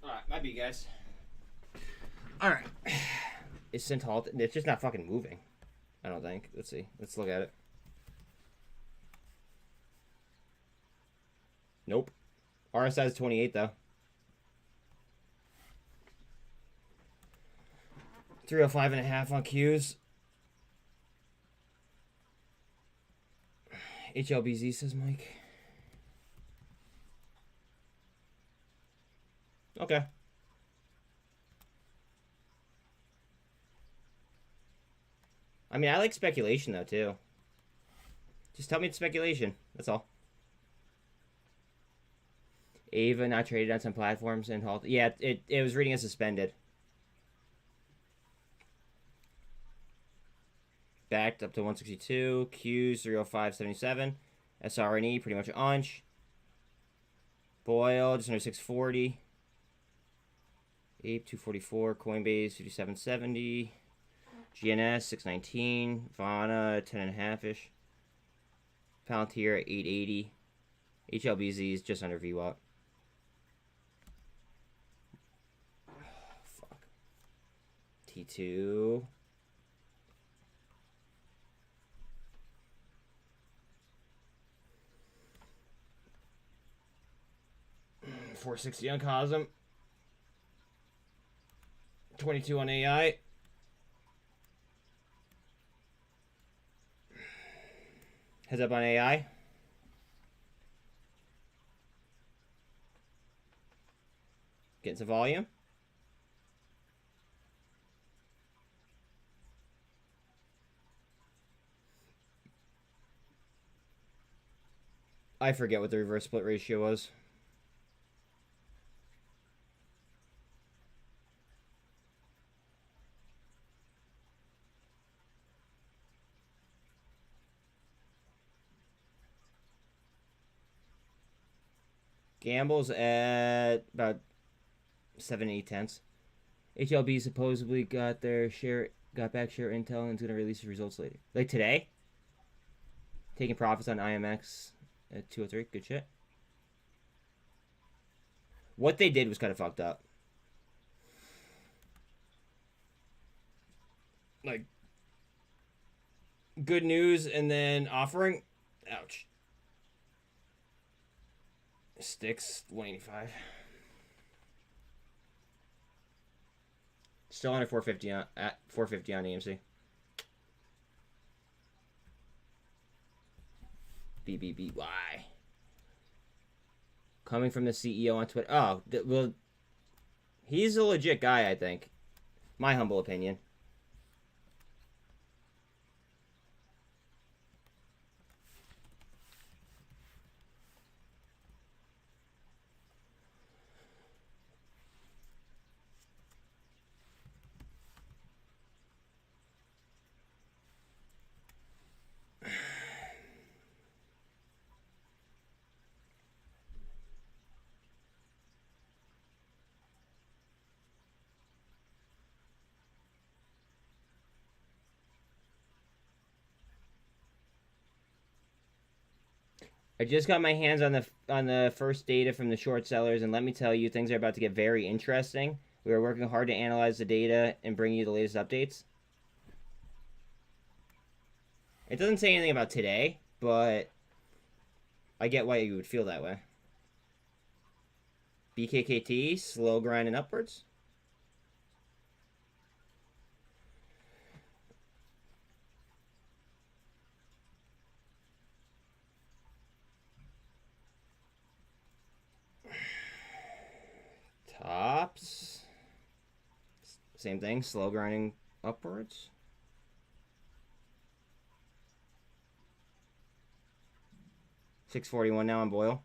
Alright, might be, guys. Alright. Is SINT halted? It's just not fucking moving. I don't think. Let's see. Let's look at it. Nope. RSI is 28, though. 305.5 on Qs. HLBZ, says Mike. Okay. I mean, I like speculation, though, too. Just tell me it's speculation. That's all. Ava not traded on some platforms and halt. Yeah, it was reading as suspended. Backed up to 162. Qs 305.77. SRNE pretty much unch. Boyle just under 640. APE 244. Coinbase 5770. GNS 619. Vana 10.5 ish. Palantir 880. HLBZ is just under VWAP. Fuck. T2. $460 on COSM. 22 on AI. Heads up on AI. Getting some volume. I forget what the reverse split ratio was. Gamble's at about 7.8. HLB supposedly got back share intel and is gonna release the results later. Like today? Taking profits on IMX at 203. Good shit. What they did was kind of fucked up. Like, good news and then offering. Ouch. Sticks 185. Still under 450 on at 450 on AMC. BBBY. Coming from the CEO on Twitter. Oh, well, he's a legit guy, I think. My humble opinion. I just got my hands on the first data from the short sellers, and let me tell you, things are about to get very interesting. We are working hard to analyze the data and bring you the latest updates. It doesn't say anything about today, but I get why you would feel that way. BKKT, slow grinding upwards. Tops. Same thing, slow grinding upwards. $641 now on Boyle.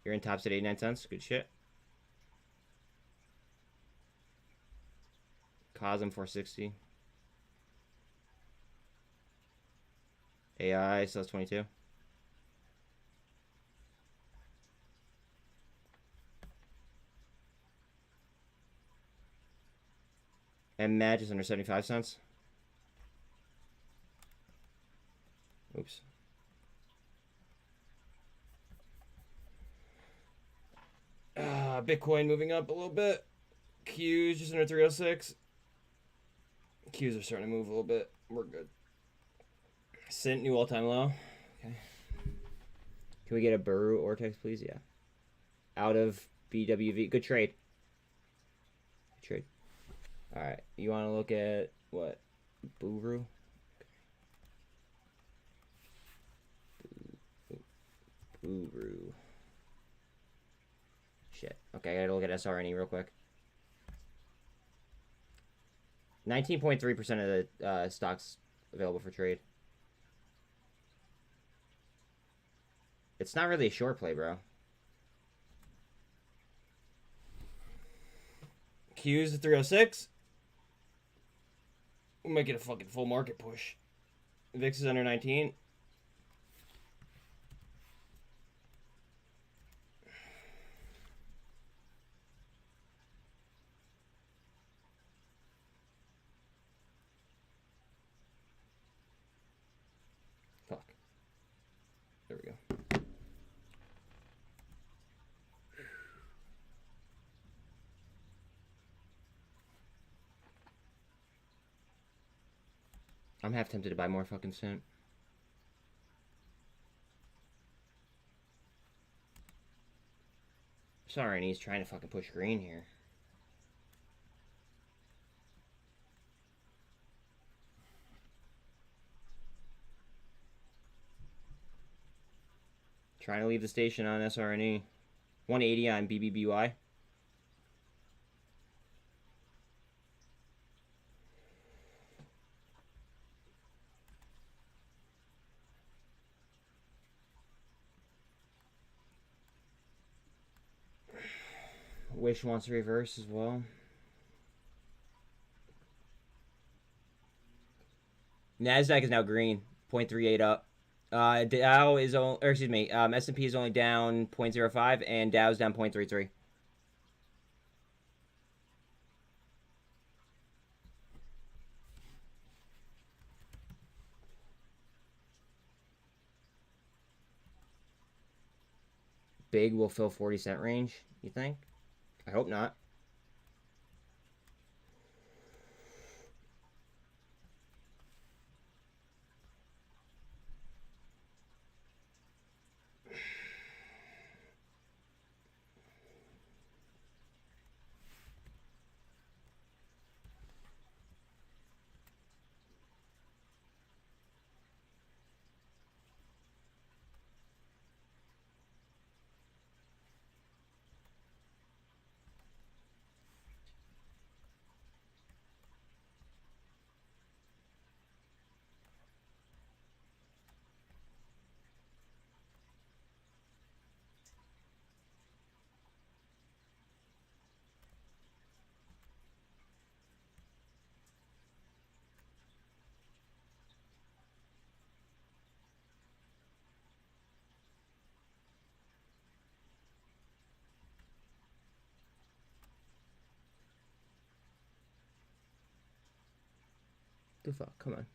You're in tops at 89 cents. Good shit. COSM 460. AI sells 22. MMAT is under 75 cents. Oops. Bitcoin moving up a little bit. Q's just under 306. Q's are starting to move a little bit. We're good. SINT new all-time low. Okay. Can we get a Buru Ortex, please? Yeah. Out of BWV. Good trade. Good trade. All right. You want to look at what? Buru? Buru. Shit. Okay, I gotta look at SRNE real quick. 19.3% of the stocks available for trade. It's not really a short play, bro. Q's at 306. We might get a fucking full market push. VIX is under 19. Fuck. There we go. I'm half tempted to buy more fucking SINT. Sorry, and he's trying to fucking push green here. Trying to leave the station on SRNE. 180 on BBBY. Wish wants to reverse as well. Nasdaq is now green, 0.38 up. Dow is only, or excuse me, S&P is only down 0.05 and Dow's down 0.33. Big will fill 40-cent range, you think? I hope not. The fuck? Come on.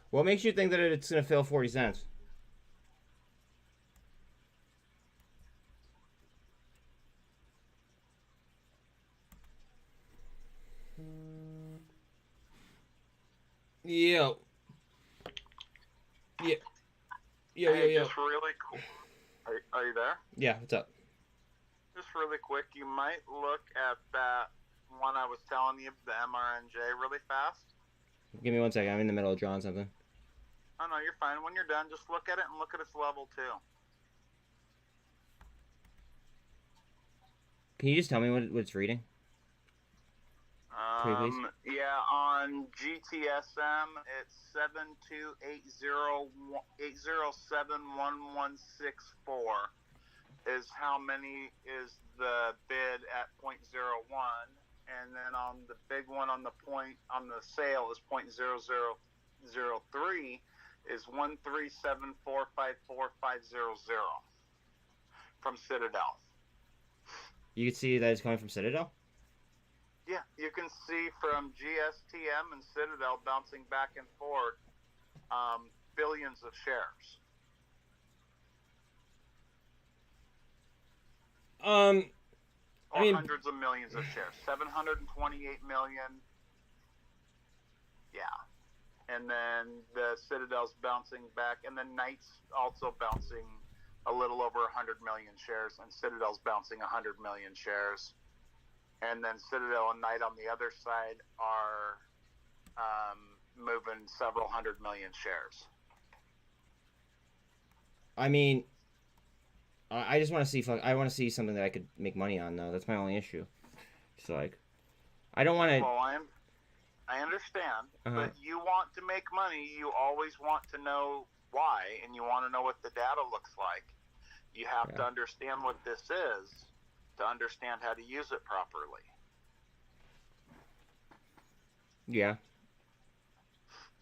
What makes you think that it's going to fill 40 cents? Yo. Yeah. Yo, hey, yo. just really cool. Are you there? Yeah, what's up? Just really quick, you might look at that one I was telling you, the MRNJ, really fast. Give me 1 second. I'm in the middle of drawing something. Oh, no, you're fine. When you're done, just look at it and look at its level, too. Can you just tell me what it's reading? Yeah, on GTSM, it's 728071164 is how many is the bid at 0.01, and then on the big one on the sale is 0.0003 is 137454500 from Citadel. You can see that it's coming from Citadel? Yeah, you can see from GSTM and Citadel bouncing back and forth billions of shares. I mean, hundreds of millions of shares. 728 million. Yeah. And then the Citadel's bouncing back, and then Knight's also bouncing a little over 100 million shares, and Citadel's bouncing 100 million shares. And then Citadel and Knight on the other side are moving several 100 million shares. I mean, I just want to see. I want to see something that I could make money on, though. That's my only issue. It's like, I don't want to. Well, I understand, but you want to make money. You always want to know why, and you want to know what the data looks like. You have to understand what this is to understand how to use it properly. Yeah.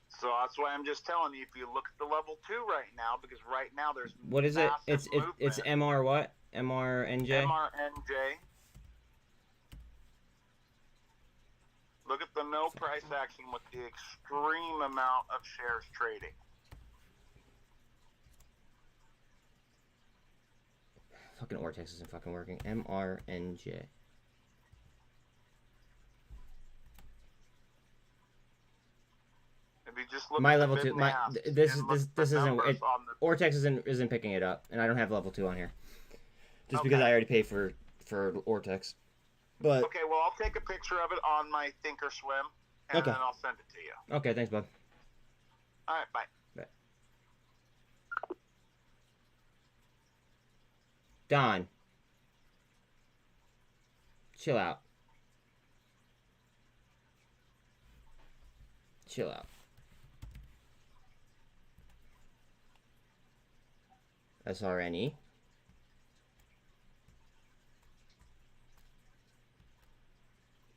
So that's why I'm just telling you, if you look at the level 2 right now, because right now there's what is it? It's movement. MR what? MRNJ? MRNJ. Look at the no price action with the extreme amount of shares trading. Fucking Ortex isn't fucking working. MRNJ. If you just look My at level the 2. This isn't. Ortex isn't picking it up, and I don't have level 2 on here. Just because I already paid for Ortex. But okay, well I'll take a picture of it on my Thinkorswim, and then I'll send it to you. Okay, thanks, bud. All right, bye. Don, chill out. Chill out. SRNE.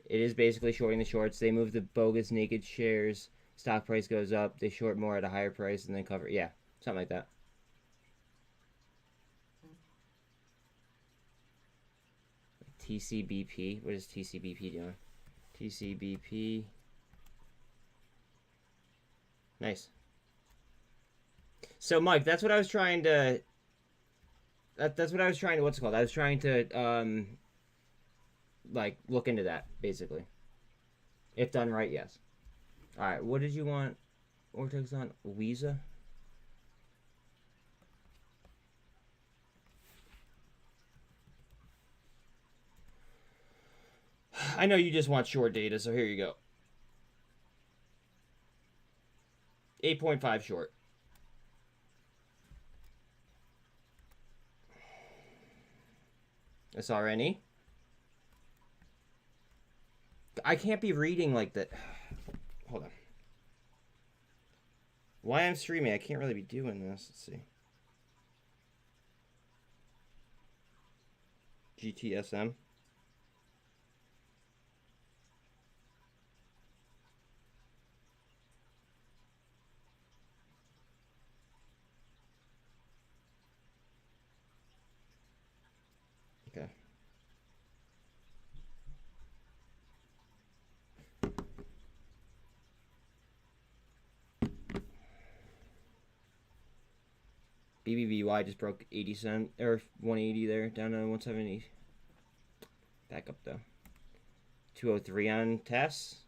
It is basically shorting the shorts. They move the bogus naked shares. Stock price goes up. They short more at a higher price and then cover. Yeah, something like that. TCBP. What is TCBP doing? TCBP. Nice. So, Mike, that's what I was trying to... That's what I was trying to... What's it called? I was trying to, like, look into that, basically. If done right, yes. Alright, what did you want? Ortex on? Weeza? I know you just want short data, so here you go. 8.5 short. SRNE. I can't be reading like that. Hold on. Why I'm streaming, I can't really be doing this. Let's see. GTSM. Okay. BBBY just broke 80 cent or 180 there, down to 170. Back up though. 203 on tests.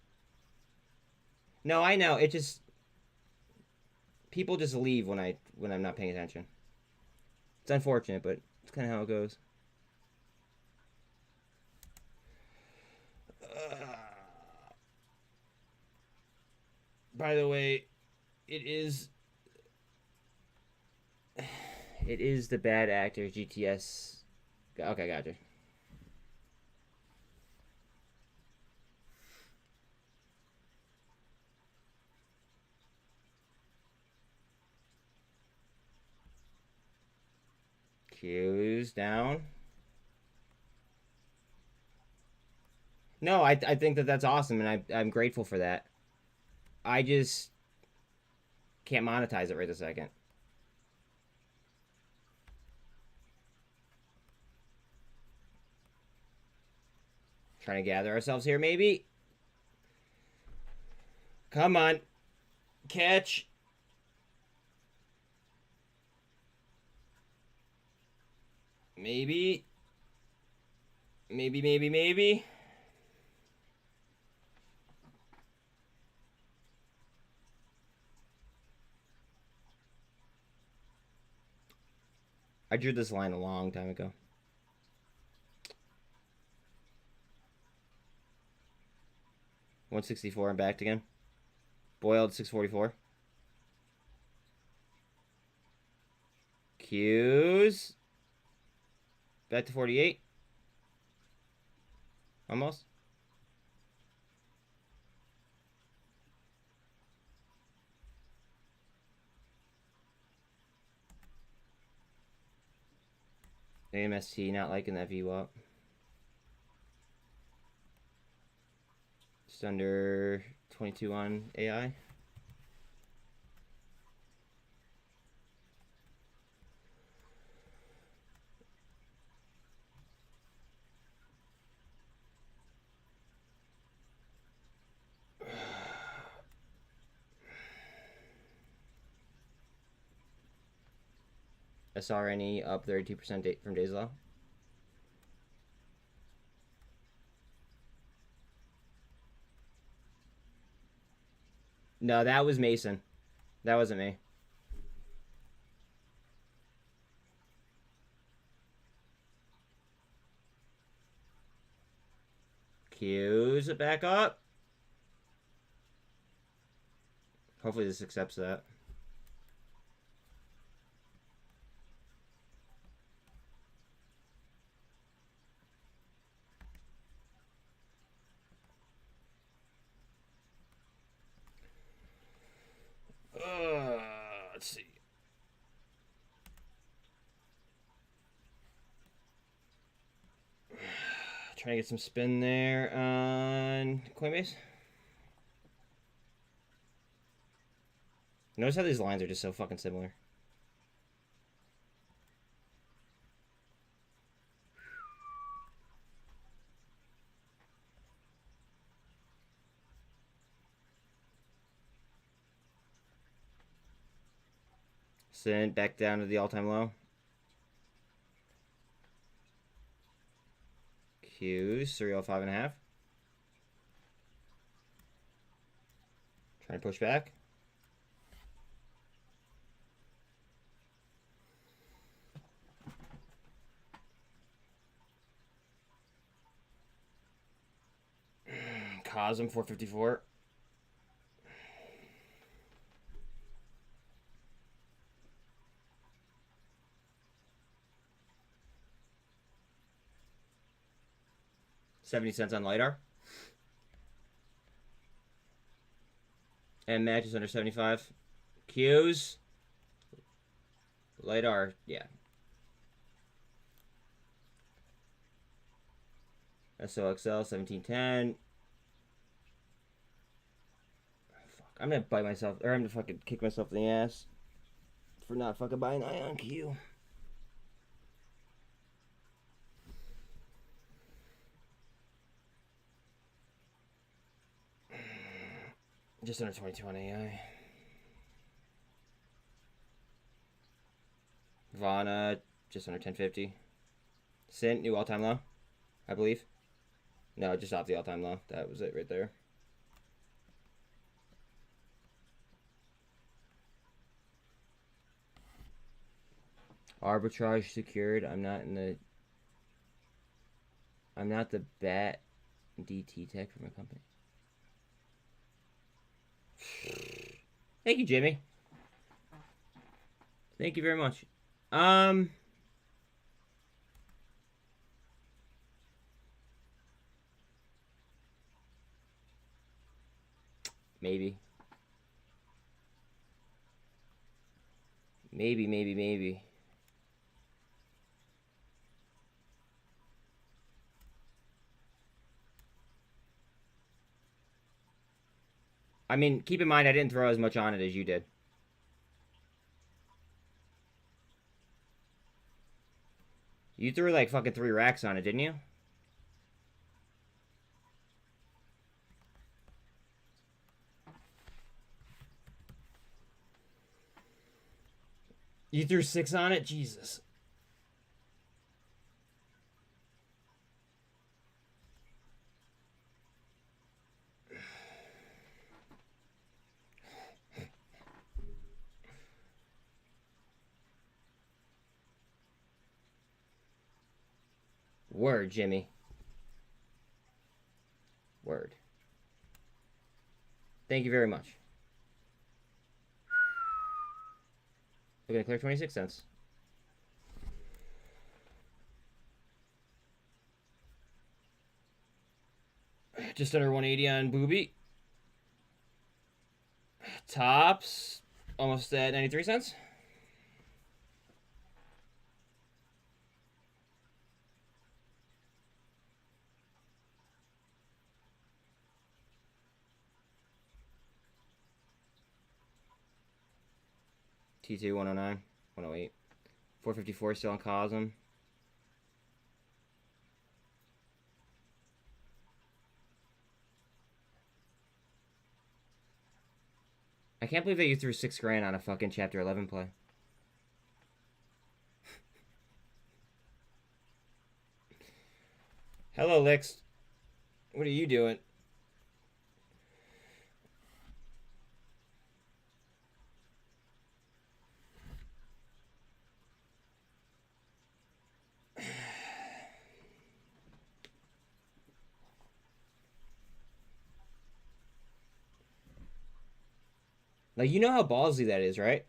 No, I know. It just people just leave when I'm not paying attention. It's unfortunate, but it's kind of how it goes. By the way, it is the bad actor GTS. Okay, gotcha. Q's down. No, I think that's awesome, and I'm grateful for that. I just can't monetize it right this second. Trying to gather ourselves here, maybe. Come on. Catch. Maybe. Maybe. I drew this line a long time ago. $164 and backed again. Boiled 644. Q's. Back to 48. Almost. AMST not liking that VWAP. Just under 22 on AI. SRNE up 32% from days low. No, that was Mason. That wasn't me. Q's it back up. Hopefully this accepts that. Let's see. Trying to get some spin there on Coinbase. Notice how these lines are just so fucking similar. SINT back down to the all-time low. Q's 305.5. Trying to push back. COSM 454. $0.70 on LiDAR. And MMAT is under 75. Q's. LiDAR, yeah. SOXL 1710. Fuck, I'm gonna bite myself, or I'm gonna fucking kick myself in the ass for not fucking buying Ion Q. Just under 22 on AI. Vana, just under 1050. SINT, new all-time low, I believe. No, just off the all-time low. That was it right there. Arbitrage secured. I'm not the BAT DT tech for my company. Thank you, Jimmy. Thank you very much. Maybe. Maybe. I mean, keep in mind, I didn't throw as much on it as you did. You threw like fucking 3 racks on it, didn't you? You threw 6 on it? Jesus. Word, Jimmy. Word. Thank you very much. We're gonna clear 26 cents. Just under 180 on Booby. Tops almost at 93 cents. T2 109, 108, 454 still on COSM. I can't believe that you threw $6,000 on a fucking Chapter 11 play. Hello, Lix. What are you doing? Like, you know how ballsy that is, right?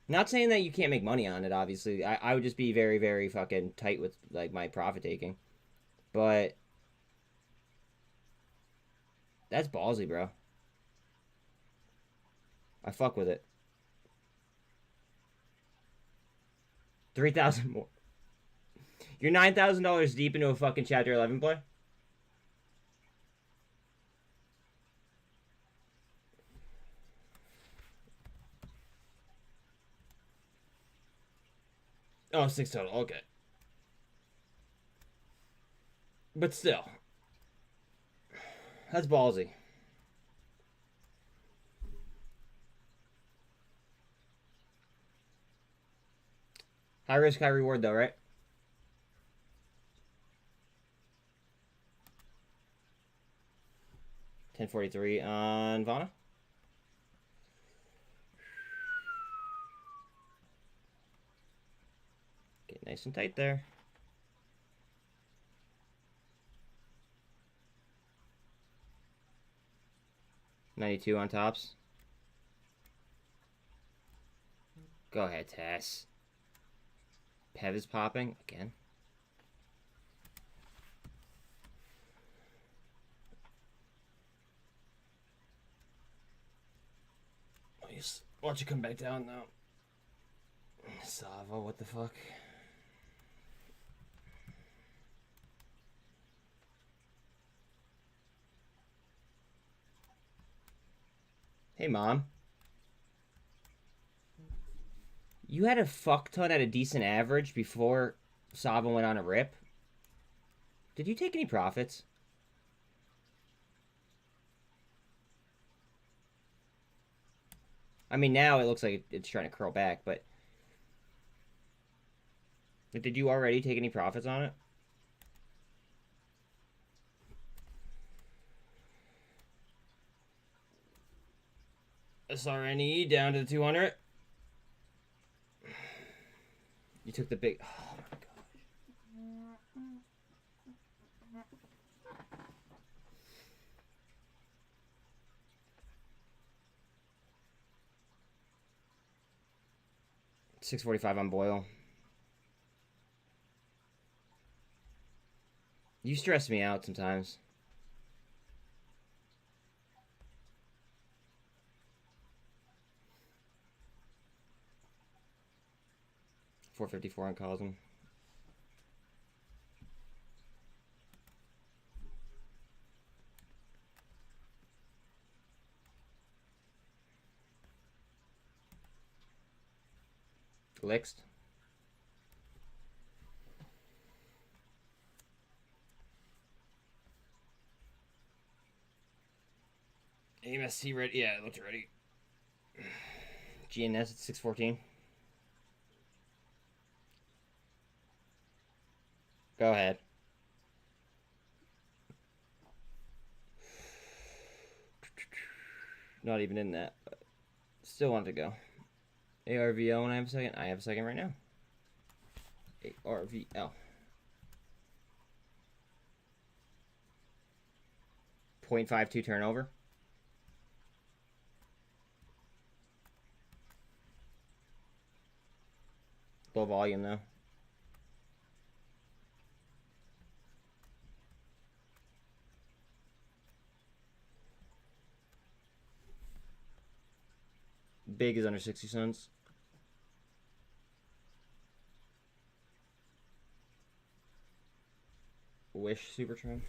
Not saying that you can't make money on it, obviously. I would just be very, very fucking tight with, like, my profit taking. But that's ballsy, bro. I fuck with it. 3,000 more. You're $9,000 deep into a fucking Chapter 11 play? Oh, 6 total. Okay. But still. That's ballsy. High risk, high reward, though, right? $10.43 on Vana. Get nice and tight there. $92 on tops. Go ahead, Tess. Pev is popping again. Watch it come back down now. Sava, what the fuck? Hey, Mom. You had a fuck ton at a decent average before Sava went on a rip. Did you take any profits? I mean, now it looks like it's trying to curl back, but did you already take any profits on it? SRNE down to the 200. You took the big... Oh, my gosh. $6.45 on Boyle. You stress me out sometimes. $4.54 on COSM. Lixt. AMSC ready? Yeah, it looked ready. GNS at 614. Go ahead. Not even in that, but still want to go. ARVL when I have a second? I have a second right now. ARVL. 0.52 turnover. Low volume though. Big is under 60 cents. Wish super trend.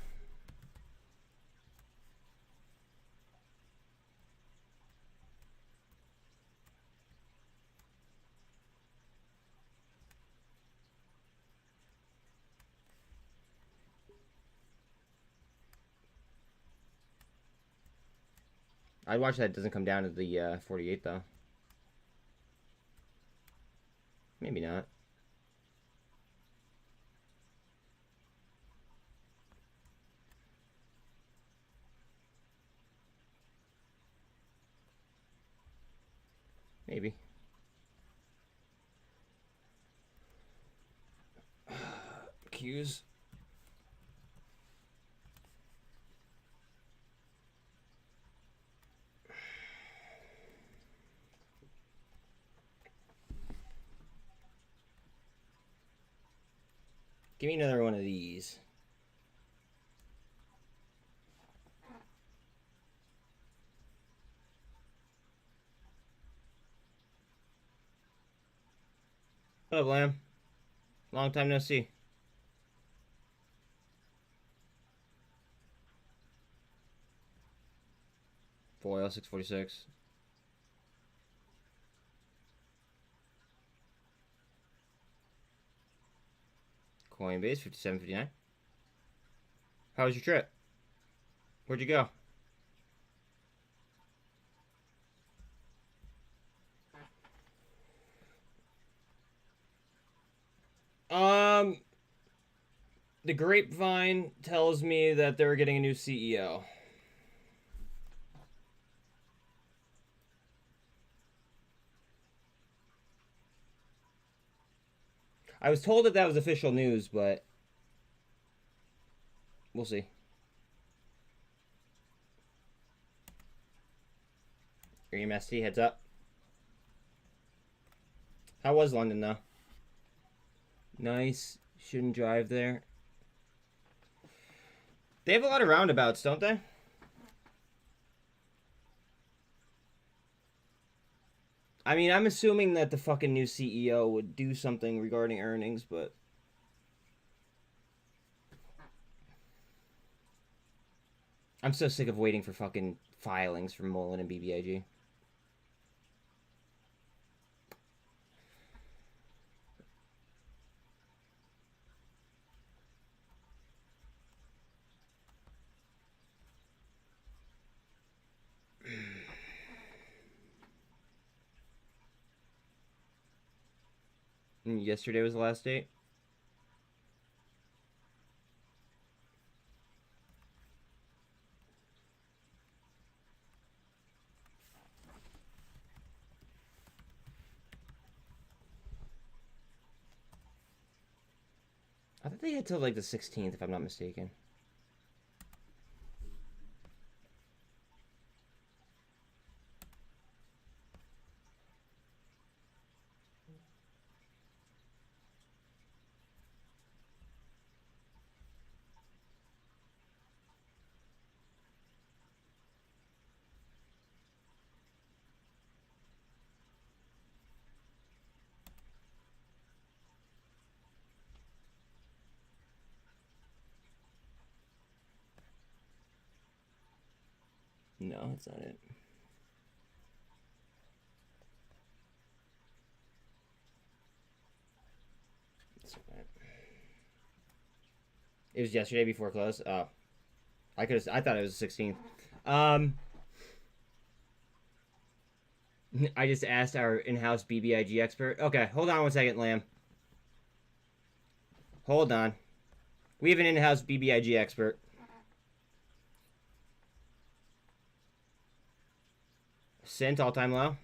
I'd watch that. It doesn't come down to the 48 though. Maybe not. Maybe. Q's. Give me another one of these. What up, Lamb? Long time no see. Foil 646. Coinbase 57.59. How was your trip? Where'd you go? The grapevine tells me that they're getting a new CEO. I was told that was official news, but we'll see. Your MST, heads up. How was London, though? Nice. Shouldn't drive there. They have a lot of roundabouts, don't they? I mean, I'm assuming that the fucking new CEO would do something regarding earnings, but... I'm so sick of waiting for fucking filings from Mullen and BBIG. Yesterday was the last date. I thought they had till like the 16th, if I'm not mistaken. No, that's not it. That's not it. It was yesterday before close. Oh, I thought it was the 16th. I just asked our in-house BBIG expert. Okay, hold on one second, Lamb. Hold on. We have an in-house BBIG expert. SINT all-time low.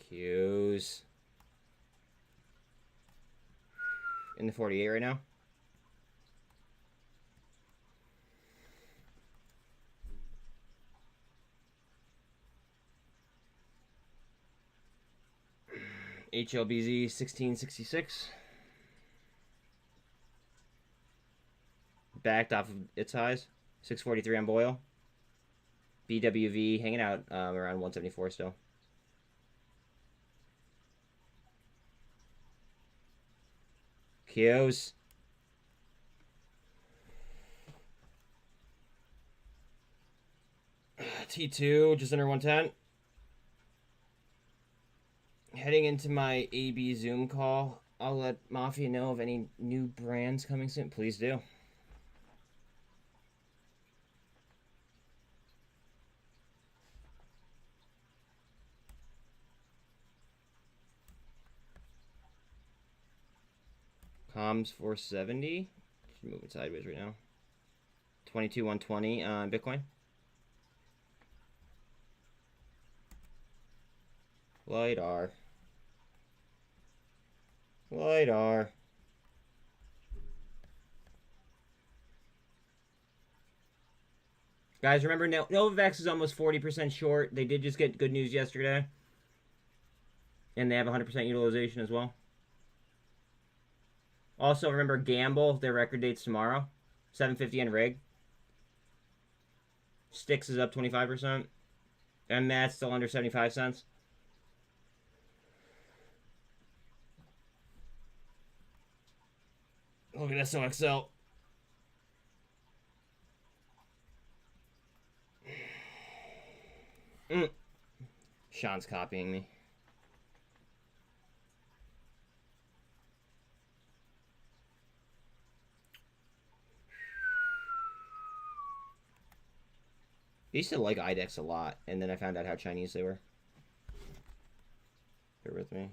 Q's. In the 48 right now. HLBZ 1666. Backed off of its highs. 643 on Boyle. BWV hanging out around 174 still. Q's. T2 just under 110. Heading into my AB Zoom call. I'll let Mafia know of any new brands coming soon. Please do. Comms 470. She's moving sideways right now. 22 120 on Bitcoin. LiDAR. LiDAR. Guys, remember, Novavax is almost 40% short. They did just get good news yesterday. And they have 100% utilization as well. Also, remember, Gamble, their record date's tomorrow. 750 on rig. Sticks is up 25%. MMAT's still under 75 cents. Look at SOXL. Sean's copying me. I used to like IDEX a lot, and then I found out how Chinese they were. Bear with me.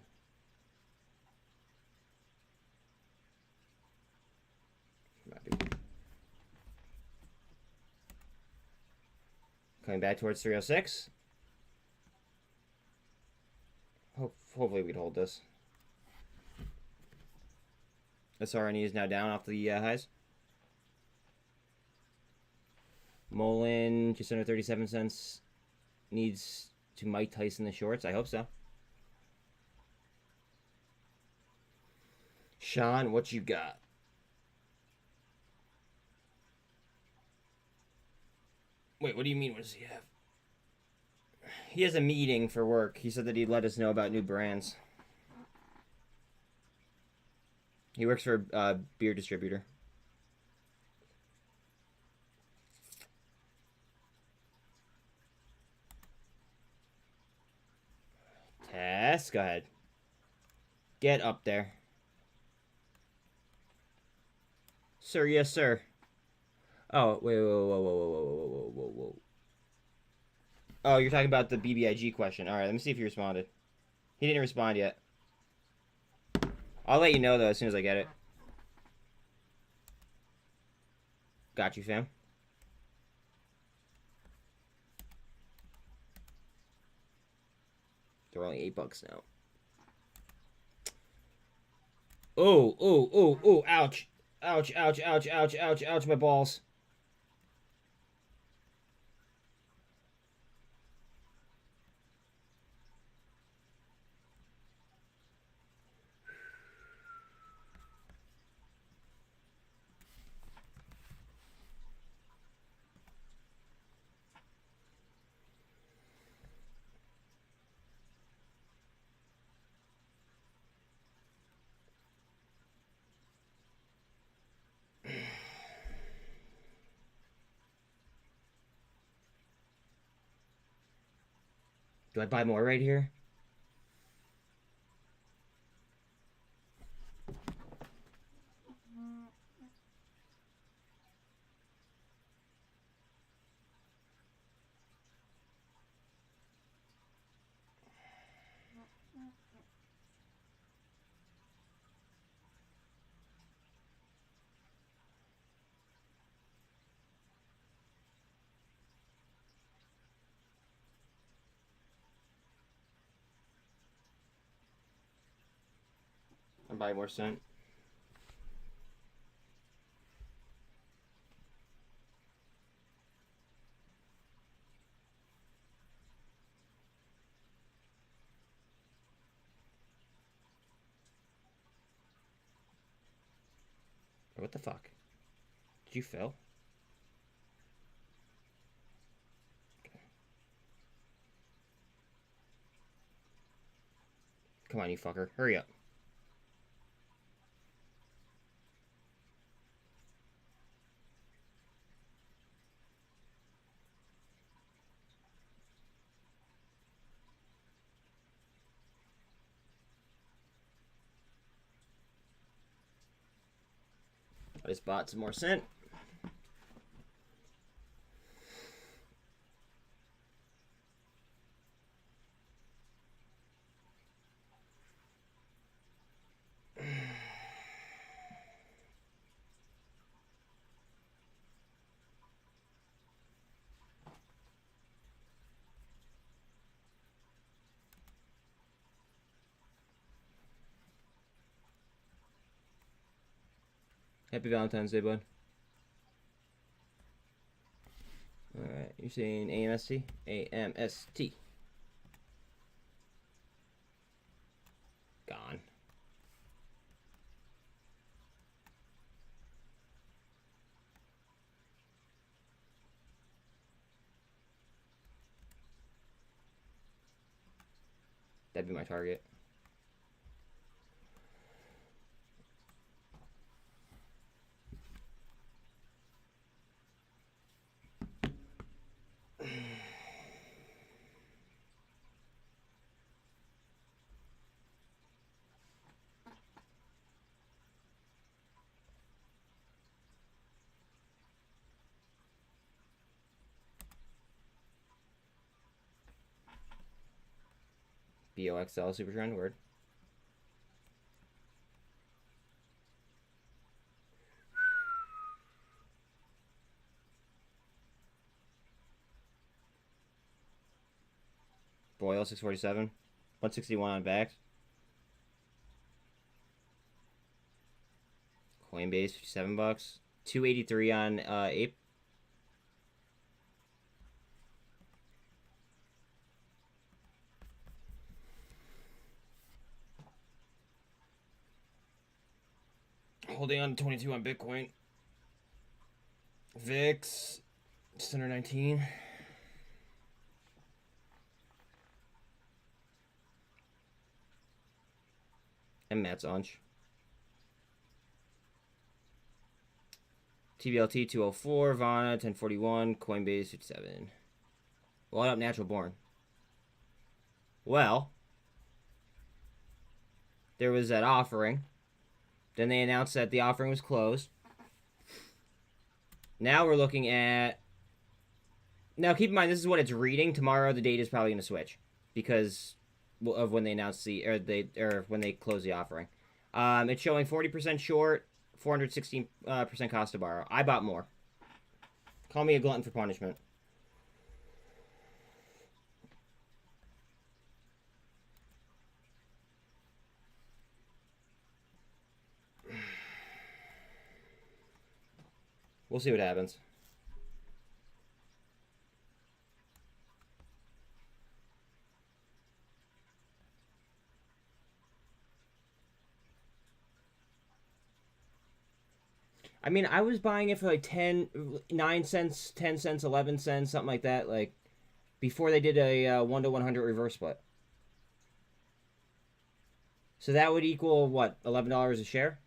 Coming back towards 306. Hopefully we can hold this. SRNE is now down off the highs. Muln, just under 37 cents. Needs to Mike Tyson the shorts. I hope so. Sean, what you got? Wait, what do you mean? What does he have? He has a meeting for work. He said that he'd let us know about new brands. He works for a beer distributor. Tess, go ahead. Get up there. Sir, yes, sir. Oh, wait, whoa. Oh, you're talking about the BBIG question. All right, let me see if he responded. He didn't respond yet. I'll let you know, though, as soon as I get it. Got you, fam. They're only $8 now. Oh, ouch. Ouch, my balls. Do I buy more right here? I'm buying more SINT. What the fuck? Did you fail? Okay. Come on, you fucker. Hurry up. I just bought some more SINT. Happy Valentine's Day, bud. Alright, you're saying AMST? AMST. Gone. That'd be my target. BOXL super trend word. Boyle 647. 161 on backs. Coinbase 57 bucks. 283 on APE. Holding on to 22 on Bitcoin. VIX just under 19. And Matt's Unch. TBLT 204, Vana 1041, Coinbase 57. What up, Natural Born? Well, there was that offering. Then they announced that the offering was closed. Now we're looking at... Now keep in mind, this is what it's reading. Tomorrow the date is probably going to switch because of when they announced the... Or when they close the offering. It's showing 40% short, 416% cost to borrow. I bought more. Call me a glutton for punishment. We'll see what happens. I mean, I was buying it for like 9 cents, 10 cents, 11 cents, something like that, like before they did a 1 to 100 reverse split. So that would equal what, $11 a share?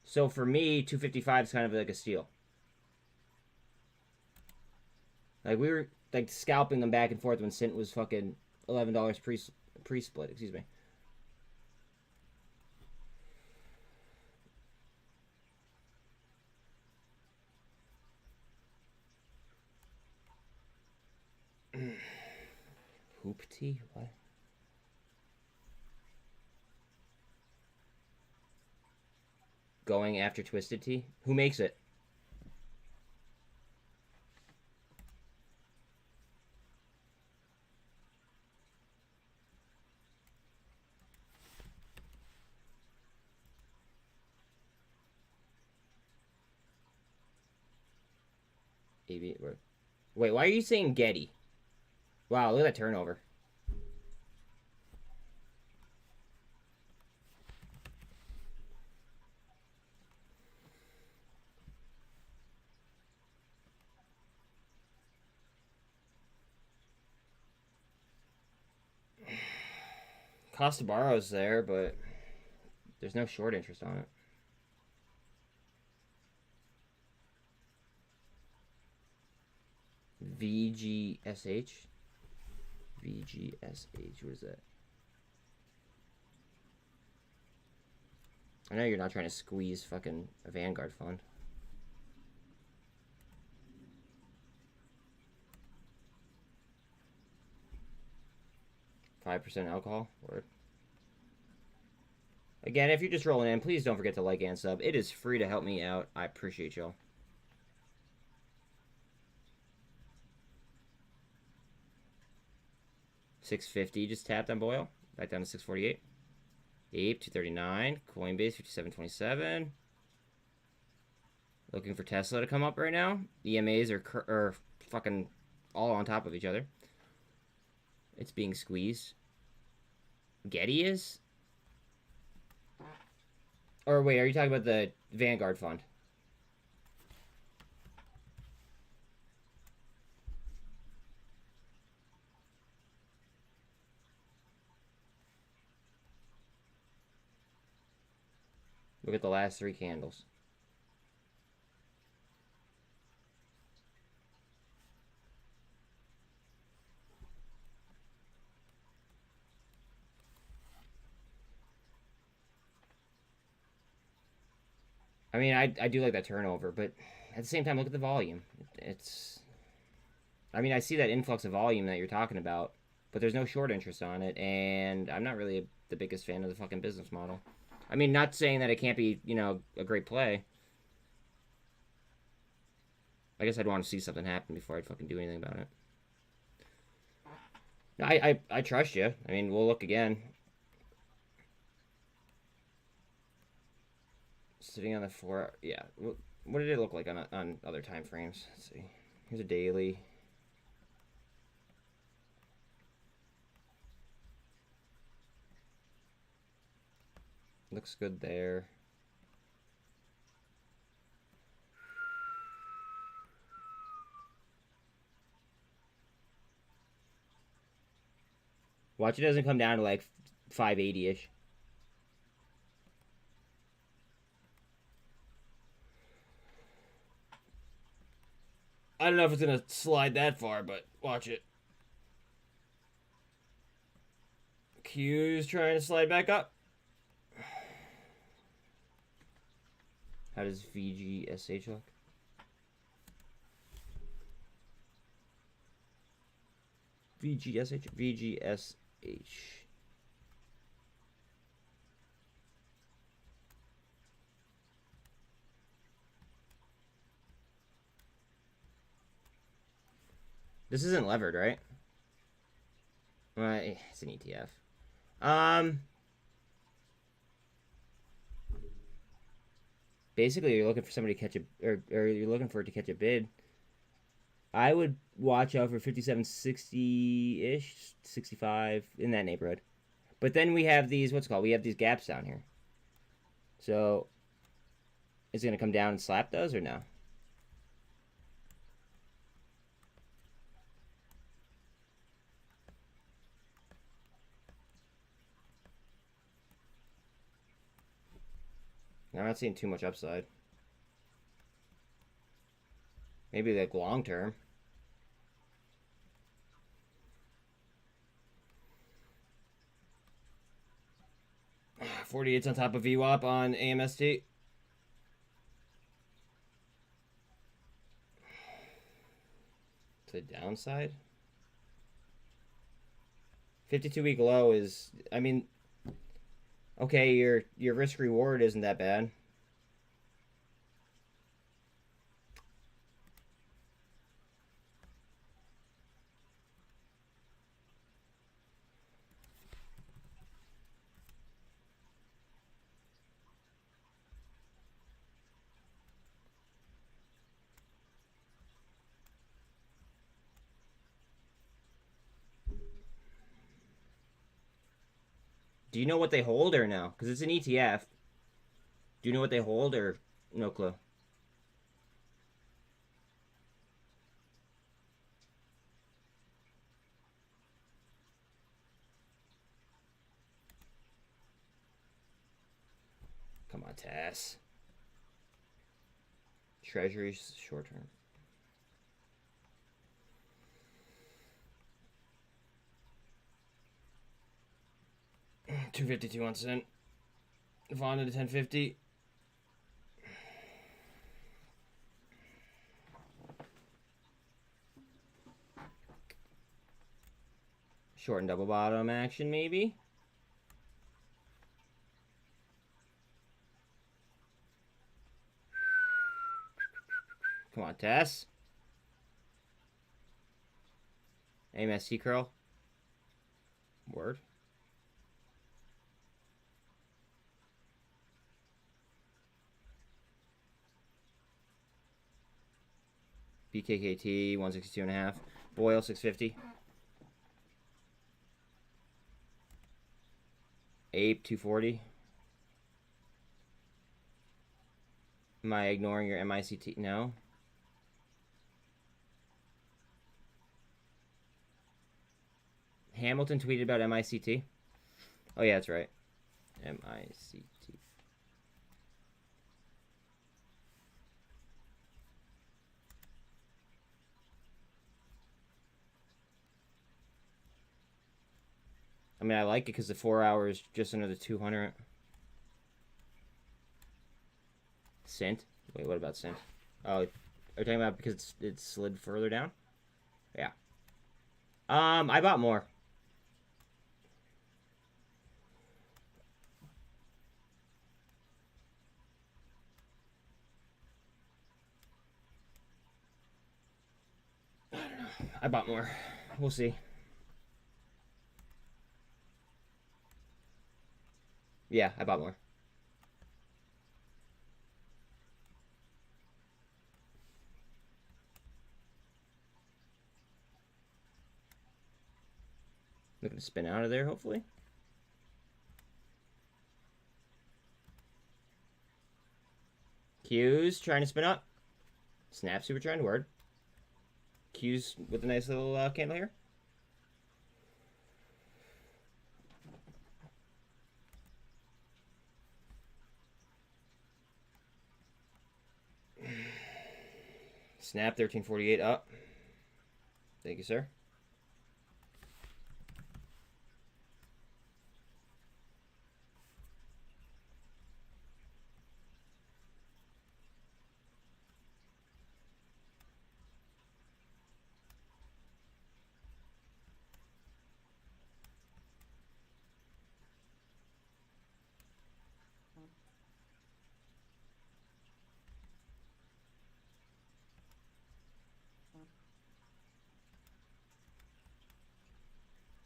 So for me, 255 is kind of like a steal. Like we were like scalping them back and forth when SINT was fucking $11 pre-split, excuse me. Hoop tea? What? Going after Twisted Tea? Who makes it? APE. Wait, why are you saying Getty? Wow, look at that turnover. Cost to borrow is there, but there's no short interest on it. VGSH? VGSH, what is that? I know you're not trying to squeeze fucking a Vanguard fund. %5 alcohol? Word. Again, if you're just rolling in, please don't forget to like and sub. It is free to help me out. I appreciate y'all. $650 just tapped on Boyle. Back down to 648. APE 239. Coinbase 5727. Looking for Tesla to come up right now. EMAs are fucking all on top of each other. It's being squeezed. Getty is? Or wait, are you talking about the Vanguard fund? Look at the last 3 candles. I mean, I do like that turnover, but at the same time, look at the volume. It's... I mean, I see that influx of volume that you're talking about, but there's no short interest on it, and I'm not really the biggest fan of the fucking business model. I mean, not saying that it can't be, you know, a great play. I guess I'd want to see something happen before I'd fucking do anything about it. No, I trust you. I mean, we'll look again. Sitting on the 4, yeah. What did it look like on other time frames? Let's see. Here's a daily. Looks good there. Watch it doesn't come down to like 580-ish. I don't know if it's going to slide that far, but watch it. Q's trying to slide back up. How does VGSH look? VGSH. This isn't levered, right? Well, it's an ETF. Basically, you're looking for somebody to catch a, or you're looking for it to catch a bid. I would watch out for 5760-ish, 65, in that neighborhood. But then we have these, what's it called? We have these gaps down here. So, is it going to come down and slap those or no? I'm not seeing too much upside. Maybe like long term. $48 on top of VWAP on AMST. To the downside. 52-week low is, I mean, okay, your risk reward isn't that bad. Do you know what they hold or no? Because it's an ETF. Do you know what they hold or no clue? Come on, Tess. Treasuries short term. $2.52 1 cent. Vonda to 10.50. Short and double bottom action, maybe. Come on, Tess. AMST curl. Word. bkkt 162.5. Boyle 650. APE 240. Am I ignoring your MICT? No. Hamilton tweeted about MICT. Oh yeah, that's right. MICT. I mean, I like it because the 4 hours just under the 200. SINT? Wait, what about SINT? Oh, are you talking about because it slid further down? Yeah. I bought more. I don't know. I bought more. We'll see. Yeah, I bought more. Looking to spin out of there, hopefully. Q's trying to spin up. Snap super trend word. Q's with a nice little candle here. Snap 1348 up. Thank you, sir.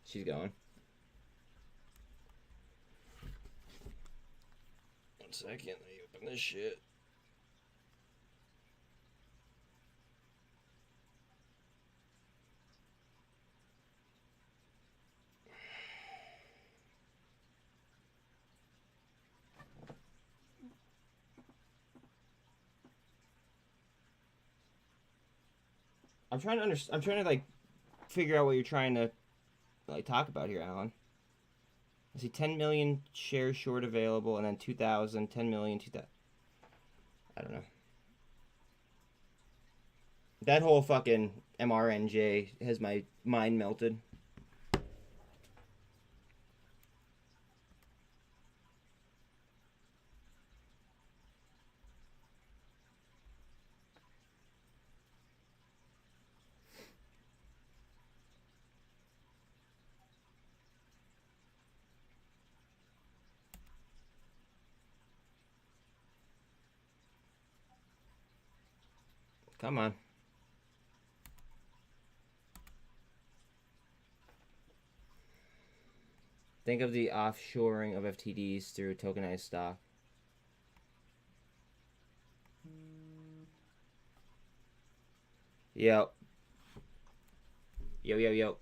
She's going. 1 second, let me open this shit. I'm trying to like figure out what you're trying to like talk about here, Alan. I see 10 million shares short available, and then 2,000, 10 million, 2,000. I don't know. That whole fucking MRNJ has my mind melted. Come on. Think of the offshoring of FTDs through tokenized stock. Yo. Yo.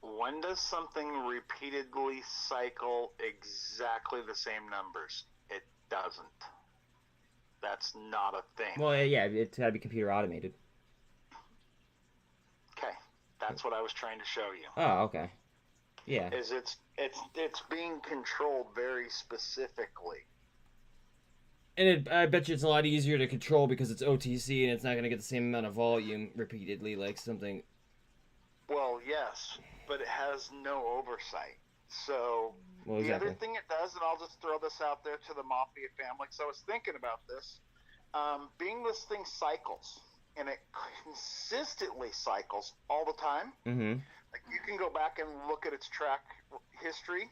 When does something repeatedly cycle exactly the same numbers? It doesn't. That's not a thing. Well, yeah, it's got to be computer automated. Okay, that's what I was trying to show you. Oh, okay. Yeah. Is it's being controlled very specifically. And I bet you it's a lot easier to control because it's OTC and it's not going to get the same amount of volume repeatedly like something. Well, yes, but it has no oversight. So Well, the exactly. other thing it does, and I'll just throw this out there to the mafia family, because I was thinking about this, being this thing cycles, and it consistently cycles all the time. Mm-hmm. Like you can go back and look at its track history,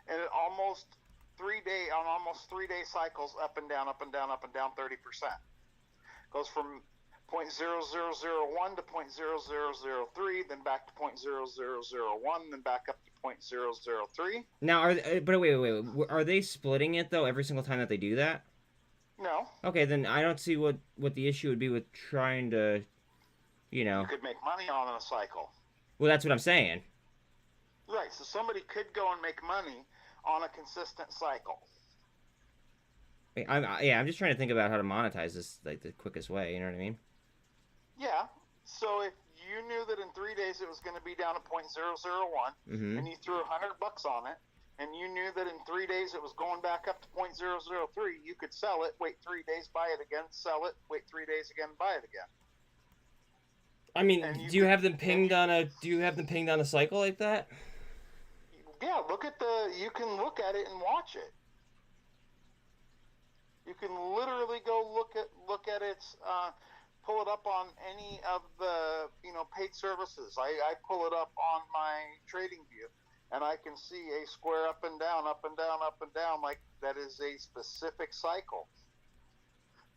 and it almost 3 day cycles up and down 30%. Goes from 0.0001 to 0.0003, then back to 0.0001, then back up to 0.003. Now, but wait. Are they splitting it though every single time that they do that? No. Okay, then I don't see what the issue would be with trying to, you know. You could make money on a cycle. Well, that's what I'm saying. Right, so somebody could go and make money on a consistent cycle. I'm just trying to think about how to monetize this like the quickest way. You know what I mean? Yeah. So if you knew that in 3 days it was going to be down at 0.001, Mm-hmm. and you threw $100 on it, and you knew that in 3 days it was going back up to 0.003, you could sell it, wait 3 days, buy it again, sell it, wait 3 days again, buy it again. I mean, And you do you could- have them pinged on a cycle like that? Yeah, you can look at it and watch it. You can literally go look at its, pull it up on any of the, paid services. I pull it up on my trading view, and I can see a square up and down, up and down, up and down, like that is a specific cycle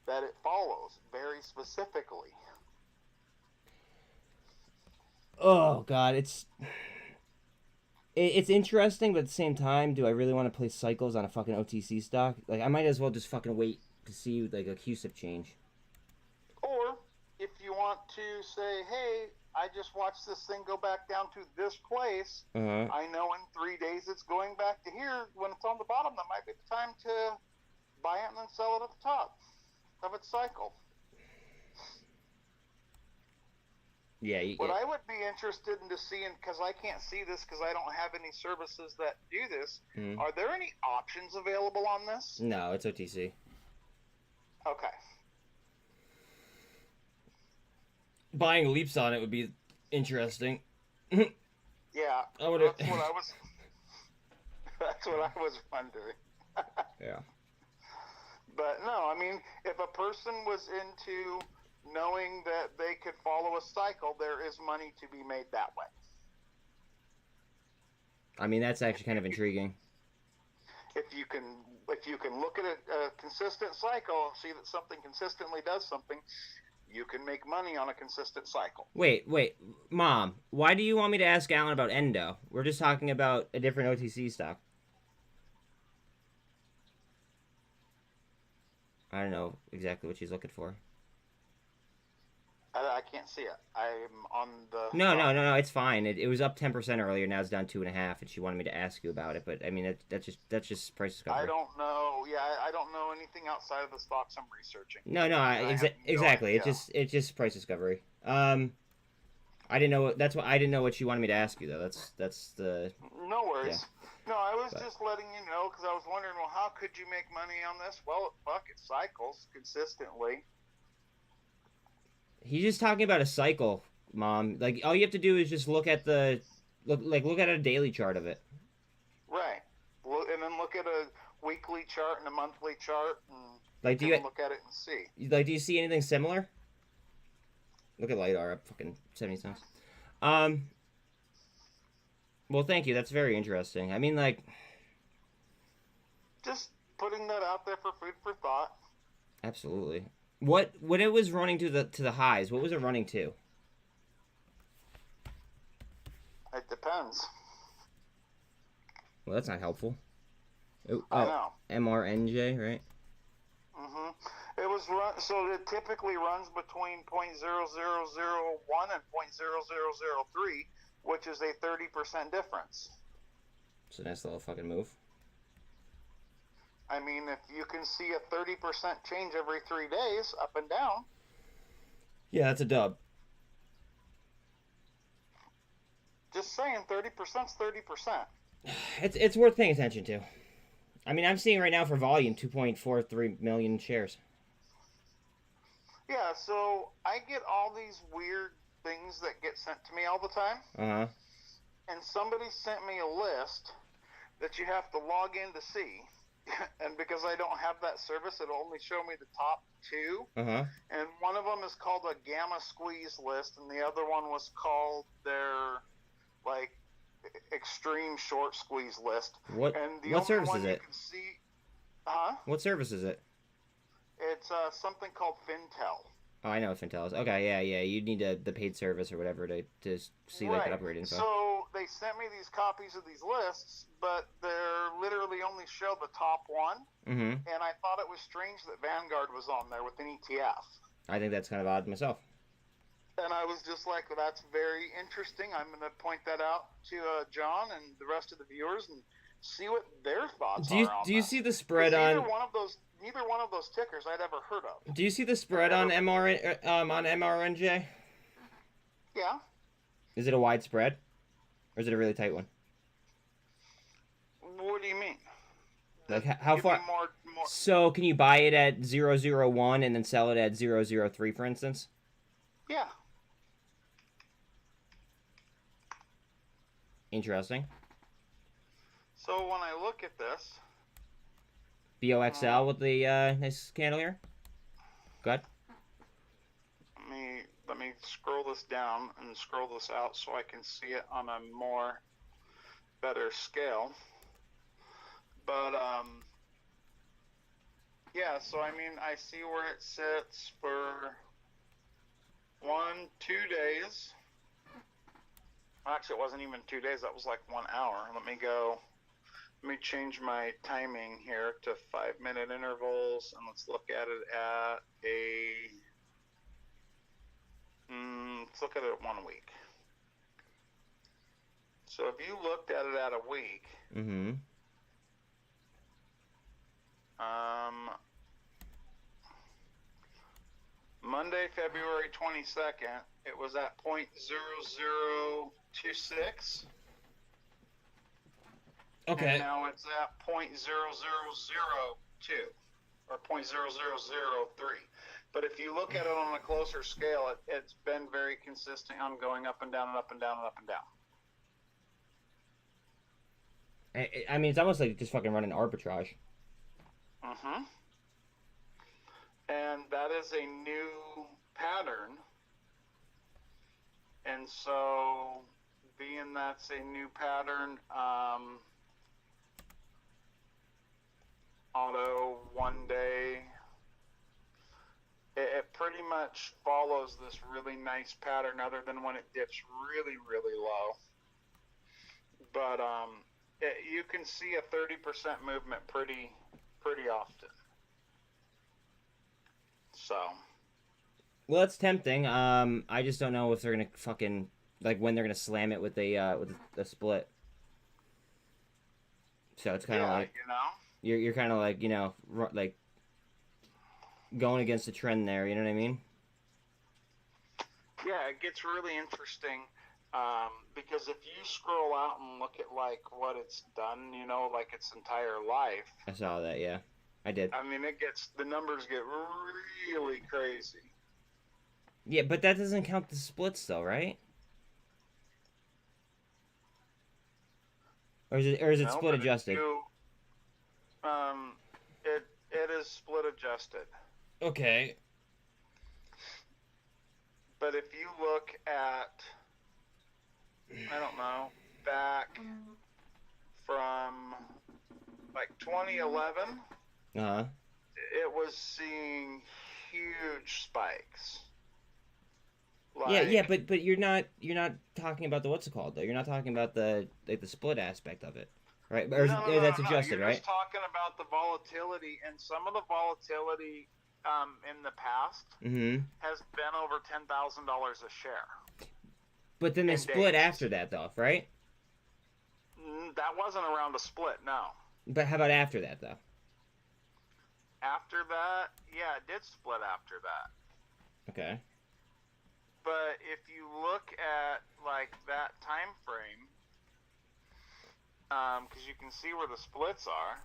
that it follows very specifically. Oh God, it's interesting, but at the same time, do I really want to play cycles on a fucking OTC stock? Like, I might as well just fucking wait to see like a QSIP change. Or if you want to say, hey, I just watched this thing go back down to this place. Uh-huh. I know in 3 days it's going back to here. When it's on the bottom, that might be the time to buy it and then sell it at the top of its cycle. Yeah. What I would be interested in seeing, because I can't see this because I don't have any services that do this, Mhm. are there any options available on this? No, it's OTC. Okay. Buying leaps on it would be interesting. Yeah, I would. that's what I was. That's what I was wondering. Yeah. But no, I mean, if a person was into knowing that they could follow a cycle, there is money to be made that way. I mean, that's actually kind of intriguing. If you can look at a consistent cycle and see that something consistently does something, you can make money on a consistent cycle. Wait, Mom, why do you want me to ask Alan about Endo? We're just talking about a different OTC stock. I don't know exactly what she's looking for. I can't see it. I'm on the... No, it's fine. It was up 10% earlier, now it's down 2.5%, and she wanted me to ask you about it, but I mean, that's just price discovery. I don't know. Yeah, I don't know anything outside of the stocks I'm researching. No, exactly. idea. It's just price discovery. I didn't know. That's what I didn't know what she wanted me to ask you though. That's the. No worries. Yeah. No, I was just letting you know because I was wondering, well, how could you make money on this? Well, it cycles consistently. He's just talking about a cycle, Mom. Like all you have to do is just look at a daily chart of it. Right. And then look at a weekly chart and a monthly chart, and Like, you can look at it and see. do you see anything similar? Look at LiDAR up fucking 70 cents. Well, thank you. That's very interesting. I mean, like, just putting that out there for food for thought. absolutely. When it was running to the highs, what was it running to? It depends. Well, that's not helpful. I know. MRNJ, right? Mhm. It was so it typically runs between 0.0001 and 0.0003, which is a 30% difference. It's a nice little fucking move. I mean, if you can see a 30% change every 3 days, up and down. Yeah, that's a dub. Just saying, 30%'s 30%. It's worth paying attention to. I mean, I'm seeing right now for volume 2.43 million shares. Yeah, so I get all these weird things that get sent to me all the time. Uh-huh. And somebody sent me a list that you have to log in to see. And because I don't have that service, it'll only show me the top 2. Uh-huh. And one of them is called a gamma squeeze list, and the other one was called their, like, extreme short squeeze list. What service is it? What service is it? It's something called Fintel. Oh, I know what Fintel is. Okay, yeah. You need the paid service or whatever to see like that upgrade info. So they sent me these copies of these lists, but they're literally only show the top one. Mm-hmm. And I thought it was strange that Vanguard was on there with an ETF. I think that's kind of odd myself. And I was just like, well, that's very interesting. I'm going to point that out to John and the rest of the viewers and see what their thoughts are on Do you that. see the spread Neither on? Neither one of those tickers I'd ever heard of. Do you see the spread on MRNJ? Yeah. Is it a wide spread, or is it a really tight one? What do you mean? Like how Give far? me more. So can you buy it at 001 and then sell it at 003, for instance? Yeah. Interesting. So when I look at this, BOXL with the nice candle here. Go ahead. let me scroll this down and scroll this out so I can see it on a more better scale. But yeah, so I mean, I see where it sits for 2 days. Actually, it wasn't even 2 days. That was like 1 hour. Let me change my timing here to 5-minute intervals, and let's look at it at let's look at it at 1 week. So if you looked at it at a week, Mm-hmm. Monday, February 22nd, it was at 0.0026. Okay. And now it's at 0.0002 or 0.0003. But if you look at it on a closer scale, it's been very consistent on going up and down and up and down and up and down. I mean, it's almost like just fucking running arbitrage. Mm-hmm. And that is a new pattern. And so, being that's a new pattern, auto 1 day, it pretty much follows this really nice pattern other than when it dips really, really low. But you can see a 30% movement pretty often. So. Well, that's tempting. I just don't know if they're gonna fucking when they're gonna slam it with the split. So it's kind of like you're kind of like like going against the trend there. You know what I mean? Yeah, it gets really interesting because if you scroll out and look at what it's done, like its entire life. I saw that. Yeah, I did. I mean, the numbers get really crazy. Yeah, but that doesn't count the splits, though, right? Or is it split adjusted? It is split adjusted. Okay. But if you look at, I don't know, back from 2011, it was seeing huge spikes. Yeah, but you're not talking about the what's it called though. You're not talking about the the split aspect of it, right? Or that's adjusted, you're right? Just talking about the volatility, and some of the volatility in the past has been over $10,000 a share. But then the split after that, though, right? That wasn't around a split, no. But how about after that, though? After that, yeah, it did split after that. Okay. But if you look at that time frame, because you can see where the splits are.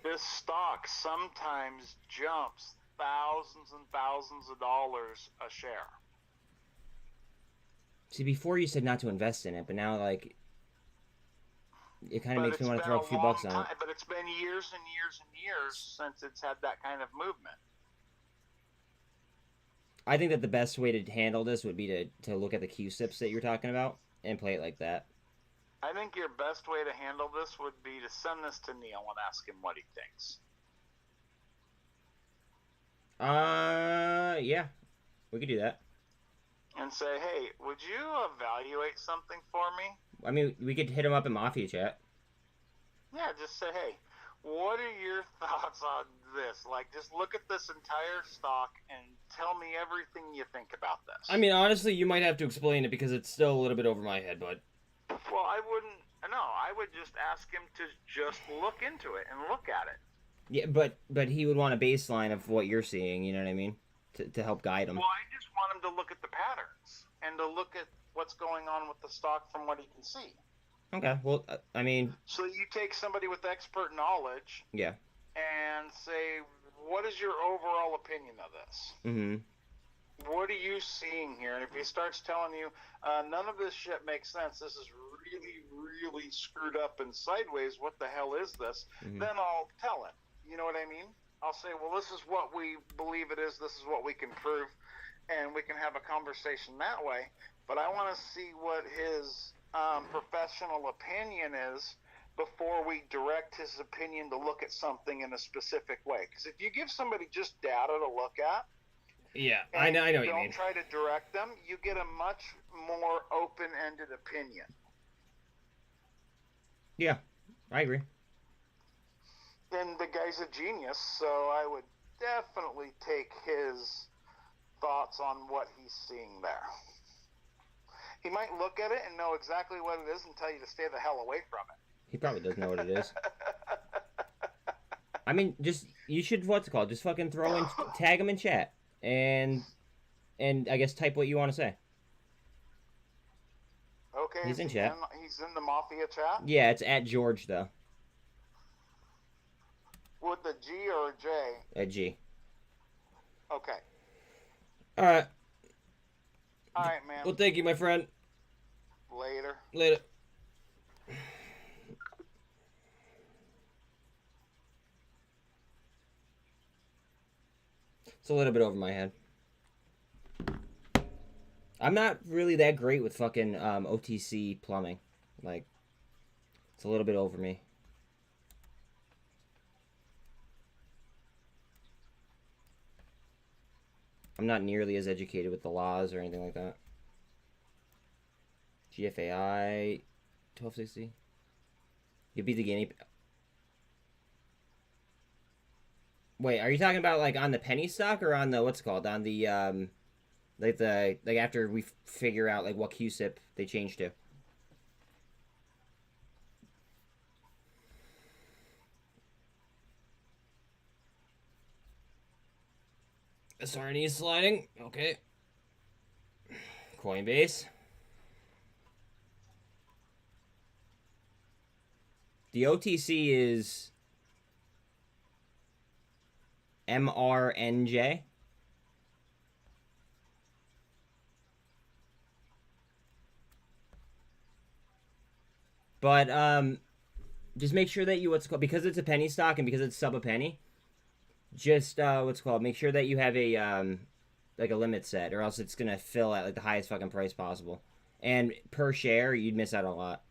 This stock sometimes jumps thousands and thousands of dollars a share. See, before you said not to invest in it, but now it kind of makes me want to throw a few bucks on it. But it's been years and years and years since it's had that kind of movement. I think that the best way to handle this would be to look at the Q-sips that you're talking about and play it like that. I think your best way to handle this would be to send this to Neil and ask him what he thinks. Yeah, we could do that. and say, hey, would you evaluate something for me? I mean, we could hit him up in Mafia chat. Yeah, just say, hey, what are your thoughts on this? Like, just look at this entire stock and tell me everything you think about this. I mean, honestly, you might have to explain it because it's still a little bit over my head, bud. Well, I wouldn't. No, I would just ask him to just look into it and look at it. Yeah, but he would want a baseline of what you're seeing. You know what I mean? To help guide him. Well, I just want him to look at the patterns and to look at what's going on with the stock from what he can see. Okay. Well, I mean. So you take somebody with expert knowledge. Yeah. And say, what is your overall opinion of this? Mm-hmm. What are you seeing here? And if he starts telling you, none of this shit makes sense, this is really, really screwed up and sideways, what the hell is this? Mm-hmm. Then I'll tell him. You know what I mean? I'll say, well, this is what we believe it is, this is what we can prove, and we can have a conversation that way. But I want to see what his professional opinion is before we direct his opinion to look at something in a specific way. Because if you give somebody just data to look at, yeah, I know what you mean. Don't try to direct them. You get a much more open-ended opinion. Yeah, I agree. And the guy's a genius, so I would definitely take his thoughts on what he's seeing there. He might look at it and know exactly what it is and tell you to stay the hell away from it. He probably doesn't know what it is. I mean, you should, what's it called? Just fucking tag him in chat. And I guess type what you want to say. Okay. He's in chat. He's in the Mafia chat? Yeah, it's at George, though. With the G or a J? A G. Okay. Alright. Alright, man. Well, thank you, my friend. Later. Later. It's a little bit over my head. I'm not really that great with fucking OTC plumbing. Like, it's a little bit over me. I'm not nearly as educated with the laws or anything like that. GFAI 1260. You beat the guinea. Wait, are you talking about like on the penny stock or on the what's it called on the like after we figure out like what QSIP they changed to? SRNE sliding. Okay. Coinbase. The OTC is MRNJ. But just make sure that you because it's a penny stock and because it's sub a penny. Just make sure that you have a like a limit set, or else it's gonna fill at like the highest fucking price possible. And per share, you'd miss out a lot.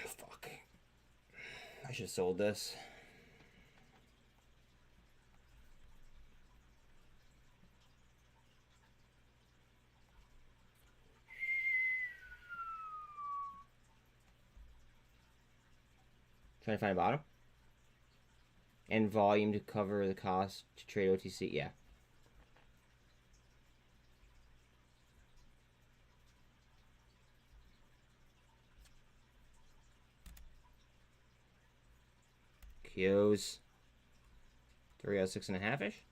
Fuck. I should have sold this. Trying to find a bottom. And volume to cover the cost to trade OTC. Yeah. Qs. 3 out of 6.5-ish.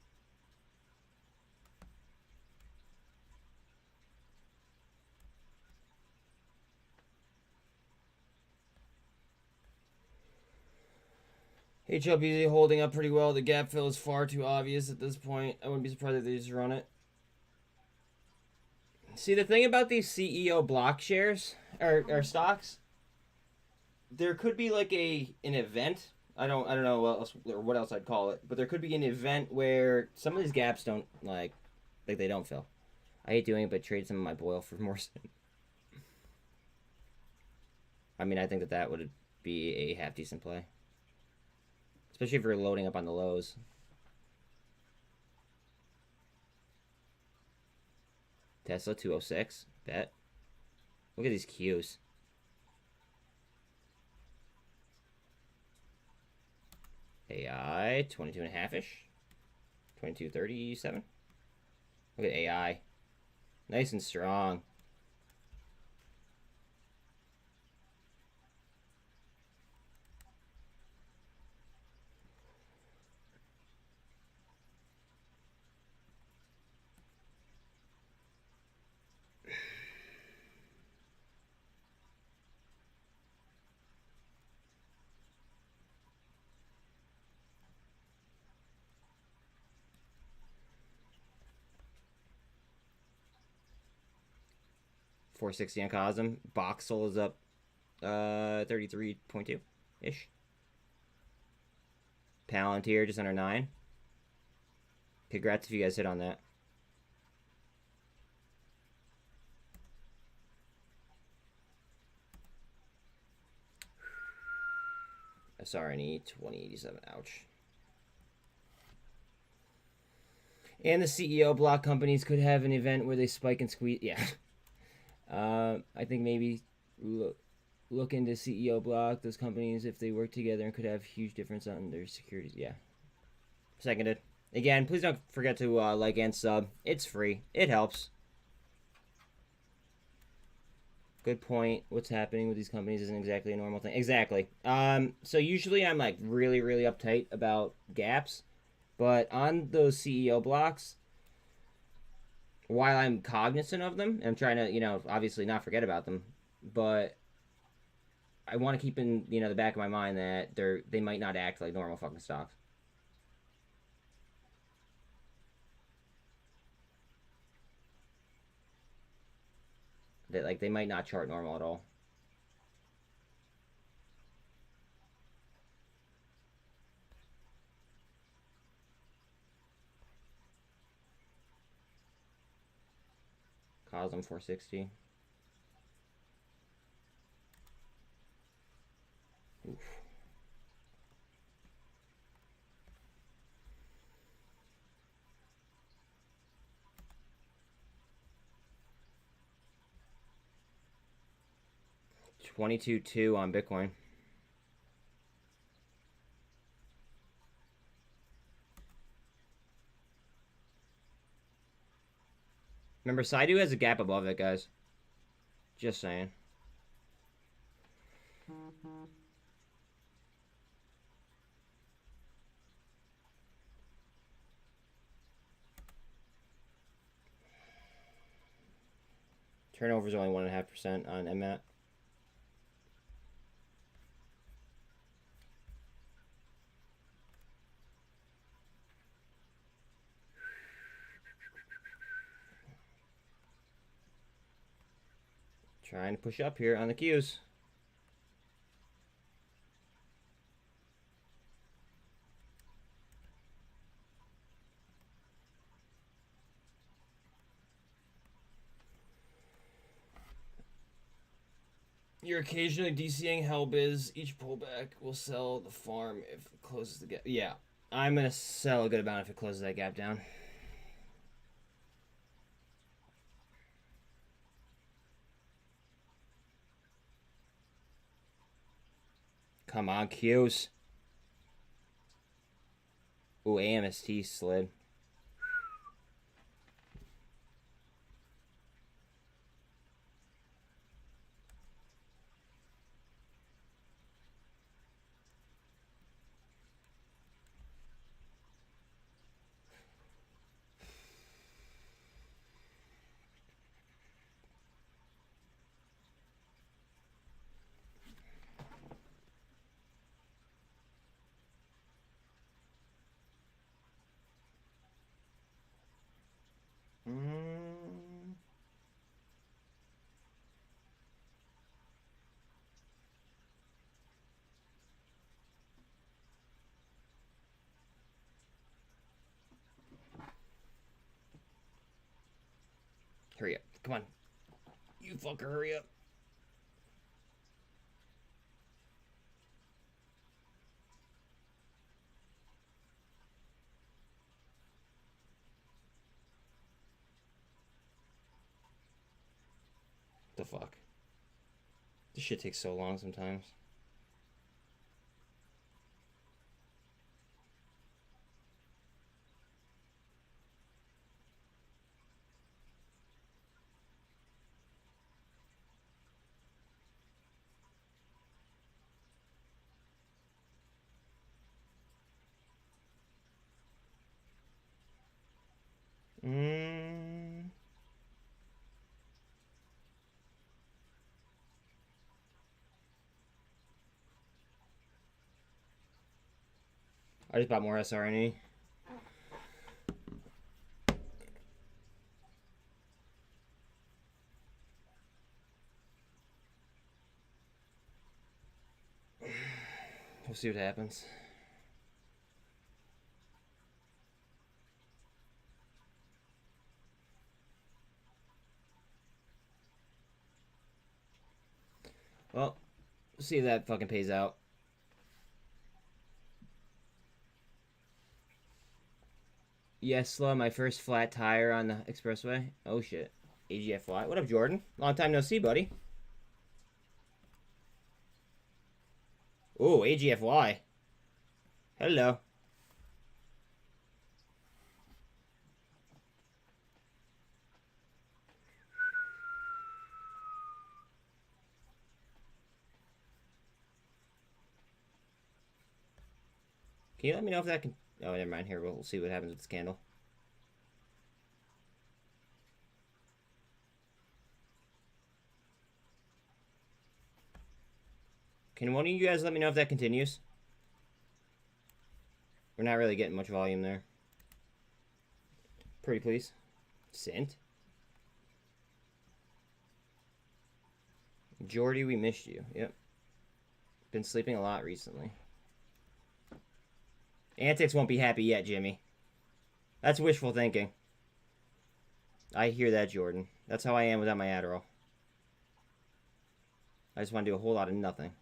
HLBZ holding up pretty well. The gap fill is far too obvious at this point. I wouldn't be surprised if they just run it. See, the thing about these CEO block shares or stocks, there could be like an event. I don't know what else I'd call it, but there could be an event where some of these gaps don't like they don't fill. I hate doing it, but trade some of my boil for more. I mean, I think that would be a half decent play. Especially if you're loading up on the lows. Tesla 206. Bet. Look at these Qs. AI 22.5-ish. 22.37. Look at AI. Nice and strong. $460 on COSM. Boxel is up 33.2-ish. Palantir just under 9. Congrats if you guys hit on that. SRNE 2087. Ouch. And the CEO block companies could have an event where they spike and squeeze. Yeah. I think maybe look into CEO block, those companies, if they work together and could have huge difference on their securities. Yeah. Seconded. Again, please don't forget to like and sub. It's free. It helps. Good point. What's happening with these companies isn't exactly a normal thing. Exactly. So usually I'm like really, really uptight about gaps. But on those CEO blocks, while I'm cognizant of them, and I'm trying to, you know, obviously not forget about them, but I want to keep in, you know, the back of my mind that they might not act like normal fucking stocks. That, like, they might not chart normal at all. COSM 460. Oof. $22.2 on Bitcoin. Remember, Saidu has a gap above it, guys. Just saying. Turnover is only 1.5% on MMAT. Trying to push up here on the Qs. You're occasionally DCing Hellbiz. Each pullback will sell the farm if it closes the gap. Yeah, I'm going to sell a good amount if it closes that gap down. Come on, Qs. Ooh, AMST slid. Hurry up. Come on. You fucker, hurry up. fuck? This shit takes so long sometimes. I just bought more SRNE. We'll see what happens. Well, we'll see if that fucking pays out. Yesla, my first flat tire on the expressway. Oh shit. AGFY. What up, Jordan? Long time no see, buddy. Oh, AGFY. Hello. Can you let me know if that can... Oh, never mind. Here, we'll see what happens with this candle. Can one of you guys let me know if that continues? We're not really getting much volume there. Pretty please. SINT. Jordy, we missed you. Yep. Been sleeping a lot recently. Antics won't be happy yet, Jimmy. That's wishful thinking. I hear that, Jordan. That's how I am without my Adderall. I just want to do a whole lot of nothing.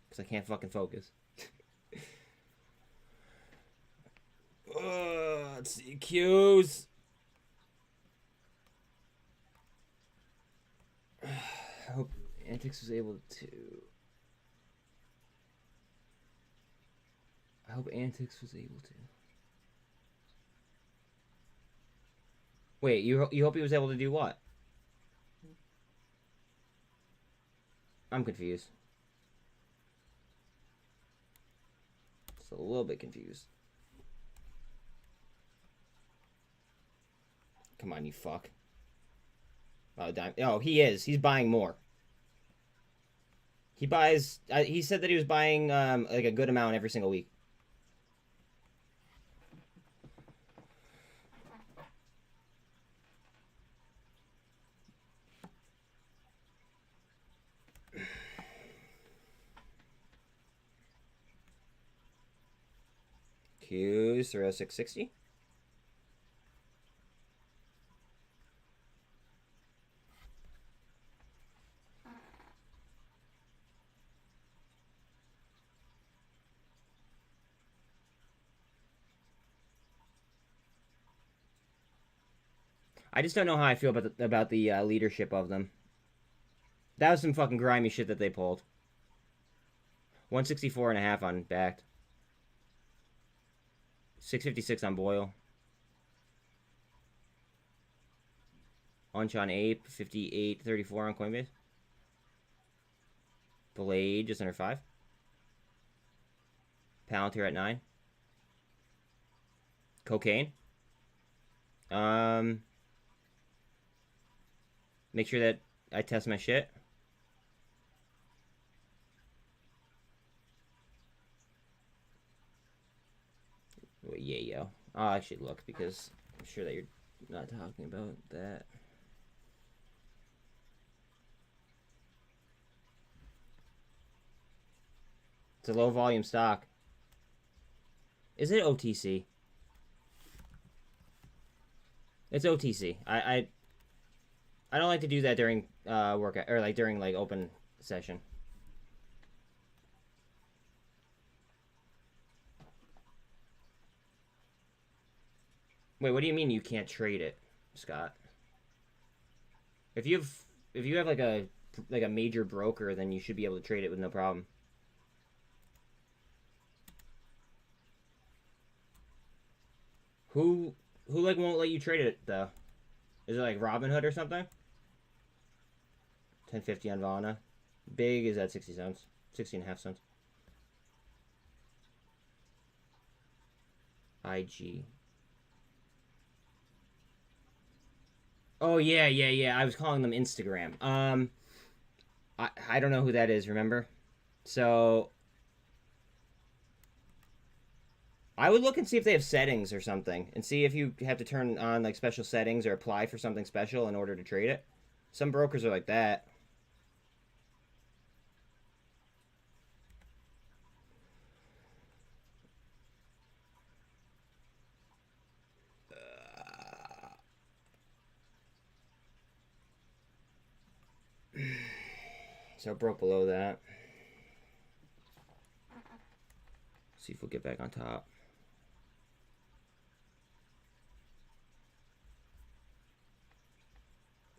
Because I can't fucking focus. Let's see. Cues. I hope Antics was able to... I hope Antics was able to. Wait, you hope he was able to do what? I'm confused. Just a little bit confused. Come on, you fuck. Oh, oh, he is. He's buying more. He buys... he said that he was buying like a good amount every single week. Q's 30660. I just don't know how I feel about the leadership of them. That was some fucking grimy shit that they pulled. 164.5 on backed. 656 on Boyle. Lunch on Ape, 58.34 on Coinbase. Blade just under 5. Palantir at 9. Cocaine. Make sure that I test my shit. Well, yeah, yo. I'll actually look because I'm sure that you're not talking about that. It's a low volume stock. Is it OTC? It's OTC. I don't like to do that during workout or like during like open session. Wait, what do you mean you can't trade it, Scott? If you have if you have like a major broker, then you should be able to trade it with no problem. Who like won't let you trade it though? Is it like Robinhood or something? 10.50 on Vana. Big is at 60 cents. 60.5 cents. IG. Oh yeah. I was calling them Instagram. I don't know who that is, remember? So I would look and see if they have settings or something, and see if you have to turn on like special settings or apply for something special in order to trade it. Some brokers are like that. So it broke below that. See if we'll get back on top.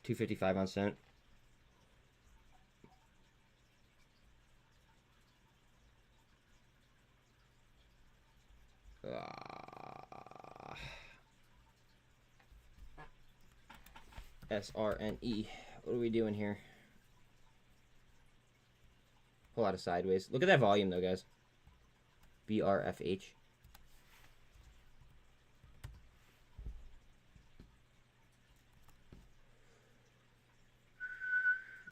$2.55 on cent. SRNE. What are we doing here? A whole lot of sideways. Look at that volume though, guys. BRFH.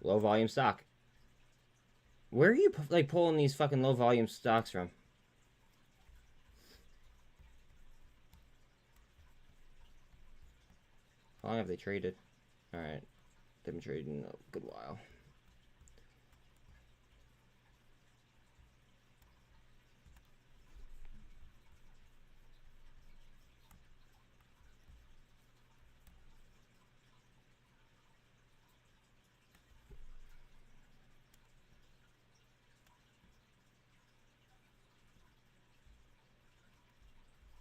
Low volume stock. Where are you like pulling these fucking low volume stocks from? How long have they traded? Alright. They've been trading a good while.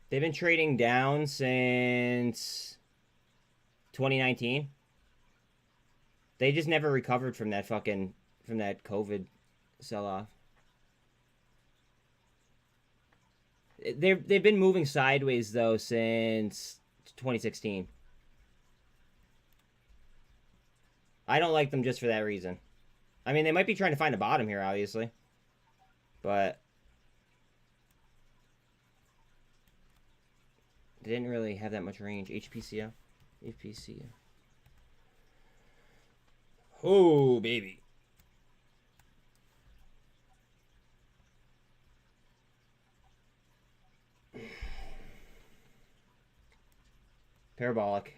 They've been trading down since 2019. They just never recovered from that COVID sell-off. They've been moving sideways though since 2016. I don't like them just for that reason. I mean, they might be trying to find a bottom here, obviously. But they didn't really have that much range. HPCO. HPCO. Oh, baby. Parabolic.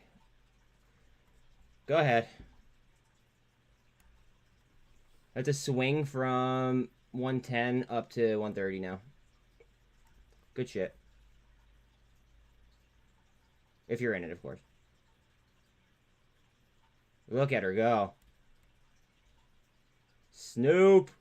Go ahead. That's a swing from 110 up to 130 now. Good shit. If you're in it, of course. Look at her go. Snoop.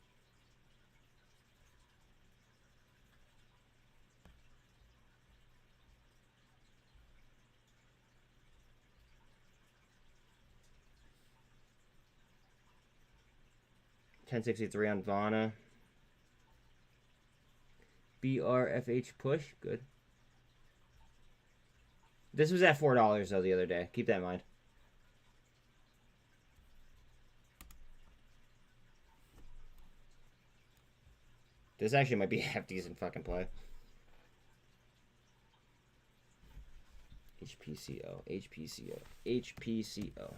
$10.63 on Vana. BRFH push. Good. This was at $4 though the other day. Keep that in mind. This actually might be a half decent fucking play. HPCO. HPCO. HPCO.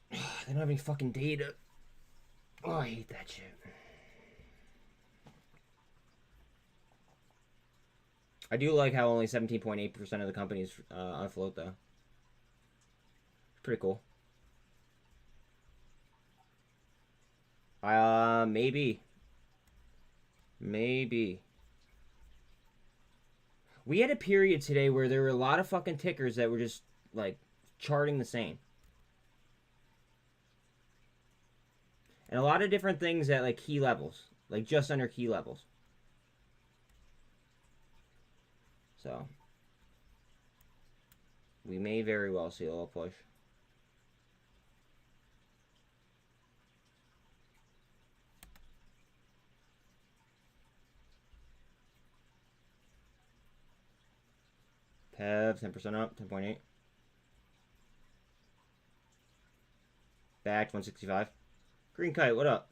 They don't have any fucking data. Oh, I hate that shit. I do like how only 17.8% of the companies on float, though. Pretty cool. Maybe. Maybe. We had a period today where there were a lot of fucking tickers that were just, like, charting the same. And a lot of different things at, like, key levels. Like, just under key levels. So we may very well see a little push. PEV 10% up, 10.8. Back 165. Green Kite, what up?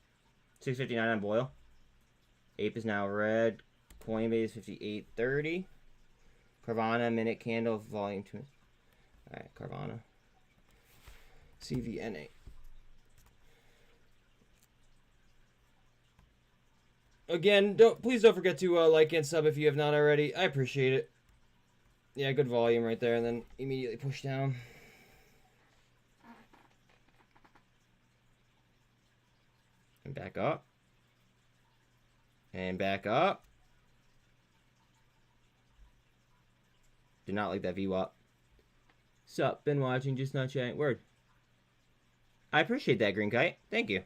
659 on Boyle. APE is now red. Coinbase 58.30. Carvana minute candle volume 2. Alright, Carvana. CVNA. Again, please don't forget to like and sub if you have not already. I appreciate it. Yeah, good volume right there, and then immediately push down. And back up. And back up. Did not like that VWAP. Sup, been watching, just not chatting. Word. I appreciate that, Green Kite. Thank you.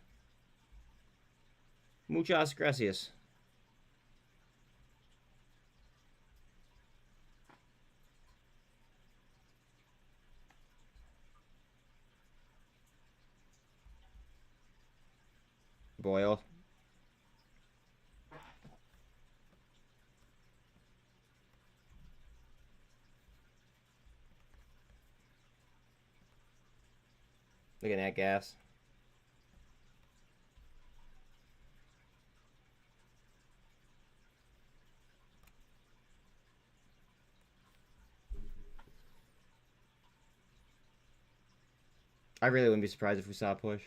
Muchas gracias. Boyle. Look at that gas. I really wouldn't be surprised if we saw a push.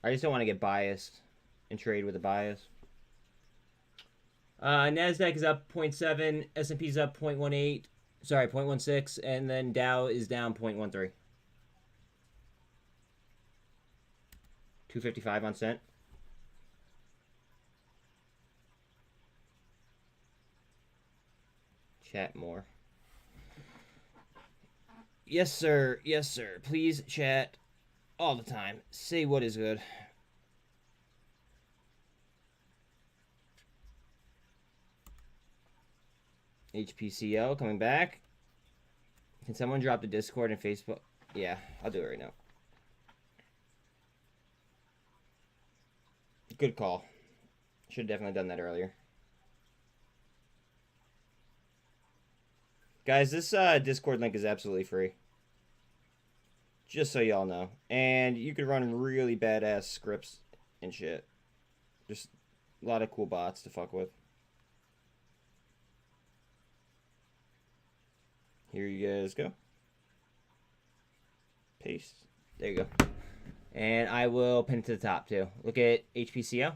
I just don't want to get biased and trade with a bias. NASDAQ is up 0.7, S&P is up 0.18, sorry, 0.16, and then Dow is down 0.13. 255 on cent. Chat more. Yes, sir. Yes, sir. Please chat all the time. Say what is good. HPCL coming back. Can someone drop the Discord and Facebook? Yeah, I'll do it right now. Good call. Should have definitely done that earlier. Guys, this Discord link is absolutely free. Just so y'all know. And you can run really badass scripts and shit. Just a lot of cool bots to fuck with. Here you guys go. Paste. There you go. And I will pin it to the top too. Look at HPCL.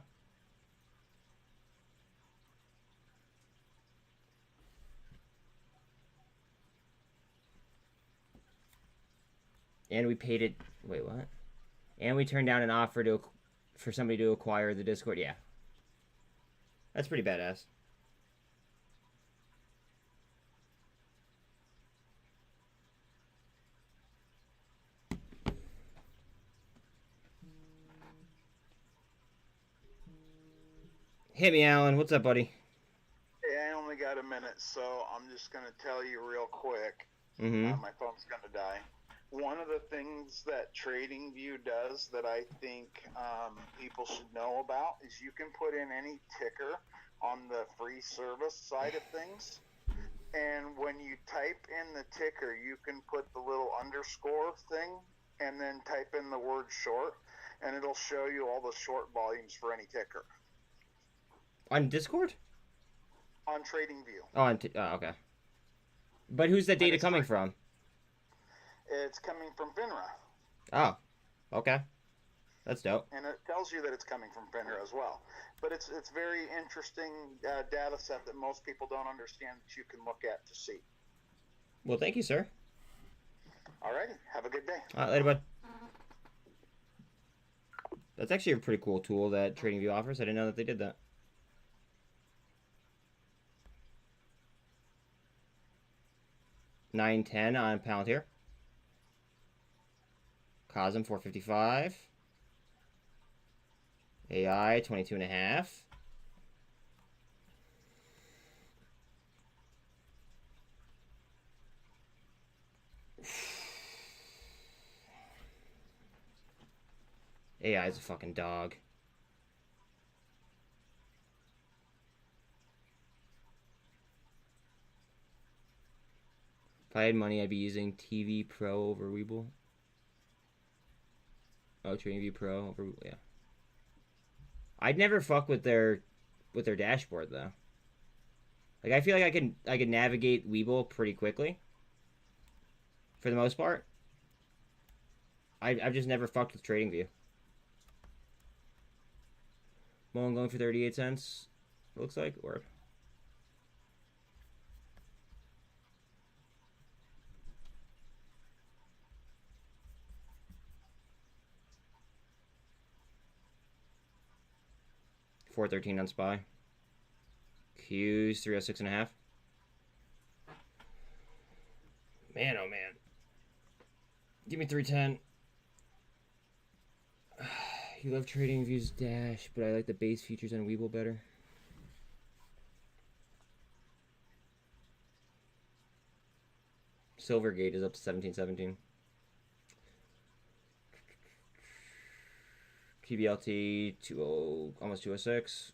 And we paid it. Wait, what? And we turned down an offer for somebody to acquire the Discord. Yeah. That's pretty badass. Hit me, Alan. What's up, buddy? Hey, I only got a minute, so I'm just going to tell you real quick. Mm-hmm. My phone's going to die. One of the things that TradingView does that I think people should know about is you can put in any ticker on the free service side of things. And when you type in the ticker, you can put the little underscore thing and then type in the word short, and it'll show you all the short volumes for any ticker. On Discord? On TradingView. Oh, okay. But who's that data coming from? It's coming from FINRA. Oh, okay. That's dope. And it tells you that it's coming from FINRA as well. But it's very interesting data set that most people don't understand that you can look at to see. Well, thank you, sir. All righty. Have a good day. Later, bud. That's actually a pretty cool tool that TradingView offers. I didn't know that they did that. $9.10 on Palantir. COSM 455. AI 22.5. AI is a fucking dog. If I had money, I'd be using TV Pro over webull. Oh, TradingView Pro over, yeah. I'd never fuck with their dashboard though. Like, I feel like I can navigate webull pretty quickly. For the most part. I've just never fucked with TradingView. Mullen going for 38 cents. Looks like, or 413 on SPY. Q's 306.5. Man, oh man. Give me 310. You love TradingView's dash, but I like the base features on webull better. Silvergate is up to 1717. tblt 20, almost 206.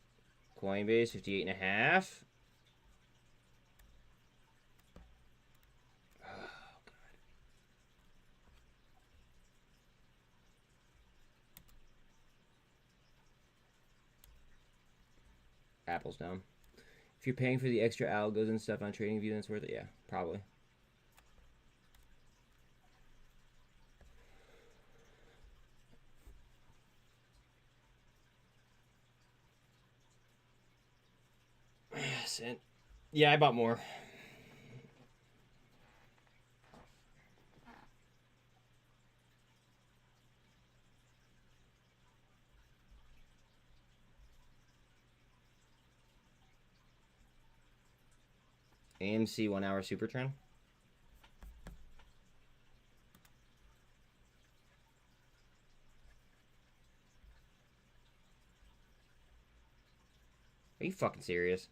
Coinbase 58.5. Apple's down. If you're paying for the extra algos and stuff on TradingView, then it's worth it. Yeah, probably. SINT. Yeah, I bought more. AMC 1 hour super trend. Are you fucking serious?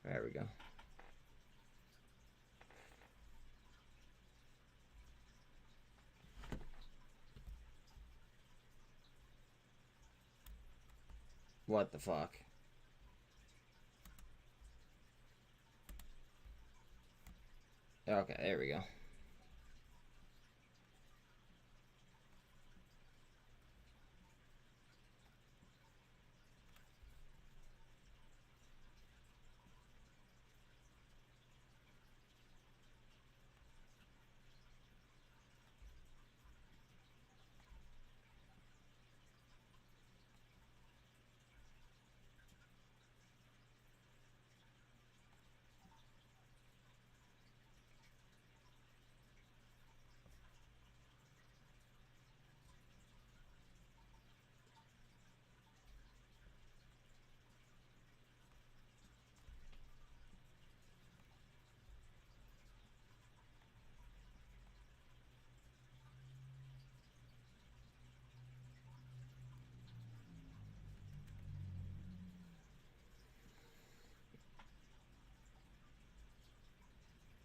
There we go. What the fuck? Okay, there we go.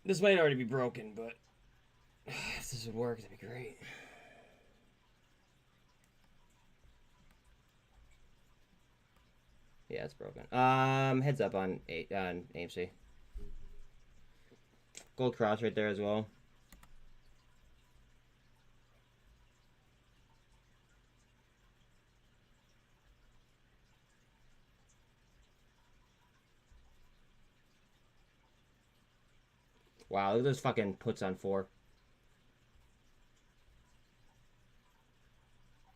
This might already be broken, but if this would work, that'd be great. Yeah, it's broken. Heads up on AMC. Gold cross right there as well. Wow, look at those fucking puts on 4.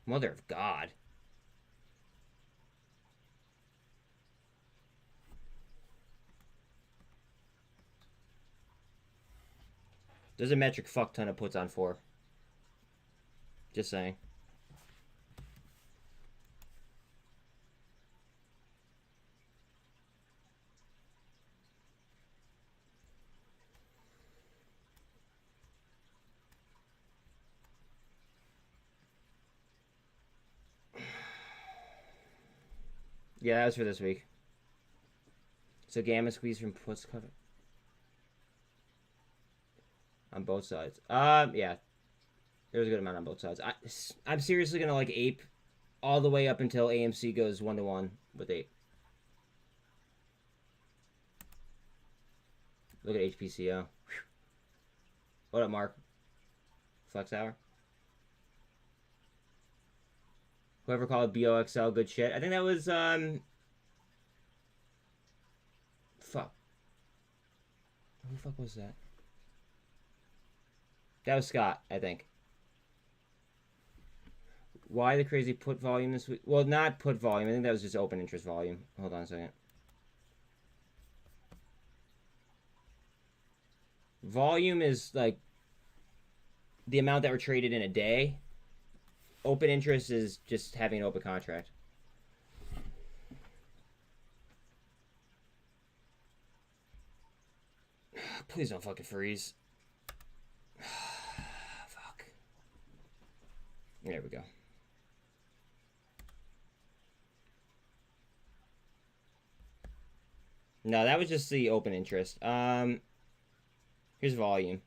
Mother of God. There's a metric fuck ton of puts on 4. Just saying. Yeah, that was for this week. So gamma squeeze from puts cover on both sides. Yeah, there was a good amount on both sides. I'm seriously gonna like ape all the way up until AMC goes 1-to-1 with ape. Look at HPCO. Whew. What up, Mark? Flex hour. Whoever called BOXL good shit. I think that was fuck. Who the fuck was that? That was Scott, I think. Why the crazy put volume this week? Well, not put volume. I think that was just open interest volume. Hold on a second. Volume is like the amount that were traded in a day. Open interest is just having an open contract. Please don't fucking freeze. Fuck. There we go. No, that was just the open interest. Here's volume.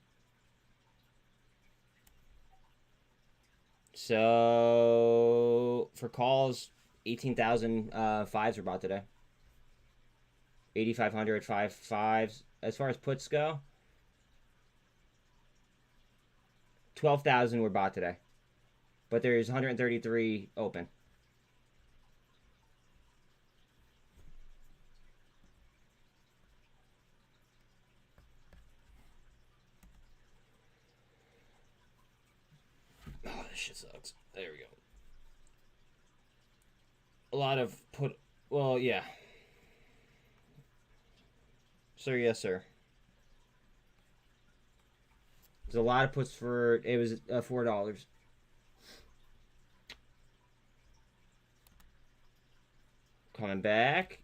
So for calls, 18,000 fives were bought today. 8,500 fives. As far as puts go, 12,000 were bought today, but there's 133 open. Oh, this shit sucks. There we go. A lot of put. Well, yeah. Sir, yes, sir. There's a lot of puts for. It was $4. Coming back.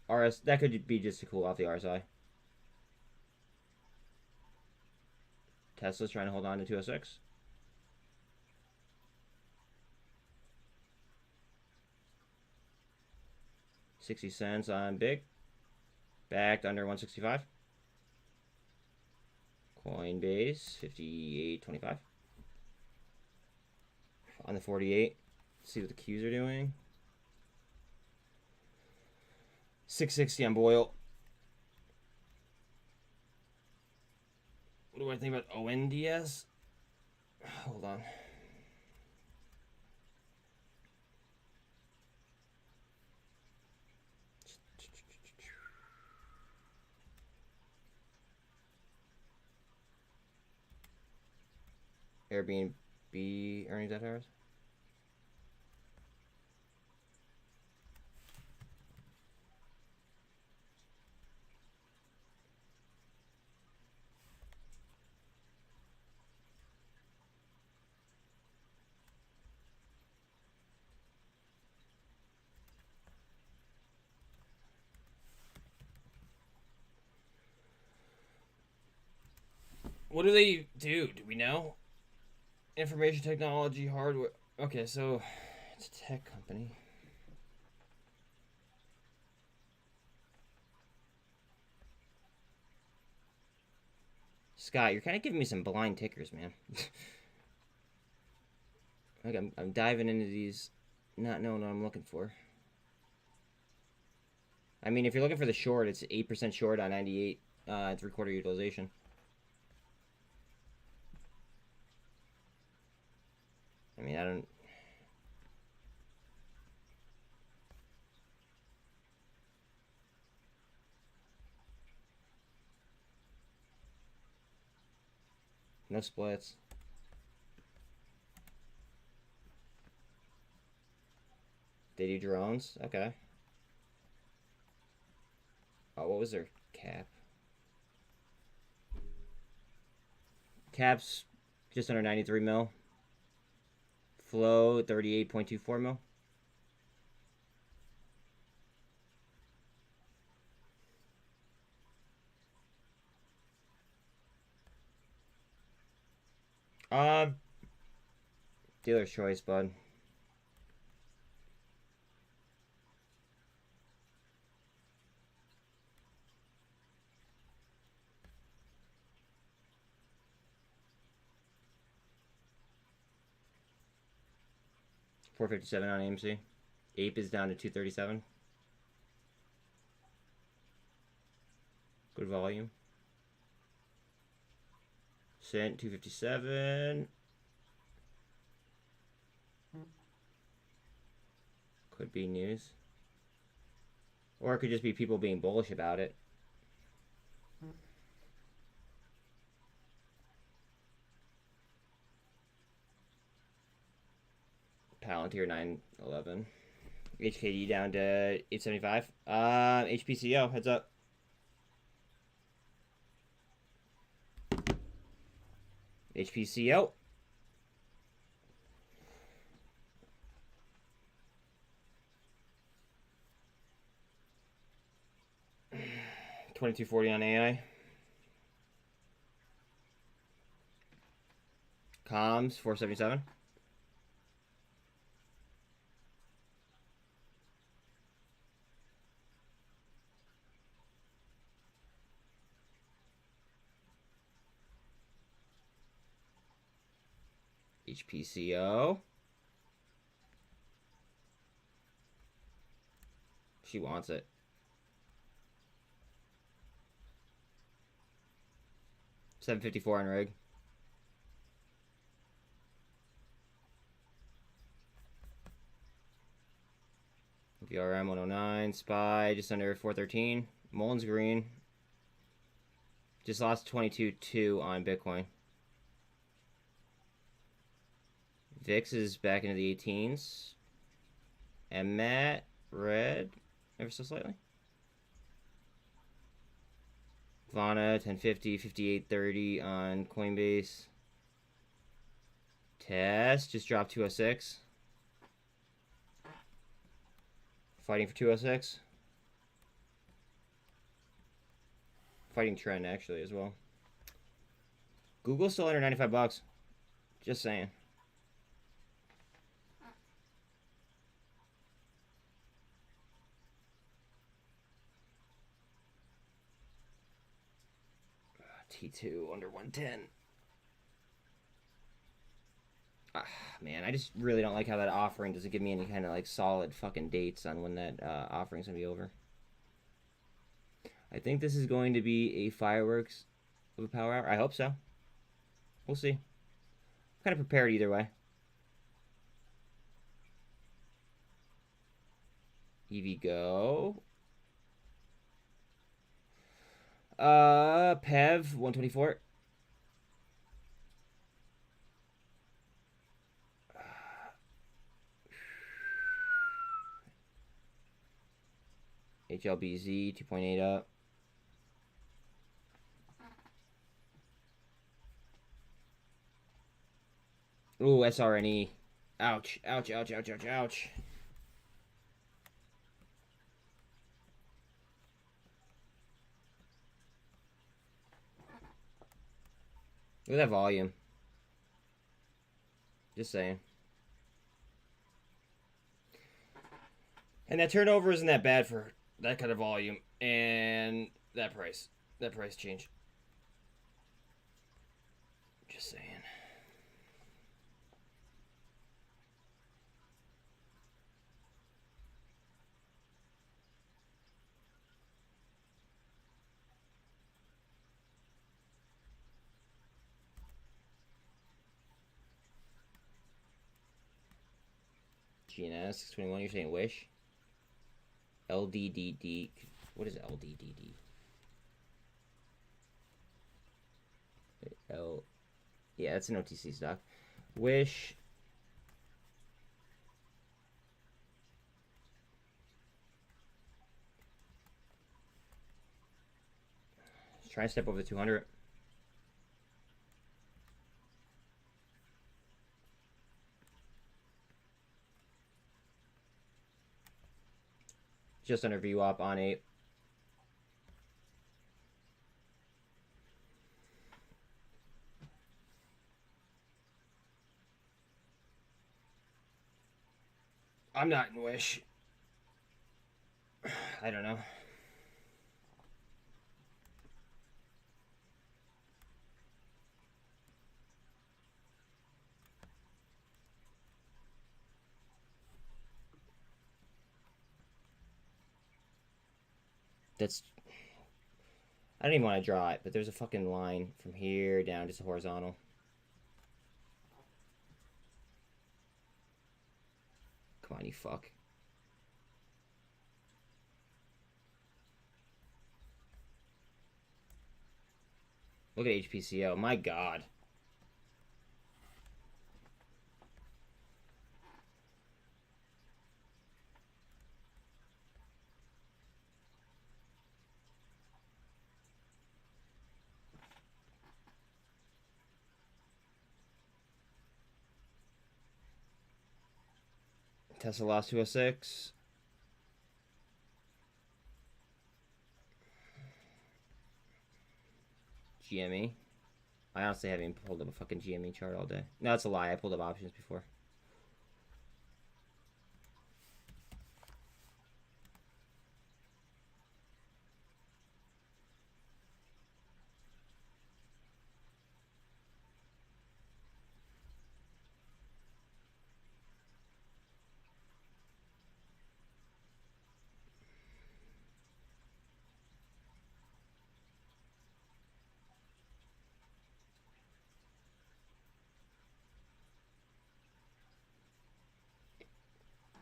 RS. That could be just to cool off the RSI. Tesla's trying to hold on to 206. $0.60 on big. Backed under 165. Coinbase 58.25. On the 48. See what the Qs are doing. 660 on Boyle. What do I think about ONDS? Hold on. Airbnb earnings at ours. What do they do? Do we know? Information technology, hardware. Okay, so it's a tech company. Scott, you're kind of giving me some blind tickers, man. Like I'm diving into these, not knowing what I'm looking for. I mean, if you're looking for the short, it's 8% short on 98 3/4 utilization. I mean, I don't. No splits. They do drones? Okay. Oh, what was their cap? Cap's just under 93 mil. Flow 38.24 mil. Dealer's choice, bud. 457 on AMC. APE is down to 237. Good volume. SINT 257. Could be news. Or it could just be people being bullish about it. Palantir 911. HKD down to 875. HPCO, heads up. HPCO. $22.40 on AI. Comms 477. HPCO. She wants it. $7.54 on rig. VRM 109. SPY just under 413. Mullen's green. Just lost 22.2 on Bitcoin. VIX is back into the 18s. MMAT red ever so slightly. Vana 1050, 5830 on Coinbase. Test just dropped 206. Fighting for 206. Fighting trend actually as well. Google's still under 95 bucks. Just saying. T2 under 110. Ah, man, I just really don't like how that offering doesn't give me any kind of like solid fucking dates on when that offering's gonna be over. I think this is going to be a fireworks of a power hour. I hope so. We'll see. I'm kind of prepared either way. EVgo. PEV 124. HLBZ 2.8 up. Ooh, SRNE. Ouch, ouch, ouch, ouch, ouch, ouch. Look at that volume. Just saying. And that turnover isn't that bad for that kind of volume and that price. That price change. Just saying. GNS 621, you're saying wish? LDDD. What is LDDD? Yeah, that's an OTC stock. Wish. Let's try and step over the 200. Just under VWAP on 8. I'm not in Wish. I don't know. That's... I don't even want to draw it, but there's a fucking line from here down, just a horizontal. Come on, you fuck. Look at HPCO. My God. Tesla lost 206. GME. I honestly haven't even pulled up a fucking GME chart all day. No, that's a lie. I pulled up options before.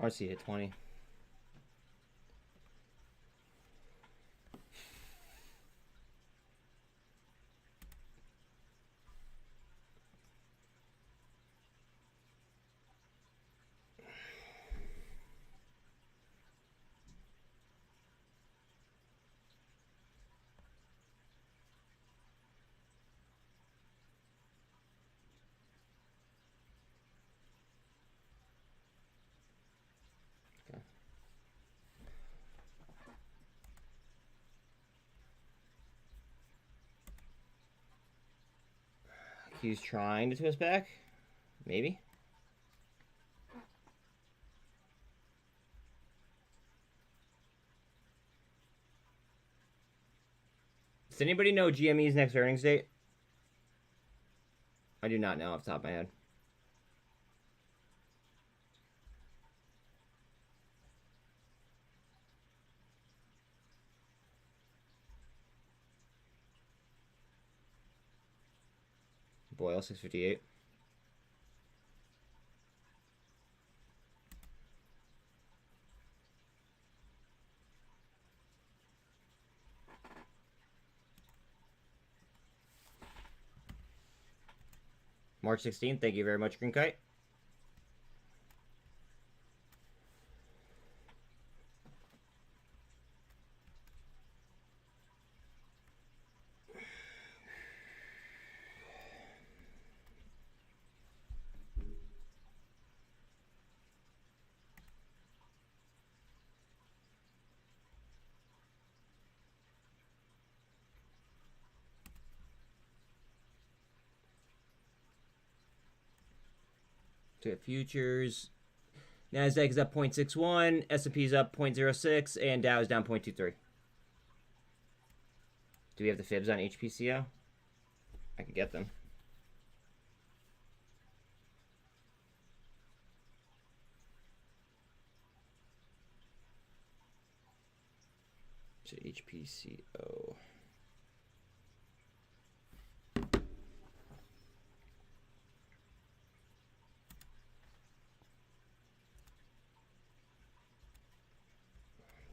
RC hit 20. He's trying to twist back. Maybe. Does anybody know GME's next earnings date? I do not know off the top of my head. Boyle 658. March 16th. Thank you very much, Green Kite. To futures. NASDAQ is up 0.61, S&P is up 0.06, and Dow is down 0.23. Do we have the fibs on HPCO? I can get them. To HPCO.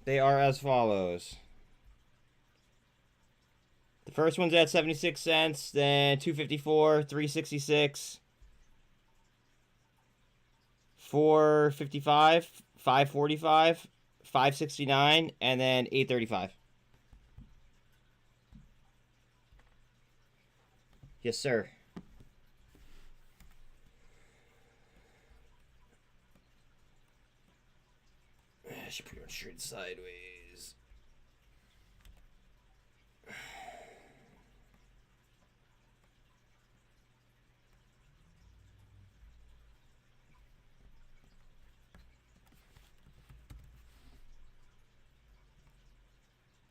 They are as follows. The first one's at 76 cents, then 254, 366, 455, 545, 569, and then 835. Yes, sir. I should pretty much trade sideways.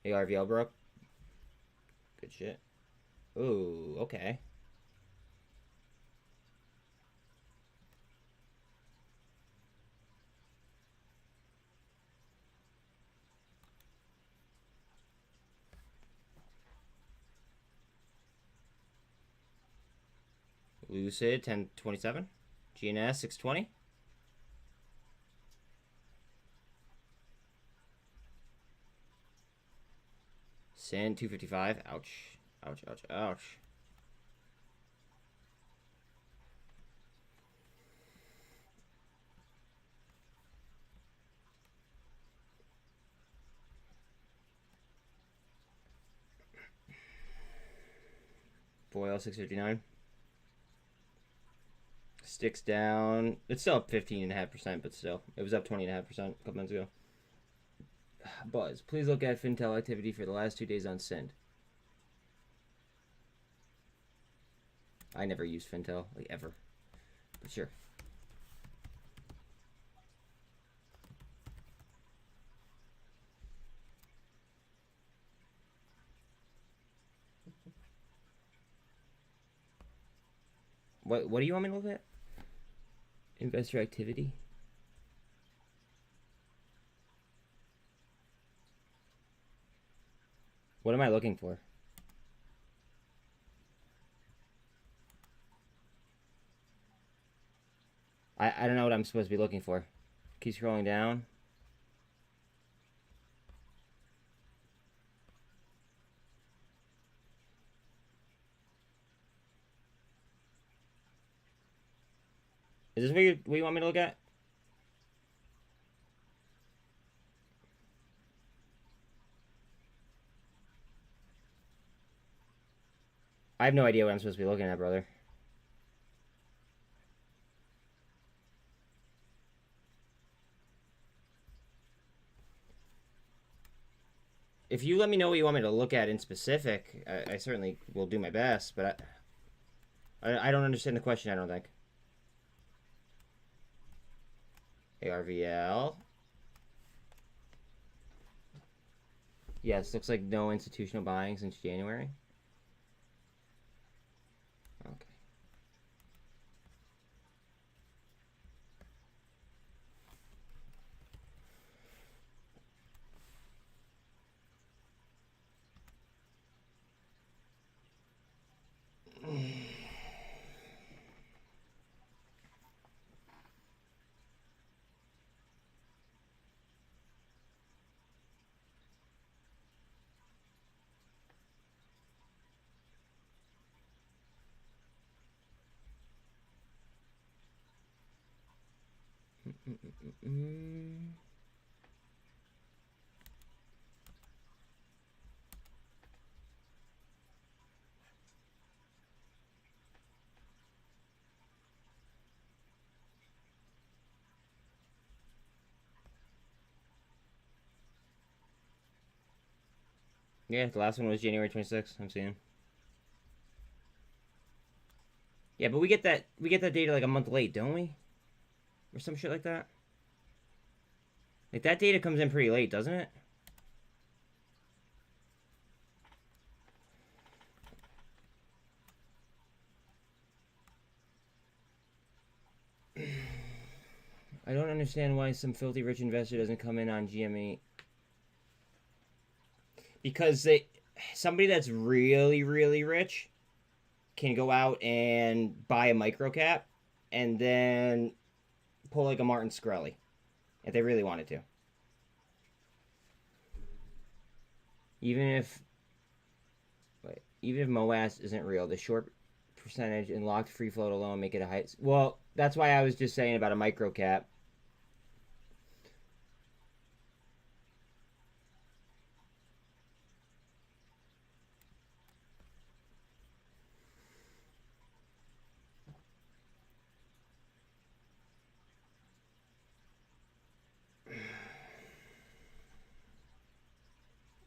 ARVL broke. Good shit. Ooh, okay. Lucid 1027. GNS 620. SINT 255. Ouch. Ouch, ouch, ouch. Boyle 659. Sticks down. It's still up 15.5%, but still. It was up 20.5% a couple minutes ago. Buzz, please look at Fintel activity for the last 2 days on SINT. I never use Fintel, like ever. But sure. What do you want me to look at? Investor activity. What am I looking for? I don't know what I'm supposed to be looking for. Keep scrolling down. Is this what you want me to look at? I have no idea what I'm supposed to be looking at, brother. If you let me know what you want me to look at in specific, I certainly will do my best, but I don't understand the question, I don't think. ARVL. Yes, looks like no institutional buying since January. Okay. Yeah, the last one was January 26th, I'm seeing. Yeah, but we get that data like a month late, don't we? Or some shit like that. Like that data comes in pretty late, doesn't it? I don't understand why some filthy rich investor doesn't come in on GME. Because somebody that's really, really rich can go out and buy a micro cap and then pull like a Martin Shkreli if they really wanted to. Even if MOAS isn't real, the short percentage and locked free float alone make it a high. Well, that's why I was just saying about a micro cap.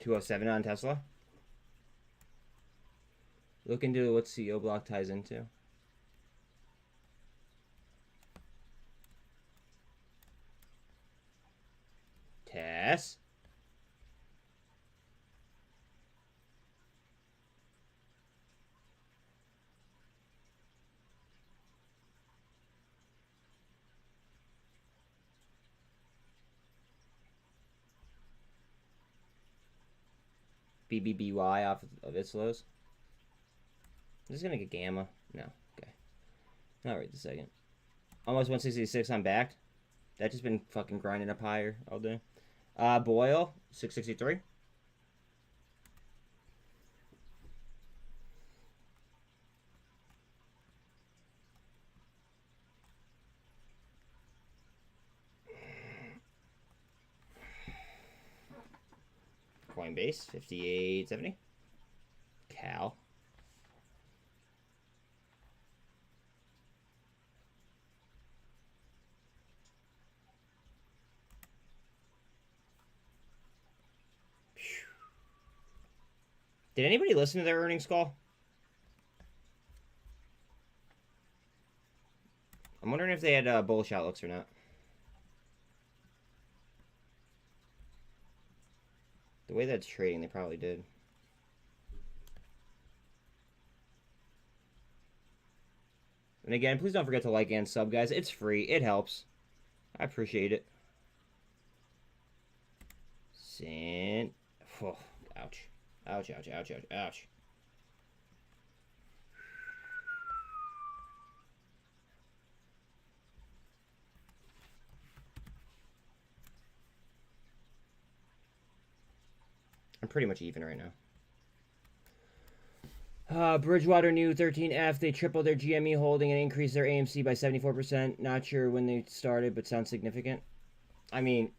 $207 on Tesla. Look into what CEO block ties into. Tess. BBBY off of its lows. Is this gonna get gamma? No. Okay. Not right this second. Almost 166 on backed. That's just been fucking grinding up higher all day. Boyle, 663. Coinbase, 58.70. Cal. Did anybody listen to their earnings call? I'm wondering if they had bullish outlooks or not. The way that's trading, they probably did. And again, please don't forget to like and sub, guys. It's free. It helps. I appreciate it. SINT. Oh, ouch. Ouch, ouch, ouch, ouch, ouch. I'm pretty much even right now. Bridgewater new 13F. They tripled their GME holding and increased their AMC by 74%. Not sure when they started, but sounds significant. I mean,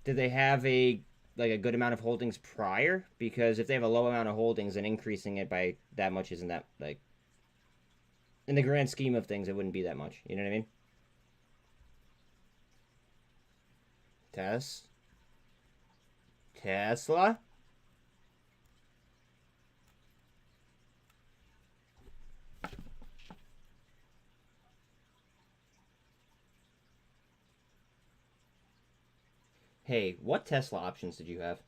did they have a good amount of holdings prior? Because if they have a low amount of holdings, then increasing it by that much isn't that, like, in the grand scheme of things, it wouldn't be that much. You know what I mean? Tesla? Hey, what Tesla options did you have?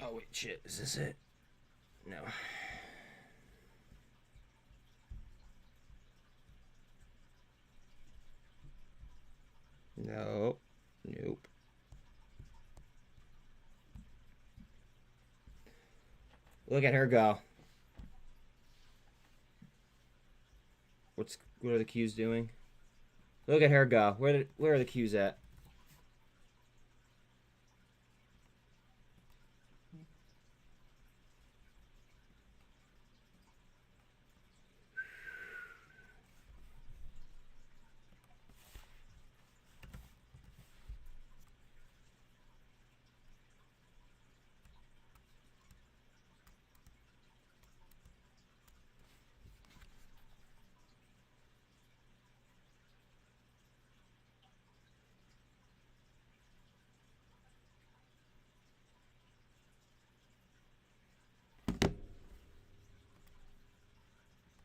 Oh, wait, shit. Is this it? No. No. Nope. Look at her go. What are the Qs doing? Look at her go. Where are the Qs at?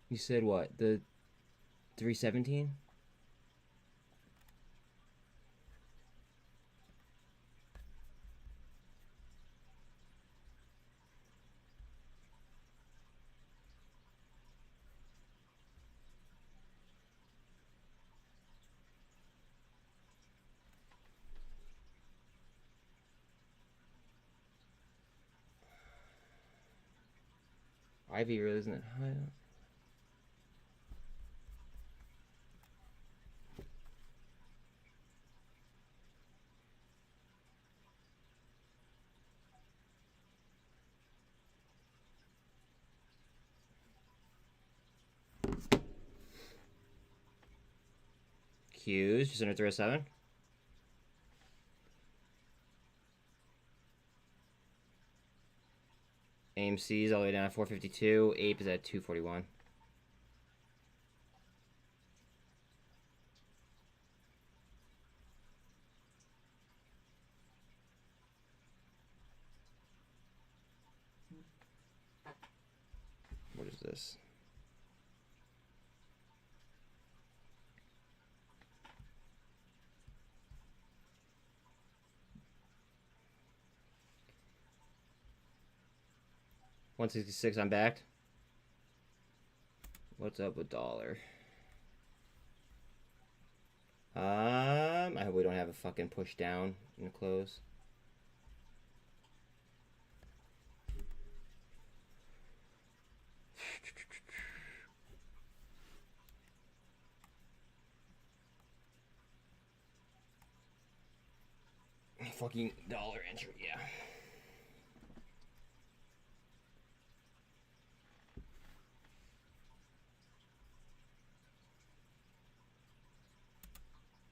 You said what? The 317? Ivy really isn't it high? Qs, just under 307. AMC's all the way down at 452. APE is at 241. What is this? $166 I'm backed. What's up with dollar? I hope we don't have a fucking push down in the close. fucking dollar entry, yeah.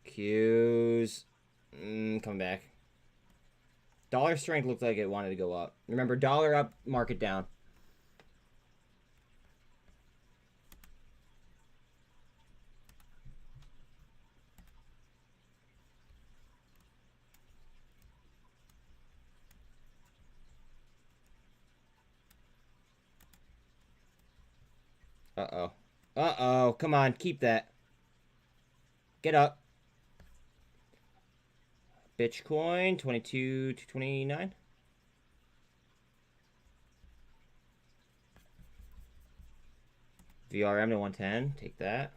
Q's. Come back. Dollar strength looked like it wanted to go up. Remember, dollar up, market down. Uh-oh. Uh-oh. Come on, keep that. Get up. Bitcoin, 22 to 29. VRM to 110. Take that.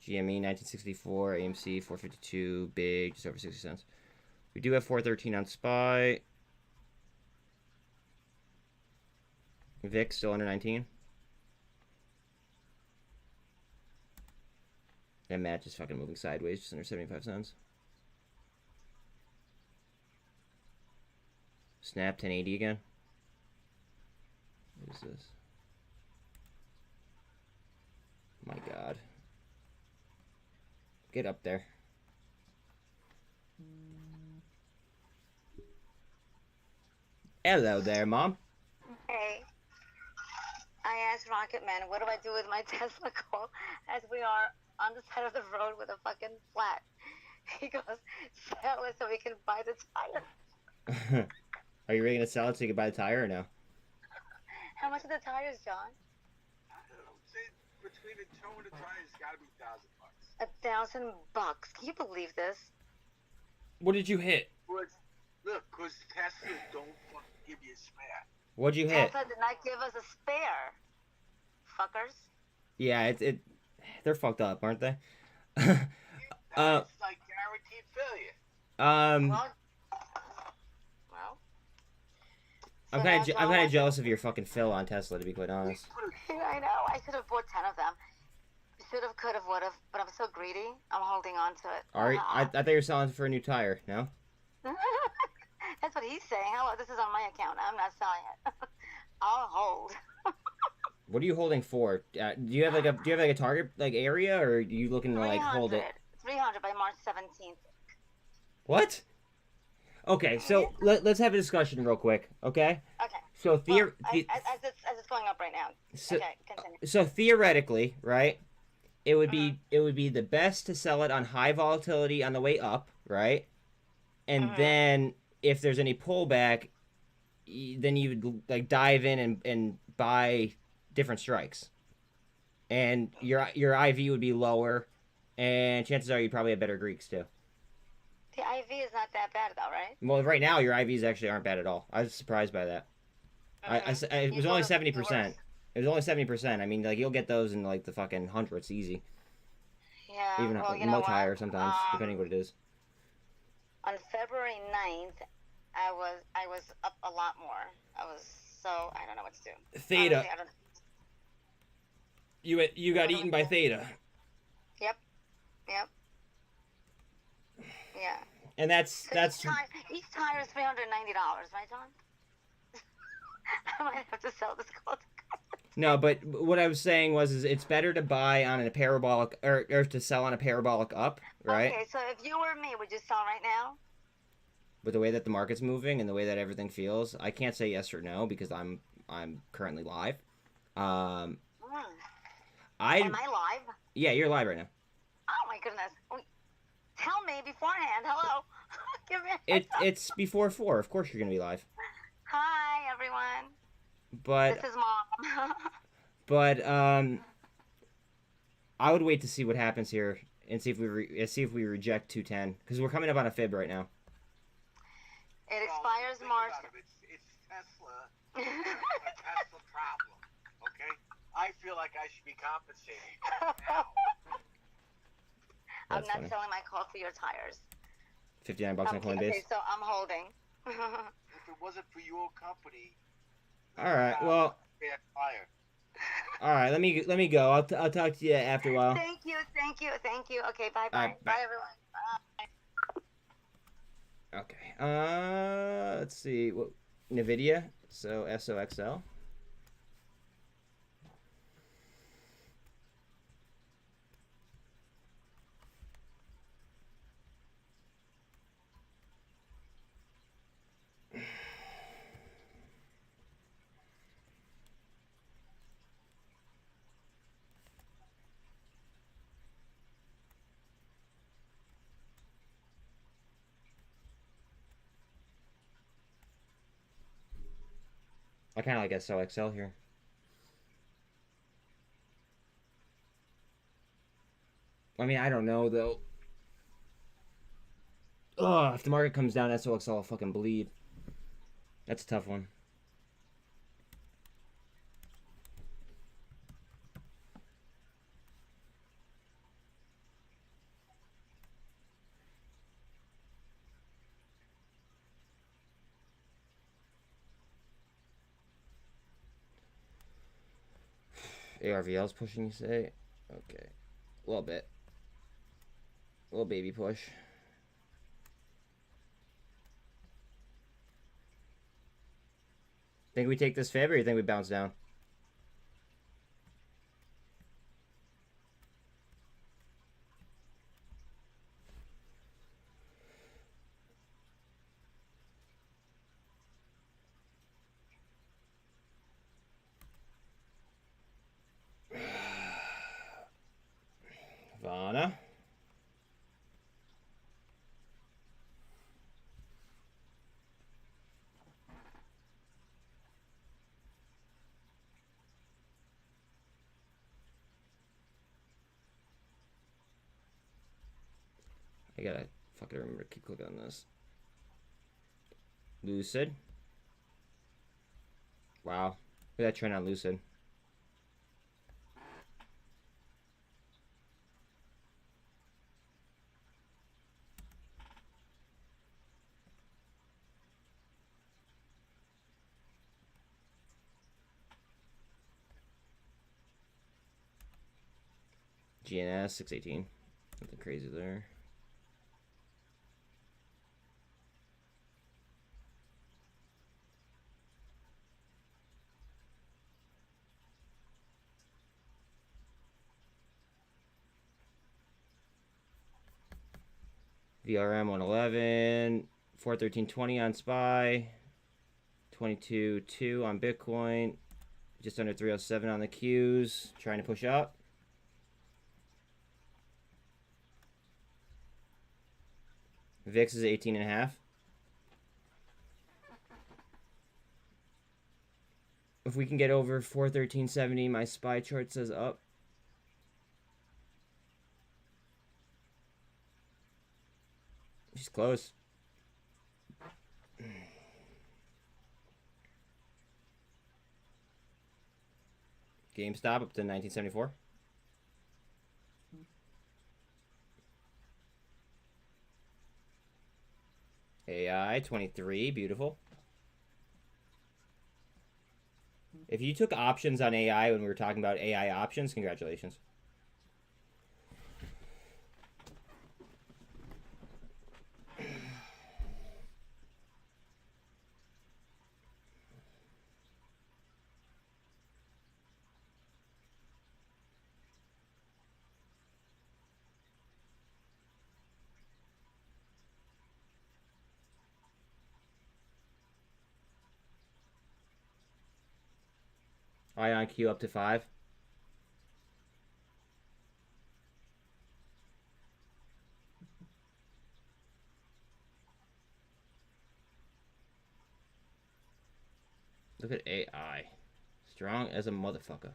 GME 1964, AMC 452, big, just over 60 cents. We do have 413 on SPY. VIX still under 19. And MMAT just fucking moving sideways, just under 75 cents. Snap 1080 again. What is this? My God. Get up there. Hello there, Mom. Hey. I asked Rocketman, what do I do with my Tesla call as we are on the side of the road with a fucking flat? He goes, sell it so we can buy the tire. Are you really going to sell it so you can buy the tire or no? How much are the tires, John? I would say between the toe and the tire, it's got to be $1,000. $1,000. Can you believe this? What did you hit? Look, because Tesla don't fucking give you a spare. What'd you hit? Tesla did not give us a spare. Fuckers. Yeah, they're fucked up, aren't they? It's like guaranteed failure. Well, I'm kind of jealous of your fucking fill on Tesla, to be quite honest. I know. I could have bought 10 of them. Should have, could have, would have. But I'm so greedy. I'm holding on to it. All right, I thought you were selling for a new tire. No. That's what he's saying. Hello, this is on my account. I'm not selling it. I'll hold. What are you holding for? Do you have like a target like area, or are you looking to like hold it? 300 by March 17th. What? Okay, so let's have a discussion real quick, okay? Okay. So As it's going up right now. Okay, continue. So theoretically, right? It would be the best to sell it on high volatility on the way up, right? And then if there's any pullback, then you would like dive in and buy different strikes, and your IV would be lower, and chances are you probably have better Greeks too. The IV is not that bad though, right? Well, right now your IVs actually aren't bad at all. I was surprised by that. It was only 70%. It was only 70%. I mean, like you'll get those in like the fucking hundreds easy. Yeah. Even well, you much know higher sometimes, depending what it is. On February 9th, I was up a lot more. I don't know what to do. Theta. Honestly, I don't... You got eaten by Theta. Yep. Yeah. And that's each tire is $390, right, John? I might have to sell this call. No, but what I was saying is it's better to buy on a parabolic or to sell on a parabolic up, right? Okay, so if you were me, would you sell right now? With the way that the market's moving and the way that everything feels, I can't say yes or no because I'm currently live. Am I live? Yeah, you're live right now. Oh my goodness! Tell me beforehand. Hello. Give me. It's before 4. Of course you're gonna be live. Hi everyone. But this is Mom. But I would wait to see what happens here and see if we reject 210 because we're coming up on a fib right now. It expires March. It's Tesla. A Tesla problem. Okay. I feel like I should be compensated now. I'm not selling my call for your tires. $59 on Coinbase. Okay, so I'm holding. If it wasn't for your company. All right. Well, All right, let me go. I'll talk to you after a while. Thank you. Okay, bye All right, bye. bye everyone. Okay. Let's see. What NVIDIA? So SOXL. I kind of like SOXL here. I mean, I don't know though. Oh, if the market comes down, SOXL will fucking bleed. That's a tough one. ARVL's pushing, you say? Okay. A little bit. A little baby push. Think we take this fib or you think we bounce down? Vana. I gotta fucking remember to keep clicking on this. Lucid. Wow. Look at that trend on Lucid. GNS 618. Nothing crazy there. VRM 111, 413.20 on SPY, 22.2 on Bitcoin, just under 307 on the Qs, trying to push up. VIX is 18.5. If we can get over 413.70, my SPY chart says up. She's close. GameStop up to 1974. AI 23, beautiful. If you took options on AI when we were talking about AI options, congratulations. IonQ up to 5. Look at AI. Strong as a motherfucker.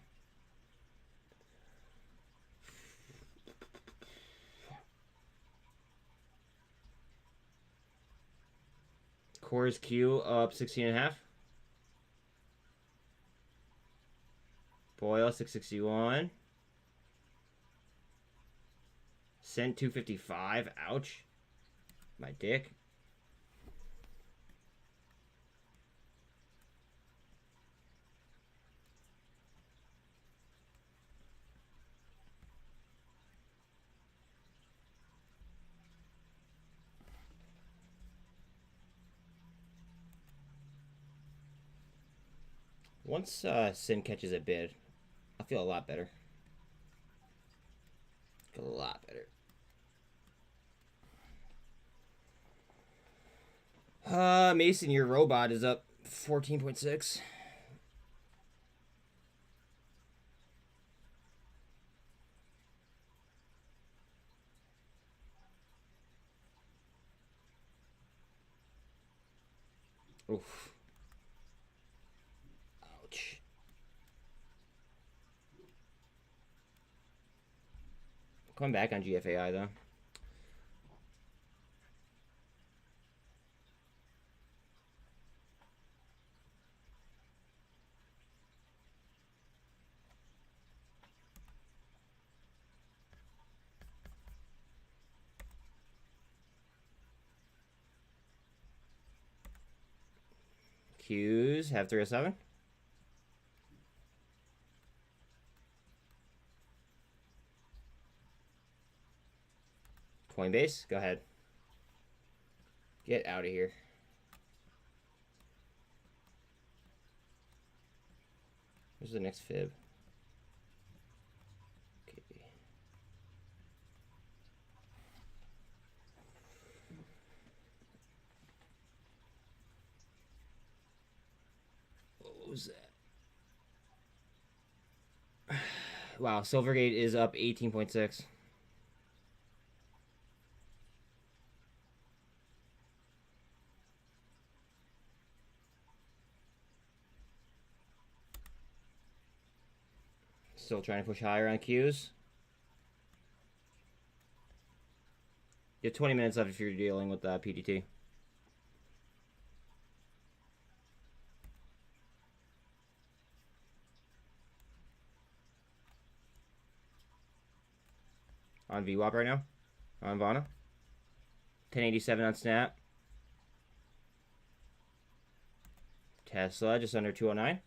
Cores Q up 16.5. Boyle 661. SINT 255. Ouch. My dick. Once SINT catches a bid, I feel a lot better. A lot better. Mason, your robot is up 14.6. Oof. Ouch. Coming back on GFAI though. Qs have 307. Coinbase, go ahead. Get out of here. Where's the next fib? Okay. What was that? Wow, Silvergate is up 18.6. Still trying to push higher on Qs. You have 20 minutes left if you're dealing with PDT. On VWAP right now. On Vana. 1087 on Snap. Tesla just under 209.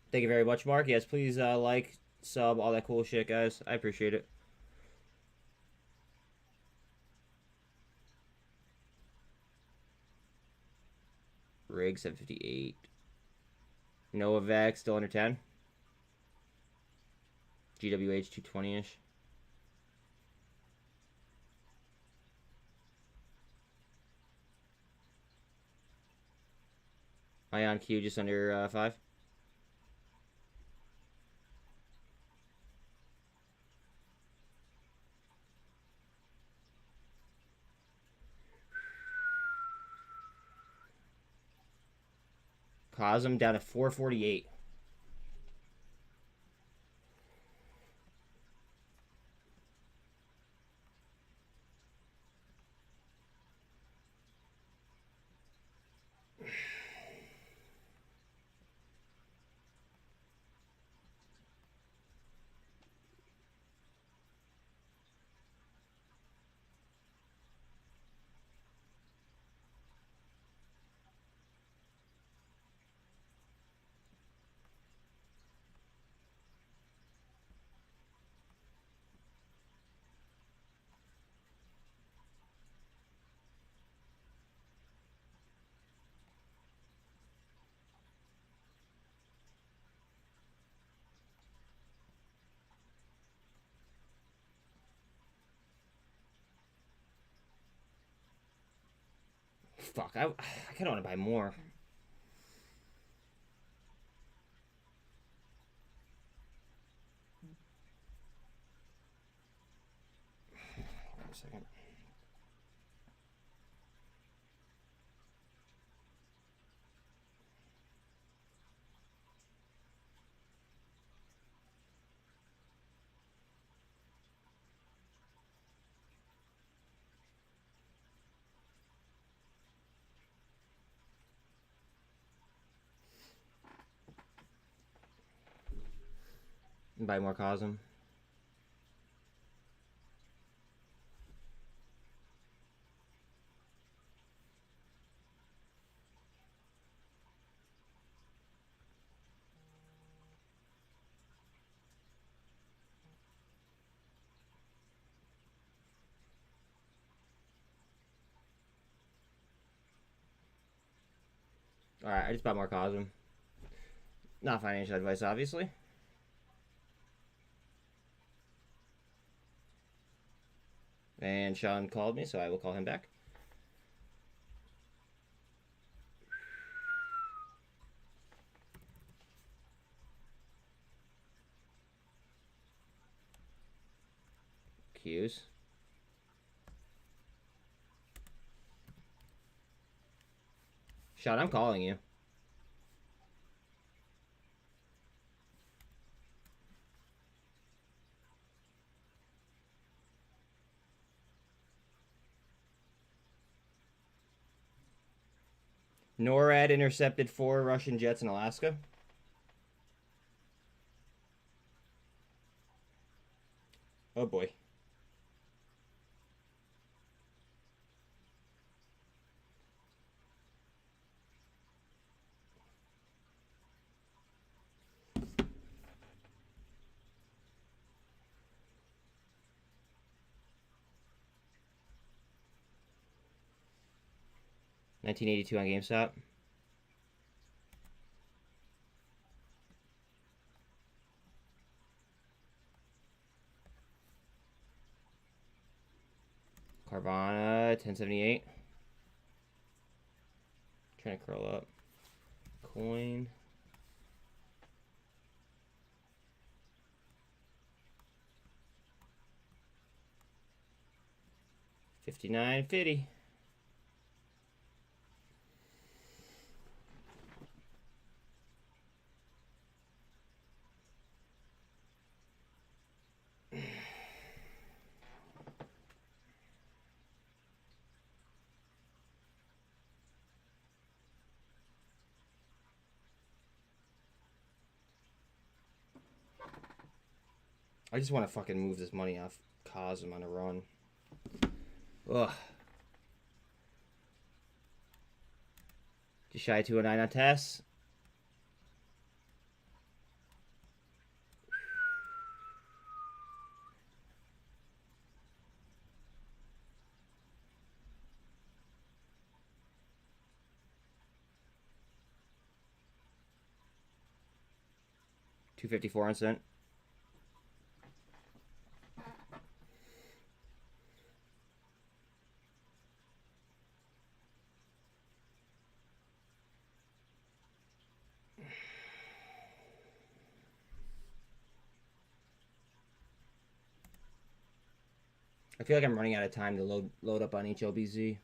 Thank you very much, Mark. Yes, please like, sub, all that cool shit, guys. I appreciate it. Rig 758. Novavax still under 10. GWH 220-ish. Ion Q just under 5. COSM down to 448. Fuck, I kind of want to buy more. Wait a second. Buy more COSM. Alright, I just bought more COSM. Not financial advice, obviously. And Sean called me, so I will call him back. Cues. Sean, I'm calling you. NORAD intercepted 4 Russian jets in Alaska. Oh boy. $19.82 on GameStop. Carvana, 1078. Trying to curl up. Coin. $59.50. I just want to fucking move this money off COSM on a run. Ugh. Just shy of 209 on tests. $2.54 on cent. I feel like I'm running out of time to load up on HLBZ.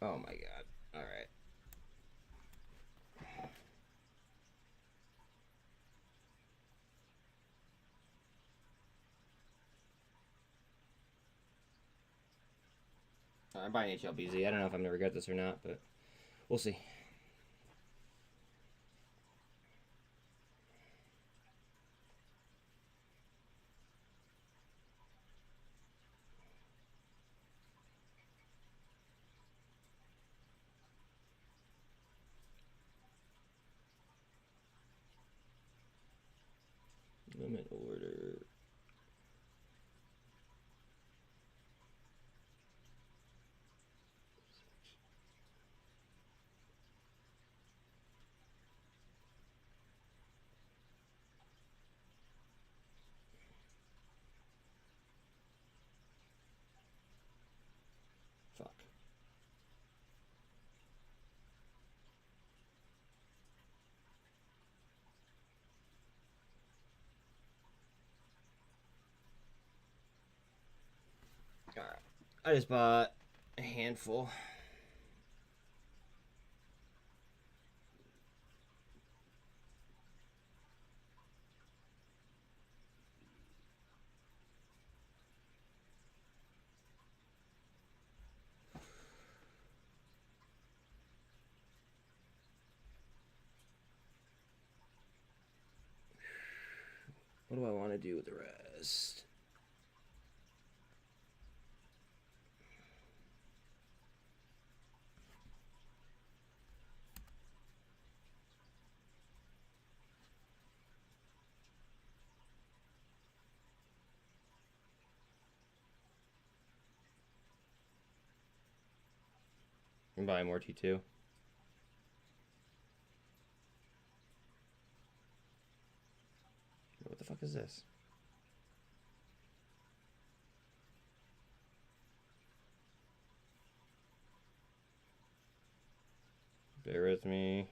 Oh my god. All right. I'm buying HLBZ. I don't know if I'm going to regret this or not, but we'll see. Limit order. Fuck. Alright. I just bought a handful. What do I want to do with the rest? I'm buying more T2. What the fuck is this? Bear with me.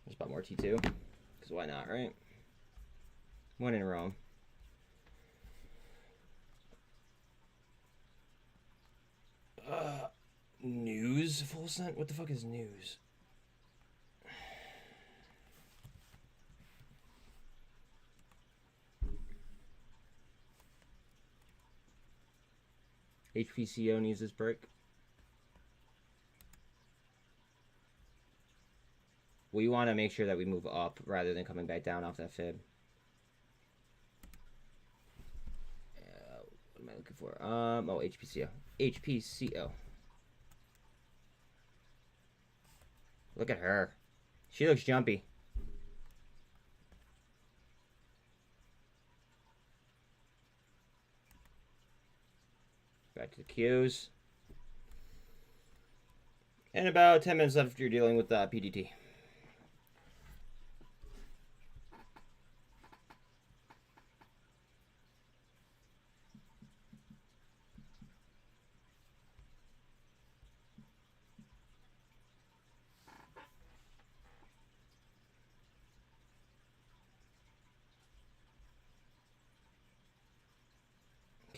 Just bought more T2. Because why not, right? One in Rome. News? Full cent? What the fuck is news? HPCO needs this break. We want to make sure that we move up rather than coming back down off that fib. What am I looking for? Oh, HPCO. HPCO. Look at her. She looks jumpy. Back to the Qs. And about 10 minutes left if you're dealing with PDT.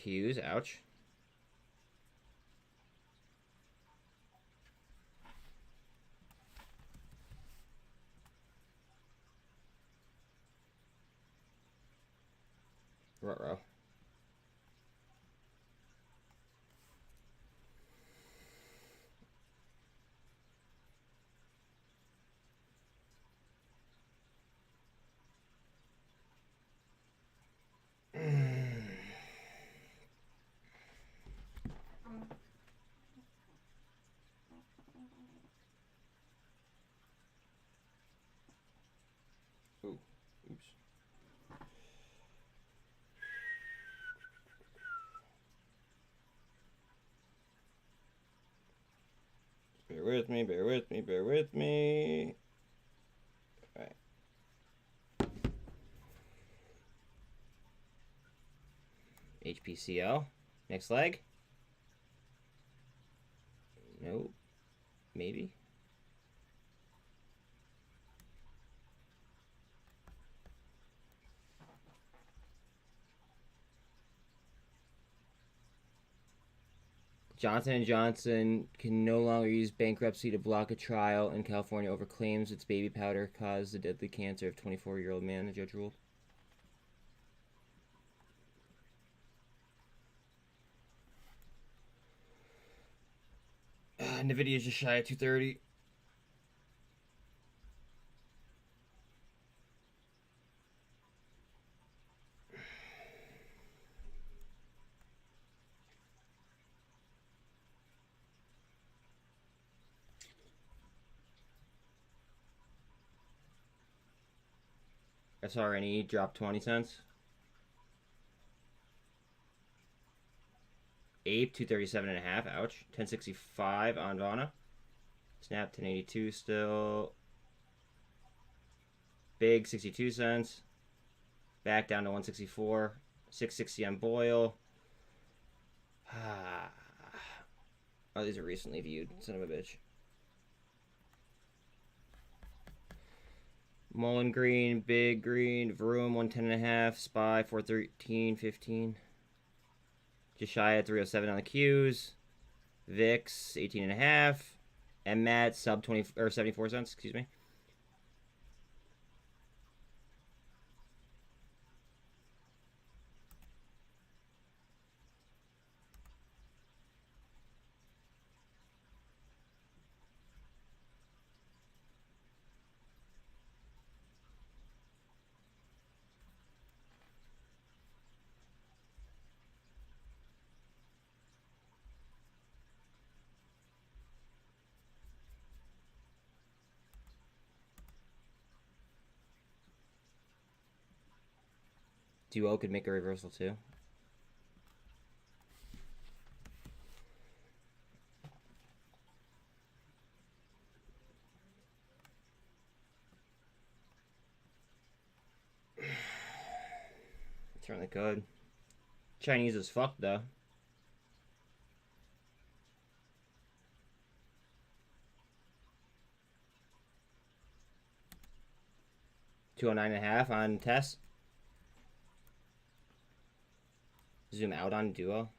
Qs, ouch. Ruh-roh. Ooh, oops. Bear with me, bear with me, bear with me. All right. HPCO. Next leg. Nope. Maybe. Johnson & Johnson can no longer use bankruptcy to block a trial in California over claims its baby powder caused the deadly cancer of 24-year-old man, the judge ruled. NVIDIA is just shy at 230. SRNE dropped 20 cents. APE 237.5. Ouch. 1065 on Vana. Snap 1082 still. Big 62 cents. Back down to 164. 660 on Boyle. Oh, these are recently viewed. Son of a bitch. Mullen green, big green, Vroom 110.5, Spy 413.15. Just shy at 307 on the Qs. VIX 18.5. MMAT sub 20 or 74 cents, excuse me. Duo could make a reversal too. Certainly could. Chinese as fuck though. $209.5 on test. Zoom out on Duo.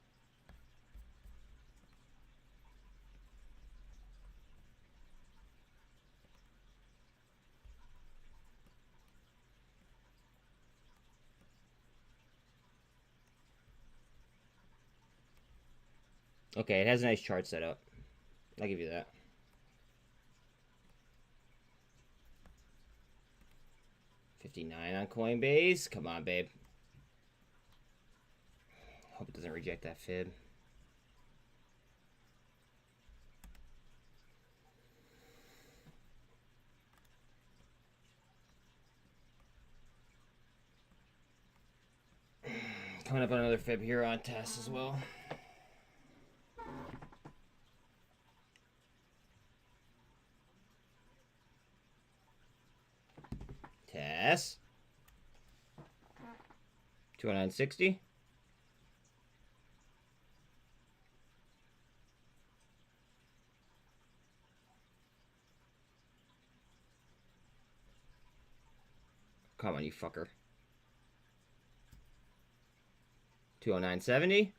Okay, it has a nice chart set up. I'll give you that. $59 on Coinbase. Come on, babe. Hope it doesn't reject that fib. Coming up on another fib here on test as well. Test. 209.60. Come on, you fucker. 209.70.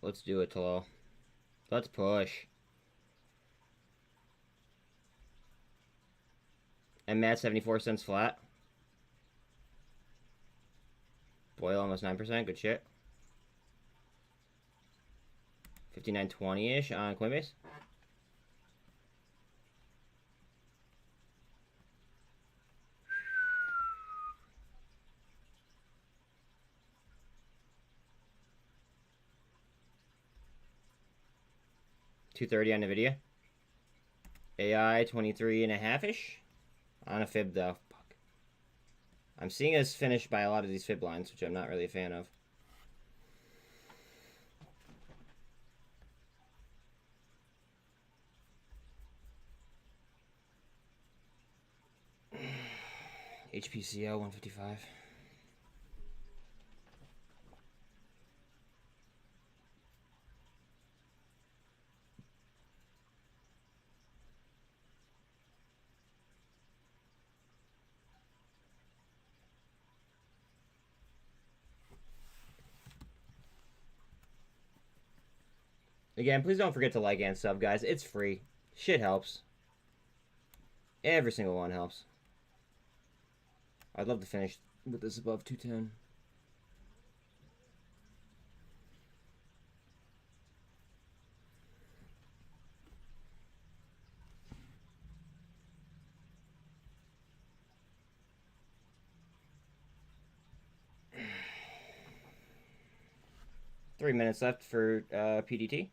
Let's do it, Talal. Let's push. MMAT 74 cents flat. Boyle almost 9%. Good shit. 59.20-ish on Coinbase. $230 on Nvidia. AI 23.5-ish on a fib though. Fuck. I'm seeing us finished by a lot of these fib lines, which I'm not really a fan of. HPCL 155. Again, please don't forget to like and sub, guys. It's free. Shit helps. Every single one helps. I'd love to finish with this above 210. Three minutes left for PDT.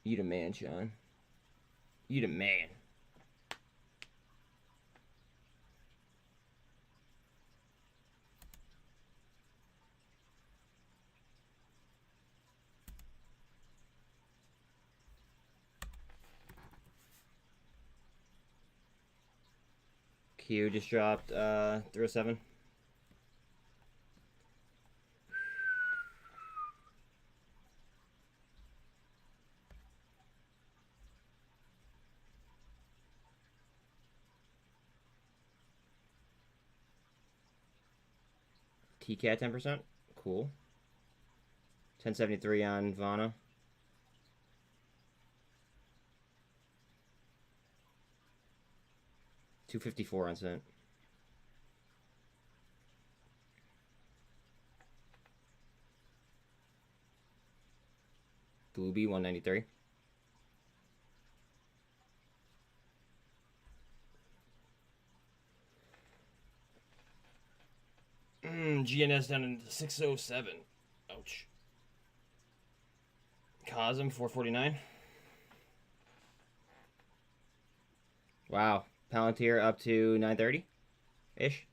You the man, Sean. You the man. Q just dropped 307. TCAT 10%. Cool. 1073 on Vana. $254 on SINT. Blueby 193. GNS down into 607. Ouch. COSM 449. Wow. Palantir up to 930 ish.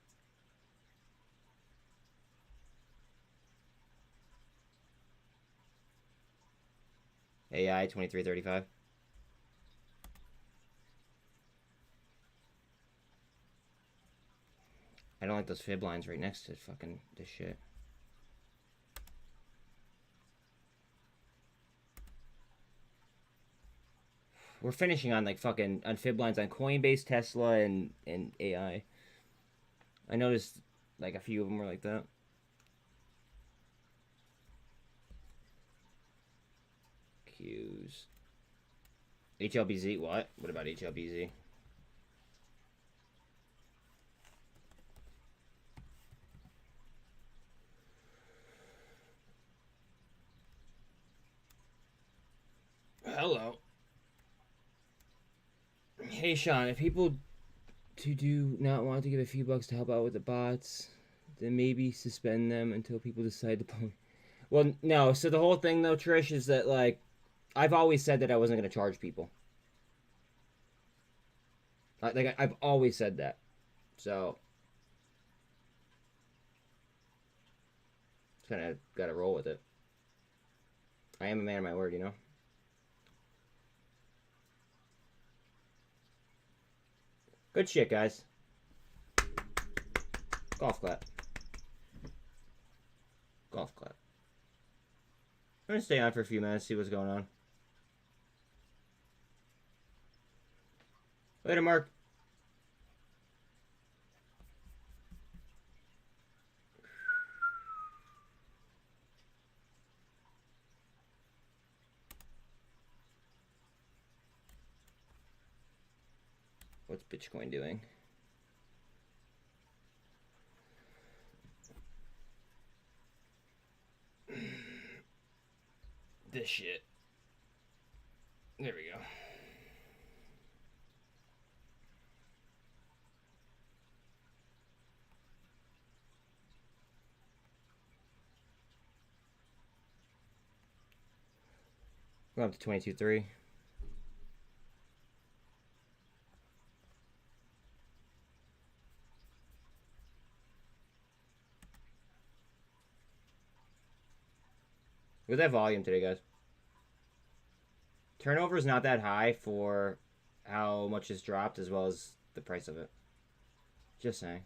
AI 2335. I don't like those fib lines right next to fucking this shit. We're finishing on like fucking on fib lines on Coinbase, Tesla, and AI. I noticed like a few of them were like that. Qs. HLBZ, what? What about HLBZ? Hello. Hey Sean, if people do not want to give a few bucks to help out with the bots, then maybe suspend them until people decide to pony. Well, no. So the whole thing though, Trish, is that like I've always said that I wasn't going to charge people. Like I've always said that. So kind of got to roll with it. I am a man of my word, you know. Good shit, guys. Golf clap. Golf clap. I'm gonna stay on for a few minutes, see what's going on. Later, Mark. What's Bitcoin doing? This shit. There we go. We're up to 22.3. Look at that volume today, guys. Turnover is not that high for how much has dropped as well as the price of it. Just saying.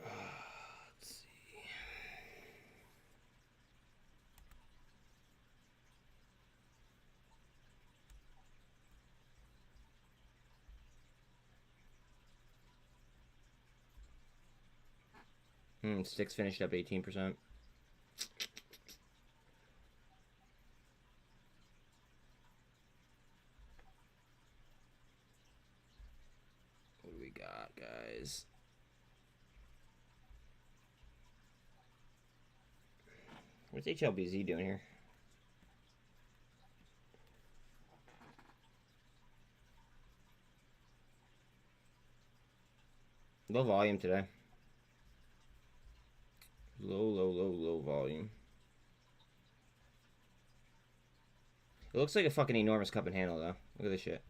Let's see. Sticks finished up 18%. What do we got, guys? What's HLBZ doing here? Low volume today. Low volume. It looks like a fucking enormous cup and handle, though. Look at this shit.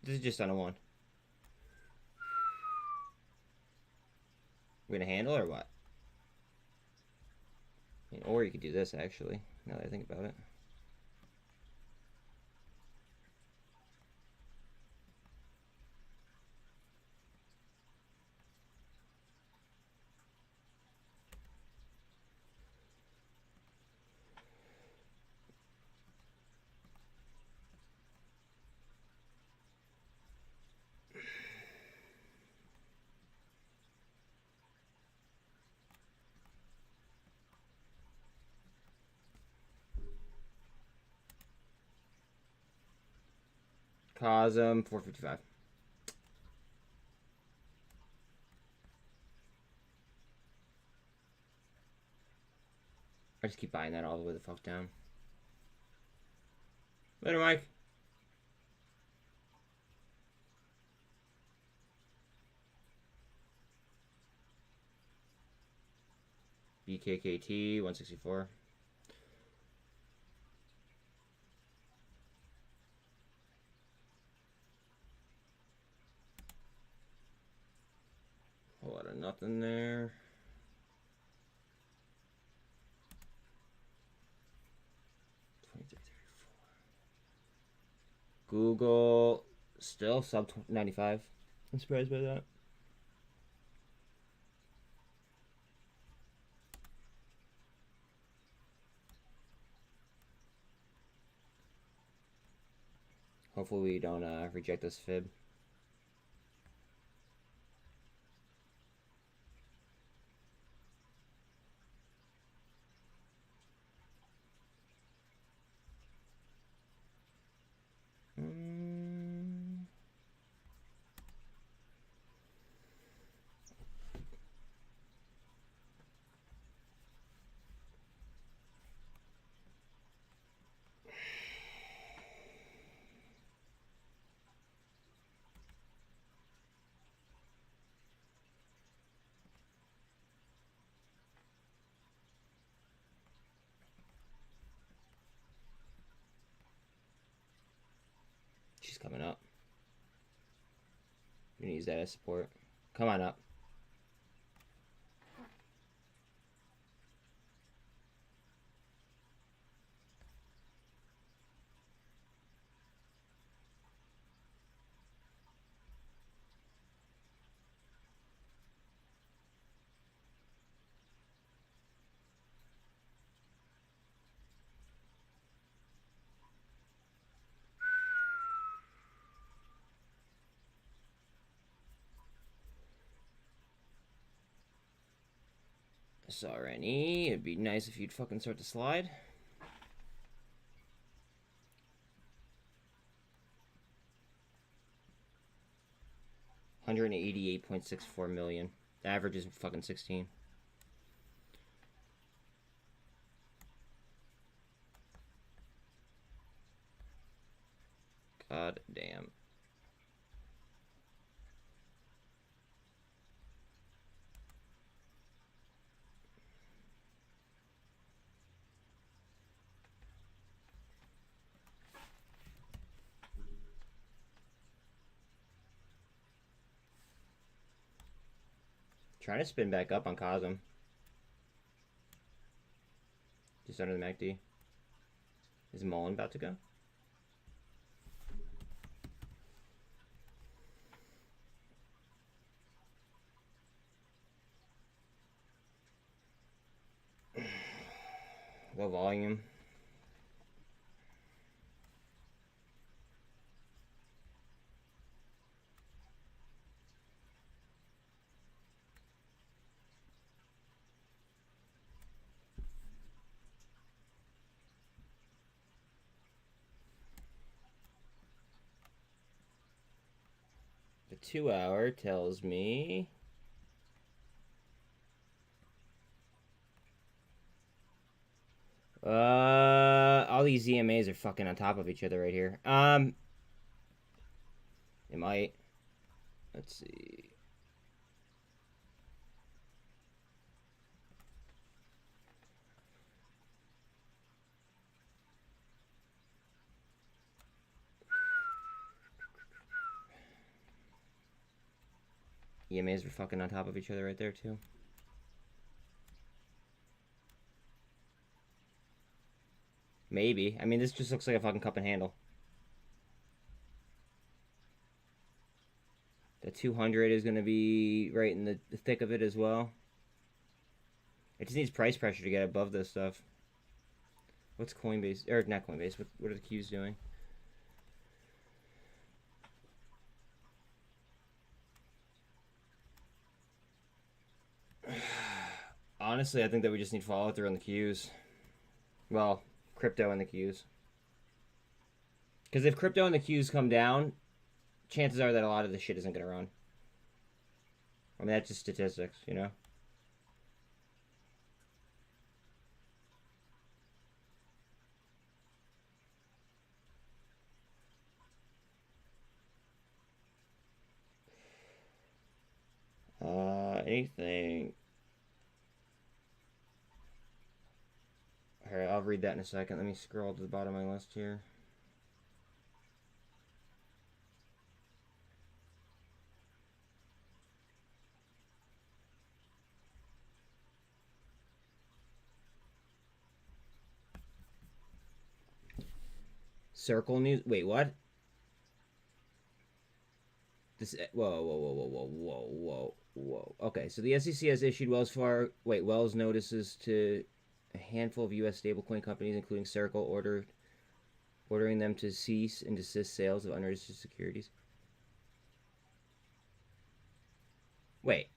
This is just on a 1. We're gonna handle or what? I mean, or you could do this, actually, now that I think about it. COSM 455. I just keep buying that all the way the fuck down. Later, Mike. BKKT 164. Whole lot of nothing there. Google still sub 95. I'm surprised by that. Hopefully we don't reject this fib. She's coming up. You need that as support. Come on up. SRNE, it'd be nice if you'd fucking start to slide. $188.64 million. The average is fucking 16. God damn. Trying to spin back up on COSM. Just under the MACD. Is muln about to go? Low volume. The 2 hour tells me all these ZMAs are fucking on top of each other right here. It might. Let's see. EMAs are fucking on top of each other right there too. Maybe. I mean, this just looks like a fucking cup and handle. The 200 is going to be right in the thick of it as well. It just needs price pressure to get above this stuff. What's Coinbase? Or not Coinbase. What are the Qs doing? Honestly, I think that we just need follow through on the Qs. Well, crypto and the Qs. Because if crypto and the Qs come down, chances are that a lot of this shit isn't going to run. I mean, that's just statistics, you know? anything. Alright, I'll read that in a second. Let me scroll to the bottom of my list here. Circle news. Wait, what? This. Whoa. Okay, so the SEC has issued Wells notices to a handful of U.S. stablecoin companies, including Circle, ordering them to cease and desist sales of unregistered securities. Wait,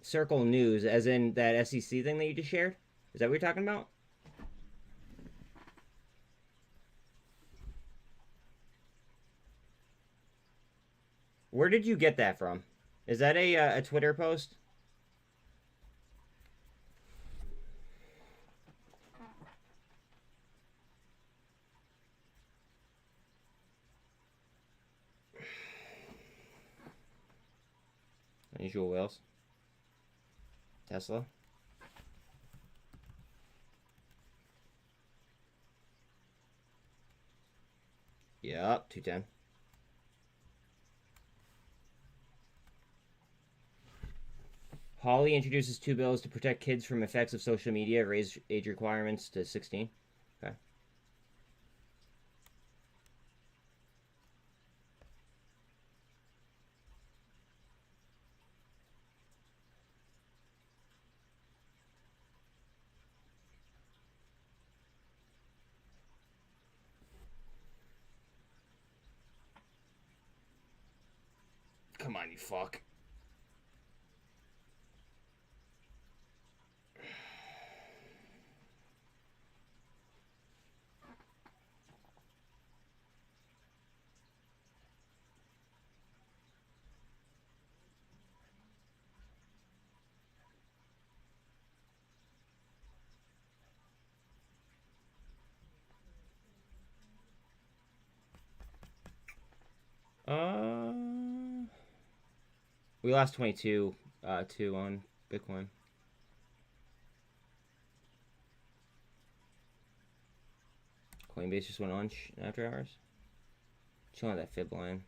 Circle News, as in that SEC thing that you just shared? Is that what you're talking about? Where did you get that from? Is that a Twitter post? Unusual whales. Tesla. Yep, 210. Hawley introduces 2 bills to protect kids from effects of social media, raise age requirements to 16. Okay. Come on, you fuck. We lost 22 2 on Bitcoin. Coinbase just went on after hours. Chilling that fib line.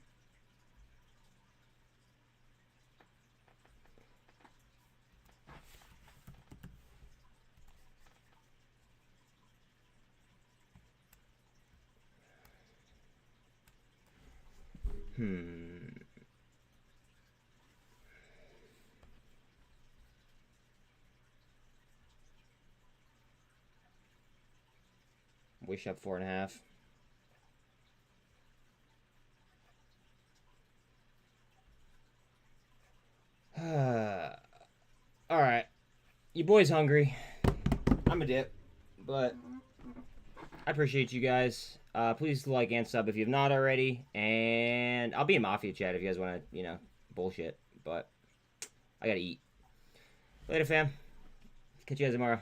Wish up 4.5. All right, you boys hungry? I'm a dip, but I appreciate you guys. Please like and sub if you have not already, and I'll be in Mafia chat if you guys want to, bullshit. But I gotta eat. Later, fam. Catch you guys tomorrow.